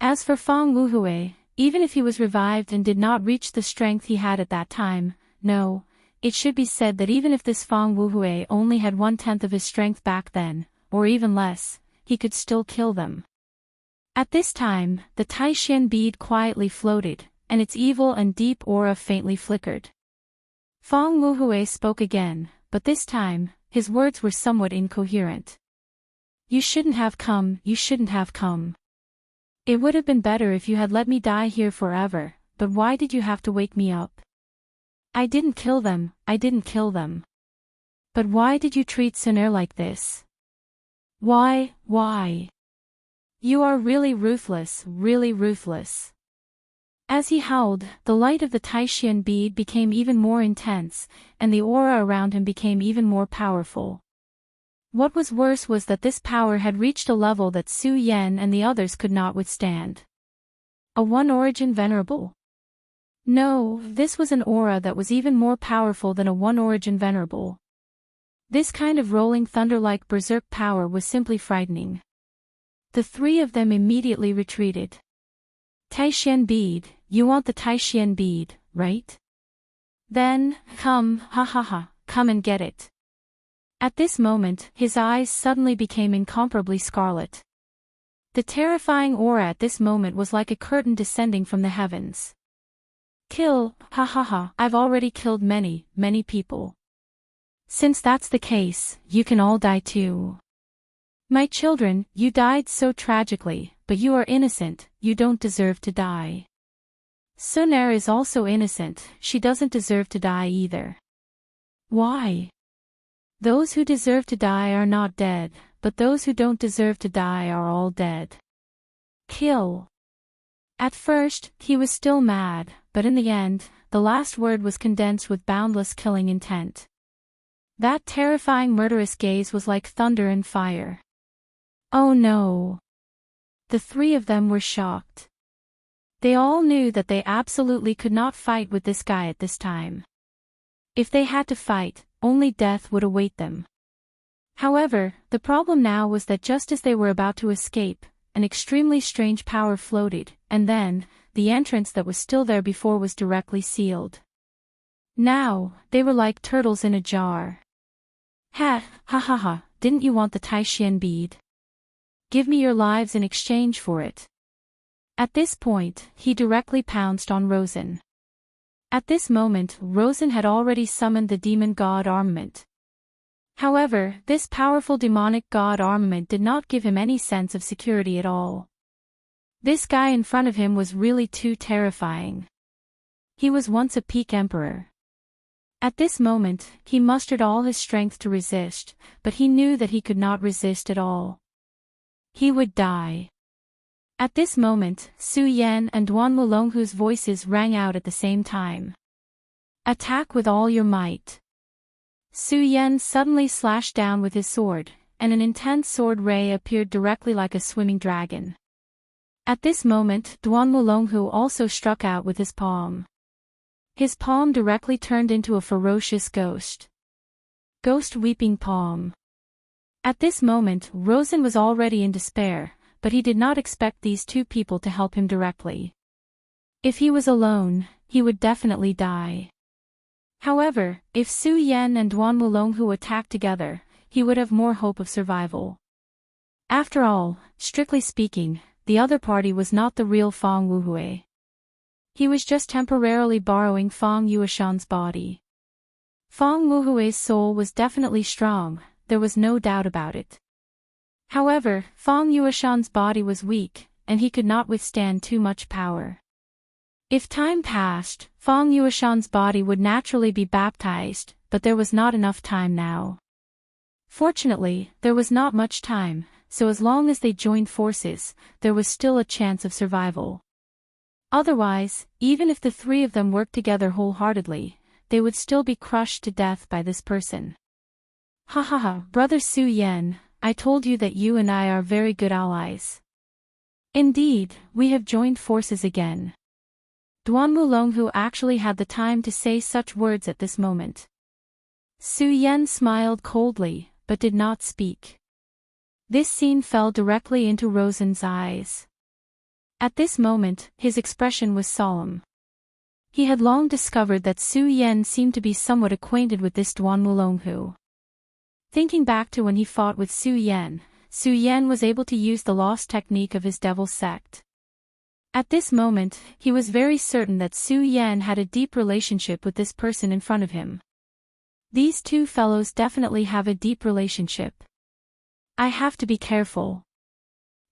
As for Fong Wuhui, even if he was revived and did not reach the strength he had at that time, no, it should be said that even if this Fong Wuhui only had 1/10 of his strength back then, or even less, he could still kill them. At this time, the Taishan bead quietly floated, and its evil and deep aura faintly flickered. Fong Wuhui spoke again, but this time, his words were somewhat incoherent. You shouldn't have come, you shouldn't have come. It would have been better if you had let me die here forever, but why did you have to wake me up? I didn't kill them, I didn't kill them. But why did you treat Sunair like this? Why? You are really ruthless, really ruthless. As he howled, the light of the Taishan bead became even more intense, and the aura around him became even more powerful. What was worse was that this power had reached a level that Su Yan and the others could not withstand. A one-origin venerable? No, this was an aura that was even more powerful than a one-origin venerable. This kind of rolling thunder-like berserk power was simply frightening. The three of them immediately retreated. Taishan bead, you want the Taishan bead, right? Then, come, come and get it. At this moment, his eyes suddenly became incomparably scarlet. The terrifying aura at this moment was like a curtain descending from the heavens. Kill, I've already killed many people. Since that's the case, you can all die too. My children, you died so tragically, but you are innocent, you don't deserve to die. Sunair is also innocent, she doesn't deserve to die either. Why? Those who deserve to die are not dead, but those who don't deserve to die are all dead. Kill. At first, he was still mad, but in the end, the last word was condensed with boundless killing intent. That terrifying murderous gaze was like thunder and fire. Oh no! The three of them were shocked. They all knew that they absolutely could not fight with this guy at this time. If they had to fight, only death would await them. However, the problem now was that just as they were about to escape, an extremely strange power floated, and then, the entrance that was still there before was directly sealed. Now, they were like turtles in a jar. Didn't you want the Taishan bead? Give me your lives in exchange for it. At this point, he directly pounced on Rosen. At this moment, Rosen had already summoned the demon god armament. However, this powerful demonic god armament did not give him any sense of security at all. This guy in front of him was really too terrifying. He was once a peak emperor. At this moment, he mustered all his strength to resist, but he knew that he could not resist at all. He would die. At this moment, Su Yan and Duan Wulonghu's voices rang out at the same time. Attack with all your might. Su Yan suddenly slashed down with his sword, and an intense sword ray appeared directly like a swimming dragon. At this moment, Duan Wulonghu also struck out with his palm. His palm directly turned into a ferocious ghost. Ghost weeping palm. At this moment, Rosen was already in despair, but he did not expect these two people to help him directly. If he was alone, he would definitely die. However, if Su Yan and Duan Wulonghu attacked together, he would have more hope of survival. After all, strictly speaking, the other party was not the real Fang Wuhui. He was just temporarily borrowing Fang Yueshan's body. Fang Wuhui's soul was definitely strong, there was no doubt about it. However, Fang Yueshan's body was weak, and he could not withstand too much power. If time passed, Fang Yueshan's body would naturally be baptized, but there was not enough time now. Fortunately, there was not much time, so as long as they joined forces, there was still a chance of survival. Otherwise, even if the three of them worked together wholeheartedly, they would still be crushed to death by this person. Ha ha ha, Brother Su Yan, I told you that you and I are very good allies. Indeed, we have joined forces again. Duan Wulonghu actually had the time to say such words at this moment. Su Yan smiled coldly, but did not speak. This scene fell directly into Rosen's eyes. At this moment, his expression was solemn. He had long discovered that Su Yan seemed to be somewhat acquainted with this Duan Wulonghu. Thinking back to when he fought with Su Yan was able to use the lost technique of his devil sect. At this moment, he was very certain that Su Yan had a deep relationship with this person in front of him. These two fellows definitely have a deep relationship. I have to be careful.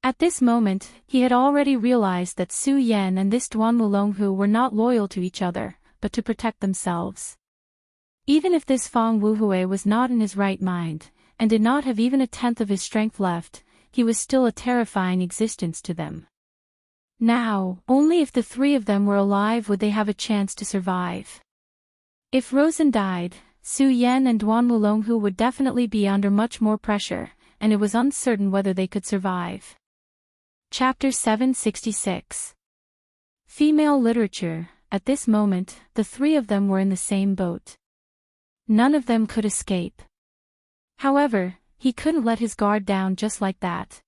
At this moment, he had already realized that Su Yan and this Duan Wulonghu were not loyal to each other, but to protect themselves. Even if this Fang Wuhui was not in his right mind, and did not have even a tenth of his strength left, he was still a terrifying existence to them. Now, only if the three of them were alive would they have a chance to survive. If Rosen died, Su Yan and Duan Wulonghu would definitely be under much more pressure, and it was uncertain whether they could survive. Chapter 766. Female Literature. At this moment, the three of them were in the same boat. None of them could escape. However, he couldn't let his guard down just like that.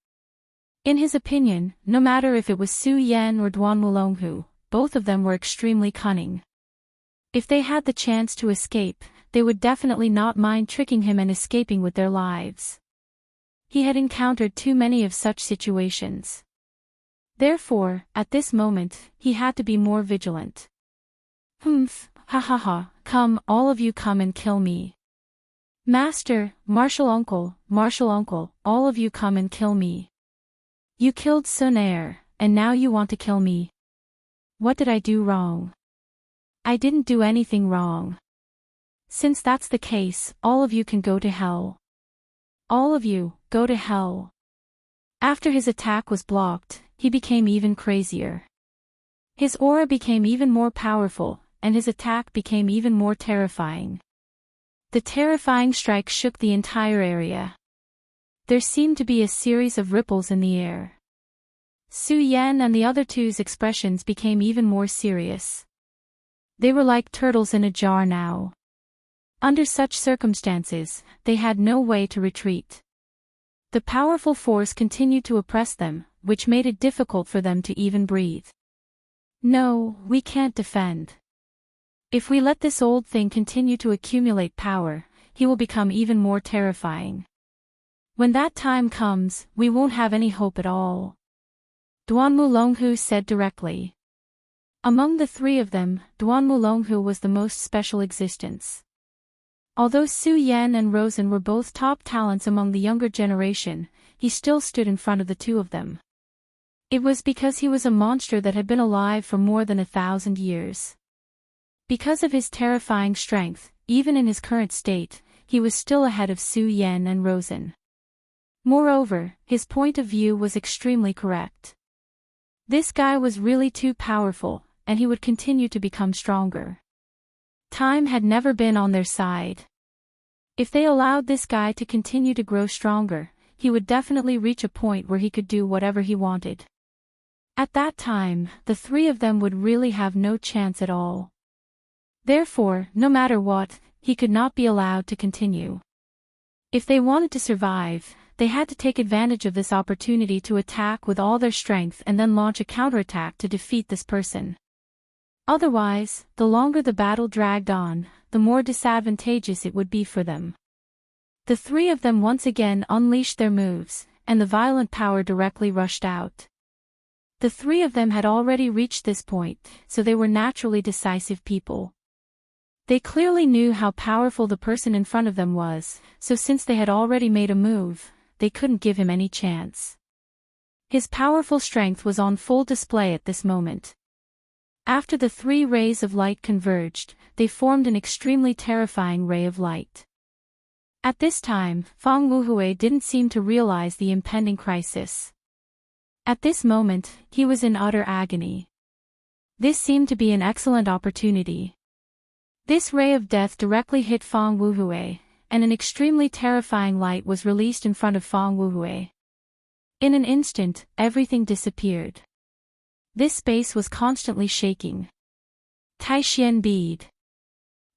In his opinion, no matter if it was Su Yan or Duan Wulonghu, both of them were extremely cunning. If they had the chance to escape, they would definitely not mind tricking him and escaping with their lives. He had encountered too many of such situations. Therefore, at this moment, he had to be more vigilant. Humph, ha ha ha, come, all of you come and kill me. Master, Martial Uncle, all of you come and kill me. You killed Sun Er, and now you want to kill me. What did I do wrong? I didn't do anything wrong. Since that's the case, all of you can go to hell. All of you, go to hell. After his attack was blocked, he became even crazier. His aura became even more powerful, and his attack became even more terrifying. The terrifying strike shook the entire area. There seemed to be a series of ripples in the air. Su Yan and the other two's expressions became even more serious. They were like turtles in a jar now. Under such circumstances, they had no way to retreat. The powerful force continued to oppress them, which made it difficult for them to even breathe. No, we can't defend. If we let this old thing continue to accumulate power, he will become even more terrifying. When that time comes, we won't have any hope at all. Duan Wulonghu said directly. Among the three of them, Duan Wulonghu was the most special existence. Although Su Yan and Rosen were both top talents among the younger generation, he still stood in front of the two of them. It was because he was a monster that had been alive for more than 1,000 years. Because of his terrifying strength, even in his current state, he was still ahead of Su Yan and Rosen. Moreover, his point of view was extremely correct. This guy was really too powerful, and he would continue to become stronger. Time had never been on their side. If they allowed this guy to continue to grow stronger, he would definitely reach a point where he could do whatever he wanted. At that time, the three of them would really have no chance at all. Therefore, no matter what, he could not be allowed to continue. If they wanted to survive, they had to take advantage of this opportunity to attack with all their strength and then launch a counterattack to defeat this person. Otherwise, the longer the battle dragged on, the more disadvantageous it would be for them. The three of them once again unleashed their moves, and the violent power directly rushed out. The three of them had already reached this point, so they were naturally decisive people. They clearly knew how powerful the person in front of them was, so since they had already made a move, they couldn't give him any chance. His powerful strength was on full display at this moment. After the three rays of light converged, they formed an extremely terrifying ray of light. At this time, Fang Wuhui didn't seem to realize the impending crisis. At this moment, he was in utter agony. This seemed to be an excellent opportunity. This ray of death directly hit Fang Wuhui, and an extremely terrifying light was released in front of Fang Wuhui. In an instant, everything disappeared. This space was constantly shaking. Taixian bead.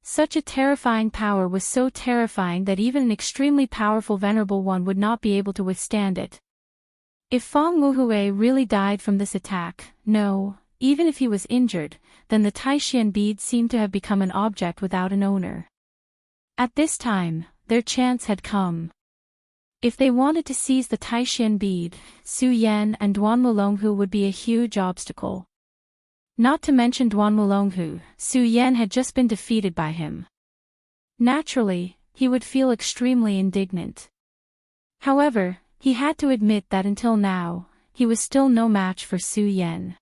Such a terrifying power was so terrifying that even an extremely powerful venerable one would not be able to withstand it. If Fang Wuhui really died from this attack, no, even if he was injured, then the Taixian bead seemed to have become an object without an owner. At this time, their chance had come. If they wanted to seize the Taixian bead, Su Yan and Duan Mulonghu would be a huge obstacle. Not to mention Duan Mulonghu, Su Yan had just been defeated by him. Naturally, he would feel extremely indignant. However, he had to admit that until now, he was still no match for Su Yan.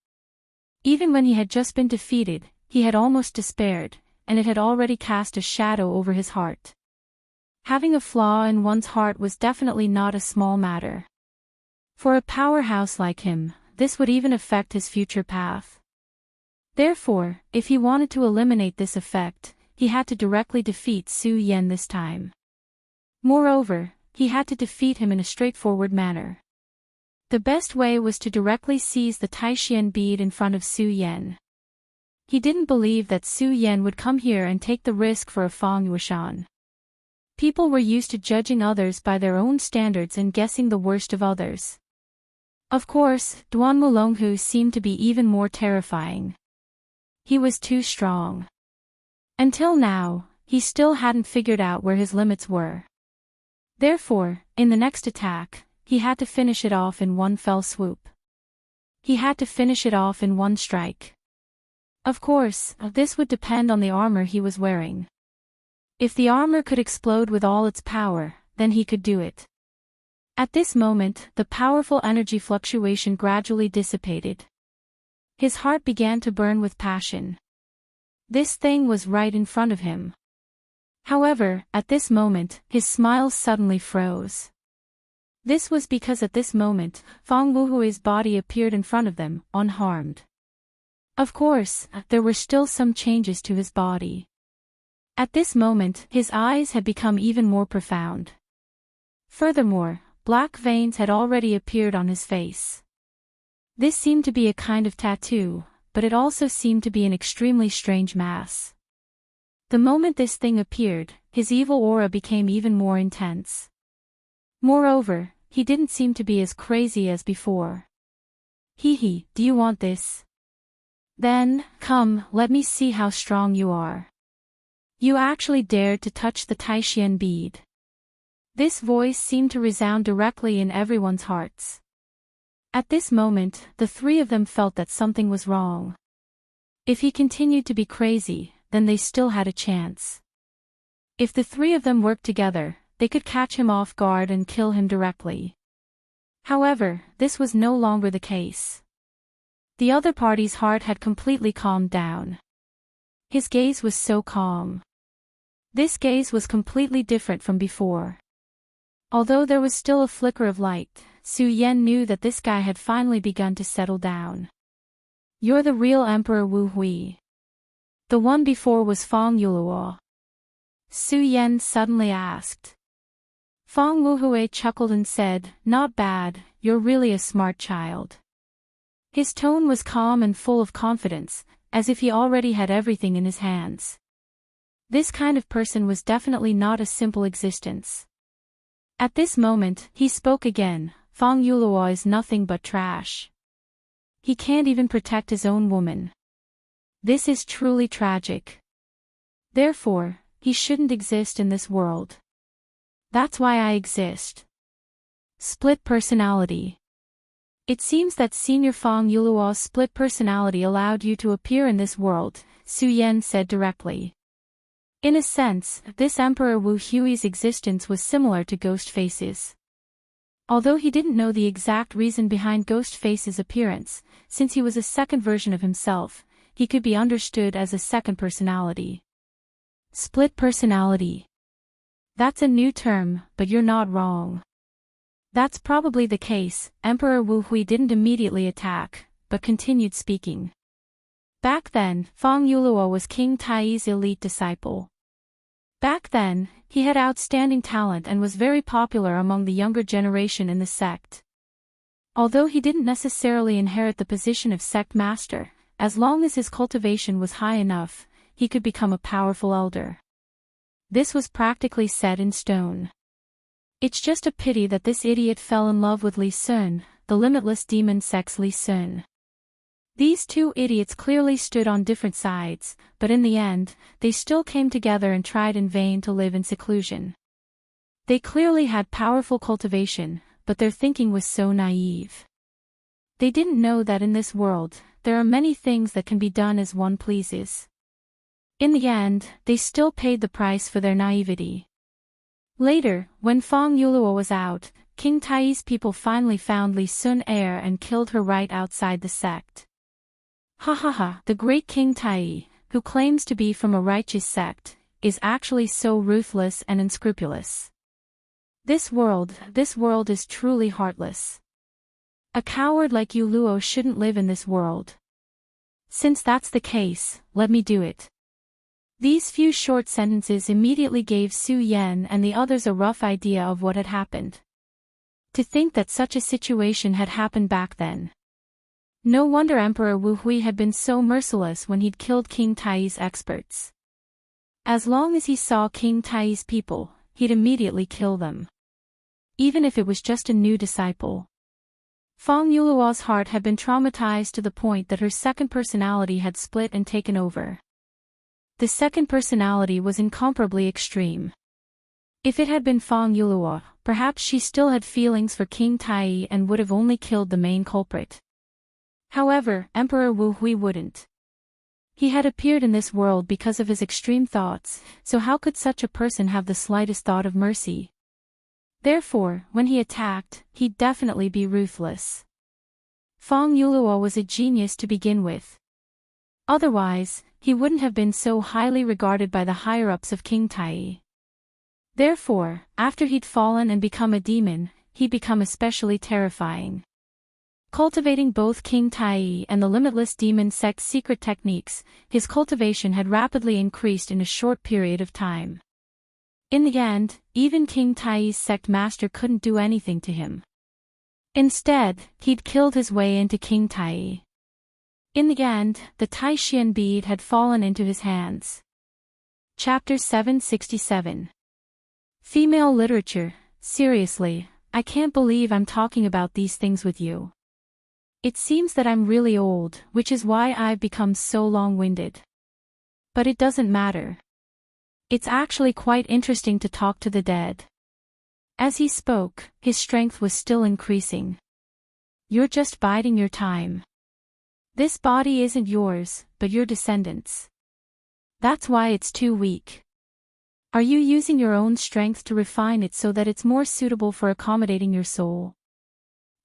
Even when he had just been defeated, he had almost despaired, and it had already cast a shadow over his heart. Having a flaw in one's heart was definitely not a small matter. For a powerhouse like him, this would even affect his future path. Therefore, if he wanted to eliminate this effect, he had to directly defeat Su Yan this time. Moreover, he had to defeat him in a straightforward manner. The best way was to directly seize the Taixian bead in front of Su Yan. He didn't believe that Su Yan would come here and take the risk for a Fang Yuishan. People were used to judging others by their own standards and guessing the worst of others. Of course, Duan Mulonghu seemed to be even more terrifying. He was too strong. Until now, he still hadn't figured out where his limits were. Therefore, in the next attack, he had to finish it off in one fell swoop. He had to finish it off in one strike. Of course, this would depend on the armor he was wearing. If the armor could explode with all its power, then he could do it. At this moment, the powerful energy fluctuation gradually dissipated. His heart began to burn with passion. This thing was right in front of him. However, at this moment, his smile suddenly froze. This was because at this moment, Fang Wuhui's body appeared in front of them, unharmed. Of course, there were still some changes to his body. At this moment, his eyes had become even more profound. Furthermore, black veins had already appeared on his face. This seemed to be a kind of tattoo, but it also seemed to be an extremely strange mass. The moment this thing appeared, his evil aura became even more intense. Moreover, he didn't seem to be as crazy as before. Hee, do you want this? Then, come, let me see how strong you are. You actually dared to touch the Taixian bead. This voice seemed to resound directly in everyone's hearts. At this moment, the three of them felt that something was wrong. If he continued to be crazy, then they still had a chance. If the three of them worked together, they could catch him off guard and kill him directly. However, this was no longer the case. The other party's heart had completely calmed down. His gaze was so calm. This gaze was completely different from before. Although there was still a flicker of light, Su Yan knew that this guy had finally begun to settle down. You're the real Emperor Wu Hui. The one before was Fang Yuluo. Su Yan suddenly asked. Fang Wuhui chuckled and said, not bad, you're really a smart child. His tone was calm and full of confidence, as if he already had everything in his hands. This kind of person was definitely not a simple existence. At this moment, he spoke again. Fang Yuluo is nothing but trash. He can't even protect his own woman. This is truly tragic. Therefore, he shouldn't exist in this world. That's why I exist. Split personality. It seems that Senior Fang Yuluo's split personality allowed you to appear in this world, Su Yan said directly. In a sense, this Emperor Wu Hui's existence was similar to Ghostface's. Although he didn't know the exact reason behind Ghostface's appearance, since he was a second version of himself, he could be understood as a second personality. Split personality. That's a new term, but you're not wrong. That's probably the case. Emperor Wu Hui didn't immediately attack, but continued speaking. Back then, Fang Yuluo was King Tai's elite disciple. Back then, he had outstanding talent and was very popular among the younger generation in the sect. Although he didn't necessarily inherit the position of sect master, as long as his cultivation was high enough, he could become a powerful elder. This was practically set in stone. It's just a pity that this idiot fell in love with Li Sun, the limitless demon sect's Li Sun. These two idiots clearly stood on different sides, but in the end, they still came together and tried in vain to live in seclusion. They clearly had powerful cultivation, but their thinking was so naive. They didn't know that in this world, there are many things that can be done as one pleases. In the end, they still paid the price for their naivety. Later, when Fang Yuluo was out, King Tai's people finally found Li Sun heir and killed her right outside the sect. Ha ha ha, the great King Tai, who claims to be from a righteous sect, is actually so ruthless and unscrupulous. This world is truly heartless. A coward like Yuluo shouldn't live in this world. Since that's the case, let me do it. These few short sentences immediately gave Su Yan and the others a rough idea of what had happened. To think that such a situation had happened back then. No wonder Emperor Wu Hui had been so merciless when he'd killed King Tai's experts. As long as he saw King Tai's people, he'd immediately kill them. Even if it was just a new disciple. Fang Yuluo's heart had been traumatized to the point that her second personality had split and taken over. The second personality was incomparably extreme. If it had been Fang Yuluo, perhaps she still had feelings for King Tai and would have only killed the main culprit. However, Emperor Wu Hui wouldn't. He had appeared in this world because of his extreme thoughts, so how could such a person have the slightest thought of mercy? Therefore, when he attacked, he'd definitely be ruthless. Fang Yuluo was a genius to begin with. Otherwise, he wouldn't have been so highly regarded by the higher-ups of King Tai. Therefore, after he'd fallen and become a demon, he'd become especially terrifying. Cultivating both King Tai and the limitless demon sect's secret techniques, his cultivation had rapidly increased in a short period of time. In the end, even King Tai's sect master couldn't do anything to him. Instead, he'd killed his way into King Tai. In the end, the Tai Xian bead had fallen into his hands. Chapter 767. Female literature. Seriously, I can't believe I'm talking about these things with you. It seems that I'm really old, which is why I've become so long-winded. But it doesn't matter. It's actually quite interesting to talk to the dead. As he spoke, his strength was still increasing. You're just biding your time. This body isn't yours, but your descendants'. That's why it's too weak. Are you using your own strength to refine it so that it's more suitable for accommodating your soul?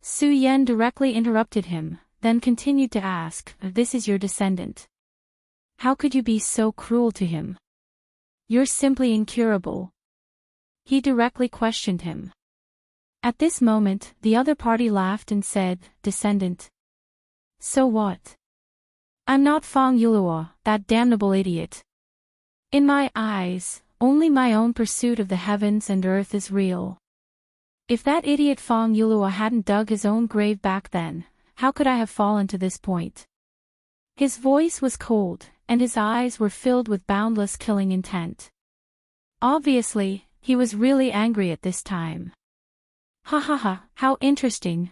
Su Yan directly interrupted him, then continued to ask, "This is your descendant. How could you be so cruel to him? You're simply incurable." He directly questioned him. At this moment, the other party laughed and said, "Descendant? So what? I'm not Fang Yuluo, that damnable idiot. In my eyes, only my own pursuit of the heavens and earth is real. If that idiot Fang Yuluo hadn't dug his own grave back then, how could I have fallen to this point?" His voice was cold, and his eyes were filled with boundless killing intent. Obviously, he was really angry at this time. "Ha ha ha, how interesting,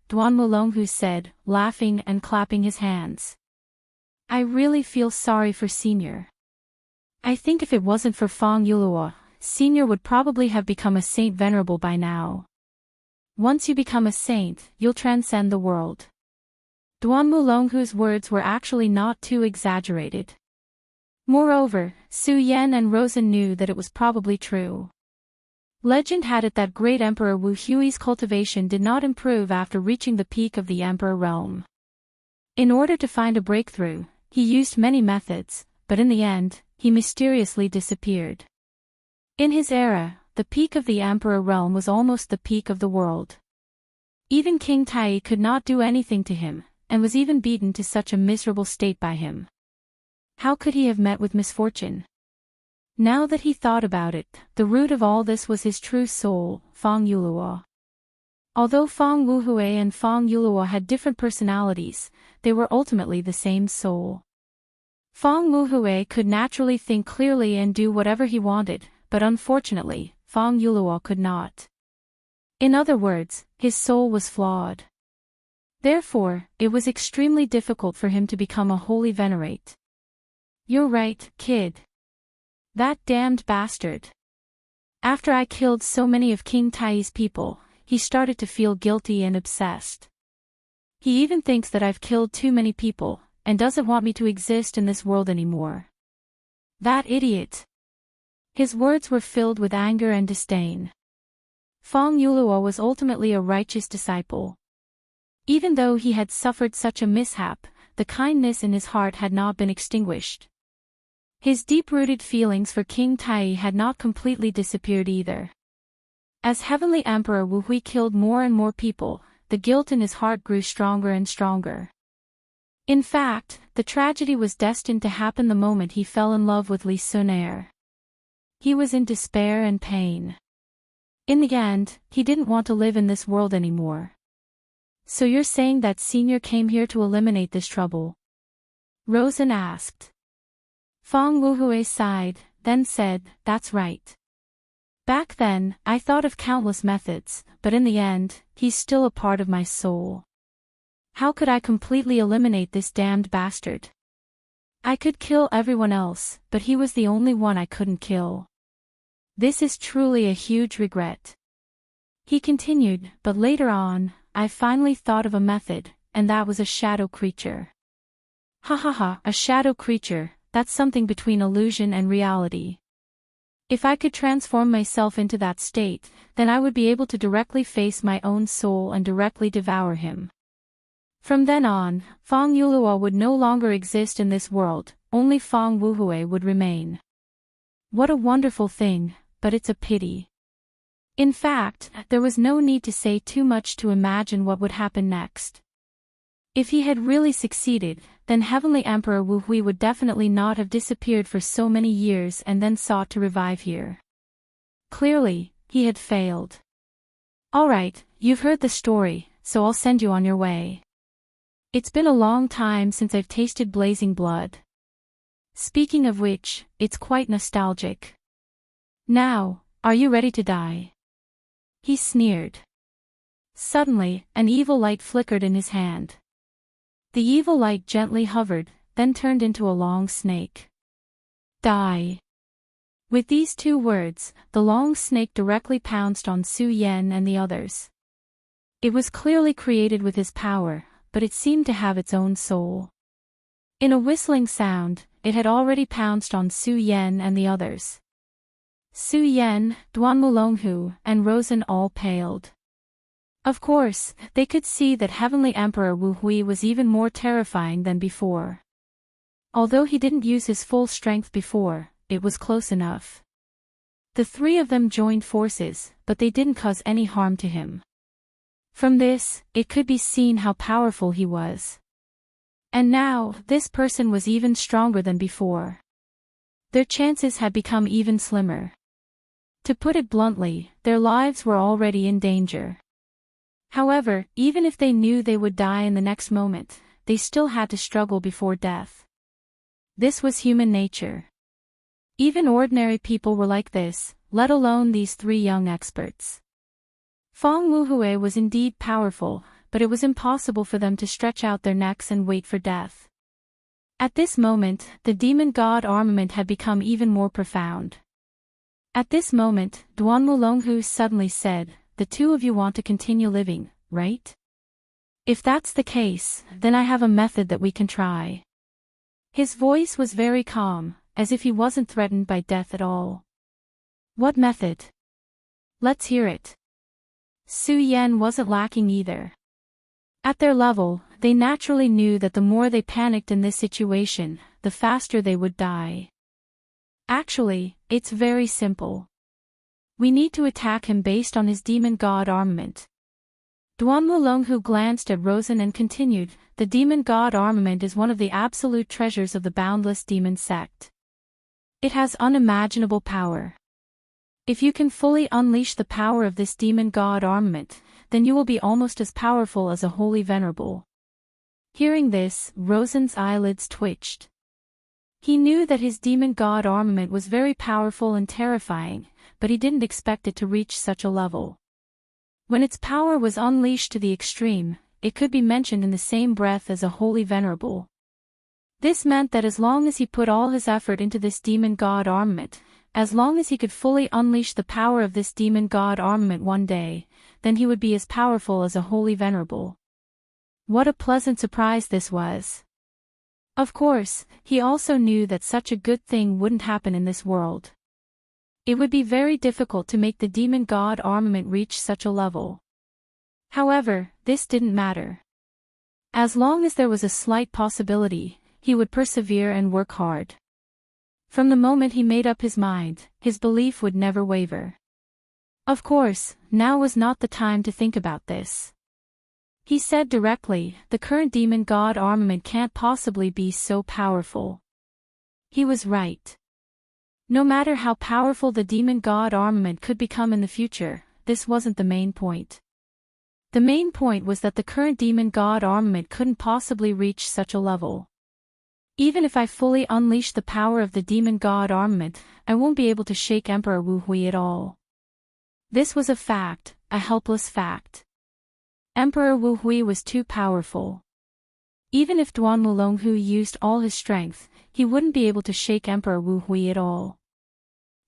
Duan Mulonghu said, laughing and clapping his hands. "I really feel sorry for Senior. I think if it wasn't for Fong Yuluo, Senior would probably have become a saint venerable by now. Once you become a saint, you'll transcend the world." Duan Mulonghu's words were actually not too exaggerated. Moreover, Su Yan and Rosen knew that it was probably true. Legend had it that great Emperor Wu Hui's cultivation did not improve after reaching the peak of the Emperor realm. In order to find a breakthrough, he used many methods, but in the end, he mysteriously disappeared. In his era, the peak of the Emperor realm was almost the peak of the world. Even King Tai could not do anything to him, and was even beaten to such a miserable state by him. How could he have met with misfortune? Now that he thought about it, the root of all this was his true soul, Fong Yuluo. Although Fong Wuhui and Fong Yuluo had different personalities, they were ultimately the same soul. Fong Wuhui could naturally think clearly and do whatever he wanted, but unfortunately, Fong Yuluo could not. In other words, his soul was flawed. Therefore, it was extremely difficult for him to become a holy venerate. "You're right, kid. That damned bastard. After I killed so many of King Tai's people, he started to feel guilty and obsessed. He even thinks that I've killed too many people, and doesn't want me to exist in this world anymore. That idiot." His words were filled with anger and disdain. Fong Yuluo was ultimately a righteous disciple. Even though he had suffered such a mishap, the kindness in his heart had not been extinguished. His deep-rooted feelings for King Tai had not completely disappeared either. As Heavenly Emperor Wu Hui killed more and more people, the guilt in his heart grew stronger and stronger. In fact, the tragedy was destined to happen the moment he fell in love with Li Sunair. He was in despair and pain. In the end, he didn't want to live in this world anymore. "So you're saying that Senior came here to eliminate this trouble?" Rosen asked. Fong Wuhui sighed, then said, "That's right. Back then, I thought of countless methods, but in the end, he's still a part of my soul. How could I completely eliminate this damned bastard? I could kill everyone else, but he was the only one I couldn't kill. This is truly a huge regret." He continued, "But later on, I finally thought of a method, and that was a shadow creature." "Ha ha ha, a shadow creature, that's something between illusion and reality. If I could transform myself into that state, then I would be able to directly face my own soul and directly devour him. From then on, Fong Yuluo would no longer exist in this world, only Fong Wuhui would remain. What a wonderful thing, but it's a pity." In fact, there was no need to say too much to imagine what would happen next. If he had really succeeded, then Heavenly Emperor Wu Hui would definitely not have disappeared for so many years and then sought to revive here. Clearly, he had failed. "Alright, you've heard the story, so I'll send you on your way. It's been a long time since I've tasted blazing blood. Speaking of which, it's quite nostalgic. Now, are you ready to die?" He sneered. Suddenly, an evil light flickered in his hand. The evil light gently hovered, then turned into a long snake. "Die." With these two words, the long snake directly pounced on Su Yan and the others. It was clearly created with his power, but it seemed to have its own soul. In a whistling sound, it had already pounced on Su Yan and the others. Su Yan, Duan Mulonghu, and Rosen all paled. Of course, they could see that Heavenly Emperor Wu Hui was even more terrifying than before. Although he didn't use his full strength before, it was close enough. The three of them joined forces, but they didn't cause any harm to him. From this, it could be seen how powerful he was. And now, this person was even stronger than before. Their chances had become even slimmer. To put it bluntly, their lives were already in danger. However, even if they knew they would die in the next moment, they still had to struggle before death. This was human nature. Even ordinary people were like this, let alone these three young experts. Feng Wuhui was indeed powerful, but it was impossible for them to stretch out their necks and wait for death. At this moment, the demon god armament had become even more profound. At this moment, Duan Wulonghu suddenly said, "The two of you want to continue living, right? If that's the case, then I have a method that we can try." His voice was very calm, as if he wasn't threatened by death at all. "What method? Let's hear it." Su Yan wasn't lacking either. At their level, they naturally knew that the more they panicked in this situation, the faster they would die. "Actually, it's very simple. We need to attack him based on his demon god armament." Duan Wulonghu glanced at Rosen and continued, "The demon god armament is one of the absolute treasures of the boundless demon sect. It has unimaginable power. If you can fully unleash the power of this demon god armament, then you will be almost as powerful as a holy venerable." Hearing this, Rosen's eyelids twitched. He knew that his demon god armament was very powerful and terrifying, but he didn't expect it to reach such a level. When its power was unleashed to the extreme, it could be mentioned in the same breath as a holy venerable. This meant that as long as he put all his effort into this demon god armament, as long as he could fully unleash the power of this demon god armament one day, then he would be as powerful as a holy venerable. What a pleasant surprise this was. Of course, he also knew that such a good thing wouldn't happen in this world. It would be very difficult to make the demon god armament reach such a level. However, this didn't matter. As long as there was a slight possibility, he would persevere and work hard. From the moment he made up his mind, his belief would never waver. Of course, now was not the time to think about this. He said directly, "The current demon god armament can't possibly be so powerful." He was right. No matter how powerful the demon god armament could become in the future, this wasn't the main point. The main point was that the current demon god armament couldn't possibly reach such a level. "Even if I fully unleash the power of the demon god armament, I won't be able to shake Emperor Wu Hui at all." This was a fact, a helpless fact. Emperor Wu Hui was too powerful. Even if Duan Wulonghu used all his strength, he wouldn't be able to shake Emperor Wu Hui at all.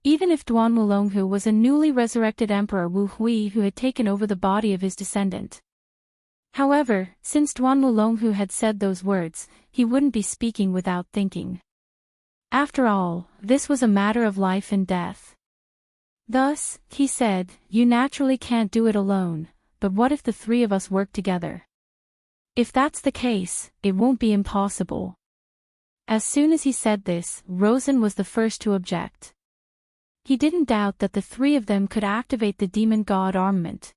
Even if Duan Wulonghu was a newly resurrected Emperor Wu Hui who had taken over the body of his descendant. However, since Duan Wulonghu had said those words, he wouldn't be speaking without thinking. After all, this was a matter of life and death. Thus, he said, "You naturally can't do it alone, but what if the three of us work together? If that's the case, it won't be impossible." As soon as he said this, Rosen was the first to object. He didn't doubt that the three of them could activate the demon god armament.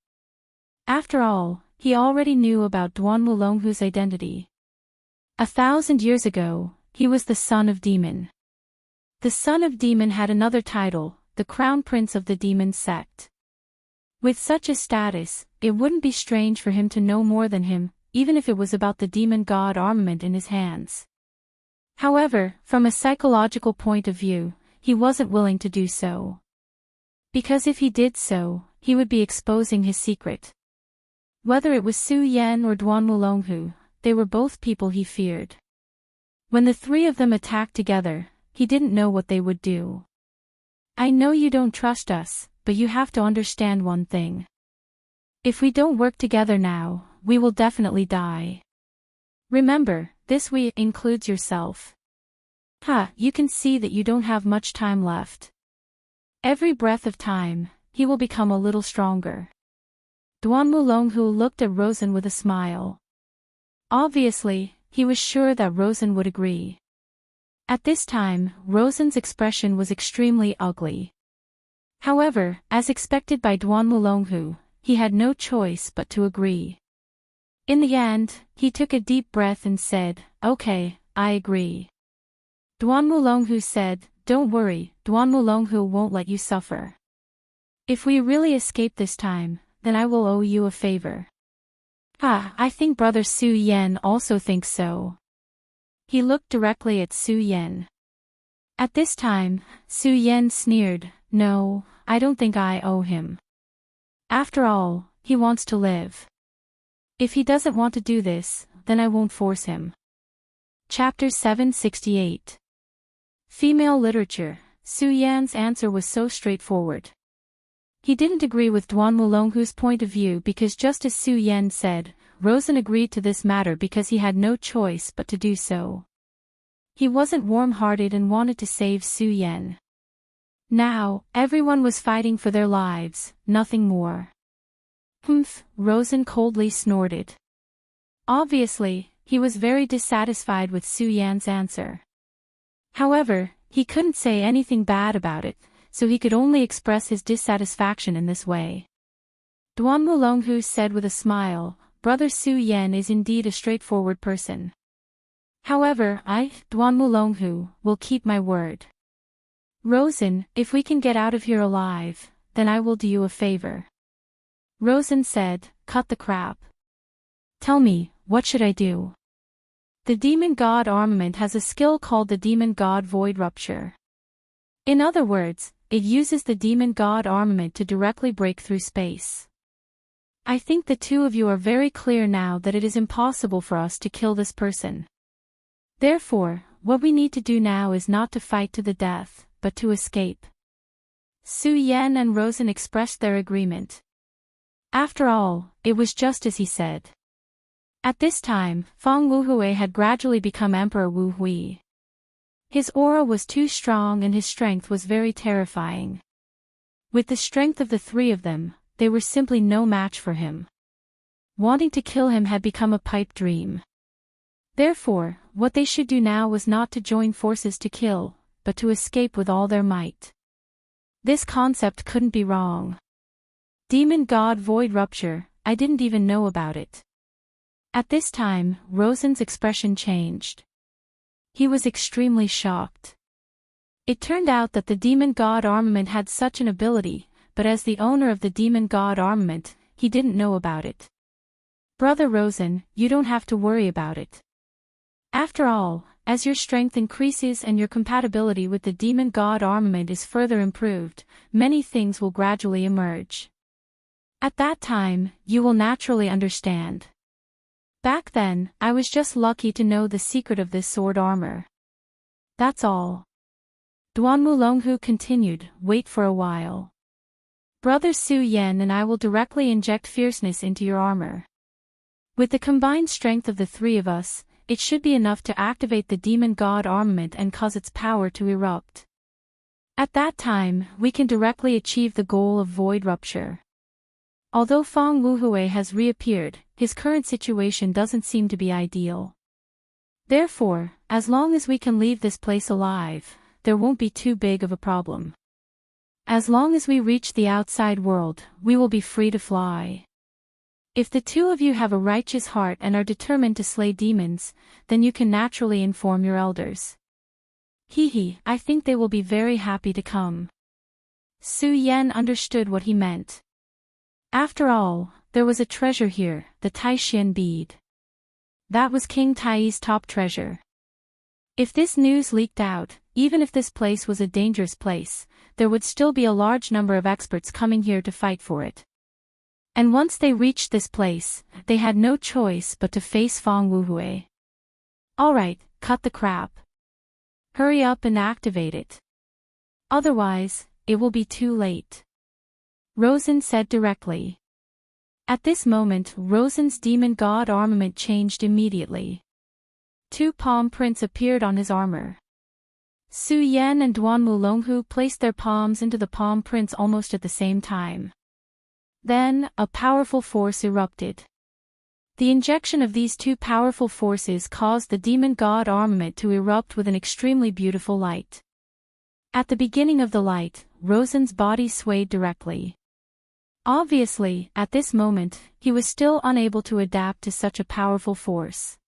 After all, he already knew about Duan Wulonghu's identity. 1,000 years ago, he was the son of demon. The son of demon had another title, the crown prince of the demon sect. With such a status, it wouldn't be strange for him to know more than him, even if it was about the demon god armament in his hands. However, from a psychological point of view, he wasn't willing to do so. Because if he did so, he would be exposing his secret. Whether it was Su Yan or Duan Wulonghu, they were both people he feared. When the three of them attacked together, he didn't know what they would do. "I know you don't trust us, but you have to understand one thing. If we don't work together now, we will definitely die. Remember, this we includes yourself. You can see that you don't have much time left. Every breath of time, he will become a little stronger." Duan Wulonghu looked at Rosen with a smile. Obviously, he was sure that Rosen would agree. At this time, Rosen's expression was extremely ugly. However, as expected by Duan Wulonghu, he had no choice but to agree. In the end, he took a deep breath and said, "Okay, I agree." Duan Wulonghu said, "Don't worry, Duan Wulonghu won't let you suffer. If we really escape this time, then I will owe you a favor." I think Brother Su Yan also thinks so. He looked directly at Su Yen. At this time, Su Yen sneered, "No, I don't think I owe him. After all, he wants to live. If he doesn't want to do this, then I won't force him." Chapter 768. Female Literature. Su Yan's answer was so straightforward. He didn't agree with Duan Wulonghu's point of view because, just as Su Yan said, Rosen agreed to this matter because he had no choice but to do so. He wasn't warm-hearted and wanted to save Su Yan. Now, everyone was fighting for their lives, nothing more. "Humph," Rosen coldly snorted. Obviously, he was very dissatisfied with Su Yan's answer. However, he couldn't say anything bad about it, so he could only express his dissatisfaction in this way. Duan Wulonghu said with a smile, "Brother Su Yan is indeed a straightforward person. However, I, Duan Wulonghu, will keep my word. Rosen, if we can get out of here alive, then I will do you a favor." Rosen said, "Cut the crap. Tell me, what should I do?" The Demon God armament has a skill called the Demon God Void Rupture. In other words, it uses the Demon God armament to directly break through space. I think the two of you are very clear now that it is impossible for us to kill this person. Therefore, what we need to do now is not to fight to the death, but to escape. Su Yan and Rosen expressed their agreement. After all, it was just as he said. At this time, Feng Wuhui had gradually become Emperor Wu Hui. His aura was too strong and his strength was very terrifying. With the strength of the three of them, they were simply no match for him. Wanting to kill him had become a pipe dream. Therefore, what they should do now was not to join forces to kill, but to escape with all their might. This concept couldn't be wrong. Demon God Void Rupture, I didn't even know about it. At this time, Rosen's expression changed. He was extremely shocked. It turned out that the Demon God armament had such an ability, but as the owner of the Demon God armament, he didn't know about it. "Brother Rosen, you don't have to worry about it. After all, as your strength increases and your compatibility with the Demon God armament is further improved, many things will gradually emerge. At that time, you will naturally understand. Back then, I was just lucky to know the secret of this sword armor. That's all." Duan Wulonghu continued, "Wait for a while. Brother Su Yan and I will directly inject fierceness into your armor. With the combined strength of the three of us, it should be enough to activate the Demon God armament and cause its power to erupt. At that time, we can directly achieve the goal of Void Rupture." Although Feng Wuhui has reappeared, his current situation doesn't seem to be ideal. Therefore, as long as we can leave this place alive, there won't be too big of a problem. As long as we reach the outside world, we will be free to fly. If the two of you have a righteous heart and are determined to slay demons, then you can naturally inform your elders. I think they will be very happy to come." Su Yan understood what he meant. After all, there was a treasure here, the Taixian bead. That was King Tai's top treasure. If this news leaked out, even if this place was a dangerous place, there would still be a large number of experts coming here to fight for it. And once they reached this place, they had no choice but to face Feng Wuhui. "Alright, cut the crap. Hurry up and activate it. Otherwise, it will be too late," Rosen said directly. At this moment, Rosen's Demon God armament changed immediately. 2 palm prints appeared on his armor. Su Yan and Duan Wulonghu placed their palms into the palm prints almost at the same time. Then, a powerful force erupted. The injection of these 2 powerful forces caused the Demon God armament to erupt with an extremely beautiful light. At the beginning of the light, Rosen's body swayed directly. Obviously, at this moment, he was still unable to adapt to such a powerful force.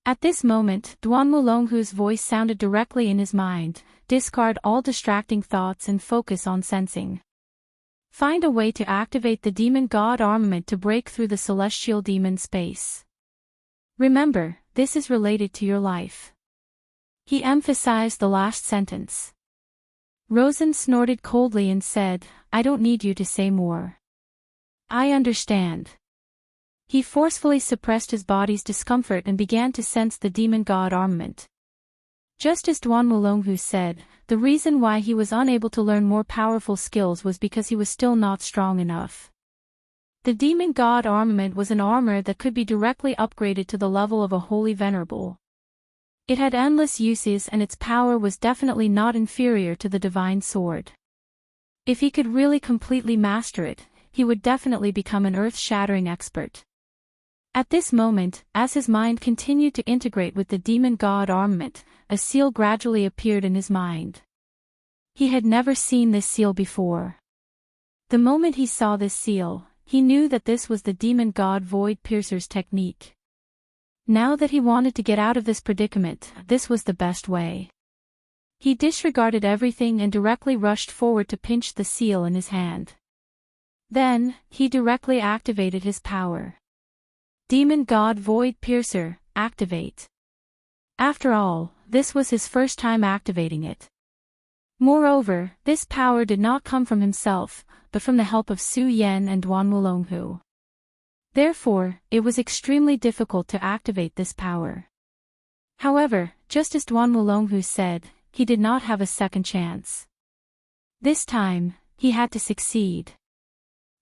At this moment, Duan Wulonghu's voice sounded directly in his mind, "Discard all distracting thoughts and focus on sensing. Find a way to activate the Demon God armament to break through the celestial demon space. Remember, this is related to your life. He emphasized the last sentence. Rosen snorted coldly and said, I don't need you to say more. I understand. He forcefully suppressed his body's discomfort and began to sense the demon god armament. Just as Duan Wulonghu said, the reason why he was unable to learn more powerful skills was because he was still not strong enough. The demon god armament was an armor that could be directly upgraded to the level of a holy venerable. It had endless uses and its power was definitely not inferior to the divine sword. If he could really completely master it, he would definitely become an earth-shattering expert. At this moment, as his mind continued to integrate with the demon god armament, a seal gradually appeared in his mind. He had never seen this seal before. The moment he saw this seal, he knew that this was the demon god Void Piercer's technique. Now that he wanted to get out of this predicament, this was the best way. He disregarded everything and directly rushed forward to pinch the seal in his hand. Then, he directly activated his power. Demon God Void Piercer, activate. After all, this was his first time activating it. Moreover, this power did not come from himself, but from the help of Su Yan and Duan Wulonghu. Therefore, it was extremely difficult to activate this power. However, just as Duan Wulonghu said, he did not have a second chance. This time, he had to succeed.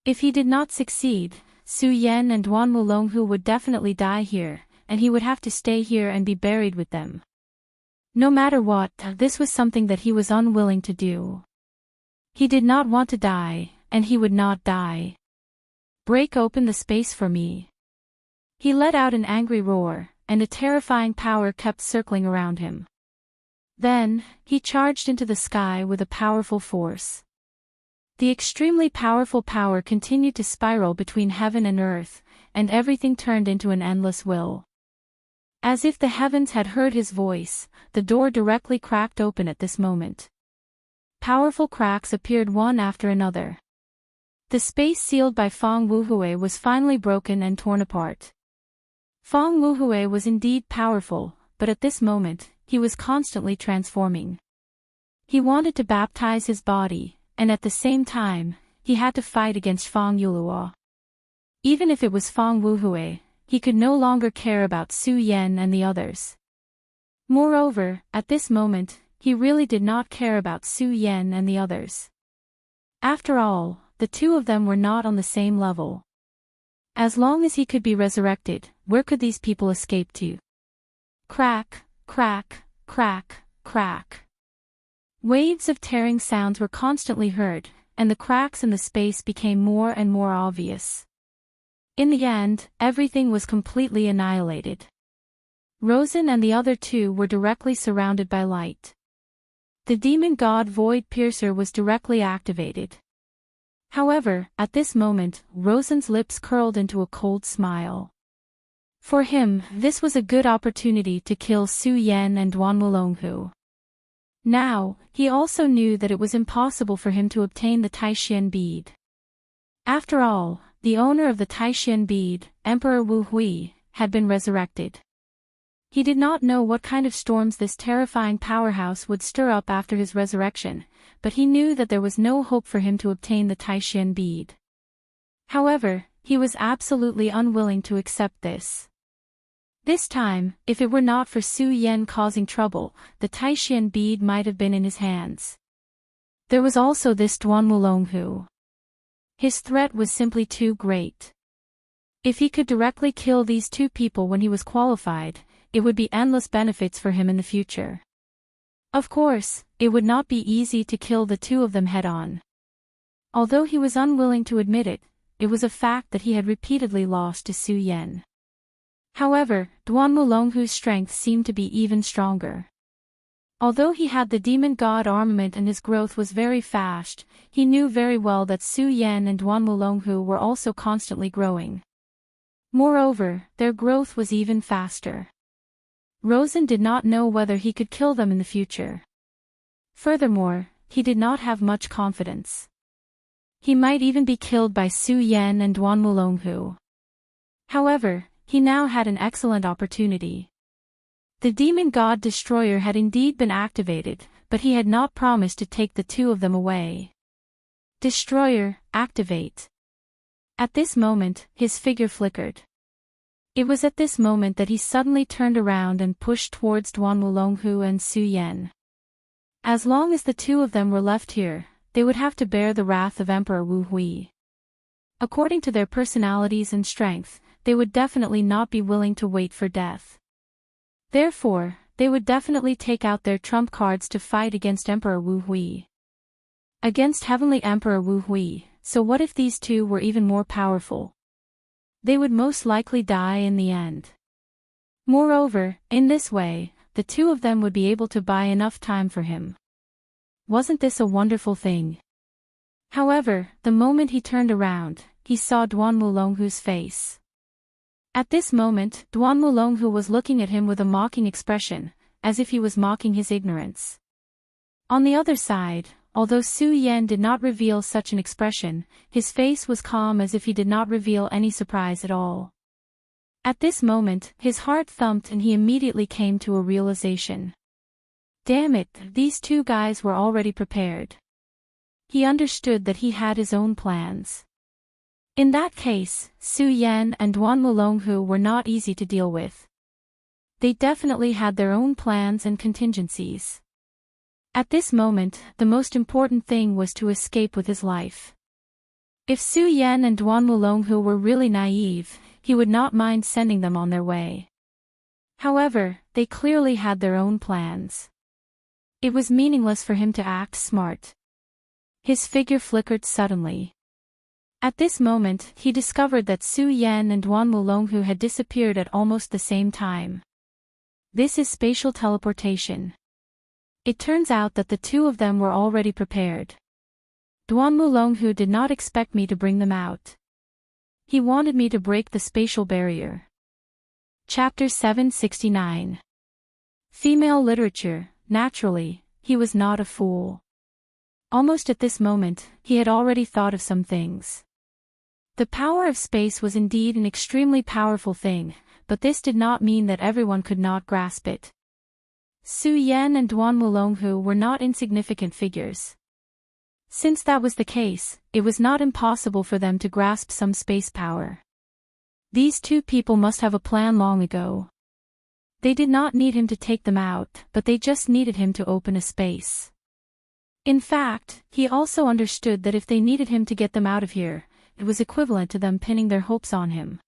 If he did not succeed, Su Yan and Duan Wulonghu would definitely die here, and he would have to stay here and be buried with them. No matter what, this was something that he was unwilling to do. He did not want to die, and he would not die. Break open the space for me. He let out an angry roar, and a terrifying power kept circling around him. Then, he charged into the sky with a powerful force. The extremely powerful power continued to spiral between heaven and earth, and everything turned into an endless will. As if the heavens had heard his voice, the door directly cracked open at this moment. Powerful cracks appeared one after another. The space sealed by Feng Wuhui was finally broken and torn apart. Feng Wuhui was indeed powerful, but at this moment, he was constantly transforming. He wanted to baptize his body, and at the same time, he had to fight against Feng Yuluo. Even if it was Feng Wuhui, he could no longer care about Su Yan and the others. Moreover, at this moment, he really did not care about Su Yan and the others. After all, the two of them were not on the same level. As long as he could be resurrected, where could these people escape to? Crack, crack, crack, crack. Waves of tearing sounds were constantly heard, and the cracks in the space became more and more obvious. In the end, everything was completely annihilated. Rosen and the other two were directly surrounded by light. The demon god Void Piercer was directly activated. However, at this moment, Rosen's lips curled into a cold smile. For him, this was a good opportunity to kill Su Yan and Duan Wulonghu. Now, he also knew that it was impossible for him to obtain the Taishan bead. After all, the owner of the Taishan bead, Emperor Wu Hui, had been resurrected. He did not know what kind of storms this terrifying powerhouse would stir up after his resurrection, but he knew that there was no hope for him to obtain the Taishan bead. However, he was absolutely unwilling to accept this. This time, if it were not for Su Yan causing trouble, the Taishan bead might have been in his hands. There was also this Duan Wulonghu. His threat was simply too great. If he could directly kill these two people when he was qualified, it would be endless benefits for him in the future. Of course, it would not be easy to kill the two of them head-on. Although he was unwilling to admit it, it was a fact that he had repeatedly lost to Su Yan. However, Duan Wulonghu's strength seemed to be even stronger. Although he had the demon god armament and his growth was very fast, he knew very well that Su Yan and Duan Wulonghu were also constantly growing. Moreover, their growth was even faster. Rosen did not know whether he could kill them in the future. Furthermore, he did not have much confidence. He might even be killed by Su Yan and Duan Wulonghu. However, he now had an excellent opportunity. The demon god destroyer had indeed been activated, but he had not promised to take the two of them away. Destroyer, activate. At this moment, his figure flickered. It was at this moment that he suddenly turned around and pushed towards Duan Wulonghu and Su Yan. As long as the two of them were left here, they would have to bear the wrath of Emperor Wu Hui. According to their personalities and strength, they would definitely not be willing to wait for death. Therefore, they would definitely take out their trump cards to fight against Emperor Wu Hui. Against Heavenly Emperor Wu Hui, so what if these two were even more powerful? They would most likely die in the end. Moreover, in this way, the two of them would be able to buy enough time for him. Wasn't this a wonderful thing? However, the moment he turned around, he saw Duan Wulonghu's face. At this moment, Duan Wulonghu was looking at him with a mocking expression, as if he was mocking his ignorance. On the other side, although Su Yan did not reveal such an expression, his face was calm as if he did not reveal any surprise at all. At this moment, his heart thumped and he immediately came to a realization. Damn it, these two guys were already prepared. He understood that he had his own plans. In that case, Su Yan and Duan Wulonghu were not easy to deal with. They definitely had their own plans and contingencies. At this moment, the most important thing was to escape with his life. If Su Yan and Duan Wulonghu were really naive, he would not mind sending them on their way. However, they clearly had their own plans. It was meaningless for him to act smart. His figure flickered suddenly. At this moment, he discovered that Su Yan and Duan Wulonghu had disappeared at almost the same time. This is spatial teleportation. It turns out that the two of them were already prepared. Duan Wulonghu did not expect me to bring them out. He wanted me to break the spatial barrier. Chapter 769. Female literature. Naturally, he was not a fool. Almost at this moment, he had already thought of some things. The power of space was indeed an extremely powerful thing, but this did not mean that everyone could not grasp it. Su Yan and Duan Wulonghu were not insignificant figures. Since that was the case, it was not impossible for them to grasp some space power. These two people must have a plan long ago. They did not need him to take them out, but they just needed him to open a space. In fact, he also understood that if they needed him to get them out of here, it was equivalent to them pinning their hopes on him.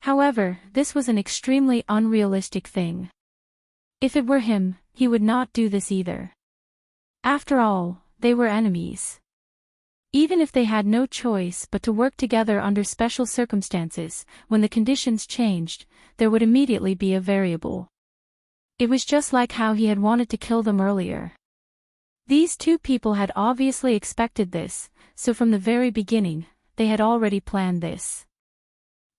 However, this was an extremely unrealistic thing. If it were him, he would not do this either. After all, they were enemies. Even if they had no choice but to work together under special circumstances, when the conditions changed, there would immediately be a variable. It was just like how he had wanted to kill them earlier. These two people had obviously expected this, so from the very beginning, they had already planned this.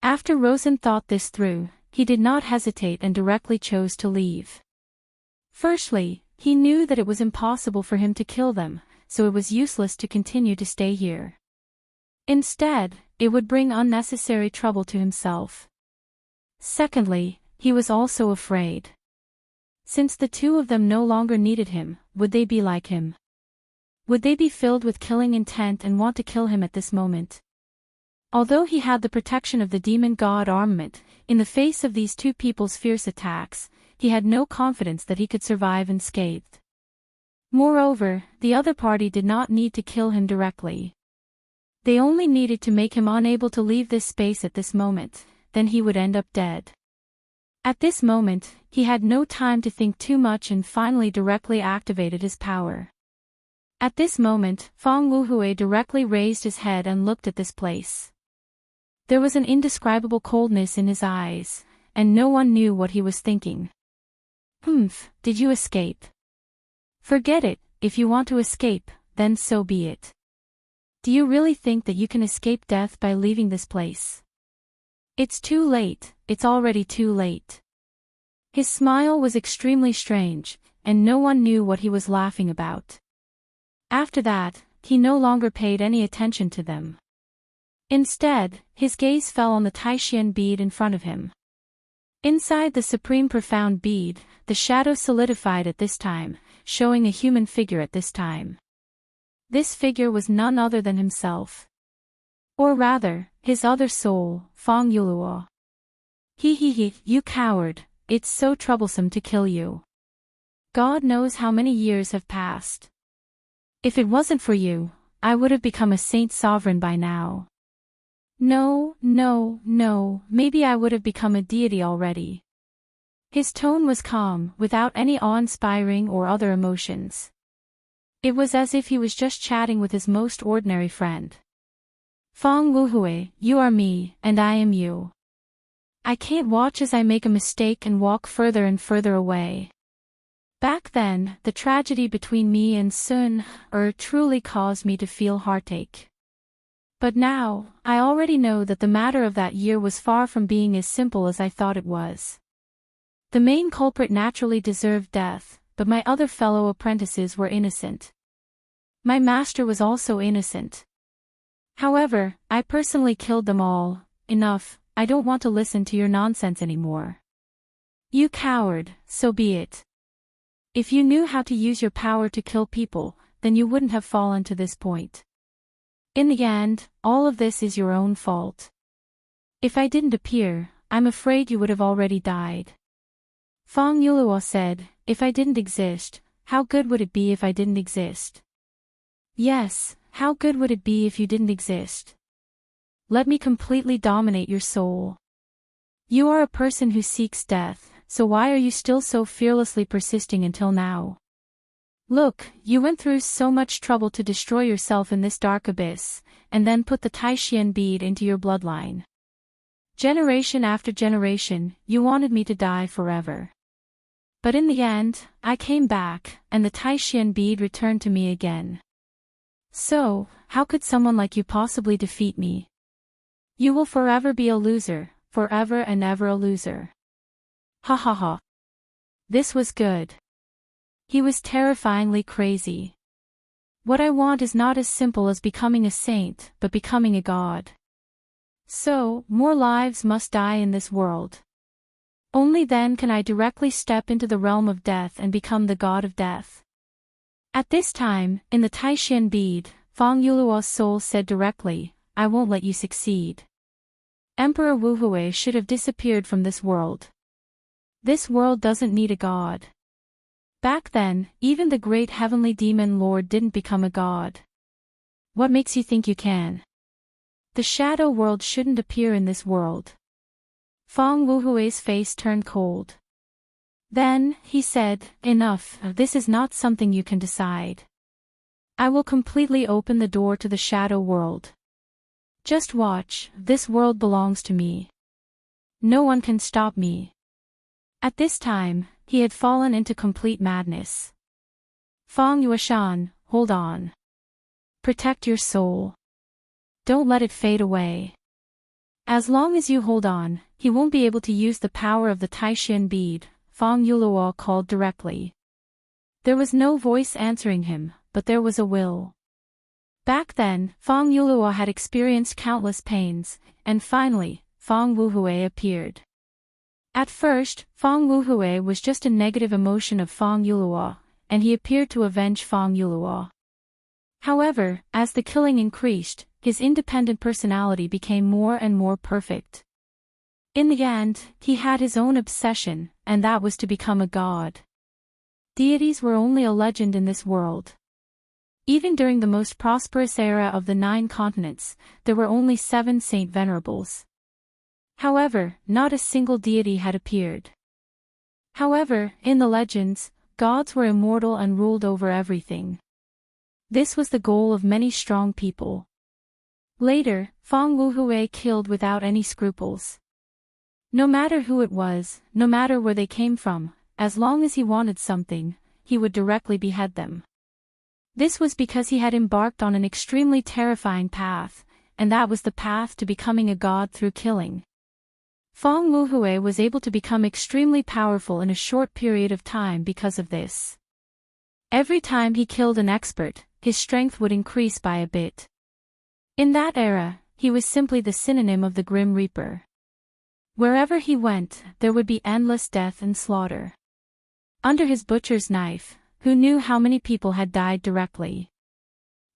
After Rosen thought this through, he did not hesitate and directly chose to leave. Firstly, he knew that it was impossible for him to kill them, so it was useless to continue to stay here. Instead, it would bring unnecessary trouble to himself. Secondly, he was also afraid. Since the two of them no longer needed him, would they be like him? Would they be filled with killing intent and want to kill him at this moment? Although he had the protection of the demon god armament, in the face of these two people's fierce attacks, he had no confidence that he could survive unscathed. Moreover, the other party did not need to kill him directly. They only needed to make him unable to leave this space at this moment, then he would end up dead. At this moment, he had no time to think too much and finally directly activated his power. At this moment, Fang Wuhui directly raised his head and looked at this place. There was an indescribable coldness in his eyes, and no one knew what he was thinking. Did you escape? Forget it, if you want to escape, then so be it. Do you really think that you can escape death by leaving this place? It's too late, it's already too late. His smile was extremely strange, and no one knew what he was laughing about. After that, he no longer paid any attention to them. Instead, his gaze fell on the Taishian bead in front of him. Inside the supreme profound bead, the shadow solidified at this time, showing a human figure at this time. This figure was none other than himself. Or rather, his other soul, Fong Yuluo. He, you coward, it's so troublesome to kill you. God knows how many years have passed. If it wasn't for you, I would have become a saint sovereign by now. No, maybe I would have become a deity already. His tone was calm, without any awe-inspiring or other emotions. It was as if he was just chatting with his most ordinary friend. Fong Wuhui, you are me, and I am you. I can't watch as I make a mistake and walk further and further away. Back then, the tragedy between me and Sun truly caused me to feel heartache. But now, I already know that the matter of that year was far from being as simple as I thought it was. The main culprit naturally deserved death, but my other fellow apprentices were innocent. My master was also innocent. However, I personally killed them all. Enough, I don't want to listen to your nonsense anymore. You coward, so be it. If you knew how to use your power to kill people, then you wouldn't have fallen to this point. In the end, all of this is your own fault. If I didn't appear, I'm afraid you would have already died. Fong Yuluo said, if I didn't exist, how good would it be if I didn't exist? Yes, how good would it be if you didn't exist? Let me completely dominate your soul. You are a person who seeks death, so why are you still so fearlessly persisting until now? Look, you went through so much trouble to destroy yourself in this dark abyss, and then put the Taishian bead into your bloodline. Generation after generation, you wanted me to die forever. But in the end, I came back, and the Taishian bead returned to me again. So, how could someone like you possibly defeat me? You will forever be a loser, forever and ever a loser. Ha ha ha. This was good. He was terrifyingly crazy. What I want is not as simple as becoming a saint, but becoming a god. So, more lives must die in this world. Only then can I directly step into the realm of death and become the god of death. At this time, in the Taishian bead, Fong Yuluo's soul said directly, I won't let you succeed. Emperor Wu Hui should have disappeared from this world. This world doesn't need a god. Back then, even the great heavenly demon lord didn't become a god. What makes you think you can? The shadow world shouldn't appear in this world. Fong Wuhui's face turned cold. Then, he said, enough, this is not something you can decide. I will completely open the door to the shadow world. Just watch, this world belongs to me. No one can stop me. At this time, he had fallen into complete madness. Fong Yuashan, hold on. Protect your soul. Don't let it fade away. As long as you hold on, he won't be able to use the power of the Taishian bead, Fong Yuluo called directly. There was no voice answering him, but there was a will. Back then, Fong Yuluo had experienced countless pains, and finally, Fong Wuhui appeared. At first, Fong Wuhui was just a negative emotion of Fong Yuluo, and he appeared to avenge Fong Yuluo. However, as the killing increased, his independent personality became more and more perfect. In the end, he had his own obsession, and that was to become a god. Deities were only a legend in this world. Even during the most prosperous era of the 9 continents, there were only 7 Saint Venerables. However, not a single deity had appeared. However, in the legends, gods were immortal and ruled over everything. This was the goal of many strong people. Later, Fong Wuhui killed without any scruples. No matter who it was, no matter where they came from, as long as he wanted something, he would directly behead them. This was because he had embarked on an extremely terrifying path, and that was the path to becoming a god through killing. Fong Wuhui was able to become extremely powerful in a short period of time because of this. Every time he killed an expert, his strength would increase by a bit. In that era, he was simply the synonym of the Grim Reaper. Wherever he went, there would be endless death and slaughter. Under his butcher's knife, who knew how many people had died directly?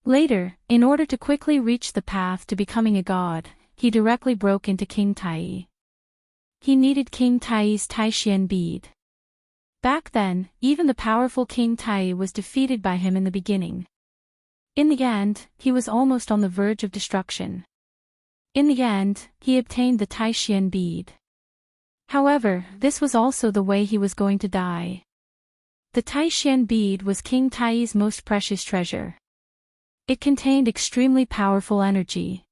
Later, in order to quickly reach the path to becoming a god, he directly broke into King Tai. He needed King Tai's Taishian bead. Back then, even the powerful King Tai was defeated by him in the beginning. In the end, he was almost on the verge of destruction. In the end, he obtained the Taishian bead. However, this was also the way he was going to die. The Taishian bead was King Tai's most precious treasure. It contained extremely powerful energy.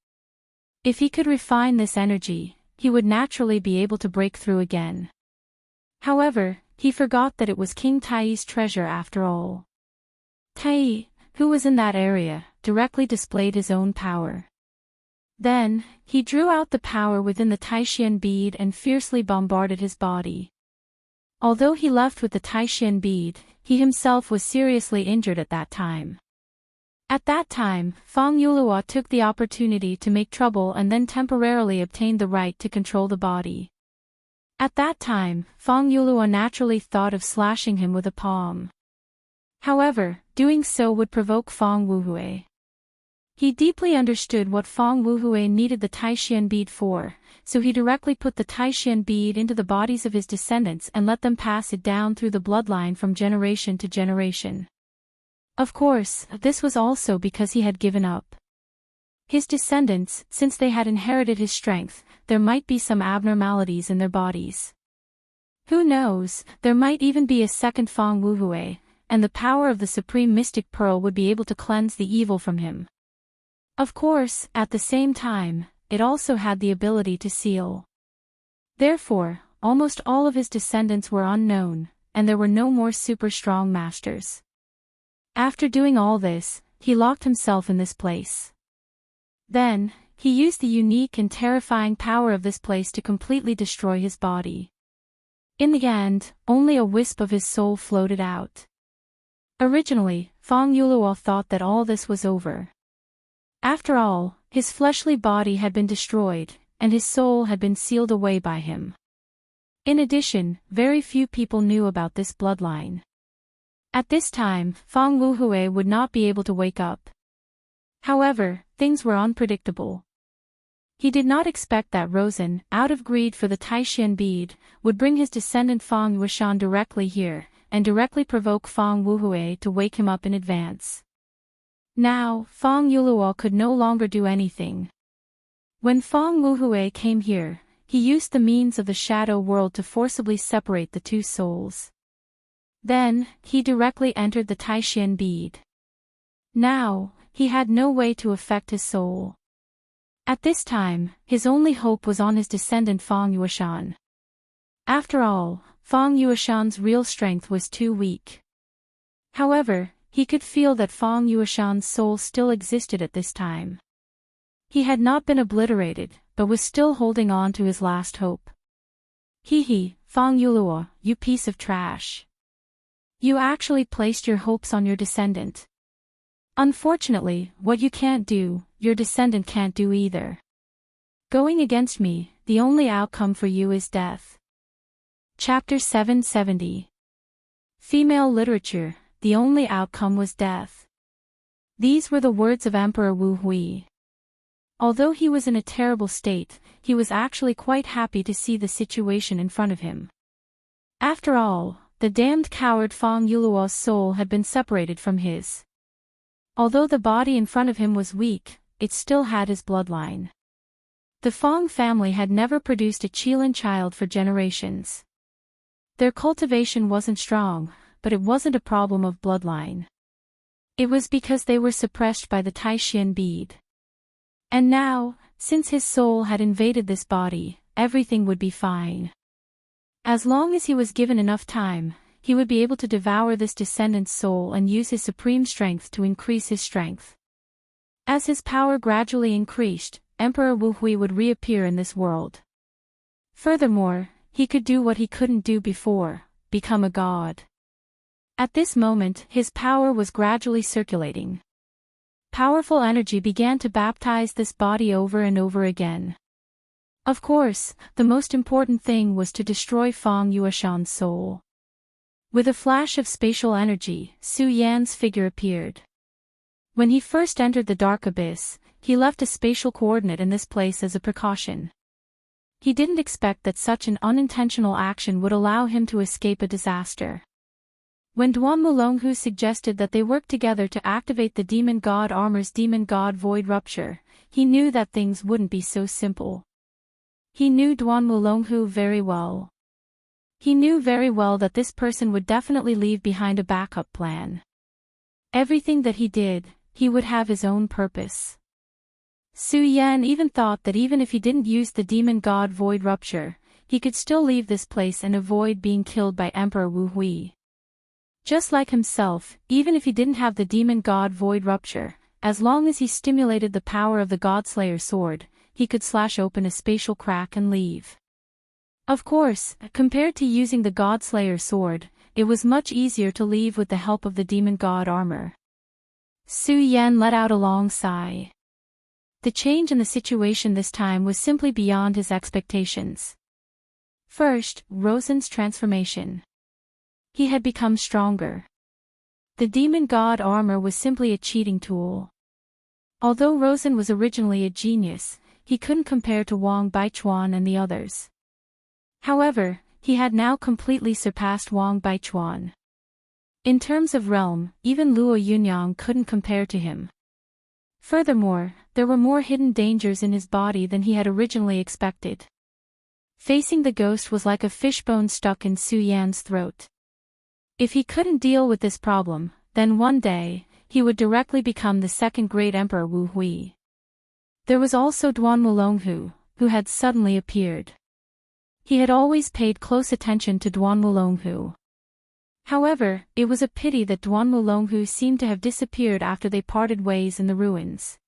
If he could refine this energy, he would naturally be able to break through again. However, he forgot that it was King Tai's treasure after all. Tai, who was in that area, directly displayed his own power. Then, he drew out the power within the Taishian bead and fiercely bombarded his body. Although he left with the Taishian bead, he himself was seriously injured at that time. At that time, Fang Yulua took the opportunity to make trouble and then temporarily obtained the right to control the body. At that time, Fang Yulua naturally thought of slashing him with a palm. However, doing so would provoke Fang Wuhui. He deeply understood what Fang Wuhui needed the Taishian bead for, so he directly put the Taishian bead into the bodies of his descendants and let them pass it down through the bloodline from generation to generation. Of course, this was also because he had given up. His descendants, since they had inherited his strength, there might be some abnormalities in their bodies. Who knows, there might even be a second Fang Wuhui, and the power of the Supreme Mystic Pearl would be able to cleanse the evil from him. Of course, at the same time, it also had the ability to seal. Therefore, almost all of his descendants were unknown, and there were no more super strong masters. After doing all this, he locked himself in this place. Then, he used the unique and terrifying power of this place to completely destroy his body. In the end, only a wisp of his soul floated out. Originally, Fang Yulua thought that all this was over. After all, his fleshly body had been destroyed, and his soul had been sealed away by him. In addition, very few people knew about this bloodline. At this time, Fang Wuhui would not be able to wake up. However, things were unpredictable. He did not expect that Rosen, out of greed for the Taishian bead, would bring his descendant Fang Yueshan directly here, and directly provoke Fang Wuhui to wake him up in advance. Now, Fang Yulua could no longer do anything. When Fang Wuhui came here, he used the means of the shadow world to forcibly separate the two souls. Then, he directly entered the Taishian bead. Now, he had no way to affect his soul. At this time, his only hope was on his descendant Fang Yueshan. After all, Fang Yueshan's real strength was too weak. However, he could feel that Fang Yueshan's soul still existed at this time. He had not been obliterated, but was still holding on to his last hope. Fang Yulua, you piece of trash. You actually placed your hopes on your descendant. Unfortunately, what you can't do, your descendant can't do either. Going against me, the only outcome for you is death. Chapter 770. Female Literature, the only outcome was death. These were the words of Emperor Wu Hui. Although he was in a terrible state, he was actually quite happy to see the situation in front of him. After all, the damned coward Fang Yuluo's soul had been separated from his. Although the body in front of him was weak, it still had his bloodline. The Fang family had never produced a Qilin child for generations. Their cultivation wasn't strong, but it wasn't a problem of bloodline. It was because they were suppressed by the Taishian bead. And now, since his soul had invaded this body, everything would be fine. As long as he was given enough time, he would be able to devour this descendant's soul and use his supreme strength to increase his strength. As his power gradually increased, Emperor Wu Hui would reappear in this world. Furthermore, he could do what he couldn't do before, become a god. At this moment, his power was gradually circulating. Powerful energy began to baptize this body over and over again. Of course, the most important thing was to destroy Fang Yuashan's soul. With a flash of spatial energy, Su Yan's figure appeared. When he first entered the dark abyss, he left a spatial coordinate in this place as a precaution. He didn't expect that such an unintentional action would allow him to escape a disaster. When Duan Mulonghu suggested that they work together to activate the Demon God Armor's Demon God Void Rupture, he knew that things wouldn't be so simple. He knew Duan Mulonghu very well. He knew very well that this person would definitely leave behind a backup plan. Everything that he did, he would have his own purpose. Su Yan even thought that even if he didn't use the Demon God Void Rupture, he could still leave this place and avoid being killed by Emperor Wu Hui. Just like himself, even if he didn't have the Demon God Void Rupture, as long as he stimulated the power of the Godslayer sword, he could slash open a spatial crack and leave. Of course, compared to using the Godslayer sword, it was much easier to leave with the help of the Demon God armor. Su Yan let out a long sigh. The change in the situation this time was simply beyond his expectations. First, Rosen's transformation. He had become stronger. The Demon God armor was simply a cheating tool. Although Rosen was originally a genius, he couldn't compare to Wang Baichuan and the others. However, he had now completely surpassed Wang Baichuan. In terms of realm, even Luo Yunyang couldn't compare to him. Furthermore, there were more hidden dangers in his body than he had originally expected. Facing the ghost was like a fishbone stuck in Su Yan's throat. If he couldn't deal with this problem, then one day, he would directly become the second great emperor Wu Hui. There was also Duan Mulonghu, who had suddenly appeared. He had always paid close attention to Duan Mulonghu. However, it was a pity that Duan Mulonghu seemed to have disappeared after they parted ways in the ruins.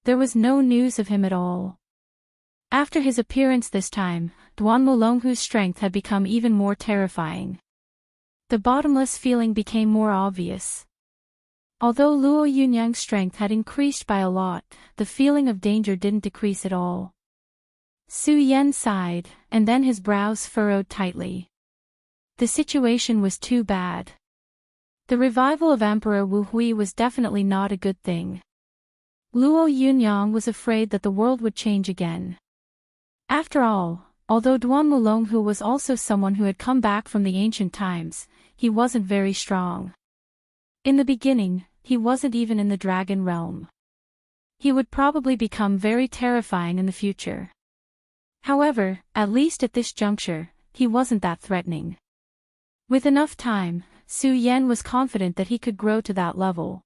There was no news of him at all. After his appearance this time, Duan Mulonghu's strength had become even more terrifying. The bottomless feeling became more obvious. Although Luo Yunyang's strength had increased by a lot, the feeling of danger didn't decrease at all. Su Yan sighed, and then his brows furrowed tightly. The situation was too bad. The revival of Emperor Wu Hui was definitely not a good thing. Luo Yunyang was afraid that the world would change again. After all, although Duan Mulonghu was also someone who had come back from the ancient times, he wasn't very strong. In the beginning, he wasn't even in the dragon realm. He would probably become very terrifying in the future. However, at least at this juncture, he wasn't that threatening. With enough time, Su Yan was confident that he could grow to that level.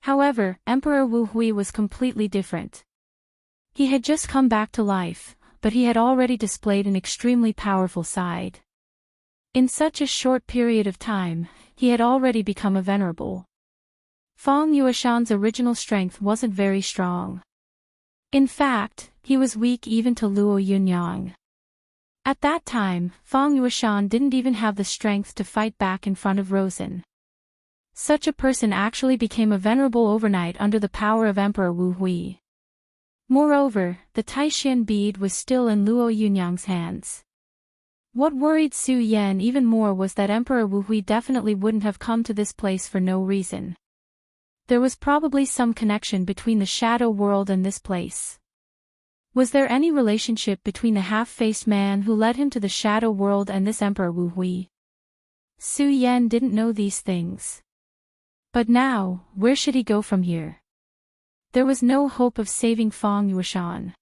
However, Emperor Wu Hui was completely different. He had just come back to life, but he had already displayed an extremely powerful side. In such a short period of time, he had already become a venerable. Fang Yuashan's original strength wasn't very strong. In fact, he was weak even to Luo Yunyang. At that time, Fang Yuashan didn't even have the strength to fight back in front of Rosen. Such a person actually became a venerable overnight under the power of Emperor Wu Hui. Moreover, the Taishan bead was still in Luo Yunyang's hands. What worried Su Yan even more was that Emperor Wu Hui definitely wouldn't have come to this place for no reason. There was probably some connection between the shadow world and this place. Was there any relationship between the half-faced man who led him to the shadow world and this Emperor Wu Hui? Su Yan didn't know these things. But now, where should he go from here? There was no hope of saving Fang Yuashan.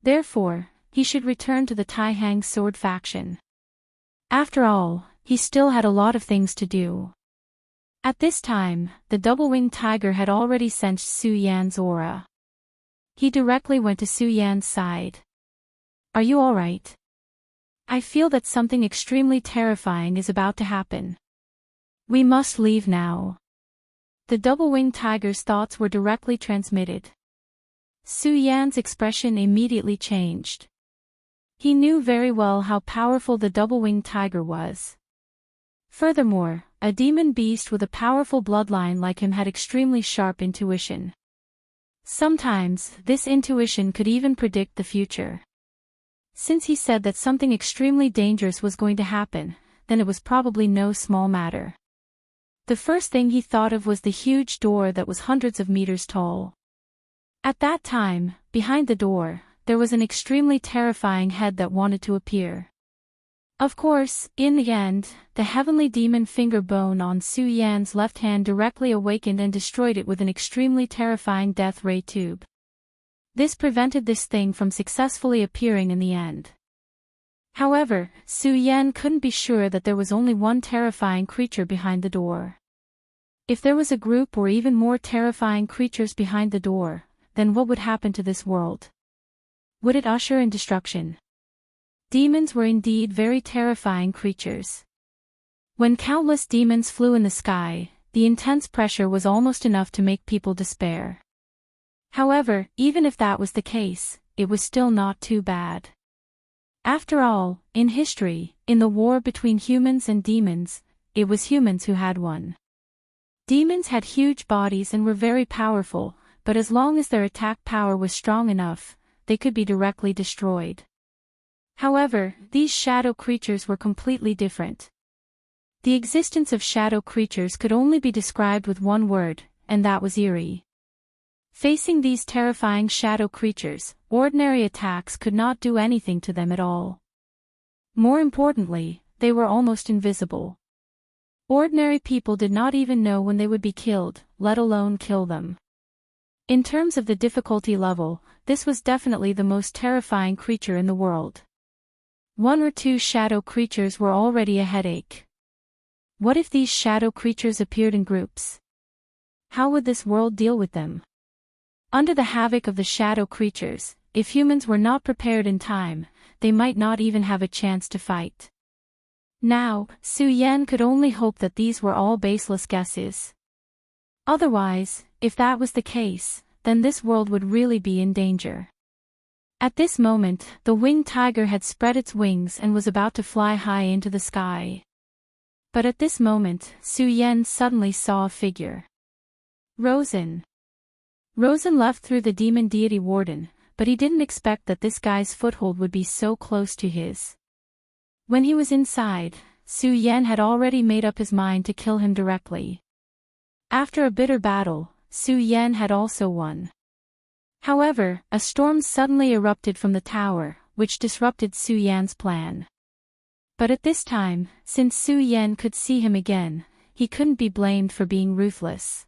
Therefore, he should return to the Taihang sword faction. After all, he still had a lot of things to do. At this time, the double-winged tiger had already sensed Su Yan's aura. He directly went to Su Yan's side. "Are you all right? I feel that something extremely terrifying is about to happen. We must leave now." The double-winged tiger's thoughts were directly transmitted. Su Yan's expression immediately changed. He knew very well how powerful the double-winged tiger was. Furthermore, a demon beast with a powerful bloodline like him had extremely sharp intuition. Sometimes, this intuition could even predict the future. Since he said that something extremely dangerous was going to happen, then it was probably no small matter. The first thing he thought of was the huge door that was hundreds of meters tall. At that time, behind the door, there was an extremely terrifying head that wanted to appear. Of course, in the end, the heavenly demon finger bone on Su Yan's left hand directly awakened and destroyed it with an extremely terrifying death ray tube. This prevented this thing from successfully appearing in the end. However, Su Yan couldn't be sure that there was only one terrifying creature behind the door. If there was a group or even more terrifying creatures behind the door, then what would happen to this world? Would it usher in destruction? Demons were indeed very terrifying creatures. When countless demons flew in the sky, the intense pressure was almost enough to make people despair. However, even if that was the case, it was still not too bad. After all, in history, in the war between humans and demons, it was humans who had won. Demons had huge bodies and were very powerful, but as long as their attack power was strong enough, they could be directly destroyed. However, these shadow creatures were completely different. The existence of shadow creatures could only be described with one word, and that was eerie. Facing these terrifying shadow creatures, ordinary attacks could not do anything to them at all. More importantly, they were almost invisible. Ordinary people did not even know when they would be killed, let alone kill them. In terms of the difficulty level, this was definitely the most terrifying creature in the world. One or two shadow creatures were already a headache. What if these shadow creatures appeared in groups? How would this world deal with them? Under the havoc of the shadow creatures, if humans were not prepared in time, they might not even have a chance to fight. Now, Su Yan could only hope that these were all baseless guesses. Otherwise, if that was the case, then this world would really be in danger. At this moment, the winged tiger had spread its wings and was about to fly high into the sky. But at this moment, Su Yan suddenly saw a figure. Rosen. Rosen left through the demon deity warden, but he didn't expect that this guy's foothold would be so close to his. When he was inside, Su Yan had already made up his mind to kill him directly. After a bitter battle, Su Yan had also won. However, a storm suddenly erupted from the tower, which disrupted Su Yan's plan. But at this time, since Su Yan could see him again, he couldn't be blamed for being ruthless.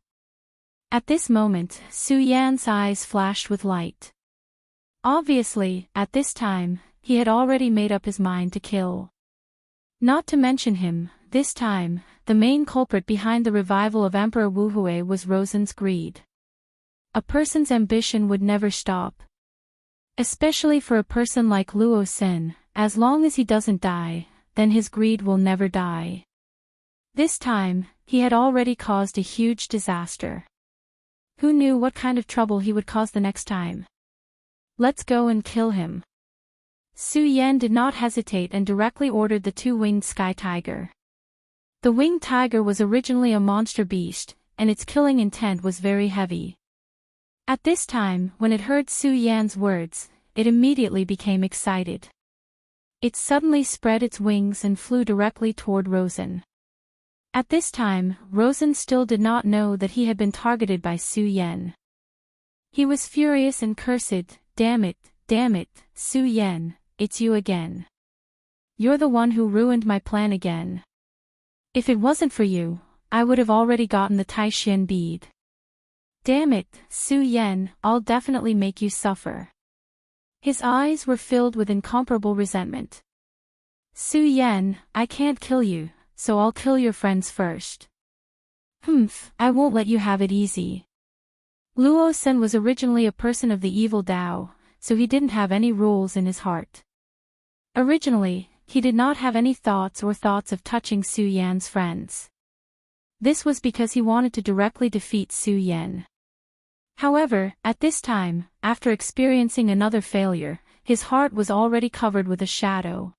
At this moment, Su Yan's eyes flashed with light. Obviously, at this time, he had already made up his mind to kill. Not to mention him, this time, the main culprit behind the revival of Emperor Wu Hui was Rosen's greed. A person's ambition would never stop. Especially for a person like Luo Sen, as long as he doesn't die, then his greed will never die. This time, he had already caused a huge disaster. Who knew what kind of trouble he would cause the next time? Let's go and kill him. Su Yan did not hesitate and directly ordered the two-winged sky tiger. The winged tiger was originally a monster beast, and its killing intent was very heavy. At this time, when it heard Su Yan's words, it immediately became excited. It suddenly spread its wings and flew directly toward Rosen. At this time, Rosen still did not know that he had been targeted by Su Yan. He was furious and cursed, damn it, Su Yan, it's you again. You're the one who ruined my plan again. If it wasn't for you, I would have already gotten the Taishan bead. Damn it, Su Yan, I'll definitely make you suffer. His eyes were filled with incomparable resentment. Su Yan, I can't kill you, so I'll kill your friends first. I won't let you have it easy. Luo Sen was originally a person of the evil Dao, so he didn't have any rules in his heart. Originally, he did not have any thoughts of touching Su Yan's friends. This was because he wanted to directly defeat Su Yan. However, at this time, after experiencing another failure, his heart was already covered with a shadow.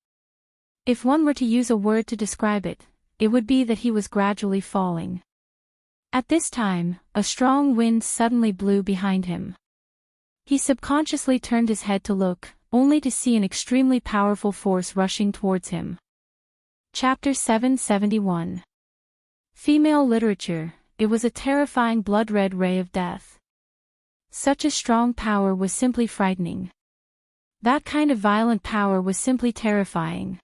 If one were to use a word to describe it, it would be that he was gradually falling. At this time, a strong wind suddenly blew behind him. He subconsciously turned his head to look, only to see an extremely powerful force rushing towards him. Chapter 771. Female Literature. It was a terrifying blood-red ray of death. Such a strong power was simply frightening. That kind of violent power was simply terrifying.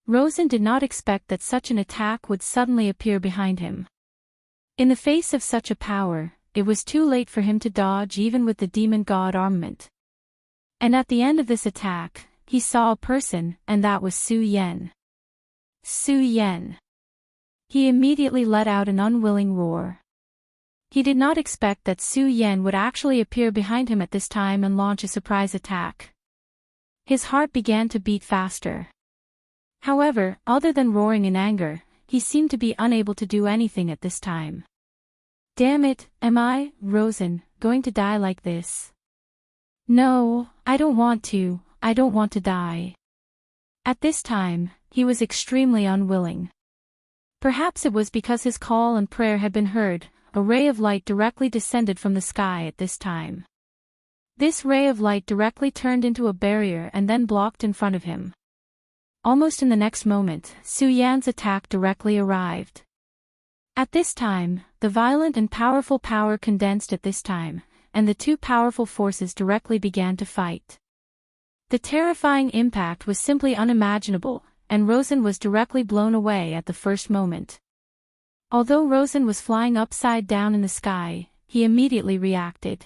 Rosen did not expect that such an attack would suddenly appear behind him. In the face of such a power, it was too late for him to dodge even with the demon god armament. And at the end of this attack, he saw a person, and that was Su Yen. Su Yen. He immediately let out an unwilling roar. He did not expect that Su Yen would actually appear behind him at this time and launch a surprise attack. His heart began to beat faster. However, other than roaring in anger, he seemed to be unable to do anything at this time. Damn it, am I, Rosen, going to die like this? No, I don't want to die. At this time, he was extremely unwilling. Perhaps it was because his call and prayer had been heard. A ray of light directly descended from the sky at this time. This ray of light directly turned into a barrier and then blocked in front of him. Almost in the next moment, Su Yan's attack directly arrived. At this time, the violent and powerful power condensed at this time, and the two powerful forces directly began to fight. The terrifying impact was simply unimaginable, and Rosen was directly blown away at the first moment. Although Rosen was flying upside down in the sky, he immediately reacted.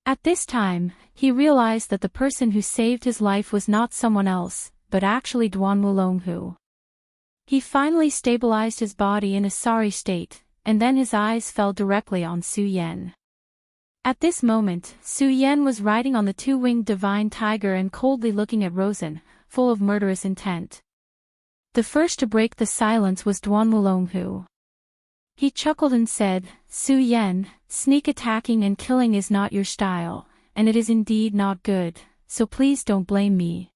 At this time, he realized that the person who saved his life was not someone else, but actually Duan Wulonghu. He finally stabilized his body in a sorry state, and then his eyes fell directly on Su Yen. At this moment, Su Yen was riding on the two-winged divine tiger and coldly looking at Rosen, full of murderous intent. The first to break the silence was Duan Wulonghu. He chuckled and said, Su Yen, sneak attacking and killing is not your style, and it is indeed not good, so please don't blame me.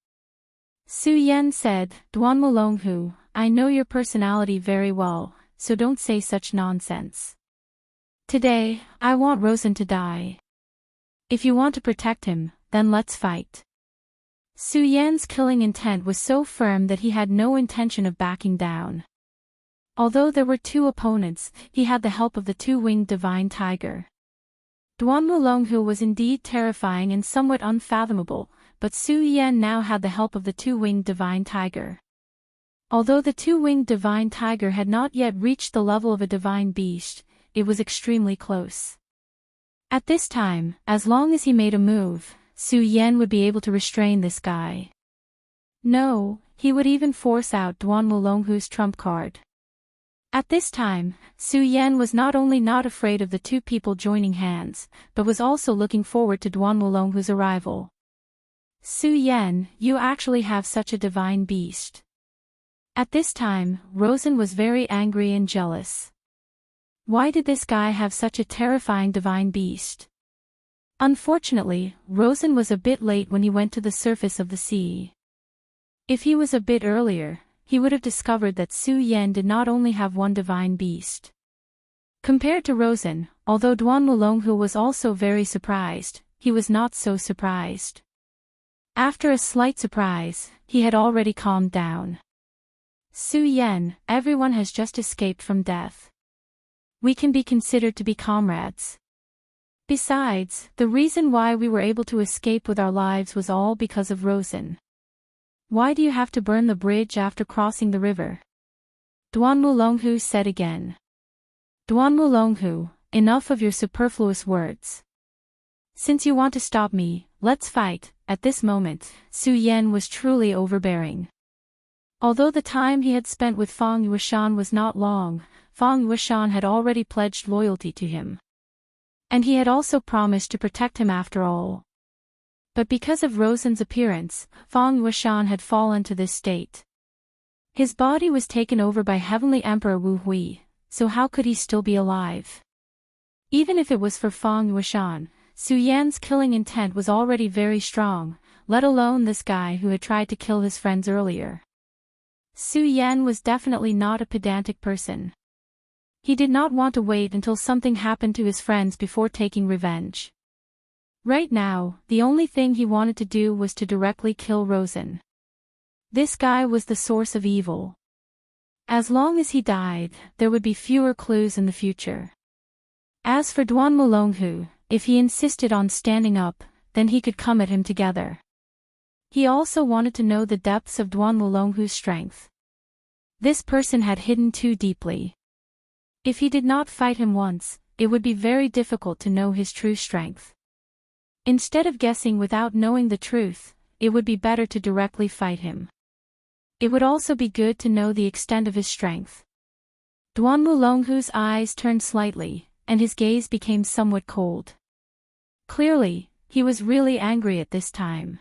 Su Yen said, Duan Wulonghu, I know your personality very well, so don't say such nonsense. Today, I want Rosen to die. If you want to protect him, then let's fight. Su Yan's killing intent was so firm that he had no intention of backing down. Although there were two opponents, he had the help of the two-winged divine tiger. Duan Wulonghu was indeed terrifying and somewhat unfathomable, but Su Yan now had the help of the two-winged divine tiger. Although the two-winged divine tiger had not yet reached the level of a divine beast, it was extremely close. At this time, as long as he made a move, Su Yan would be able to restrain this guy. No, he would even force out Duan Wulonghu's trump card. At this time, Su Yan was not only not afraid of the two people joining hands, but was also looking forward to Duan Wulonghu's arrival. Su Yan, you actually have such a divine beast. At this time, Rosen was very angry and jealous. Why did this guy have such a terrifying divine beast? Unfortunately, Rosen was a bit late when he went to the surface of the sea. If he was a bit earlier, he would have discovered that Su Yan did not only have one divine beast. Compared to Rosen, although Duan Wulonghu was also very surprised, he was not so surprised. After a slight surprise, he had already calmed down. Su Yan, everyone has just escaped from death. We can be considered to be comrades. Besides, the reason why we were able to escape with our lives was all because of Rosen. Why do you have to burn the bridge after crossing the river? Duan Wulonghu said again. Duan Wulonghu, enough of your superfluous words. Since you want to stop me, let's fight. At this moment, Su Yan was truly overbearing. Although the time he had spent with Fang Yueshan was not long, Fang Yueshan had already pledged loyalty to him. And he had also promised to protect him after all. But because of Rosen's appearance, Fang Yueshan had fallen to this state. His body was taken over by Heavenly Emperor Wu Hui, so how could he still be alive? Even if it was for Fang Yueshan, Su Yan's killing intent was already very strong, let alone this guy who had tried to kill his friends earlier. Su Yan was definitely not a pedantic person. He did not want to wait until something happened to his friends before taking revenge. Right now, the only thing he wanted to do was to directly kill Rosen. This guy was the source of evil. As long as he died, there would be fewer clues in the future. As for Duan Mulonghu, if he insisted on standing up, then he could come at him together. He also wanted to know the depths of Duan Mulonghu's strength. This person had hidden too deeply. If he did not fight him once, it would be very difficult to know his true strength. Instead of guessing without knowing the truth, it would be better to directly fight him. It would also be good to know the extent of his strength. Duan Mulonghu's eyes turned slightly, and his gaze became somewhat cold. Clearly, he was really angry at this time.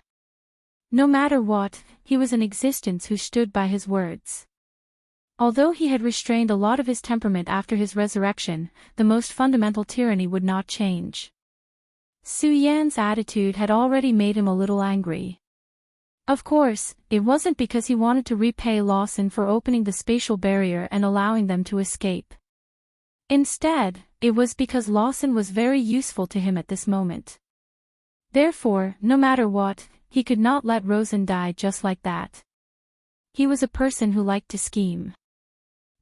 No matter what, he was an existence who stood by his words. Although he had restrained a lot of his temperament after his resurrection, the most fundamental tyranny would not change. Su Yan's attitude had already made him a little angry. Of course, it wasn't because he wanted to repay Lawson for opening the spatial barrier and allowing them to escape. Instead, it was because Lawson was very useful to him at this moment. Therefore, no matter what, he could not let Rosen die just like that. He was a person who liked to scheme.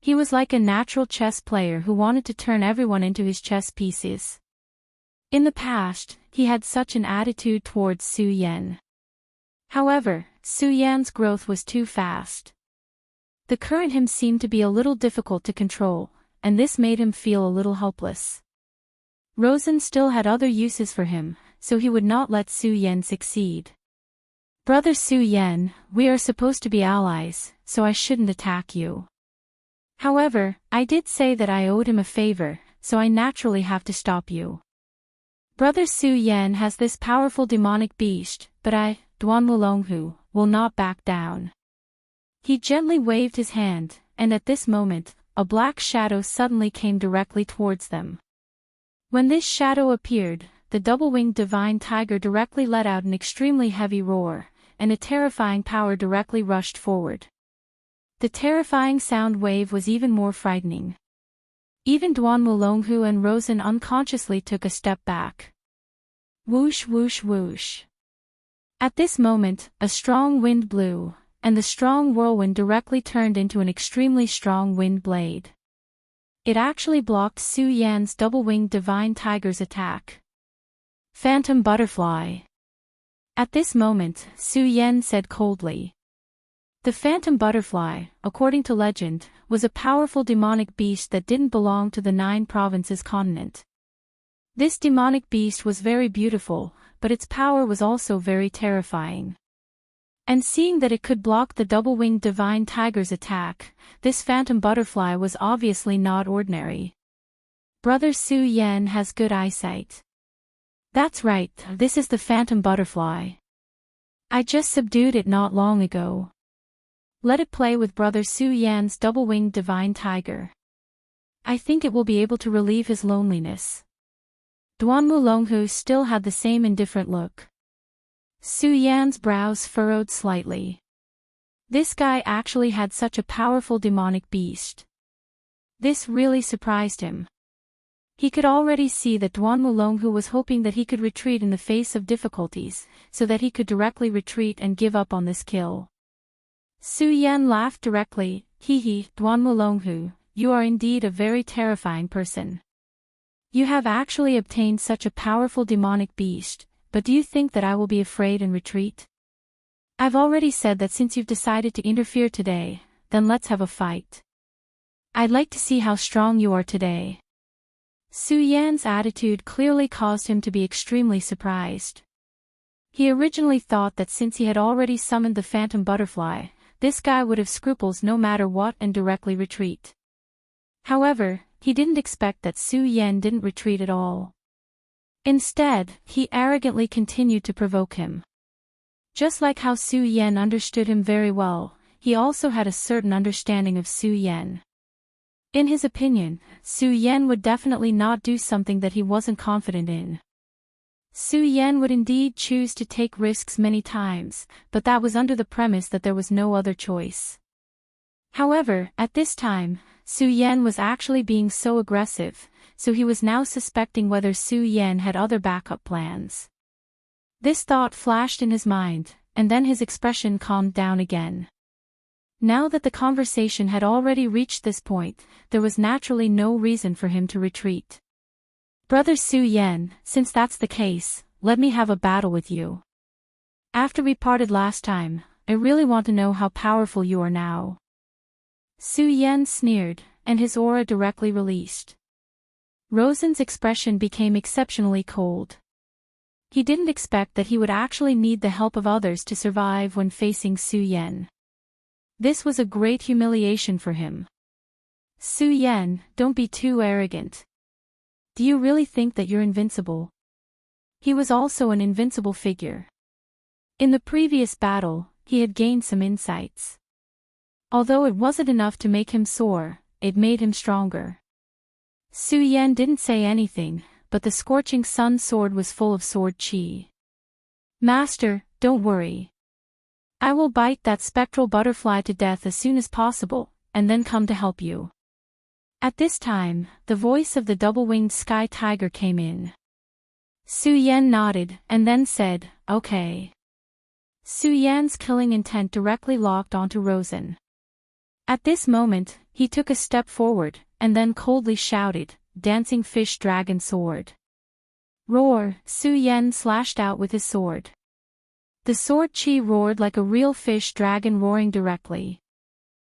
He was like a natural chess player who wanted to turn everyone into his chess pieces. In the past, he had such an attitude towards Su Yan. However, Su Yan's growth was too fast. The current him seemed to be a little difficult to control, and this made him feel a little helpless. Rosen still had other uses for him, so he would not let Su Yan succeed. Brother Su Yan, we are supposed to be allies, so I shouldn't attack you. However, I did say that I owed him a favor, so I naturally have to stop you. Brother Su Yan has this powerful demonic beast, but I, Duan Mulonghu, will not back down. He gently waved his hand, and at this moment, a black shadow suddenly came directly towards them. When this shadow appeared, the double-winged divine tiger directly let out an extremely heavy roar, and a terrifying power directly rushed forward. The terrifying sound wave was even more frightening. Even Duan Mulonghu and Rosen unconsciously took a step back. Whoosh whoosh whoosh. At this moment, a strong wind blew, and the strong whirlwind directly turned into an extremely strong wind blade. It actually blocked Su Yan's double-winged divine tiger's attack. Phantom butterfly. At this moment, Su Yan said coldly. The phantom butterfly, according to legend, was a powerful demonic beast that didn't belong to the 9 provinces continent. This demonic beast was very beautiful, but its power was also very terrifying. And seeing that it could block the double-winged divine tiger's attack, this phantom butterfly was obviously not ordinary. Brother Su Yan has good eyesight. That's right, this is the phantom butterfly. I just subdued it not long ago. Let it play with Brother Su Yan's double-winged divine tiger. I think it will be able to relieve his loneliness. Duan Mulonghu still had the same indifferent look. Su Yan's brows furrowed slightly. This guy actually had such a powerful demonic beast. This really surprised him. He could already see that Duan Mulonghu was hoping that he could retreat in the face of difficulties, so that he could directly retreat and give up on this kill. Su Yan laughed directly. Duan Mulonghu, you are indeed a very terrifying person. You have actually obtained such a powerful demonic beast, but do you think that I will be afraid and retreat? I've already said that since you've decided to interfere today, then let's have a fight. I'd like to see how strong you are today. Su Yan's attitude clearly caused him to be extremely surprised. He originally thought that since he had already summoned the phantom butterfly, this guy would have scruples no matter what and directly retreat. However, he didn't expect that Su Yan didn't retreat at all. Instead, he arrogantly continued to provoke him. Just like how Su Yan understood him very well, he also had a certain understanding of Su Yan. In his opinion, Su Yan would definitely not do something that he wasn't confident in. Su Yan would indeed choose to take risks many times, but that was under the premise that there was no other choice. However, at this time, Su Yan was actually being so aggressive, so he was now suspecting whether Su Yan had other backup plans. This thought flashed in his mind, and then his expression calmed down again. Now that the conversation had already reached this point, there was naturally no reason for him to retreat. Brother Su Yan, since that's the case, let me have a battle with you. After we parted last time, I really want to know how powerful you are now. Su Yan sneered, and his aura directly released. Rosen's expression became exceptionally cold. He didn't expect that he would actually need the help of others to survive when facing Su Yan. This was a great humiliation for him. Su Yan, don't be too arrogant. Do you really think that you're invincible? He was also an invincible figure. In the previous battle, he had gained some insights. Although it wasn't enough to make him soar, it made him stronger. Su Yan didn't say anything, but the scorching sun sword was full of sword chi. Master, don't worry. I will bite that spectral butterfly to death as soon as possible, and then come to help you. At this time, the voice of the double-winged sky tiger came in. Su Yan nodded, and then said, okay. Su Yan's killing intent directly locked onto Rosen. At this moment, he took a step forward, and then coldly shouted, Dancing Fish Dragon Sword. Roar, Su Yan slashed out with his sword. The sword chi roared like a real fish dragon roaring directly.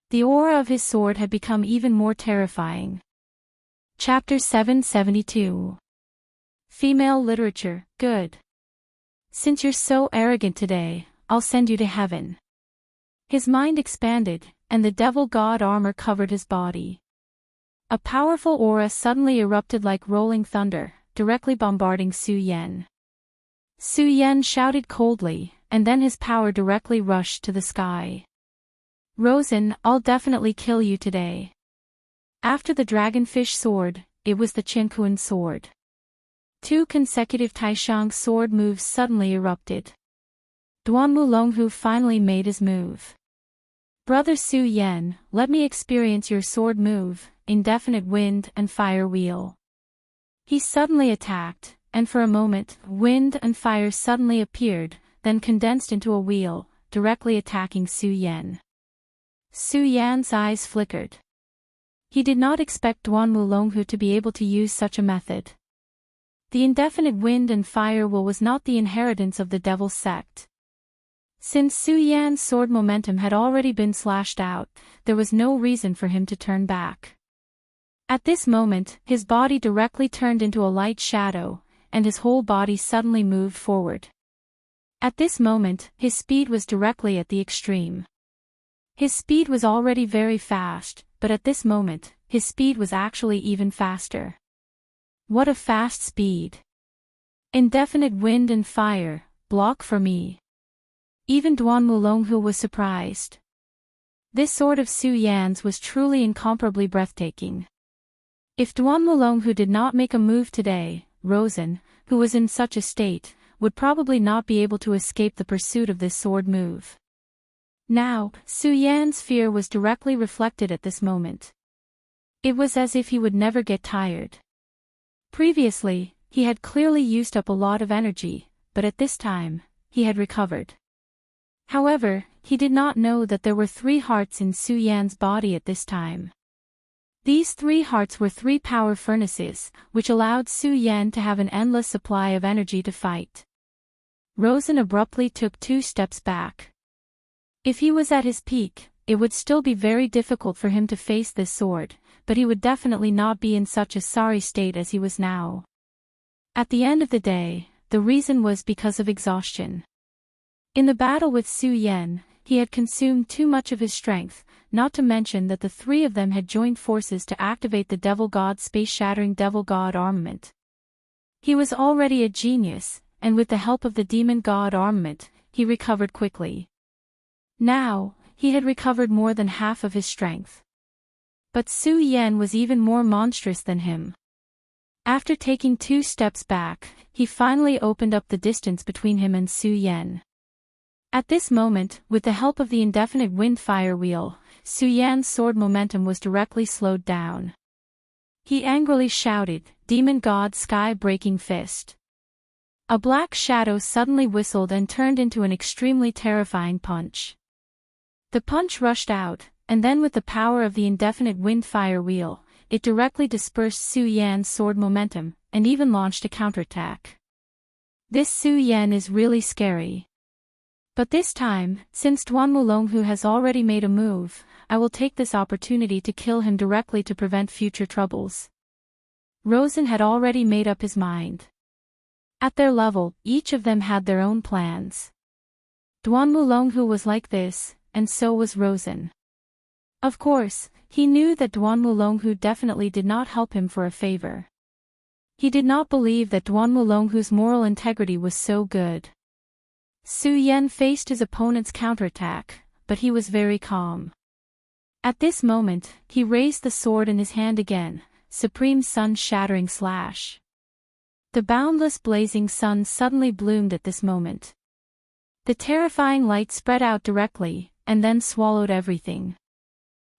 The aura of his sword had become even more terrifying. Chapter 772. Female Literature, Good. Since you're so arrogant today, I'll send you to heaven. His mind expanded, and the devil god armor covered his body. A powerful aura suddenly erupted like rolling thunder, directly bombarding Su Yan. Su Yan shouted coldly, and then his power directly rushed to the sky. Rosen, I'll definitely kill you today. After the dragonfish sword, it was the Qianquan sword. 2 consecutive Taishang sword moves suddenly erupted. Duan Mulonghu finally made his move. Brother Su Yan, let me experience your sword move, Indefinite Wind and Fire Wheel. He suddenly attacked, and for a moment, wind and fire suddenly appeared, then condensed into a wheel, directly attacking Su Yan. Su Yan's eyes flickered. He did not expect Duan Mulonghu to be able to use such a method. The indefinite wind and fire will was not the inheritance of the Devil's sect. Since Su Yan's sword momentum had already been slashed out, there was no reason for him to turn back. At this moment, his body directly turned into a light shadow, and his whole body suddenly moved forward. At this moment, his speed was directly at the extreme. His speed was already very fast, but at this moment, his speed was actually even faster. What a fast speed! Indefinite wind and fire, block for me. Even Duan Mulonghu was surprised. This sword of Su Yan's was truly incomparably breathtaking. If Duan Mulonghu did not make a move today, Rosen, who was in such a state, would probably not be able to escape the pursuit of this sword move. Now, Su Yan's fear was directly reflected at this moment. It was as if he would never get tired. Previously, he had clearly used up a lot of energy, but at this time, he had recovered. However, he did not know that there were 3 hearts in Su Yan's body at this time. These 3 hearts were 3 power furnaces, which allowed Su Yan to have an endless supply of energy to fight. Rosen abruptly took 2 steps back. If he was at his peak, it would still be very difficult for him to face this sword, but he would definitely not be in such a sorry state as he was now. At the end of the day, the reason was because of exhaustion. In the battle with Su Yan, he had consumed too much of his strength, not to mention that the 3 of them had joined forces to activate the Devil God space-shattering Devil God armament. He was already a genius, and with the help of the Demon God armament, he recovered quickly. Now, he had recovered more than half of his strength. But Su Yan was even more monstrous than him. After taking 2 steps back, he finally opened up the distance between him and Su Yan. At this moment, with the help of the indefinite wind fire wheel, Su Yan's sword momentum was directly slowed down. He angrily shouted, Demon God Sky Breaking Fist. A black shadow suddenly whistled and turned into an extremely terrifying punch. The punch rushed out, and then with the power of the indefinite wind-fire wheel, it directly dispersed Su Yan's sword momentum, and even launched a counterattack. This Su Yan is really scary. But this time, since Duan Wulonghu has already made a move, I will take this opportunity to kill him directly to prevent future troubles. Rosen had already made up his mind. At their level, each of them had their own plans. Duan Wulonghu was like this, and so was Rosen. Of course, he knew that Duan Wulonghu definitely did not help him for a favor. He did not believe that Duan Wulonghu's moral integrity was so good. Su Yan faced his opponent's counterattack, but he was very calm. At this moment, he raised the sword in his hand again, Supreme Sun Shattering Slash. The boundless blazing sun suddenly bloomed at this moment. The terrifying light spread out directly, and then swallowed everything.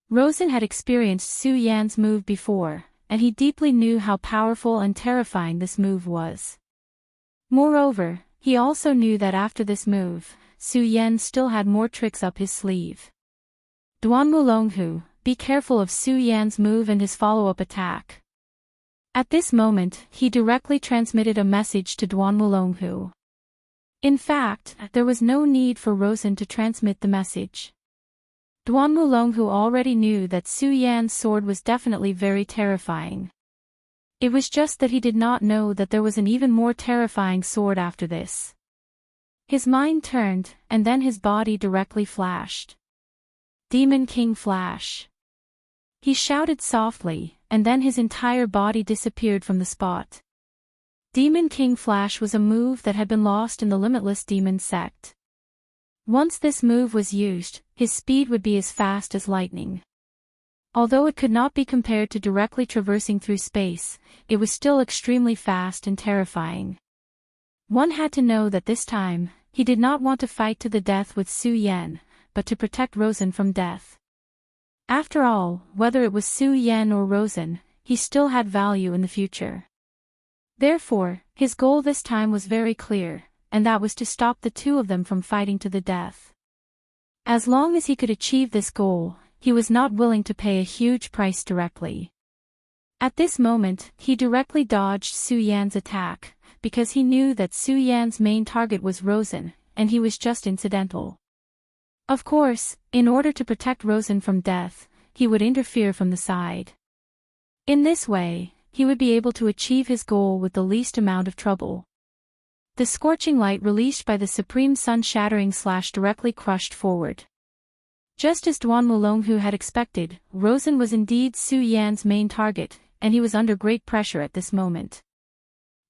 Rosen had experienced Su Yan's move before, and he deeply knew how powerful and terrifying this move was. Moreover, he also knew that after this move, Su Yan still had more tricks up his sleeve. Duan Wulonghu, be careful of Su Yan's move and his follow-up attack. At this moment, he directly transmitted a message to Duan Wulonghu. In fact, there was no need for Rosen to transmit the message. Duan Wulonghu already knew that Su Yan's sword was definitely very terrifying. It was just that he did not know that there was an even more terrifying sword after this. His mind turned, and then his body directly flashed. Demon King Flash. He shouted softly, and then his entire body disappeared from the spot. Demon King Flash was a move that had been lost in the Limitless Demon sect. Once this move was used, his speed would be as fast as lightning. Although it could not be compared to directly traversing through space, it was still extremely fast and terrifying. One had to know that this time, he did not want to fight to the death with Su Yan, but to protect Rosen from death. After all, whether it was Su Yan or Rosen, he still had value in the future. Therefore, his goal this time was very clear, and that was to stop the two of them from fighting to the death. As long as he could achieve this goal, he was not willing to pay a huge price directly. At this moment, he directly dodged Su Yan's attack, because he knew that Su Yan's main target was Rosen, and he was just incidental. Of course, in order to protect Rosen from death, he would interfere from the side. In this way, he would be able to achieve his goal with the least amount of trouble. The scorching light released by the Supreme Sun Shattering Slash directly crushed forward. Just as Duan Wulonghu had expected, Rosen was indeed Su Yan's main target, and he was under great pressure at this moment.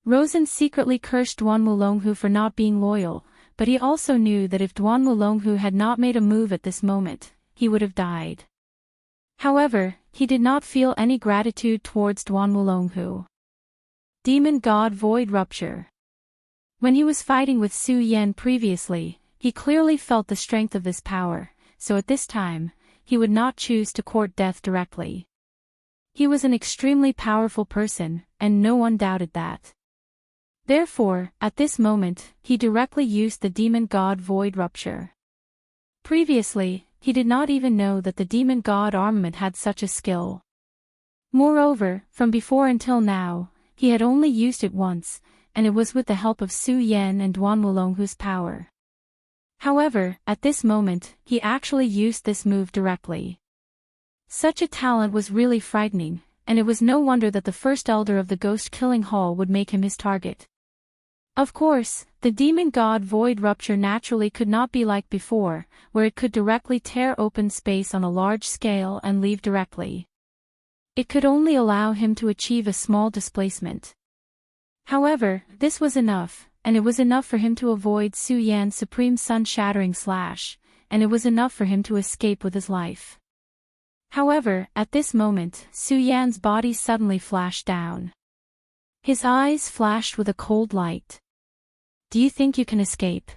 Rosen secretly cursed Duan Wulonghu for not being loyal, but he also knew that if Duan Wulonghu had not made a move at this moment, he would have died. However, he did not feel any gratitude towards Duan Wulonghu. Demon God Void Rupture. When he was fighting with Su Yan previously, he clearly felt the strength of this power, so at this time, he would not choose to court death directly. He was an extremely powerful person, and no one doubted that. Therefore, at this moment, he directly used the Demon God Void Rupture. Previously, he did not even know that the Demon God armament had such a skill. Moreover, from before until now, he had only used it once, and it was with the help of Su Yan and Duan Wulonghu's power. However, at this moment, he actually used this move directly. Such a talent was really frightening, and it was no wonder that the first elder of the Ghost Killing Hall would make him his target. Of course, the Demon God Void Rupture naturally could not be like before, where it could directly tear open space on a large scale and leave directly. It could only allow him to achieve a small displacement. However, this was enough, and it was enough for him to avoid Su Yan's Supreme Sun Shattering Slash, and it was enough for him to escape with his life. However, at this moment, Su Yan's body suddenly flashed down. His eyes flashed with a cold light. "Do you think you can escape?"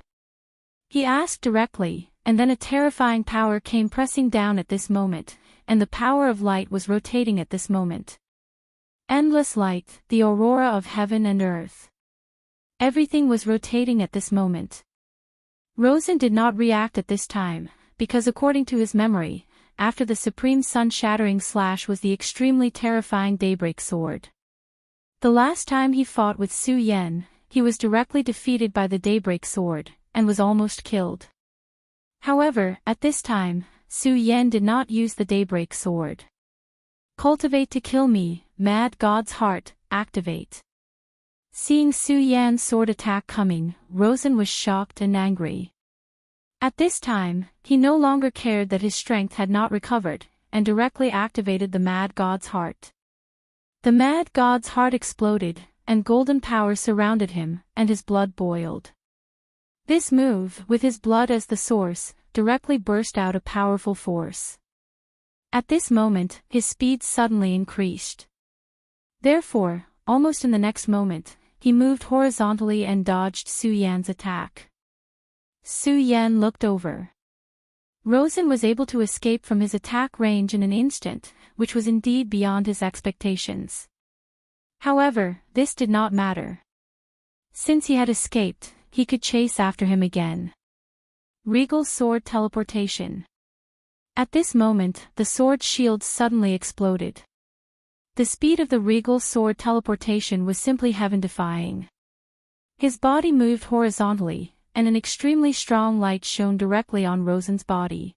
he asked directly, and then a terrifying power came pressing down at this moment, and the power of light was rotating at this moment. Endless light, the aurora of heaven and earth. Everything was rotating at this moment. Rosen did not react at this time, because according to his memory, after the supreme sun-shattering slash was the extremely terrifying daybreak sword. The last time he fought with Su Yen, he was directly defeated by the daybreak sword, and was almost killed. However, at this time, Su Yen did not use the daybreak sword. Cultivate to kill me, mad god's heart, activate. Seeing Su Yan's sword attack coming, Rosen was shocked and angry. At this time, he no longer cared that his strength had not recovered, and directly activated the mad god's heart. The mad god's heart exploded, and golden power surrounded him, and his blood boiled. This move, with his blood as the source, directly burst out a powerful force. At this moment, his speed suddenly increased. Therefore, almost in the next moment, he moved horizontally and dodged Su Yan's attack. Su Yan looked over. Rosen was able to escape from his attack range in an instant, which was indeed beyond his expectations. However, this did not matter. Since he had escaped, he could chase after him again. Regal sword teleportation. At this moment, the sword shield suddenly exploded. The speed of the regal sword teleportation was simply heaven-defying. His body moved horizontally, and an extremely strong light shone directly on Rosen's body.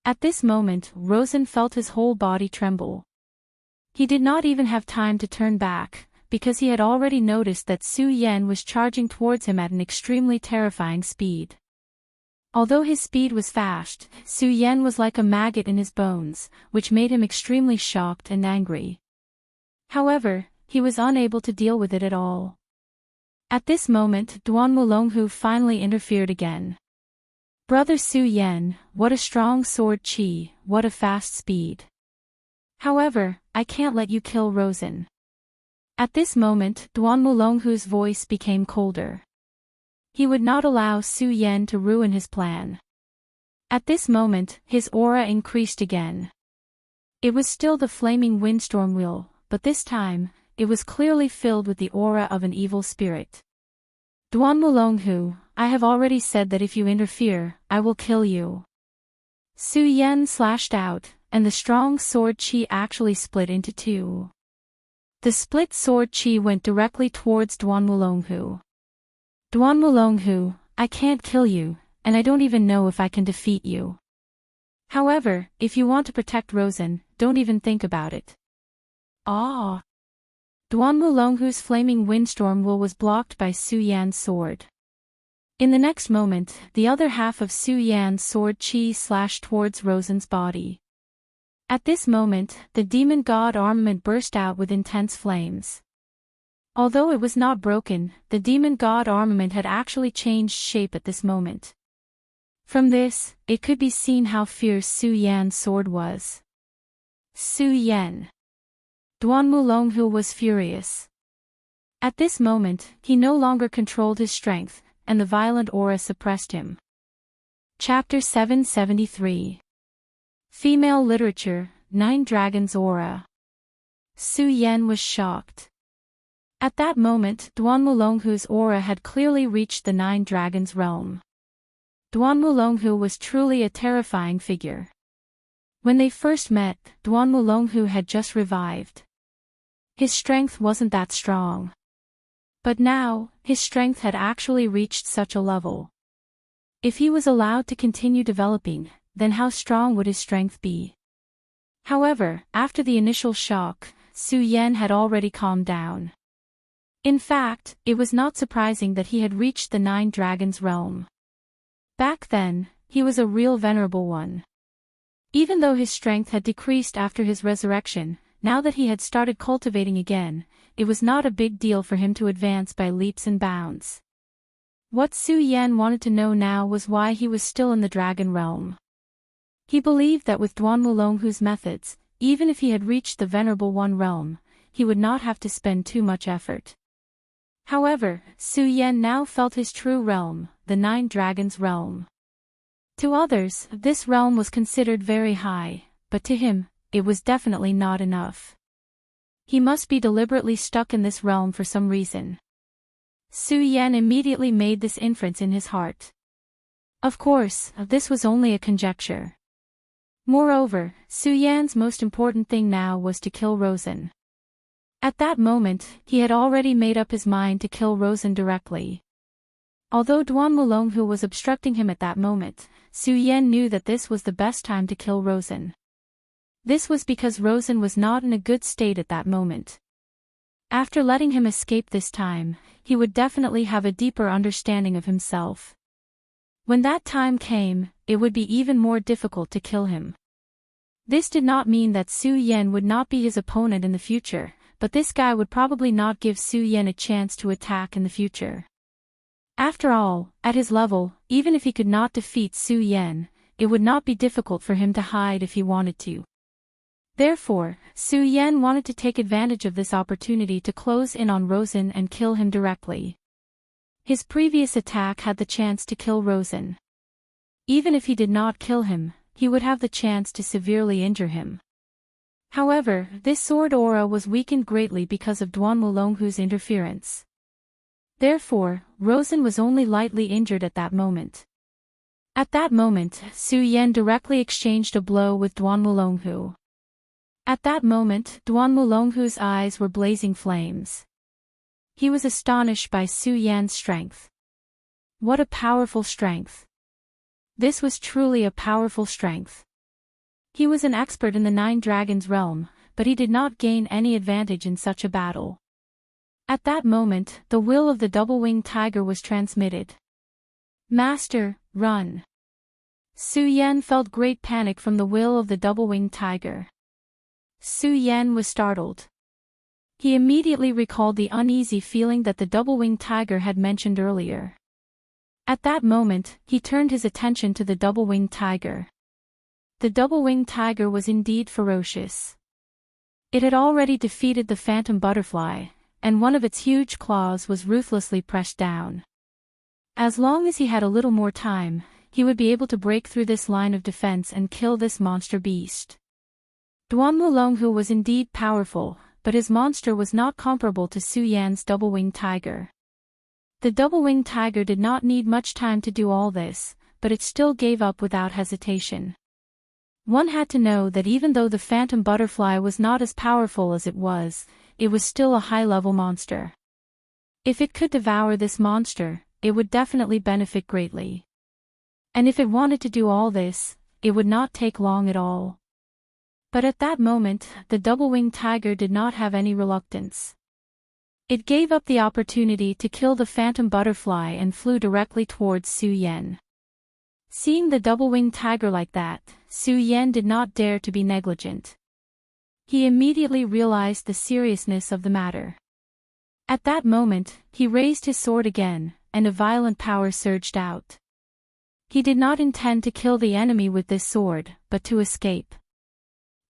At this moment, Rosen felt his whole body tremble. He did not even have time to turn back, because he had already noticed that Su Yen was charging towards him at an extremely terrifying speed. Although his speed was fast, Su Yen was like a maggot in his bones, which made him extremely shocked and angry. However, he was unable to deal with it at all. At this moment, Duan Mulonghu finally interfered again. Brother Su Yen, what a strong sword chi, what a fast speed. However, I can't let you kill Rosen. At this moment, Duan Mulonghu's voice became colder. He would not allow Su Yen to ruin his plan. At this moment, his aura increased again. It was still the flaming windstorm wheel, but this time, it was clearly filled with the aura of an evil spirit. Duan Mulonghu, I have already said that if you interfere, I will kill you. Su Yen slashed out, and the strong sword chi actually split into two. The split sword chi went directly towards Duan Mulonghu. Duan Mulonghu, I can't kill you, and I don't even know if I can defeat you. However, if you want to protect Rosen, don't even think about it. Ah! Duan Mulonghu's flaming windstorm will was blocked by Su Yan's sword. In the next moment, the other half of Su Yan's sword chi slashed towards Rosen's body. At this moment, the demon god armament burst out with intense flames. Although it was not broken, the demon god armament had actually changed shape at this moment. From this, it could be seen how fierce Su Yan's sword was. Su Yen. Duan Mulonghu was furious. At this moment, he no longer controlled his strength, and the violent aura suppressed him. Chapter 773. Female Literature, 9 Dragons Aura. Su Yen was shocked. At that moment, Duan Mulonghu's aura had clearly reached the 9 Dragons realm. Duan Mulonghu was truly a terrifying figure. When they first met, Duan Mulonghu had just revived. His strength wasn't that strong. But now, his strength had actually reached such a level. If he was allowed to continue developing, then how strong would his strength be? However, after the initial shock, Su Yen had already calmed down. In fact, it was not surprising that he had reached the 9 Dragons realm. Back then, he was a real venerable one. Even though his strength had decreased after his resurrection, now that he had started cultivating again, it was not a big deal for him to advance by leaps and bounds. What Su Yen wanted to know now was why he was still in the Dragon realm. He believed that with Duan Mulonghu's methods, even if he had reached the Venerable One realm, he would not have to spend too much effort. However, Su Yen now felt his true realm, the 9 Dragons realm. To others, this realm was considered very high, but to him, it was definitely not enough. He must be deliberately stuck in this realm for some reason. Su Yan immediately made this inference in his heart. Of course, this was only a conjecture. Moreover, Su Yan's most important thing now was to kill Rosen. At that moment, he had already made up his mind to kill Rosen directly. Although Duan Mulonghu was obstructing him at that moment, Su Yan knew that this was the best time to kill Rosen. This was because Rosen was not in a good state at that moment. After letting him escape this time, he would definitely have a deeper understanding of himself. When that time came, it would be even more difficult to kill him. This did not mean that Su Yan would not be his opponent in the future, but this guy would probably not give Su Yan a chance to attack in the future. After all, at his level, even if he could not defeat Su Yan, it would not be difficult for him to hide if he wanted to. Therefore, Su Yan wanted to take advantage of this opportunity to close in on Rosen and kill him directly. His previous attack had the chance to kill Rosen. Even if he did not kill him, he would have the chance to severely injure him. However, this sword aura was weakened greatly because of Duan Mulonghu's interference. Therefore, Rosen was only lightly injured at that moment. At that moment, Su Yan directly exchanged a blow with Duan Mulonghu. At that moment, Duan Mulonghu's eyes were blazing flames. He was astonished by Su Yan's strength. What a powerful strength! This was truly a powerful strength. He was an expert in the Nine Dragons realm, but he did not gain any advantage in such a battle. At that moment, the will of the double-winged tiger was transmitted. Master, run! Su Yan felt great panic from the will of the double-winged tiger. Su Yan was startled. He immediately recalled the uneasy feeling that the double-winged tiger had mentioned earlier. At that moment, he turned his attention to the double-winged tiger. The double-winged tiger was indeed ferocious. It had already defeated the phantom butterfly, and one of its huge claws was ruthlessly pressed down. As long as he had a little more time, he would be able to break through this line of defense and kill this monster beast. Duan Mulonghu was indeed powerful, but his monster was not comparable to Su Yan's double-winged tiger. The double-winged tiger did not need much time to do all this, but it still gave up without hesitation. One had to know that even though the phantom butterfly was not as powerful as it was still a high-level monster. If it could devour this monster, it would definitely benefit greatly. And if it wanted to do all this, it would not take long at all. But at that moment, the double-winged tiger did not have any reluctance. It gave up the opportunity to kill the phantom butterfly and flew directly towards Su Yan. Seeing the double-winged tiger like that, Su Yan did not dare to be negligent. He immediately realized the seriousness of the matter. At that moment, he raised his sword again, and a violent power surged out. He did not intend to kill the enemy with this sword, but to escape.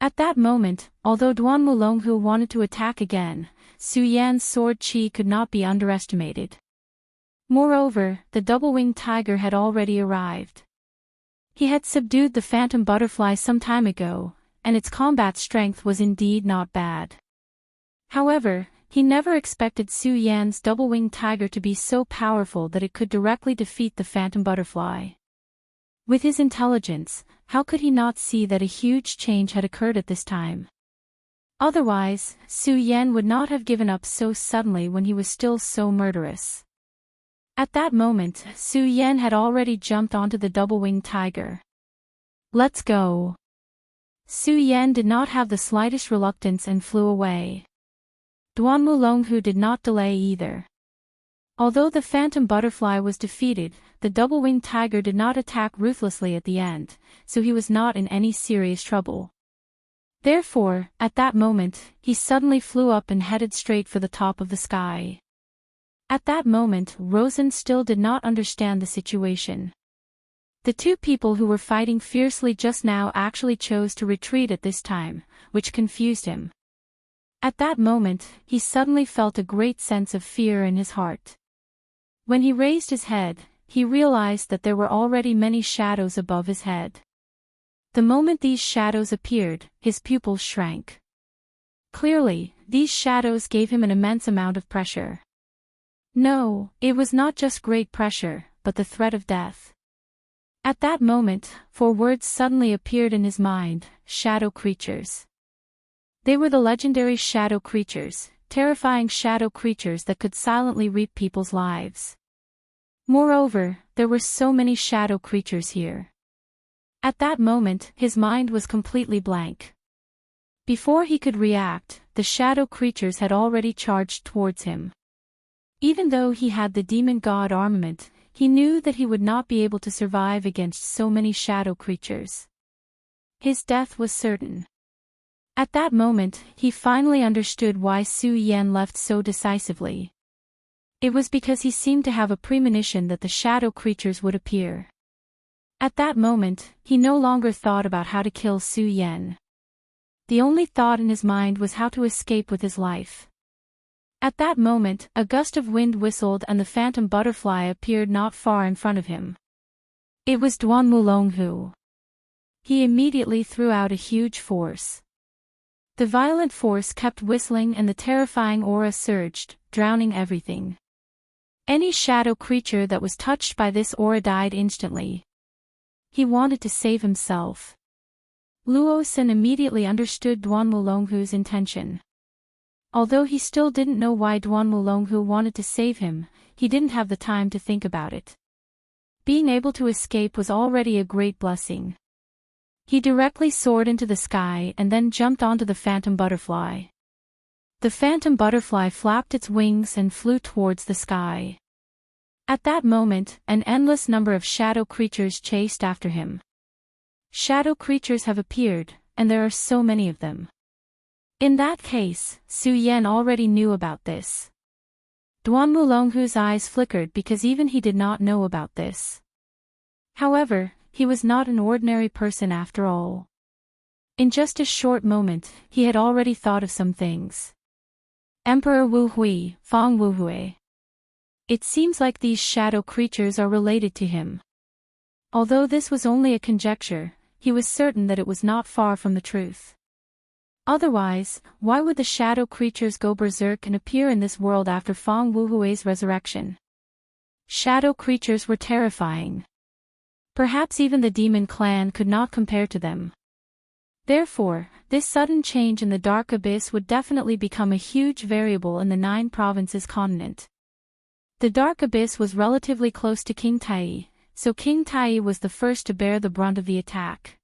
At that moment, although Duan Mulonghu wanted to attack again, Su Yan's sword chi could not be underestimated. Moreover, the double-winged tiger had already arrived. He had subdued the phantom butterfly some time ago, and its combat strength was indeed not bad. However, he never expected Su Yan's double-winged tiger to be so powerful that it could directly defeat the phantom butterfly. With his intelligence, how could he not see that a huge change had occurred at this time? Otherwise, Su Yan would not have given up so suddenly when he was still so murderous. At that moment, Su Yan had already jumped onto the double-winged tiger. Let's go! Su Yan did not have the slightest reluctance and flew away. Duan Mulonghu did not delay either. Although the phantom butterfly was defeated, the double-winged tiger did not attack ruthlessly at the end, so he was not in any serious trouble. Therefore, at that moment, he suddenly flew up and headed straight for the top of the sky. At that moment, Rosen still did not understand the situation. The two people who were fighting fiercely just now actually chose to retreat at this time, which confused him. At that moment, he suddenly felt a great sense of fear in his heart. When he raised his head, he realized that there were already many shadows above his head. The moment these shadows appeared, his pupils shrank. Clearly, these shadows gave him an immense amount of pressure. No, it was not just great pressure, but the threat of death. At that moment, 4 words suddenly appeared in his mind: shadow creatures. They were the legendary shadow creatures, terrifying shadow creatures that could silently reap people's lives. Moreover, there were so many shadow creatures here. At that moment, his mind was completely blank. Before he could react, the shadow creatures had already charged towards him. Even though he had the demon god armament, he knew that he would not be able to survive against so many shadow creatures. His death was certain. At that moment, he finally understood why Su Yan left so decisively. It was because he seemed to have a premonition that the shadow creatures would appear. At that moment, he no longer thought about how to kill Su Yan. The only thought in his mind was how to escape with his life. At that moment, a gust of wind whistled and the phantom butterfly appeared not far in front of him. It was Duan Mulonghu. He immediately threw out a huge force. The violent force kept whistling and the terrifying aura surged, drowning everything. Any shadow creature that was touched by this aura died instantly. He wanted to save himself. Luo Xin immediately understood Duan Mulonghu's intention. Although he still didn't know why Duan Mulonghu wanted to save him, he didn't have the time to think about it. Being able to escape was already a great blessing. He directly soared into the sky and then jumped onto the phantom butterfly. The phantom butterfly flapped its wings and flew towards the sky. At that moment, an endless number of shadow creatures chased after him. Shadow creatures have appeared, and there are so many of them. In that case, Su Yan already knew about this. Duan Mulonghu's eyes flickered because even he did not know about this. However, he was not an ordinary person after all. In just a short moment, he had already thought of some things. Emperor Wu Hui, Fang Wu Hui. It seems like these shadow creatures are related to him. Although this was only a conjecture, he was certain that it was not far from the truth. Otherwise, why would the shadow creatures go berserk and appear in this world after Fang Wu Hui's resurrection? Shadow creatures were terrifying. Perhaps even the demon clan could not compare to them. Therefore, this sudden change in the dark abyss would definitely become a huge variable in the 9 provinces continent. The dark abyss was relatively close to King Tai, so King Tai was the first to bear the brunt of the attack.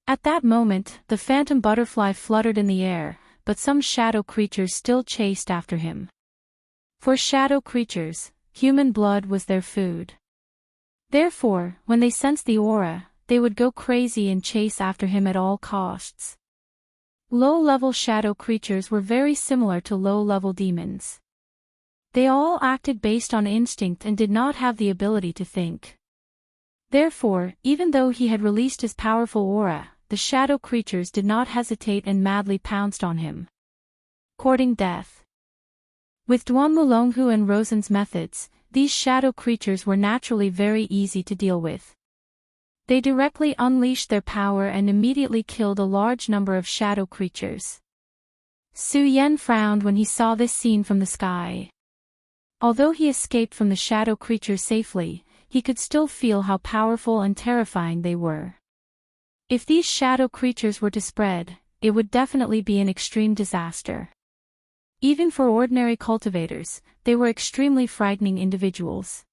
At that moment, the phantom butterfly fluttered in the air, but some shadow creatures still chased after him. For shadow creatures, human blood was their food. Therefore, when they sensed the aura, they would go crazy and chase after him at all costs. Low-level shadow creatures were very similar to low-level demons. They all acted based on instinct and did not have the ability to think. Therefore, even though he had released his powerful aura, the shadow creatures did not hesitate and madly pounced on him. Courting death. With Duan Mulonghu and Rosen's methods, these shadow creatures were naturally very easy to deal with. They directly unleashed their power and immediately killed a large number of shadow creatures. Su Yan frowned when he saw this scene from the sky. Although he escaped from the shadow creatures safely, he could still feel how powerful and terrifying they were. If these shadow creatures were to spread, it would definitely be an extreme disaster. Even for ordinary cultivators, they were extremely frightening individuals.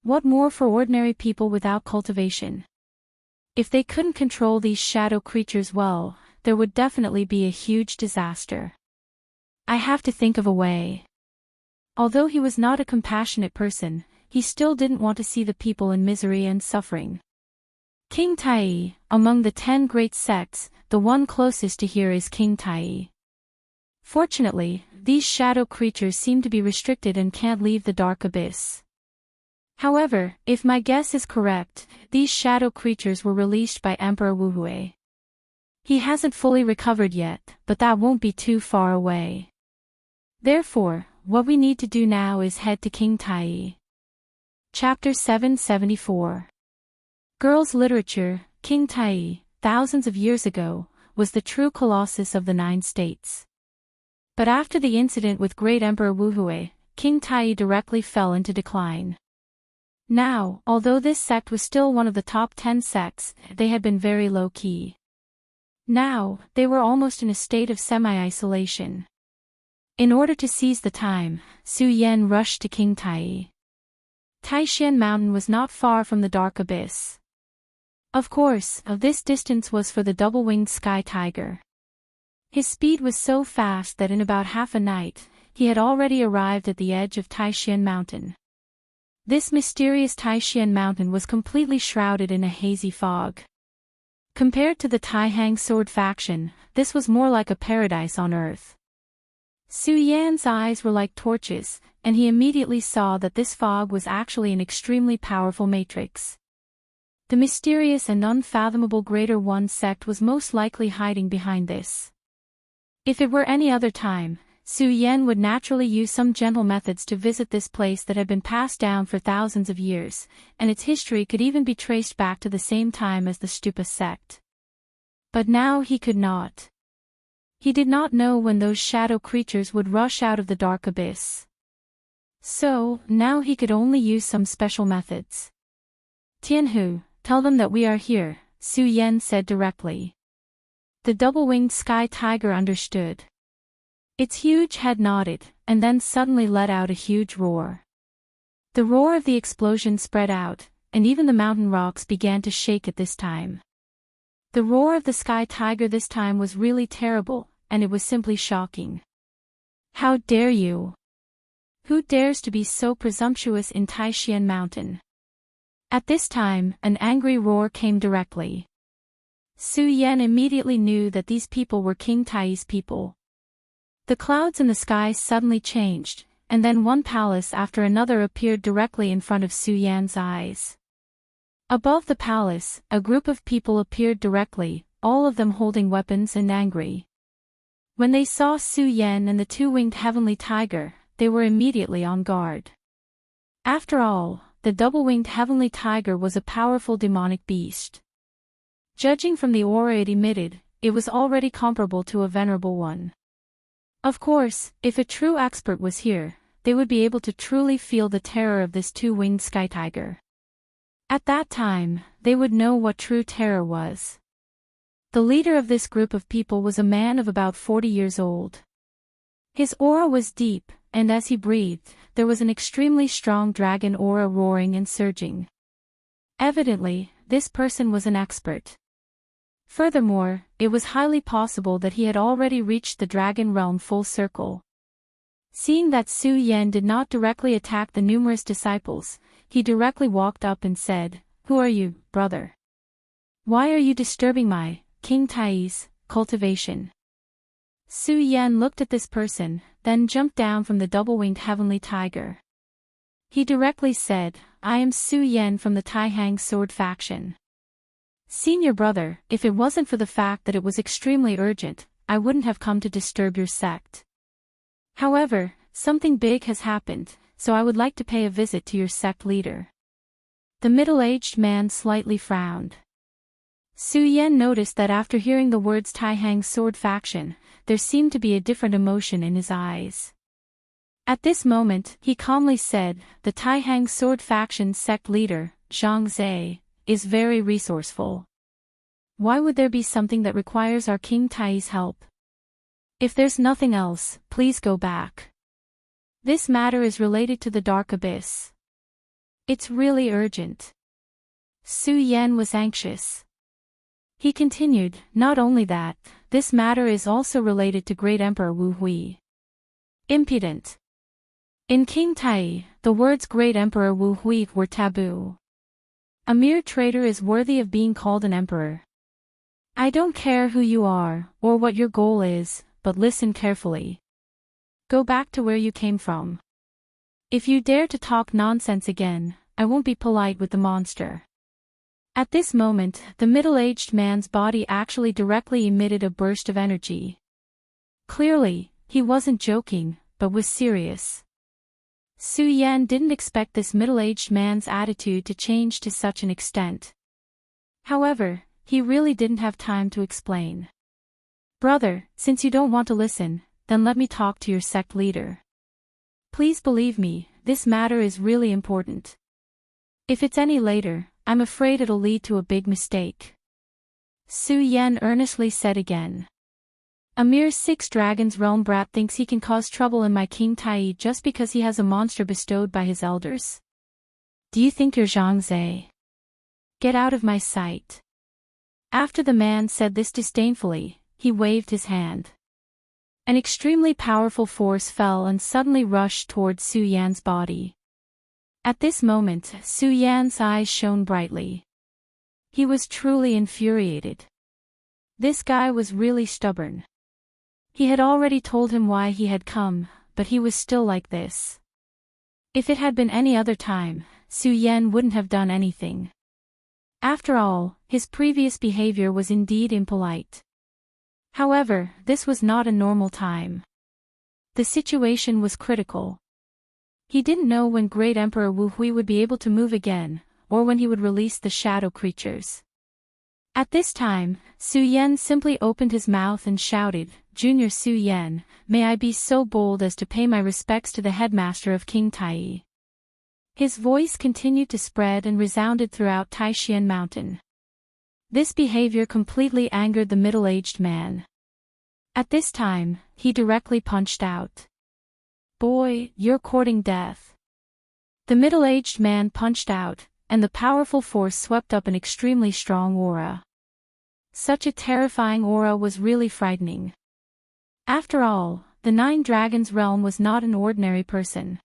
What more for ordinary people without cultivation? If they couldn't control these shadow creatures well, there would definitely be a huge disaster. I have to think of a way. Although he was not a compassionate person, he still didn't want to see the people in misery and suffering. King Tai, among the 10 great sects, the one closest to here is King Tai. Fortunately, these shadow creatures seem to be restricted and can't leave the dark abyss. However, if my guess is correct, these shadow creatures were released by Emperor Wu Hui. He hasn't fully recovered yet, but that won't be too far away. Therefore, what we need to do now is head to King Tai. Chapter 774. Girls' literature. King Tai, thousands of years ago, was the true colossus of the 9 states. But after the incident with great Emperor Wu Hui, King Tai directly fell into decline. Now, although this sect was still one of the top 10 sects, they had been very low-key. Now, they were almost in a state of semi-isolation. In order to seize the time, Su Yan rushed to King Tai. Taishan Mountain was not far from the dark abyss. Of course, this distance was for the double-winged sky tiger. His speed was so fast that in about half a night, he had already arrived at the edge of Taishan Mountain. This mysterious Taishan Mountain was completely shrouded in a hazy fog. Compared to the Taihang sword faction, this was more like a paradise on earth. Su Yan's eyes were like torches, and he immediately saw that this fog was actually an extremely powerful matrix. The mysterious and unfathomable Greater One sect was most likely hiding behind this. If it were any other time, Su Yan would naturally use some gentle methods to visit this place that had been passed down for thousands of years, and its history could even be traced back to the same time as the Stupa sect. But now he could not. He did not know when those shadow creatures would rush out of the dark abyss. So, now he could only use some special methods. Tianhu, tell them that we are here, Su Yan said directly. The double-winged sky tiger understood. Its huge head nodded, and then suddenly let out a huge roar. The roar of the explosion spread out, and even the mountain rocks began to shake at this time. The roar of the sky tiger this time was really terrible, and it was simply shocking. How dare you? Who dares to be so presumptuous in Taishan Mountain? At this time, an angry roar came directly. Su Yan immediately knew that these people were King Tai's people. The clouds in the sky suddenly changed, and then one palace after another appeared directly in front of Su Yan's eyes. Above the palace, a group of people appeared directly, all of them holding weapons and angry. When they saw Su Yan and the two-winged heavenly tiger, they were immediately on guard. After all, the double-winged heavenly tiger was a powerful demonic beast. Judging from the aura it emitted, it was already comparable to a venerable one. Of course, if a true expert was here, they would be able to truly feel the terror of this two-winged sky tiger. At that time, they would know what true terror was. The leader of this group of people was a man of about 40 years old. His aura was deep, and as he breathed, there was an extremely strong dragon aura roaring and surging. Evidently, this person was an expert. Furthermore, it was highly possible that he had already reached the dragon realm full circle. Seeing that Su Yan did not directly attack the numerous disciples, he directly walked up and said, "Who are you, brother? Why are you disturbing my, King Tai's, cultivation?" Su Yan looked at this person, then jumped down from the double-winged heavenly tiger. He directly said, "I am Su Yan from the Taihang sword faction. Senior brother, if it wasn't for the fact that it was extremely urgent, I wouldn't have come to disturb your sect. However, something big has happened, so I would like to pay a visit to your sect leader." The middle-aged man slightly frowned. Su Yan noticed that after hearing the words Taihang sword faction, there seemed to be a different emotion in his eyes. At this moment, he calmly said, "The Taihang sword faction sect leader, Zhang Zhe, is very resourceful. Why would there be something that requires our King Tai's help? If there's nothing else, please go back. This matter is related to the Dark Abyss. It's really urgent." Su Yan was anxious. He continued, "Not only that, this matter is also related to Great Emperor Wu Hui." Impudent. In King Tai, the words Great Emperor Wu Hui were taboo. A mere traitor is worthy of being called an emperor. I don't care who you are, or what your goal is, but listen carefully. Go back to where you came from. If you dare to talk nonsense again, I won't be polite with the monster." At this moment, the middle-aged man's body actually directly emitted a burst of energy. Clearly, he wasn't joking, but was serious. Su Yan didn't expect this middle-aged man's attitude to change to such an extent. However, he really didn't have time to explain. "Brother, since you don't want to listen, then let me talk to your sect leader. Please believe me, this matter is really important. If it's any later, I'm afraid it'll lead to a big mistake. Su Yan earnestly said again. A mere 6 dragons realm brat thinks he can cause trouble in my King Tai just because he has a monster bestowed by his elders? Do you think you're Zhang Zhe? Get out of my sight. After the man said this disdainfully, he waved his hand. An extremely powerful force fell and suddenly rushed toward Su Yan's body. At this moment, Su Yan's eyes shone brightly. He was truly infuriated. This guy was really stubborn. He had already told him why he had come, but he was still like this. If it had been any other time, Su Yan wouldn't have done anything. After all, his previous behavior was indeed impolite. However, this was not a normal time. The situation was critical. He didn't know when Great Emperor Wu Hui would be able to move again, or when he would release the shadow creatures. At this time, Su Yan simply opened his mouth and shouted, "Junior Su Yan, may I be so bold as to pay my respects to the headmaster of King Tai." His voice continued to spread and resounded throughout Taishan Mountain. This behavior completely angered the middle-aged man. At this time, he directly punched out. "Boy, you're courting death." The middle-aged man punched out, and the powerful force swept up an extremely strong aura. Such a terrifying aura was really frightening. After all, the 9 Dragons realm was not an ordinary person.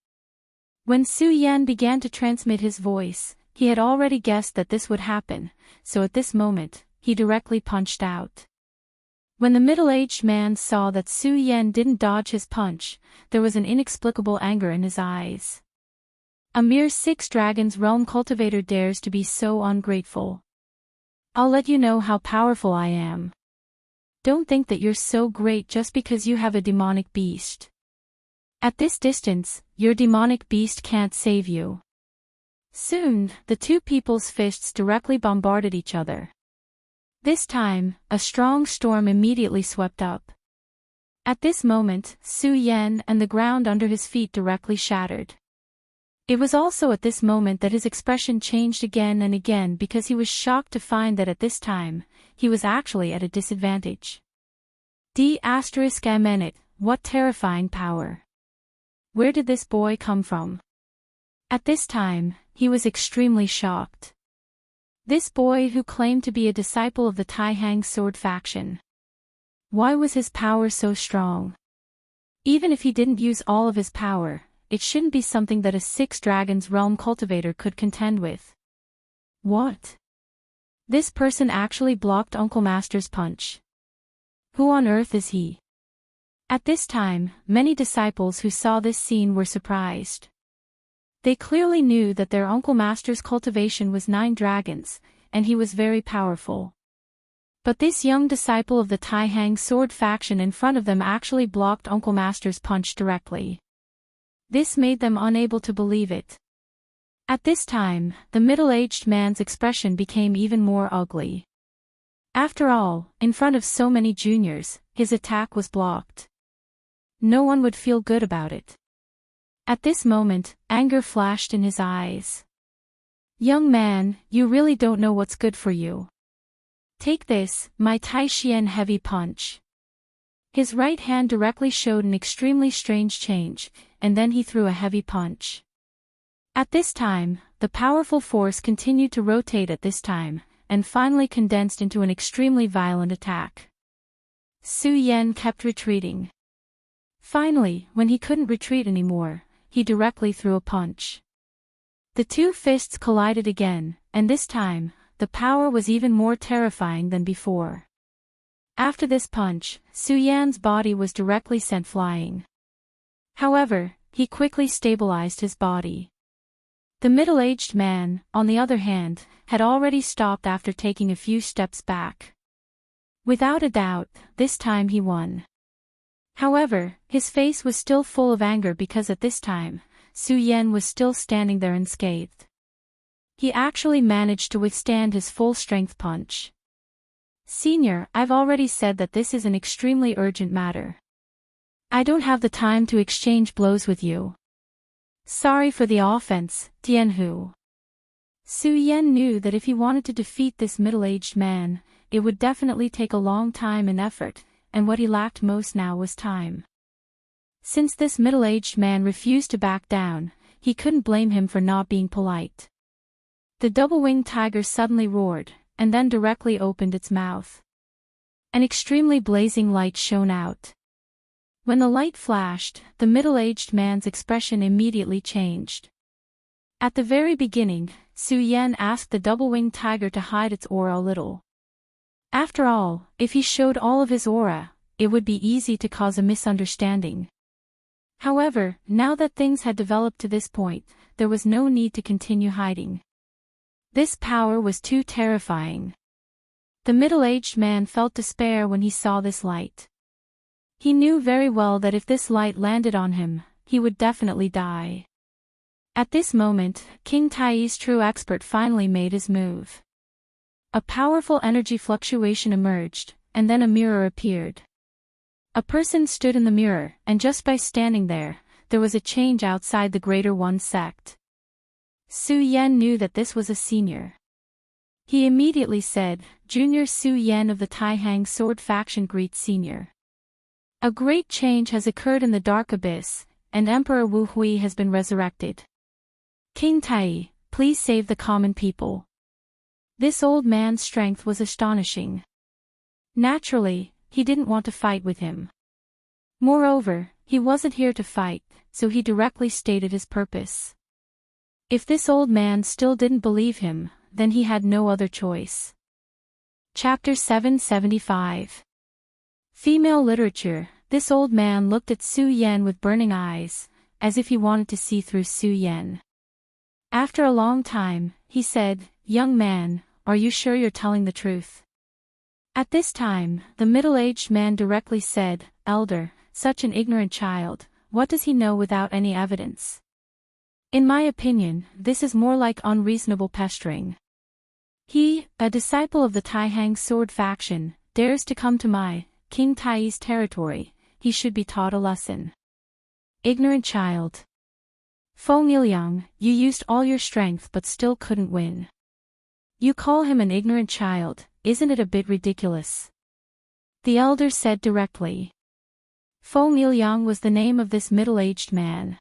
When Su Yan began to transmit his voice, he had already guessed that this would happen, so at this moment, he directly punched out. When the middle-aged man saw that Su Yan didn't dodge his punch, there was an inexplicable anger in his eyes. A mere 6 Dragons realm cultivator dares to be so ungrateful. I'll let you know how powerful I am. Don't think that you're so great just because you have a demonic beast. At this distance, your demonic beast can't save you. Soon, the two people's fists directly bombarded each other. This time, a strong storm immediately swept up. At this moment, Su Yan and the ground under his feet directly shattered. It was also at this moment that his expression changed again and again because he was shocked to find that at this time, he was actually at a disadvantage. D***, what terrifying power. Where did this boy come from? At this time, he was extremely shocked. This boy who claimed to be a disciple of the Taihang sword faction. Why was his power so strong? Even if he didn't use all of his power, it shouldn't be something that a 6 Dragons realm cultivator could contend with. What? This person actually blocked Uncle Master's punch. Who on earth is he? At this time, many disciples who saw this scene were surprised. They clearly knew that their Uncle Master's cultivation was 9 dragons, and he was very powerful. But this young disciple of the Taihang sword faction in front of them actually blocked Uncle Master's punch directly. This made them unable to believe it. At this time, the middle-aged man's expression became even more ugly. After all, in front of so many juniors, his attack was blocked. No one would feel good about it. At this moment, anger flashed in his eyes. Young man, you really don't know what's good for you. Take this, my Taishan heavy punch. His right hand directly showed an extremely strange change, and then he threw a heavy punch. At this time, the powerful force continued to rotate at this time, and finally condensed into an extremely violent attack. Su Yan kept retreating. Finally, when he couldn't retreat anymore, he directly threw a punch. The two fists collided again, and this time, the power was even more terrifying than before. After this punch, Su Yan's body was directly sent flying. However, he quickly stabilized his body. The middle-aged man, on the other hand, had already stopped after taking a few steps back. Without a doubt, this time he won. However, his face was still full of anger because at this time, Su Yan was still standing there unscathed. He actually managed to withstand his full-strength punch. Senior, I've already said that this is an extremely urgent matter. I don't have the time to exchange blows with you. Sorry for the offense, Tianhu. Su Yan knew that if he wanted to defeat this middle-aged man, it would definitely take a long time and effort, and what he lacked most now was time. Since this middle-aged man refused to back down, he couldn't blame him for not being polite. The double-winged tiger suddenly roared, and then directly opened its mouth. An extremely blazing light shone out. When the light flashed, the middle-aged man's expression immediately changed. At the very beginning, Su Yan asked the double-winged tiger to hide its aura a little. After all, if he showed all of his aura, it would be easy to cause a misunderstanding. However, now that things had developed to this point, there was no need to continue hiding. This power was too terrifying. The middle-aged man felt despair when he saw this light. He knew very well that if this light landed on him, he would definitely die. At this moment, King Tai's true expert finally made his move. A powerful energy fluctuation emerged, and then a mirror appeared. A person stood in the mirror, and just by standing there, there was a change outside the Greater One sect. Su Yan knew that this was a senior. He immediately said, "Junior Su Yan of the Taihang Sword Faction greets Senior. A great change has occurred in the Dark Abyss, and Emperor Wu Hui has been resurrected. King Tai, please save the common people." This old man's strength was astonishing. Naturally, he didn't want to fight with him. Moreover, he wasn't here to fight, so he directly stated his purpose. If this old man still didn't believe him, then he had no other choice. Chapter 775. Female Literature. This old man looked at Su Yan with burning eyes, as if he wanted to see through Su Yan. After a long time, he said, "Young man, are you sure you're telling the truth?" At this time, the middle-aged man directly said, "Elder, such an ignorant child, what does he know without any evidence? In my opinion, this is more like unreasonable pestering. He, a disciple of the Taihang Sword Faction, dares to come to my, King Tai's territory, he should be taught a lesson. Ignorant child. Feng Yiliang, you used all your strength but still couldn't win. You call him an ignorant child, isn't it a bit ridiculous?" The elder said directly. Feng Yiliang was the name of this middle-aged man.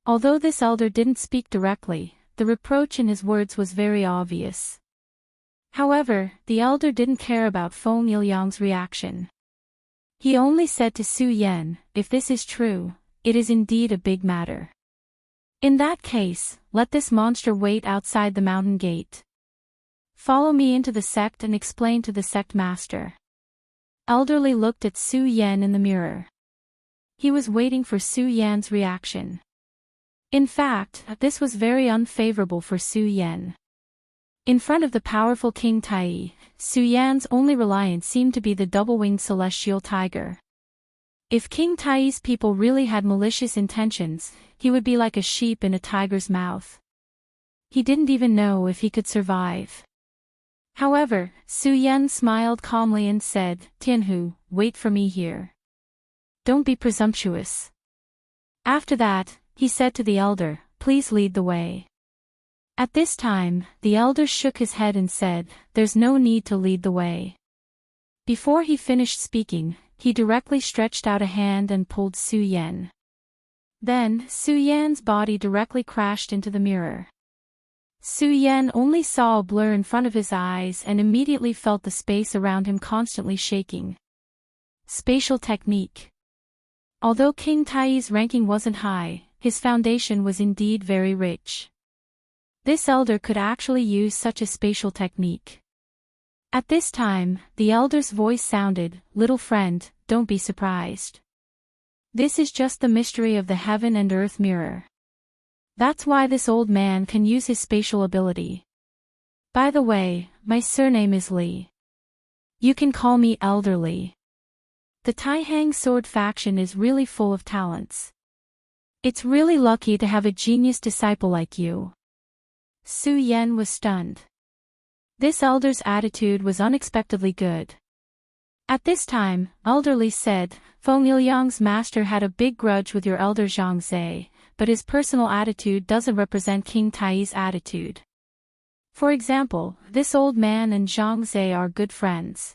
Although this elder didn't speak directly, the reproach in his words was very obvious. However, the elder didn't care about Feng Yiliang's reaction. He only said to Su Yan, "If this is true, it is indeed a big matter. In that case, let this monster wait outside the mountain gate. Follow me into the sect and explain to the sect master." Elderly looked at Su Yan in the mirror. He was waiting for Su Yan's reaction. In fact, this was very unfavorable for Su Yan. In front of the powerful King Tai, Su Yan's only reliance seemed to be the double-winged celestial tiger. If King Tai's people really had malicious intentions, he would be like a sheep in a tiger's mouth. He didn't even know if he could survive. However, Su Yan smiled calmly and said, "Tianhu, wait for me here. Don't be presumptuous." After that, he said to the elder, "Please lead the way." At this time, the elder shook his head and said, "There's no need to lead the way." Before he finished speaking, he directly stretched out a hand and pulled Su Yan. Then, Su Yan's body directly crashed into the mirror. Su Yan only saw a blur in front of his eyes and immediately felt the space around him constantly shaking. Spatial technique. Although King Tai's ranking wasn't high, his foundation was indeed very rich. This elder could actually use such a spatial technique. At this time, the elder's voice sounded, "Little friend, don't be surprised. This is just the mystery of the heaven and earth mirror. That's why this old man can use his spatial ability. By the way, my surname is Li. You can call me Elderly. The Taihang Sword Faction is really full of talents. It's really lucky to have a genius disciple like you." Su Yan was stunned. This elder's attitude was unexpectedly good. At this time, Elderly said, "Feng Yiliang's master had a big grudge with your elder Zhang Zhe, but his personal attitude doesn't represent King Tai's attitude. For example, this old man and Zhang Zhe are good friends.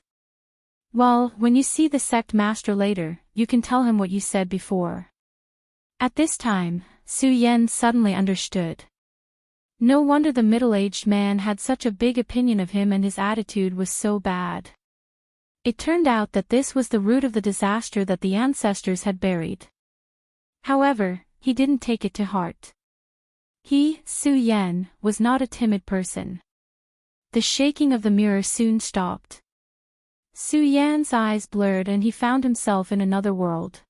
Well, when you see the sect master later, you can tell him what you said before. At this time, Su Yan suddenly understood. No wonder the middle-aged man had such a big opinion of him and his attitude was so bad. It turned out that this was the root of the disaster that the ancestors had buried. However, he didn't take it to heart. He, Su Yan, was not a timid person. The shaking of the mirror soon stopped. Su Yan's eyes blurred and he found himself in another world.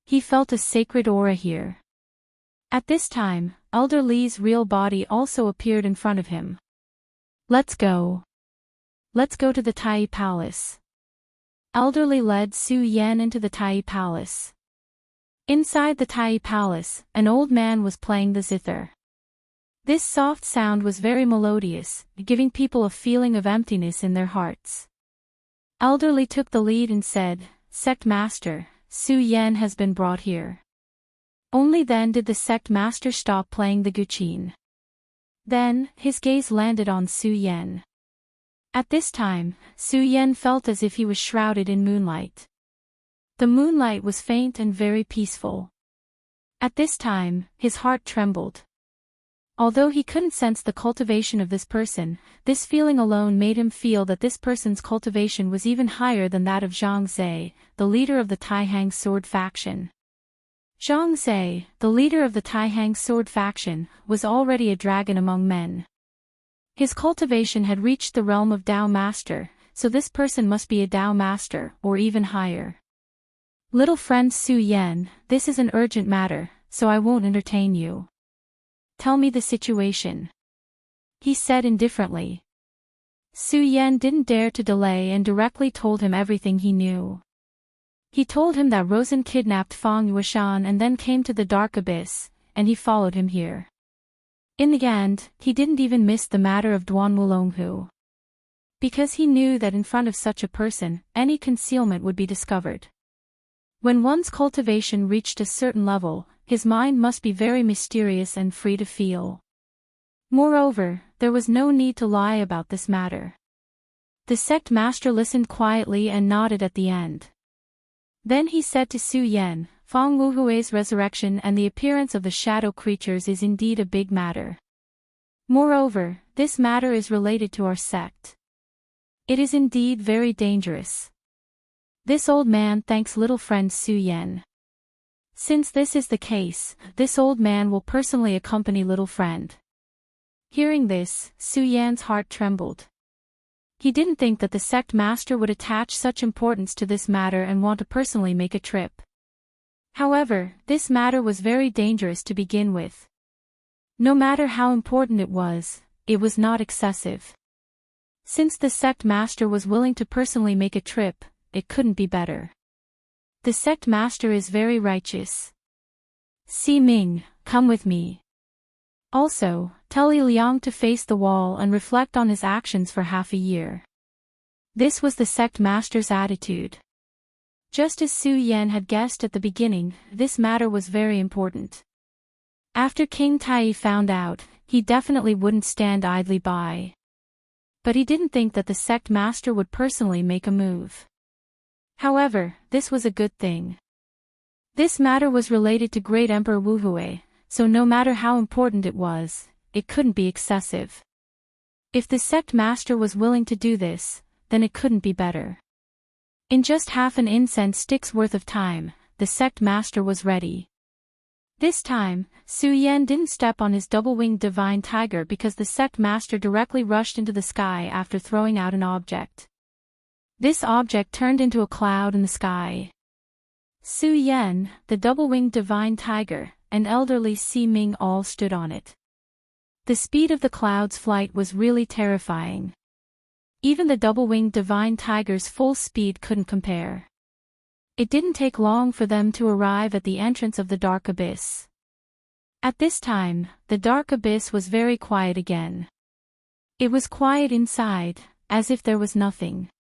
He felt a sacred aura here. At this time, Elder Li's real body also appeared in front of him. Let's go. Let's go to the Tai Palace. Elder Li led Su Yan into the Tai Palace. Inside the Tai Palace, an old man was playing the zither. This soft sound was very melodious, giving people a feeling of emptiness in their hearts. Elder Li took the lead and said, "Sect Master, Su Yan has been brought here." Only then did the sect master stop playing the guqin. Then, his gaze landed on Su Yan. At this time, Su Yan felt as if he was shrouded in moonlight. The moonlight was faint and very peaceful. At this time, his heart trembled. Although he couldn't sense the cultivation of this person, this feeling alone made him feel that this person's cultivation was even higher than that of Zhang Zhe, the leader of the Taihang sword faction. Zhang Zhe, the leader of the Taihang sword faction, was already a dragon among men. His cultivation had reached the realm of Dao Master, so this person must be a Dao Master, or even higher. Little friend Su Yan, this is an urgent matter, so I won't entertain you. Tell me the situation, he said indifferently. Su Yan didn't dare to delay and directly told him everything he knew. He told him that Rosen kidnapped Fang Yueshan and then came to the Dark Abyss, and he followed him here. In the end, he didn't even miss the matter of Duan Wulonghu. Because he knew that in front of such a person, any concealment would be discovered. When one's cultivation reached a certain level, his mind must be very mysterious and free to feel. Moreover, there was no need to lie about this matter. The sect master listened quietly and nodded at the end. Then he said to Su Yan, "Fang Wuhui's resurrection and the appearance of the shadow creatures is indeed a big matter. Moreover, this matter is related to our sect. It is indeed very dangerous." This old man thanks little friend Su Yan. Since this is the case, this old man will personally accompany little friend. Hearing this, Su Yan's heart trembled. He didn't think that the sect master would attach such importance to this matter and want to personally make a trip. However, this matter was very dangerous to begin with. No matter how important it was not excessive. Since the sect master was willing to personally make a trip, it couldn't be better. The sect master is very righteous. Si Ming, come with me. Also, tell Li Liang to face the wall and reflect on his actions for half a year. This was the sect master's attitude. Just as Su Yan had guessed at the beginning, this matter was very important. After King Tai found out, he definitely wouldn't stand idly by. But he didn't think that the sect master would personally make a move. However, this was a good thing. This matter was related to Great Emperor Wuhui, so no matter how important it was, it couldn't be excessive. If the sect master was willing to do this, then it couldn't be better. In just half an incense stick's worth of time, the sect master was ready. This time, Su Yan didn't step on his double-winged divine tiger because the sect master directly rushed into the sky after throwing out an object. This object turned into a cloud in the sky. Su Yan, the double-winged divine tiger, and elderly Si Ming all stood on it. The speed of the cloud's flight was really terrifying. Even the double-winged divine tiger's full speed couldn't compare. It didn't take long for them to arrive at the entrance of the Dark Abyss. At this time, the Dark Abyss was very quiet again. It was quiet inside, as if there was nothing.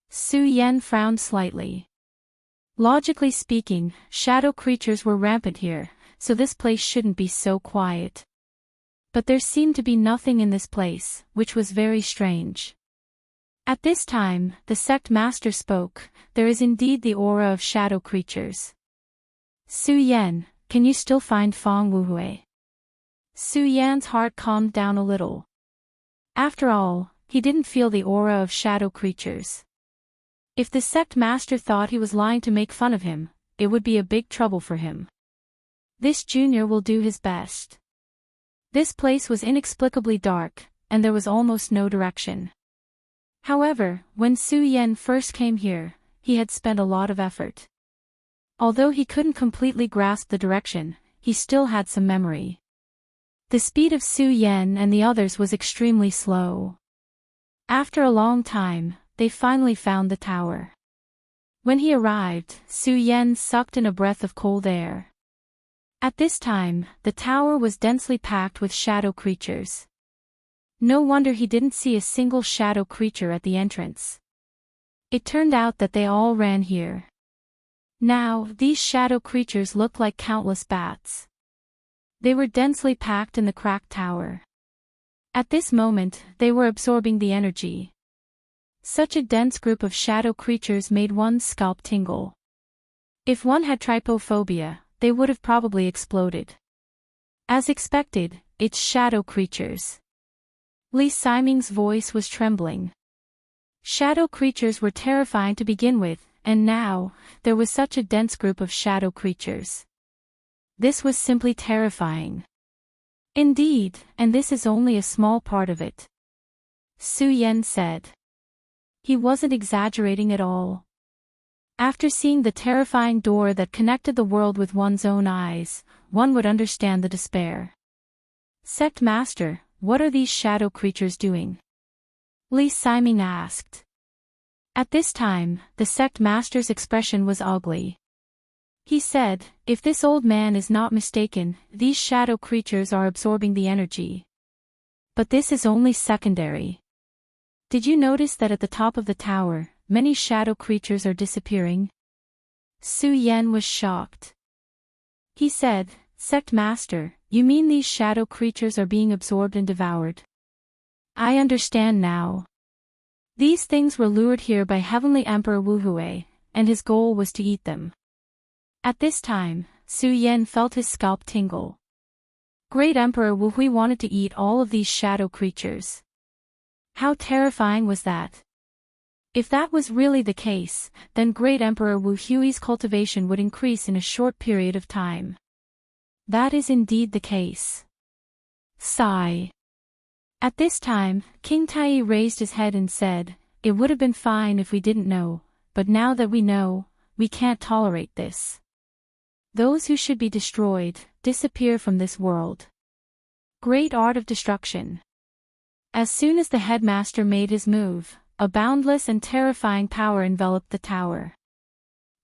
Su Yan frowned slightly. Logically speaking, shadow creatures were rampant here, so this place shouldn't be so quiet. But there seemed to be nothing in this place, which was very strange. At this time, the sect master spoke. There is indeed the aura of shadow creatures. Su Yan, can you still find Fang Wuhui? Su Yan's heart calmed down a little. After all, he didn't feel the aura of shadow creatures. If the sect master thought he was lying to make fun of him, it would be a big trouble for him. This junior will do his best. This place was inexplicably dark, and there was almost no direction. However, when Su Yan first came here, he had spent a lot of effort. Although he couldn't completely grasp the direction, he still had some memory. The speed of Su Yan and the others was extremely slow. After a long time, they finally found the tower. When he arrived, Su Yan sucked in a breath of cold air. At this time, the tower was densely packed with shadow creatures. No wonder he didn't see a single shadow creature at the entrance. It turned out that they all ran here. Now, these shadow creatures looked like countless bats. They were densely packed in the cracked tower. At this moment, they were absorbing the energy. Such a dense group of shadow creatures made one's scalp tingle. If one had trypophobia, they would have probably exploded. As expected, it's shadow creatures. Li Siming's voice was trembling. Shadow creatures were terrifying to begin with, and now, there was such a dense group of shadow creatures. This was simply terrifying. Indeed, and this is only a small part of it. Su Yan said. He wasn't exaggerating at all. After seeing the terrifying door that connected the world with one's own eyes, one would understand the despair. Sect Master, what are these shadow creatures doing? Li Siming asked. At this time, the sect master's expression was ugly. He said, if this old man is not mistaken, these shadow creatures are absorbing the energy. But this is only secondary. Did you notice that at the top of the tower, many shadow creatures are disappearing? Su Yan was shocked. He said, Sect Master, you mean these shadow creatures are being absorbed and devoured? I understand now. These things were lured here by Heavenly Emperor Wuhui, and his goal was to eat them. At this time, Su Yan felt his scalp tingle. Great Emperor Wuhui wanted to eat all of these shadow creatures. How terrifying was that? If that was really the case, then Great Emperor Wu Hui's cultivation would increase in a short period of time. That is indeed the case. Sigh. At this time, King Tai raised his head and said, it would have been fine if we didn't know, but now that we know, we can't tolerate this. Those who should be destroyed, disappear from this world. Great art of destruction. As soon as the headmaster made his move, a boundless and terrifying power enveloped the tower.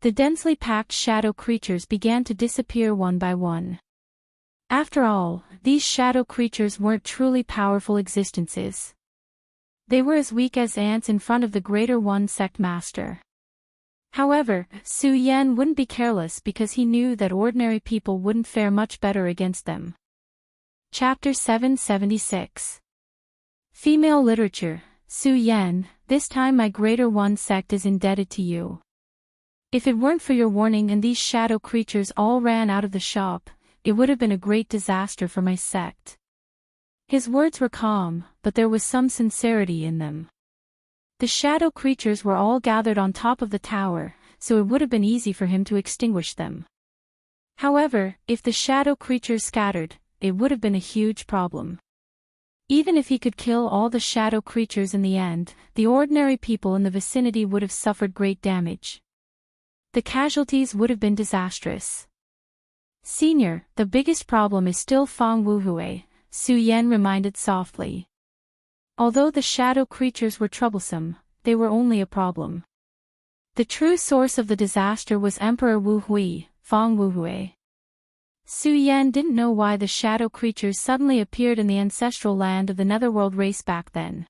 The densely packed shadow creatures began to disappear one by one. After all, these shadow creatures weren't truly powerful existences. They were as weak as ants in front of the Greater One Sect Master. However, Su Yan wouldn't be careless because he knew that ordinary people wouldn't fare much better against them. Chapter 776. Female Literature. Su Yan, this time my Greater One Sect is indebted to you. If it weren't for your warning and these shadow creatures all ran out of the shop, it would have been a great disaster for my sect. His words were calm, but there was some sincerity in them. The shadow creatures were all gathered on top of the tower, so it would have been easy for him to extinguish them. However, if the shadow creatures scattered, it would have been a huge problem. Even if he could kill all the shadow creatures in the end, the ordinary people in the vicinity would have suffered great damage. The casualties would have been disastrous. Senior, the biggest problem is still Fang Wuhui, Su Yan reminded softly. Although the shadow creatures were troublesome, they were only a problem. The true source of the disaster was Emperor Wu Hui, Fang Wuhui. Su Yan didn't know why the shadow creatures suddenly appeared in the ancestral land of the Netherworld race back then.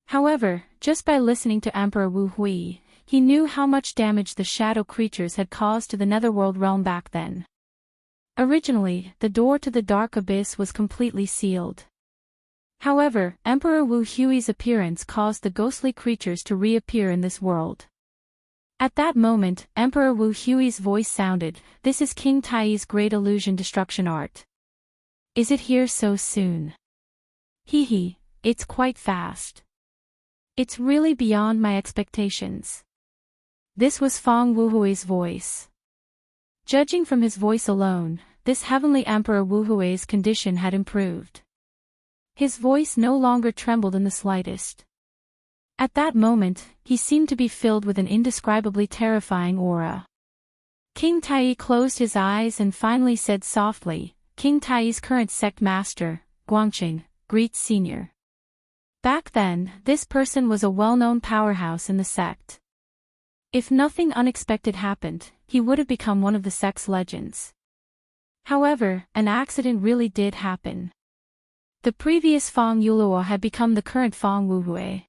However, just by listening to Emperor Wu Hui, he knew how much damage the shadow creatures had caused to the Netherworld realm back then. Originally, the door to the dark abyss was completely sealed. However, Emperor Wu Hui's appearance caused the ghostly creatures to reappear in this world. At that moment, Emperor Wu Hui's voice sounded, "This is King Tai's great illusion destruction art. Is it here so soon? Hee, it's quite fast. It's really beyond my expectations." This was Fang Wuhui's voice. Judging from his voice alone, this heavenly Emperor Wuhui's condition had improved. His voice no longer trembled in the slightest. At that moment, he seemed to be filled with an indescribably terrifying aura. King Tai closed his eyes and finally said softly, "King Tai's current sect master, Guangqing, greets Senior." Back then, this person was a well-known powerhouse in the sect. If nothing unexpected happened, he would have become one of the sect's legends. However, an accident really did happen. The previous Fang Yuluo had become the current Fang Wuhui.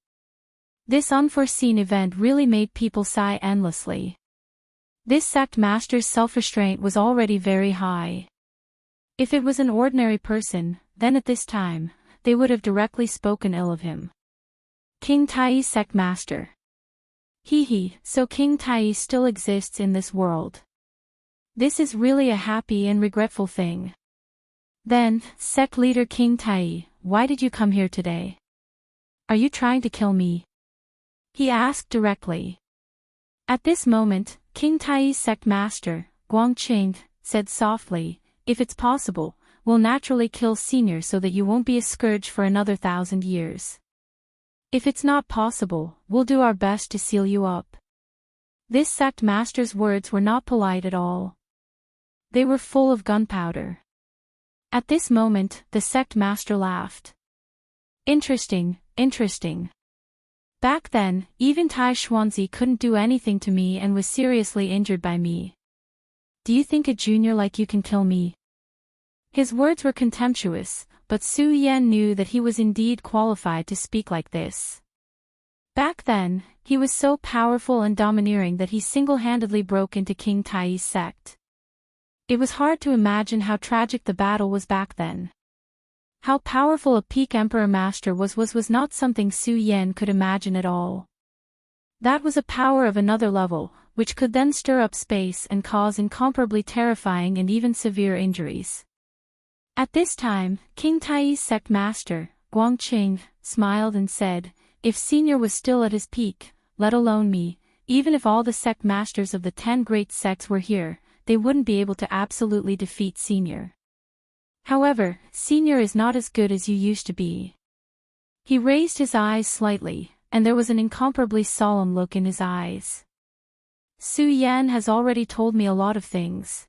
This unforeseen event really made people sigh endlessly. This sect master's self-restraint was already very high. If it was an ordinary person, then at this time, they would have directly spoken ill of him. King Tai's sect master. So King Tai still exists in this world. This is really a happy and regretful thing. Then, sect leader King Tai, why did you come here today? Are you trying to kill me? He asked directly. At this moment, King Tai's sect master, Guangqing, said softly, "If it's possible, we'll naturally kill Senior so that you won't be a scourge for another 1,000 years. If it's not possible, we'll do our best to seal you up." This sect master's words were not polite at all. They were full of gunpowder. At this moment, the sect master laughed. Interesting. Back then, even Tai Xuanzi couldn't do anything to me and was seriously injured by me. Do you think a junior like you can kill me? His words were contemptuous, but Su Yan knew that he was indeed qualified to speak like this. Back then, he was so powerful and domineering that he single-handedly broke into King Tai's sect. It was hard to imagine how tragic the battle was back then. How powerful a peak Emperor Master was not something Su Yan could imagine at all. That was a power of another level, which could then stir up space and cause incomparably terrifying and even severe injuries. At this time, King Tai's sect master, Guangqing, smiled and said, "If Senior was still at his peak, let alone me, even if all the sect masters of the 10 great sects were here, they wouldn't be able to absolutely defeat Senior. However, Senior is not as good as you used to be." He raised his eyes slightly, and there was an incomparably solemn look in his eyes. "Su Yan has already told me a lot of things.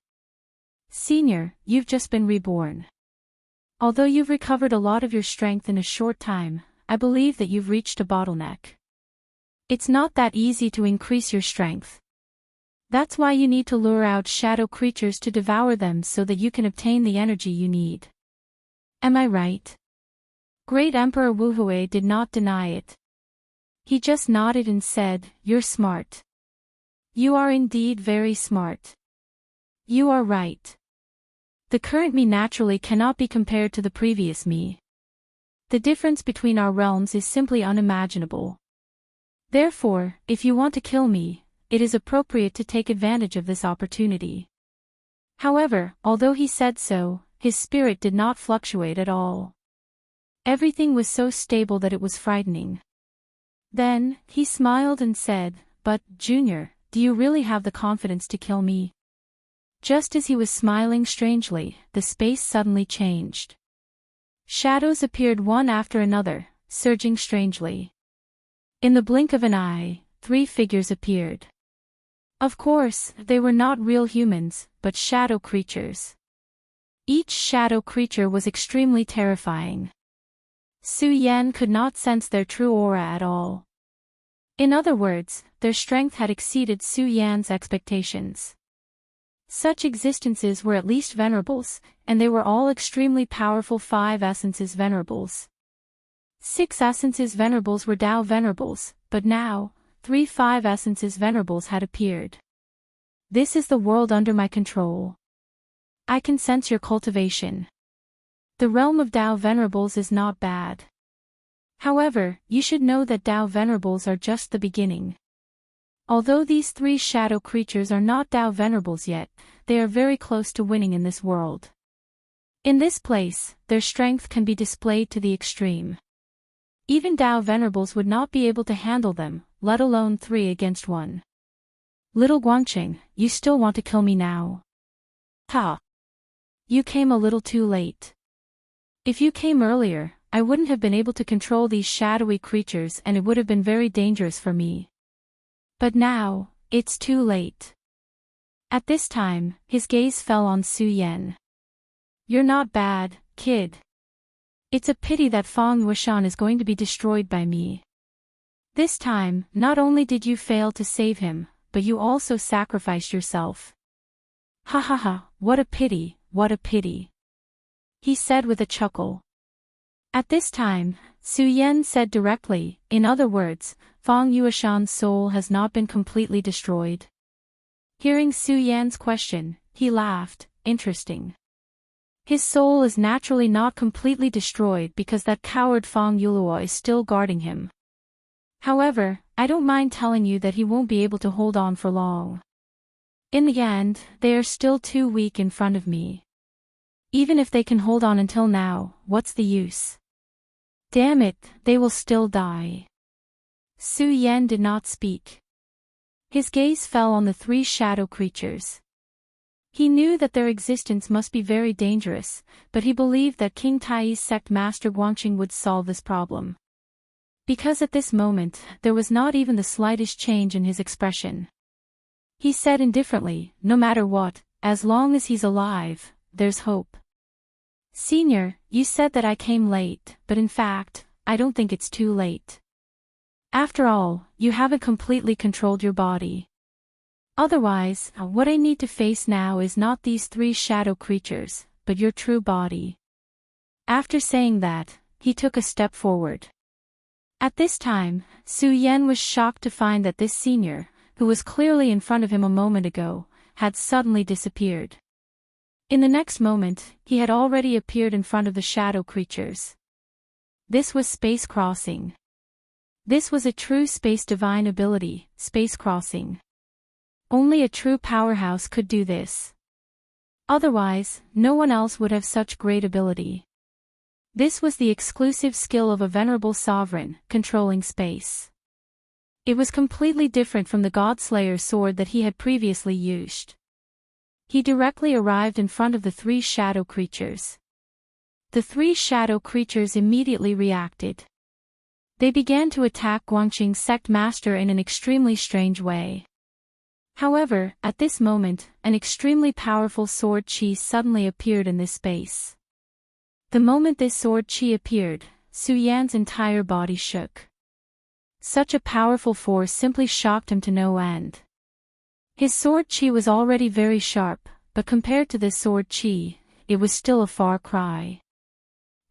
Senior, you've just been reborn. Although you've recovered a lot of your strength in a short time, I believe that you've reached a bottleneck. It's not that easy to increase your strength. That's why you need to lure out shadow creatures to devour them so that you can obtain the energy you need. Am I right?" Great Emperor Wuhui did not deny it. He just nodded and said, "You're smart. You are indeed very smart. You are right. The current me naturally cannot be compared to the previous me. The difference between our realms is simply unimaginable. Therefore, if you want to kill me, it is appropriate to take advantage of this opportunity." However, although he said so, his spirit did not fluctuate at all. Everything was so stable that it was frightening. Then, he smiled and said, "But, Junior, do you really have the confidence to kill me?" Just as he was smiling strangely, the space suddenly changed. Shadows appeared one after another, surging strangely. In the blink of an eye, 3 figures appeared. Of course, they were not real humans, but shadow creatures. Each shadow creature was extremely terrifying. Su Yan could not sense their true aura at all. In other words, their strength had exceeded Su Yan's expectations. Such existences were at least venerables, and they were all extremely powerful 5 essences venerables. 6 essences venerables were Tao venerables, but now, 3 5 essences venerables had appeared. This is the world under my control. I can sense your cultivation. The realm of Tao Venerables is not bad. However, you should know that Tao Venerables are just the beginning. Although these 3 shadow creatures are not Tao Venerables yet, they are very close to winning in this world. In this place, their strength can be displayed to the extreme. Even Tao Venerables would not be able to handle them, let alone 3 against 1. Little Guangqing, you still want to kill me now? Ha! You came a little too late. If you came earlier, I wouldn't have been able to control these shadowy creatures and it would have been very dangerous for me. But now, it's too late. At this time, his gaze fell on Su Yan. You're not bad, kid. It's a pity that Feng Wuxian is going to be destroyed by me. This time, not only did you fail to save him, but you also sacrificed yourself. Ha ha ha, what a pity, what a pity. He said with a chuckle. At this time, Su Yan said directly, in other words, Feng Wuxian's soul has not been completely destroyed. Hearing Su Yan's question, he laughed, interesting. His soul is naturally not completely destroyed because that coward Feng Yuluo is still guarding him. However, I don't mind telling you that he won't be able to hold on for long. In the end, they are still too weak in front of me. Even if they can hold on until now, what's the use? Damn it, they will still die. Su Yan did not speak. His gaze fell on the 3 shadow creatures. He knew that their existence must be very dangerous, but he believed that King Tai's sect master Guangqing would solve this problem. Because at this moment, there was not even the slightest change in his expression. He said indifferently, no matter what, as long as he's alive, there's hope. Senior, you said that I came late, but in fact, I don't think it's too late. After all, you haven't completely controlled your body. Otherwise, what I need to face now is not these 3 shadow creatures, but your true body. After saying that, he took a step forward. At this time, Su Yan was shocked to find that this senior, who was clearly in front of him a moment ago, had suddenly disappeared. In the next moment, he had already appeared in front of the shadow creatures. This was space crossing. This was a true space divine ability, space crossing. Only a true powerhouse could do this. Otherwise, no one else would have such great ability. This was the exclusive skill of a venerable sovereign, controlling space. It was completely different from the Godslayer's sword that he had previously used. He directly arrived in front of the 3 shadow creatures. The 3 shadow creatures immediately reacted. They began to attack Guangqing's sect master in an extremely strange way. However, at this moment, an extremely powerful sword chi suddenly appeared in this space. The moment this sword chi appeared, Su Yan's entire body shook. Such a powerful force simply shocked him to no end. His sword chi was already very sharp, but compared to this sword chi, it was still a far cry.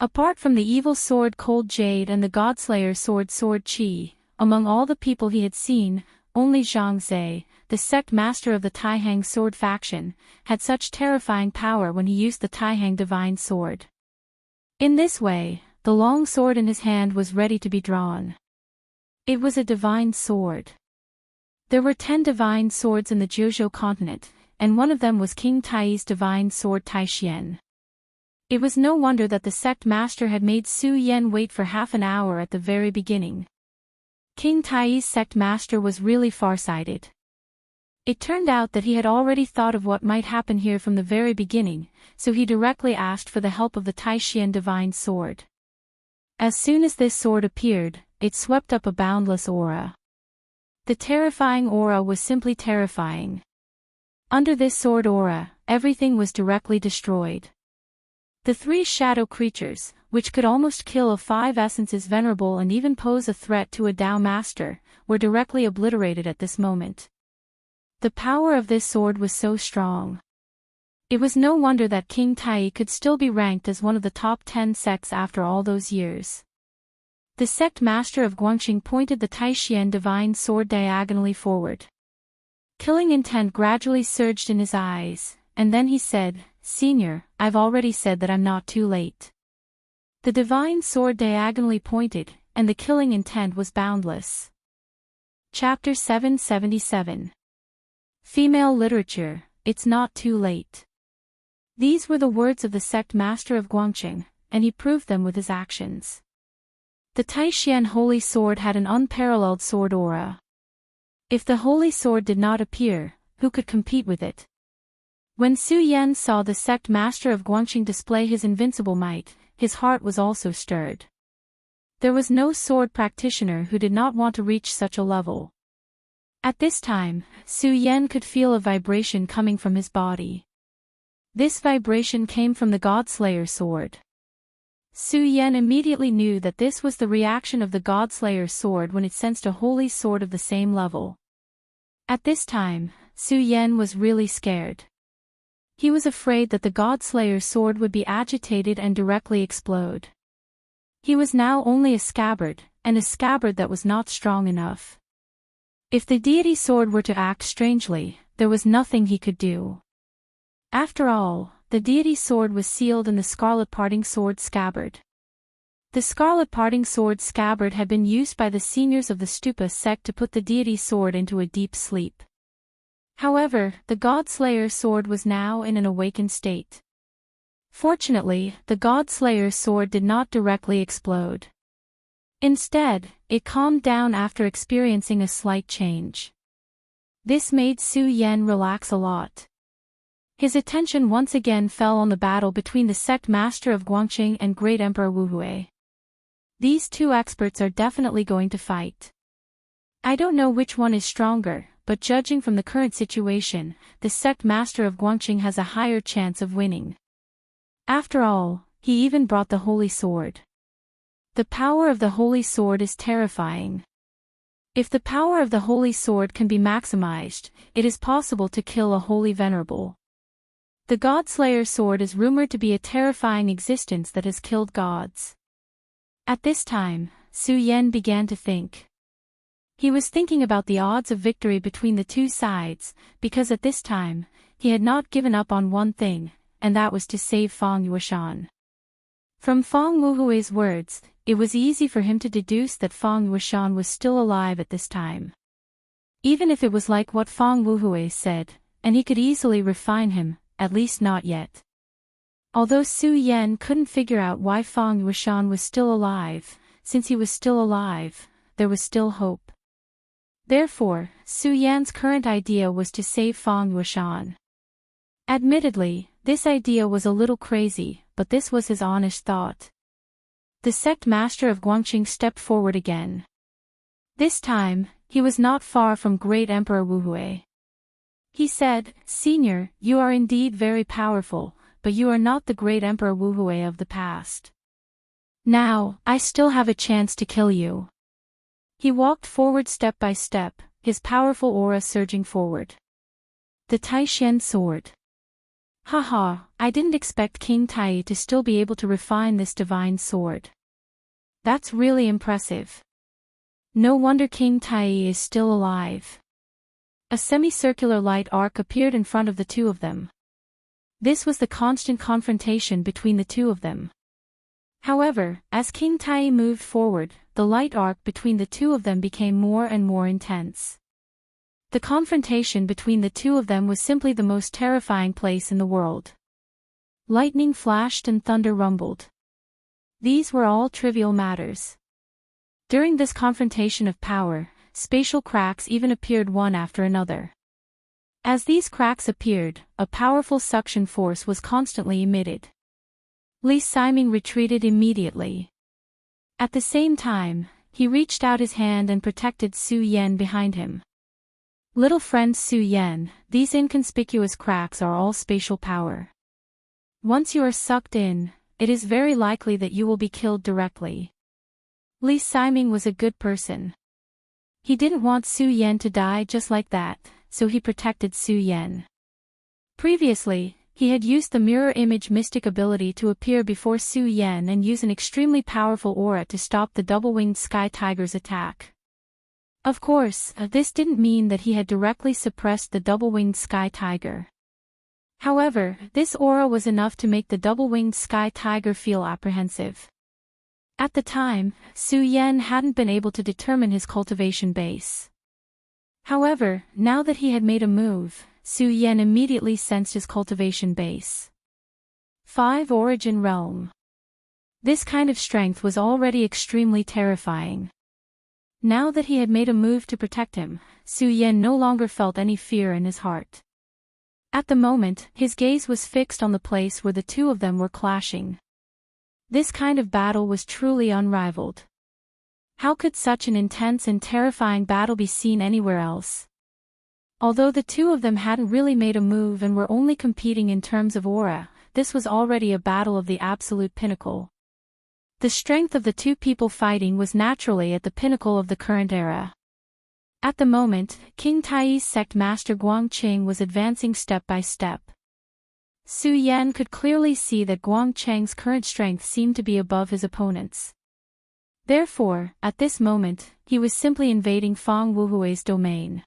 Apart from the evil sword Cold Jade and the Godslayer sword chi, among all the people he had seen, only Zhang Zhe, the sect master of the Taihang sword faction, had such terrifying power when he used the Taihang divine sword. In this way, the long sword in his hand was ready to be drawn. It was a divine sword. There were 10 divine swords in the Jiuzhou continent, and one of them was King Tai's divine sword Taixian. It was no wonder that the sect master had made Su Yan wait for half an hour at the very beginning. King Tai's sect master was really farsighted. It turned out that he had already thought of what might happen here from the very beginning, so he directly asked for the help of the Taixian divine sword. As soon as this sword appeared, it swept up a boundless aura. The terrifying aura was simply terrifying. Under this sword aura, everything was directly destroyed. The 3 shadow creatures, which could almost kill a 5 essences venerable and even pose a threat to a Tao master, were directly obliterated at this moment. The power of this sword was so strong. It was no wonder that King Tai could still be ranked as one of the top 10 sects after all those years. The sect master of Guangqing pointed the Taixian divine sword diagonally forward. Killing intent gradually surged in his eyes, and then he said, Senior, I've already said that I'm not too late. The divine sword diagonally pointed, and the killing intent was boundless. Chapter 777. Female Literature, It's Not Too Late. These were the words of the sect master of Guangqing, and he proved them with his actions. The Taishan Holy Sword had an unparalleled sword aura. If the Holy Sword did not appear, who could compete with it? When Su Yan saw the sect master of Guangqing display his invincible might, his heart was also stirred. There was no sword practitioner who did not want to reach such a level. At this time, Su Yan could feel a vibration coming from his body. This vibration came from the Godslayer sword. Su Yan immediately knew that this was the reaction of the Godslayer sword when it sensed a holy sword of the same level. At this time, Su Yan was really scared. He was afraid that the Godslayer sword would be agitated and directly explode. He was now only a scabbard, and a scabbard that was not strong enough. If the deity sword were to act strangely, there was nothing he could do. After all, the deity sword was sealed in the scarlet parting sword scabbard. The scarlet parting sword scabbard had been used by the seniors of the Stupa sect to put the deity sword into a deep sleep. However, the Godslayer sword was now in an awakened state. Fortunately, the Godslayer sword did not directly explode. Instead, it calmed down after experiencing a slight change. This made Su Yan relax a lot. His attention once again fell on the battle between the sect master of Guangqing and Great Emperor Wuhui. These two experts are definitely going to fight. I don't know which one is stronger, but judging from the current situation, the sect master of Guangqing has a higher chance of winning. After all, he even brought the holy sword. The power of the holy sword is terrifying. If the power of the holy sword can be maximized, it is possible to kill a holy venerable. The Godslayer sword is rumored to be a terrifying existence that has killed gods. At this time, Su Yan began to think. He was thinking about the odds of victory between the two sides, because at this time, he had not given up on one thing, and that was to save Feng Yueshan. From Feng Wuhui's words, it was easy for him to deduce that Feng Yueshan was still alive at this time. Even if it was like what Feng Wuhui said, and he could easily refine him, at least not yet. Although Su Yan couldn't figure out why Feng Yueshan was still alive, since he was still alive, there was still hope. Therefore, Su Yan's current idea was to save Feng Yueshan. Admittedly, this idea was a little crazy, but this was his honest thought. The sect master of Guangqing stepped forward again. This time, he was not far from Great Emperor Wuhui. He said, "Senior, you are indeed very powerful, but you are not the Great Emperor Wuhui of the past. Now, I still have a chance to kill you." He walked forward step by step, his powerful aura surging forward. The Taishan sword. Haha, I didn't expect King Tai to still be able to refine this divine sword. That's really impressive. No wonder King Tai is still alive. A semicircular light arc appeared in front of the two of them. This was the constant confrontation between the two of them. However, as King Tai moved forward, the light arc between the two of them became more and more intense. The confrontation between the two of them was simply the most terrifying place in the world. Lightning flashed and thunder rumbled. These were all trivial matters. During this confrontation of power, spatial cracks even appeared one after another. As these cracks appeared, a powerful suction force was constantly emitted. Li Siming retreated immediately. At the same time, he reached out his hand and protected Su Yan behind him. Little friend Su Yan, these inconspicuous cracks are all spatial power. Once you are sucked in, it is very likely that you will be killed directly. Li Siming was a good person. He didn't want Su Yan to die just like that, so he protected Su Yan. Previously, he had used the mirror image mystic ability to appear before Su Yan and use an extremely powerful aura to stop the double-winged sky tiger's attack. Of course, this didn't mean that he had directly suppressed the double-winged sky tiger. However, this aura was enough to make the double-winged sky tiger feel apprehensive. At the time, Su Yan hadn't been able to determine his cultivation base. However, now that he had made a move, Su Yan immediately sensed his cultivation base. 5 Origin Realm. This kind of strength was already extremely terrifying. Now that he had made a move to protect him, Su Yan no longer felt any fear in his heart. At the moment, his gaze was fixed on the place where the two of them were clashing. This kind of battle was truly unrivaled. How could such an intense and terrifying battle be seen anywhere else? Although the two of them hadn't really made a move and were only competing in terms of aura, this was already a battle of the absolute pinnacle. The strength of the two people fighting was naturally at the pinnacle of the current era. At the moment, King Tai's sect master Guangqing was advancing step by step. Su Yan could clearly see that Guangqing's current strength seemed to be above his opponent's. Therefore, at this moment, he was simply invading Fang Wuhui's domain.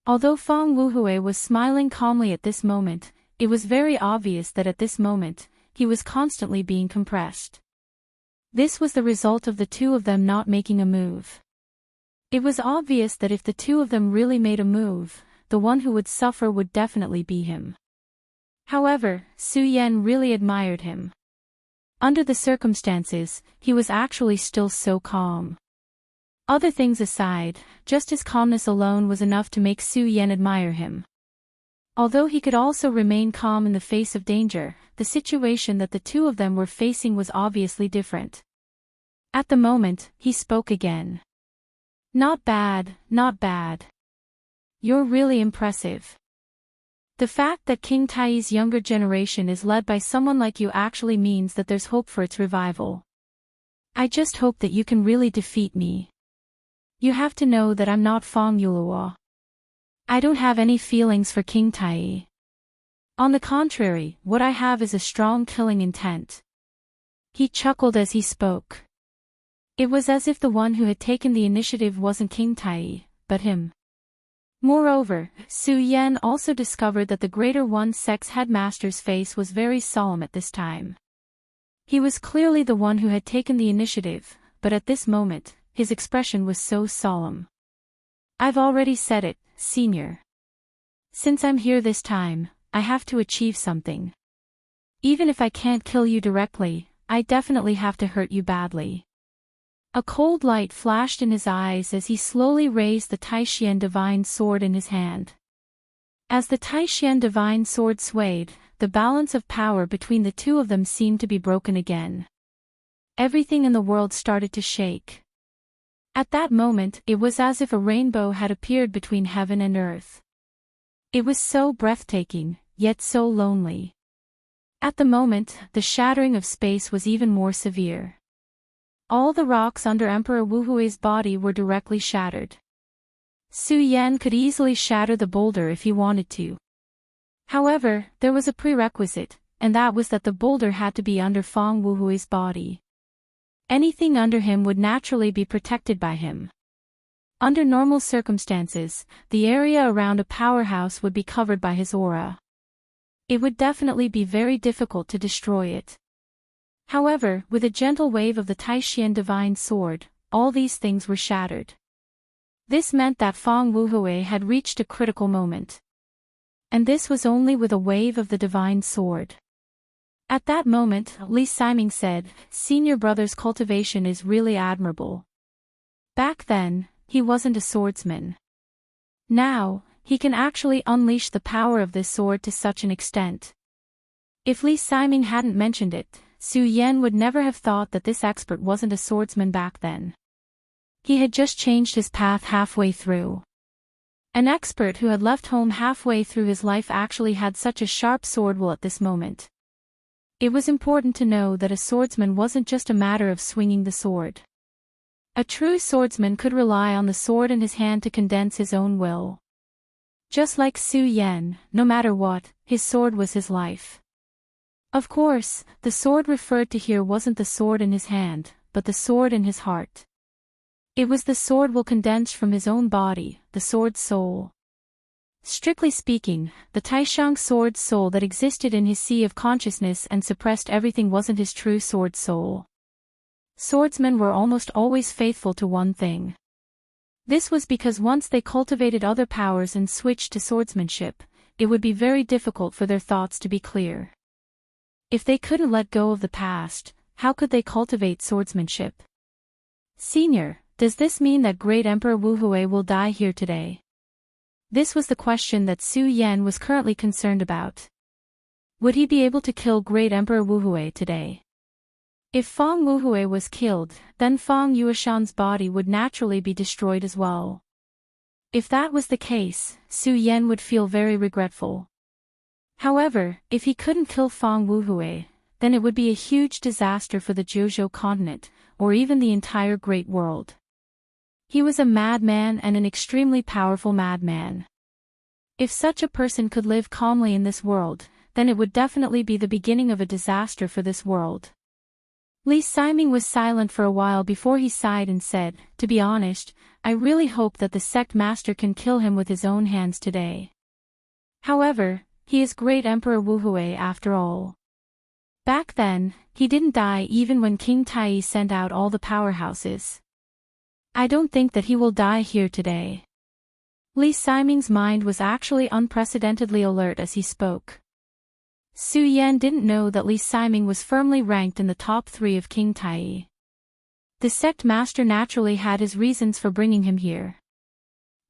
Although Fang Wuhui was smiling calmly at this moment, it was very obvious that at this moment, he was constantly being compressed. This was the result of the two of them not making a move. It was obvious that if the two of them really made a move, the one who would suffer would definitely be him. However, Su Yan really admired him. Under the circumstances, he was actually still so calm. Other things aside, just his calmness alone was enough to make Su Yan admire him. Although he could also remain calm in the face of danger, the situation that the two of them were facing was obviously different. At the moment, he spoke again. Not bad, not bad. You're really impressive. The fact that King Tai's younger generation is led by someone like you actually means that there's hope for its revival. I just hope that you can really defeat me. You have to know that I'm not Fang Yuluo. I don't have any feelings for King Tai. On the contrary, what I have is a strong killing intent. He chuckled as he spoke. It was as if the one who had taken the initiative wasn't King Tai, but him. Moreover, Su Yan also discovered that the Greater One Sect's headmaster's face was very solemn at this time. He was clearly the one who had taken the initiative, but at this moment, his expression was so solemn. I've already said it, Senior. Since I'm here this time, I have to achieve something. Even if I can't kill you directly, I definitely have to hurt you badly. A cold light flashed in his eyes as he slowly raised the Taishian divine sword in his hand. As the Taishian divine sword swayed, the balance of power between the two of them seemed to be broken again. Everything in the world started to shake. At that moment, it was as if a rainbow had appeared between heaven and earth. It was so breathtaking, yet so lonely. At the moment, the shattering of space was even more severe. All the rocks under Emperor Wuhui's body were directly shattered. Su Yan could easily shatter the boulder if he wanted to. However, there was a prerequisite, and that was that the boulder had to be under Fang Wuhui's body. Anything under him would naturally be protected by him. Under normal circumstances, the area around a powerhouse would be covered by his aura. It would definitely be very difficult to destroy it. However, with a gentle wave of the Taishian divine sword, all these things were shattered. This meant that Fang Wuhui had reached a critical moment. And this was only with a wave of the divine sword. At that moment, Li Siming said, "Senior brother's cultivation is really admirable. Back then, he wasn't a swordsman. Now, he can actually unleash the power of this sword to such an extent." If Li Siming hadn't mentioned it, Su Yan would never have thought that this expert wasn't a swordsman back then. He had just changed his path halfway through. An expert who had left home halfway through his life actually had such a sharp sword will at this moment. It was important to know that a swordsman wasn't just a matter of swinging the sword. A true swordsman could rely on the sword in his hand to condense his own will. Just like Su Yan, no matter what, his sword was his life. Of course, the sword referred to here wasn't the sword in his hand, but the sword in his heart. It was the sword will condensed from his own body, the sword's soul. Strictly speaking, the Taishang sword soul that existed in his sea of consciousness and suppressed everything wasn't his true sword soul. Swordsmen were almost always faithful to one thing. This was because once they cultivated other powers and switched to swordsmanship, it would be very difficult for their thoughts to be clear. If they couldn't let go of the past, how could they cultivate swordsmanship? Senior, does this mean that Great Emperor Wu Hui will die here today? This was the question that Su Yan was currently concerned about. Would he be able to kill Great Emperor Wu Hui today? If Feng Wu Hui was killed, then Feng Yueshan's body would naturally be destroyed as well. If that was the case, Su Yan would feel very regretful. However, if he couldn't kill Feng Wu Hui, then it would be a huge disaster for the Jiuzhou continent, or even the entire Great World. He was a madman and an extremely powerful madman. If such a person could live calmly in this world, then it would definitely be the beginning of a disaster for this world. Li Siming was silent for a while before he sighed and said, "To be honest, I really hope that the sect master can kill him with his own hands today. However, he is Great Emperor Wu Hui after all. Back then, he didn't die even when King Tai sent out all the powerhouses. I don't think that he will die here today." Li Siming's mind was actually unprecedentedly alert as he spoke. Su Yan didn't know that Li Siming was firmly ranked in the top 3 of King Tai. The sect master naturally had his reasons for bringing him here.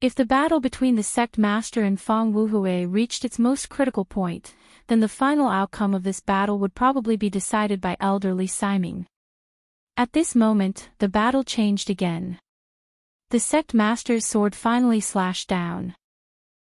If the battle between the sect master and Feng Wu Hui reached its most critical point, then the final outcome of this battle would probably be decided by Elder Li Siming. At this moment, the battle changed again. The sect master's sword finally slashed down.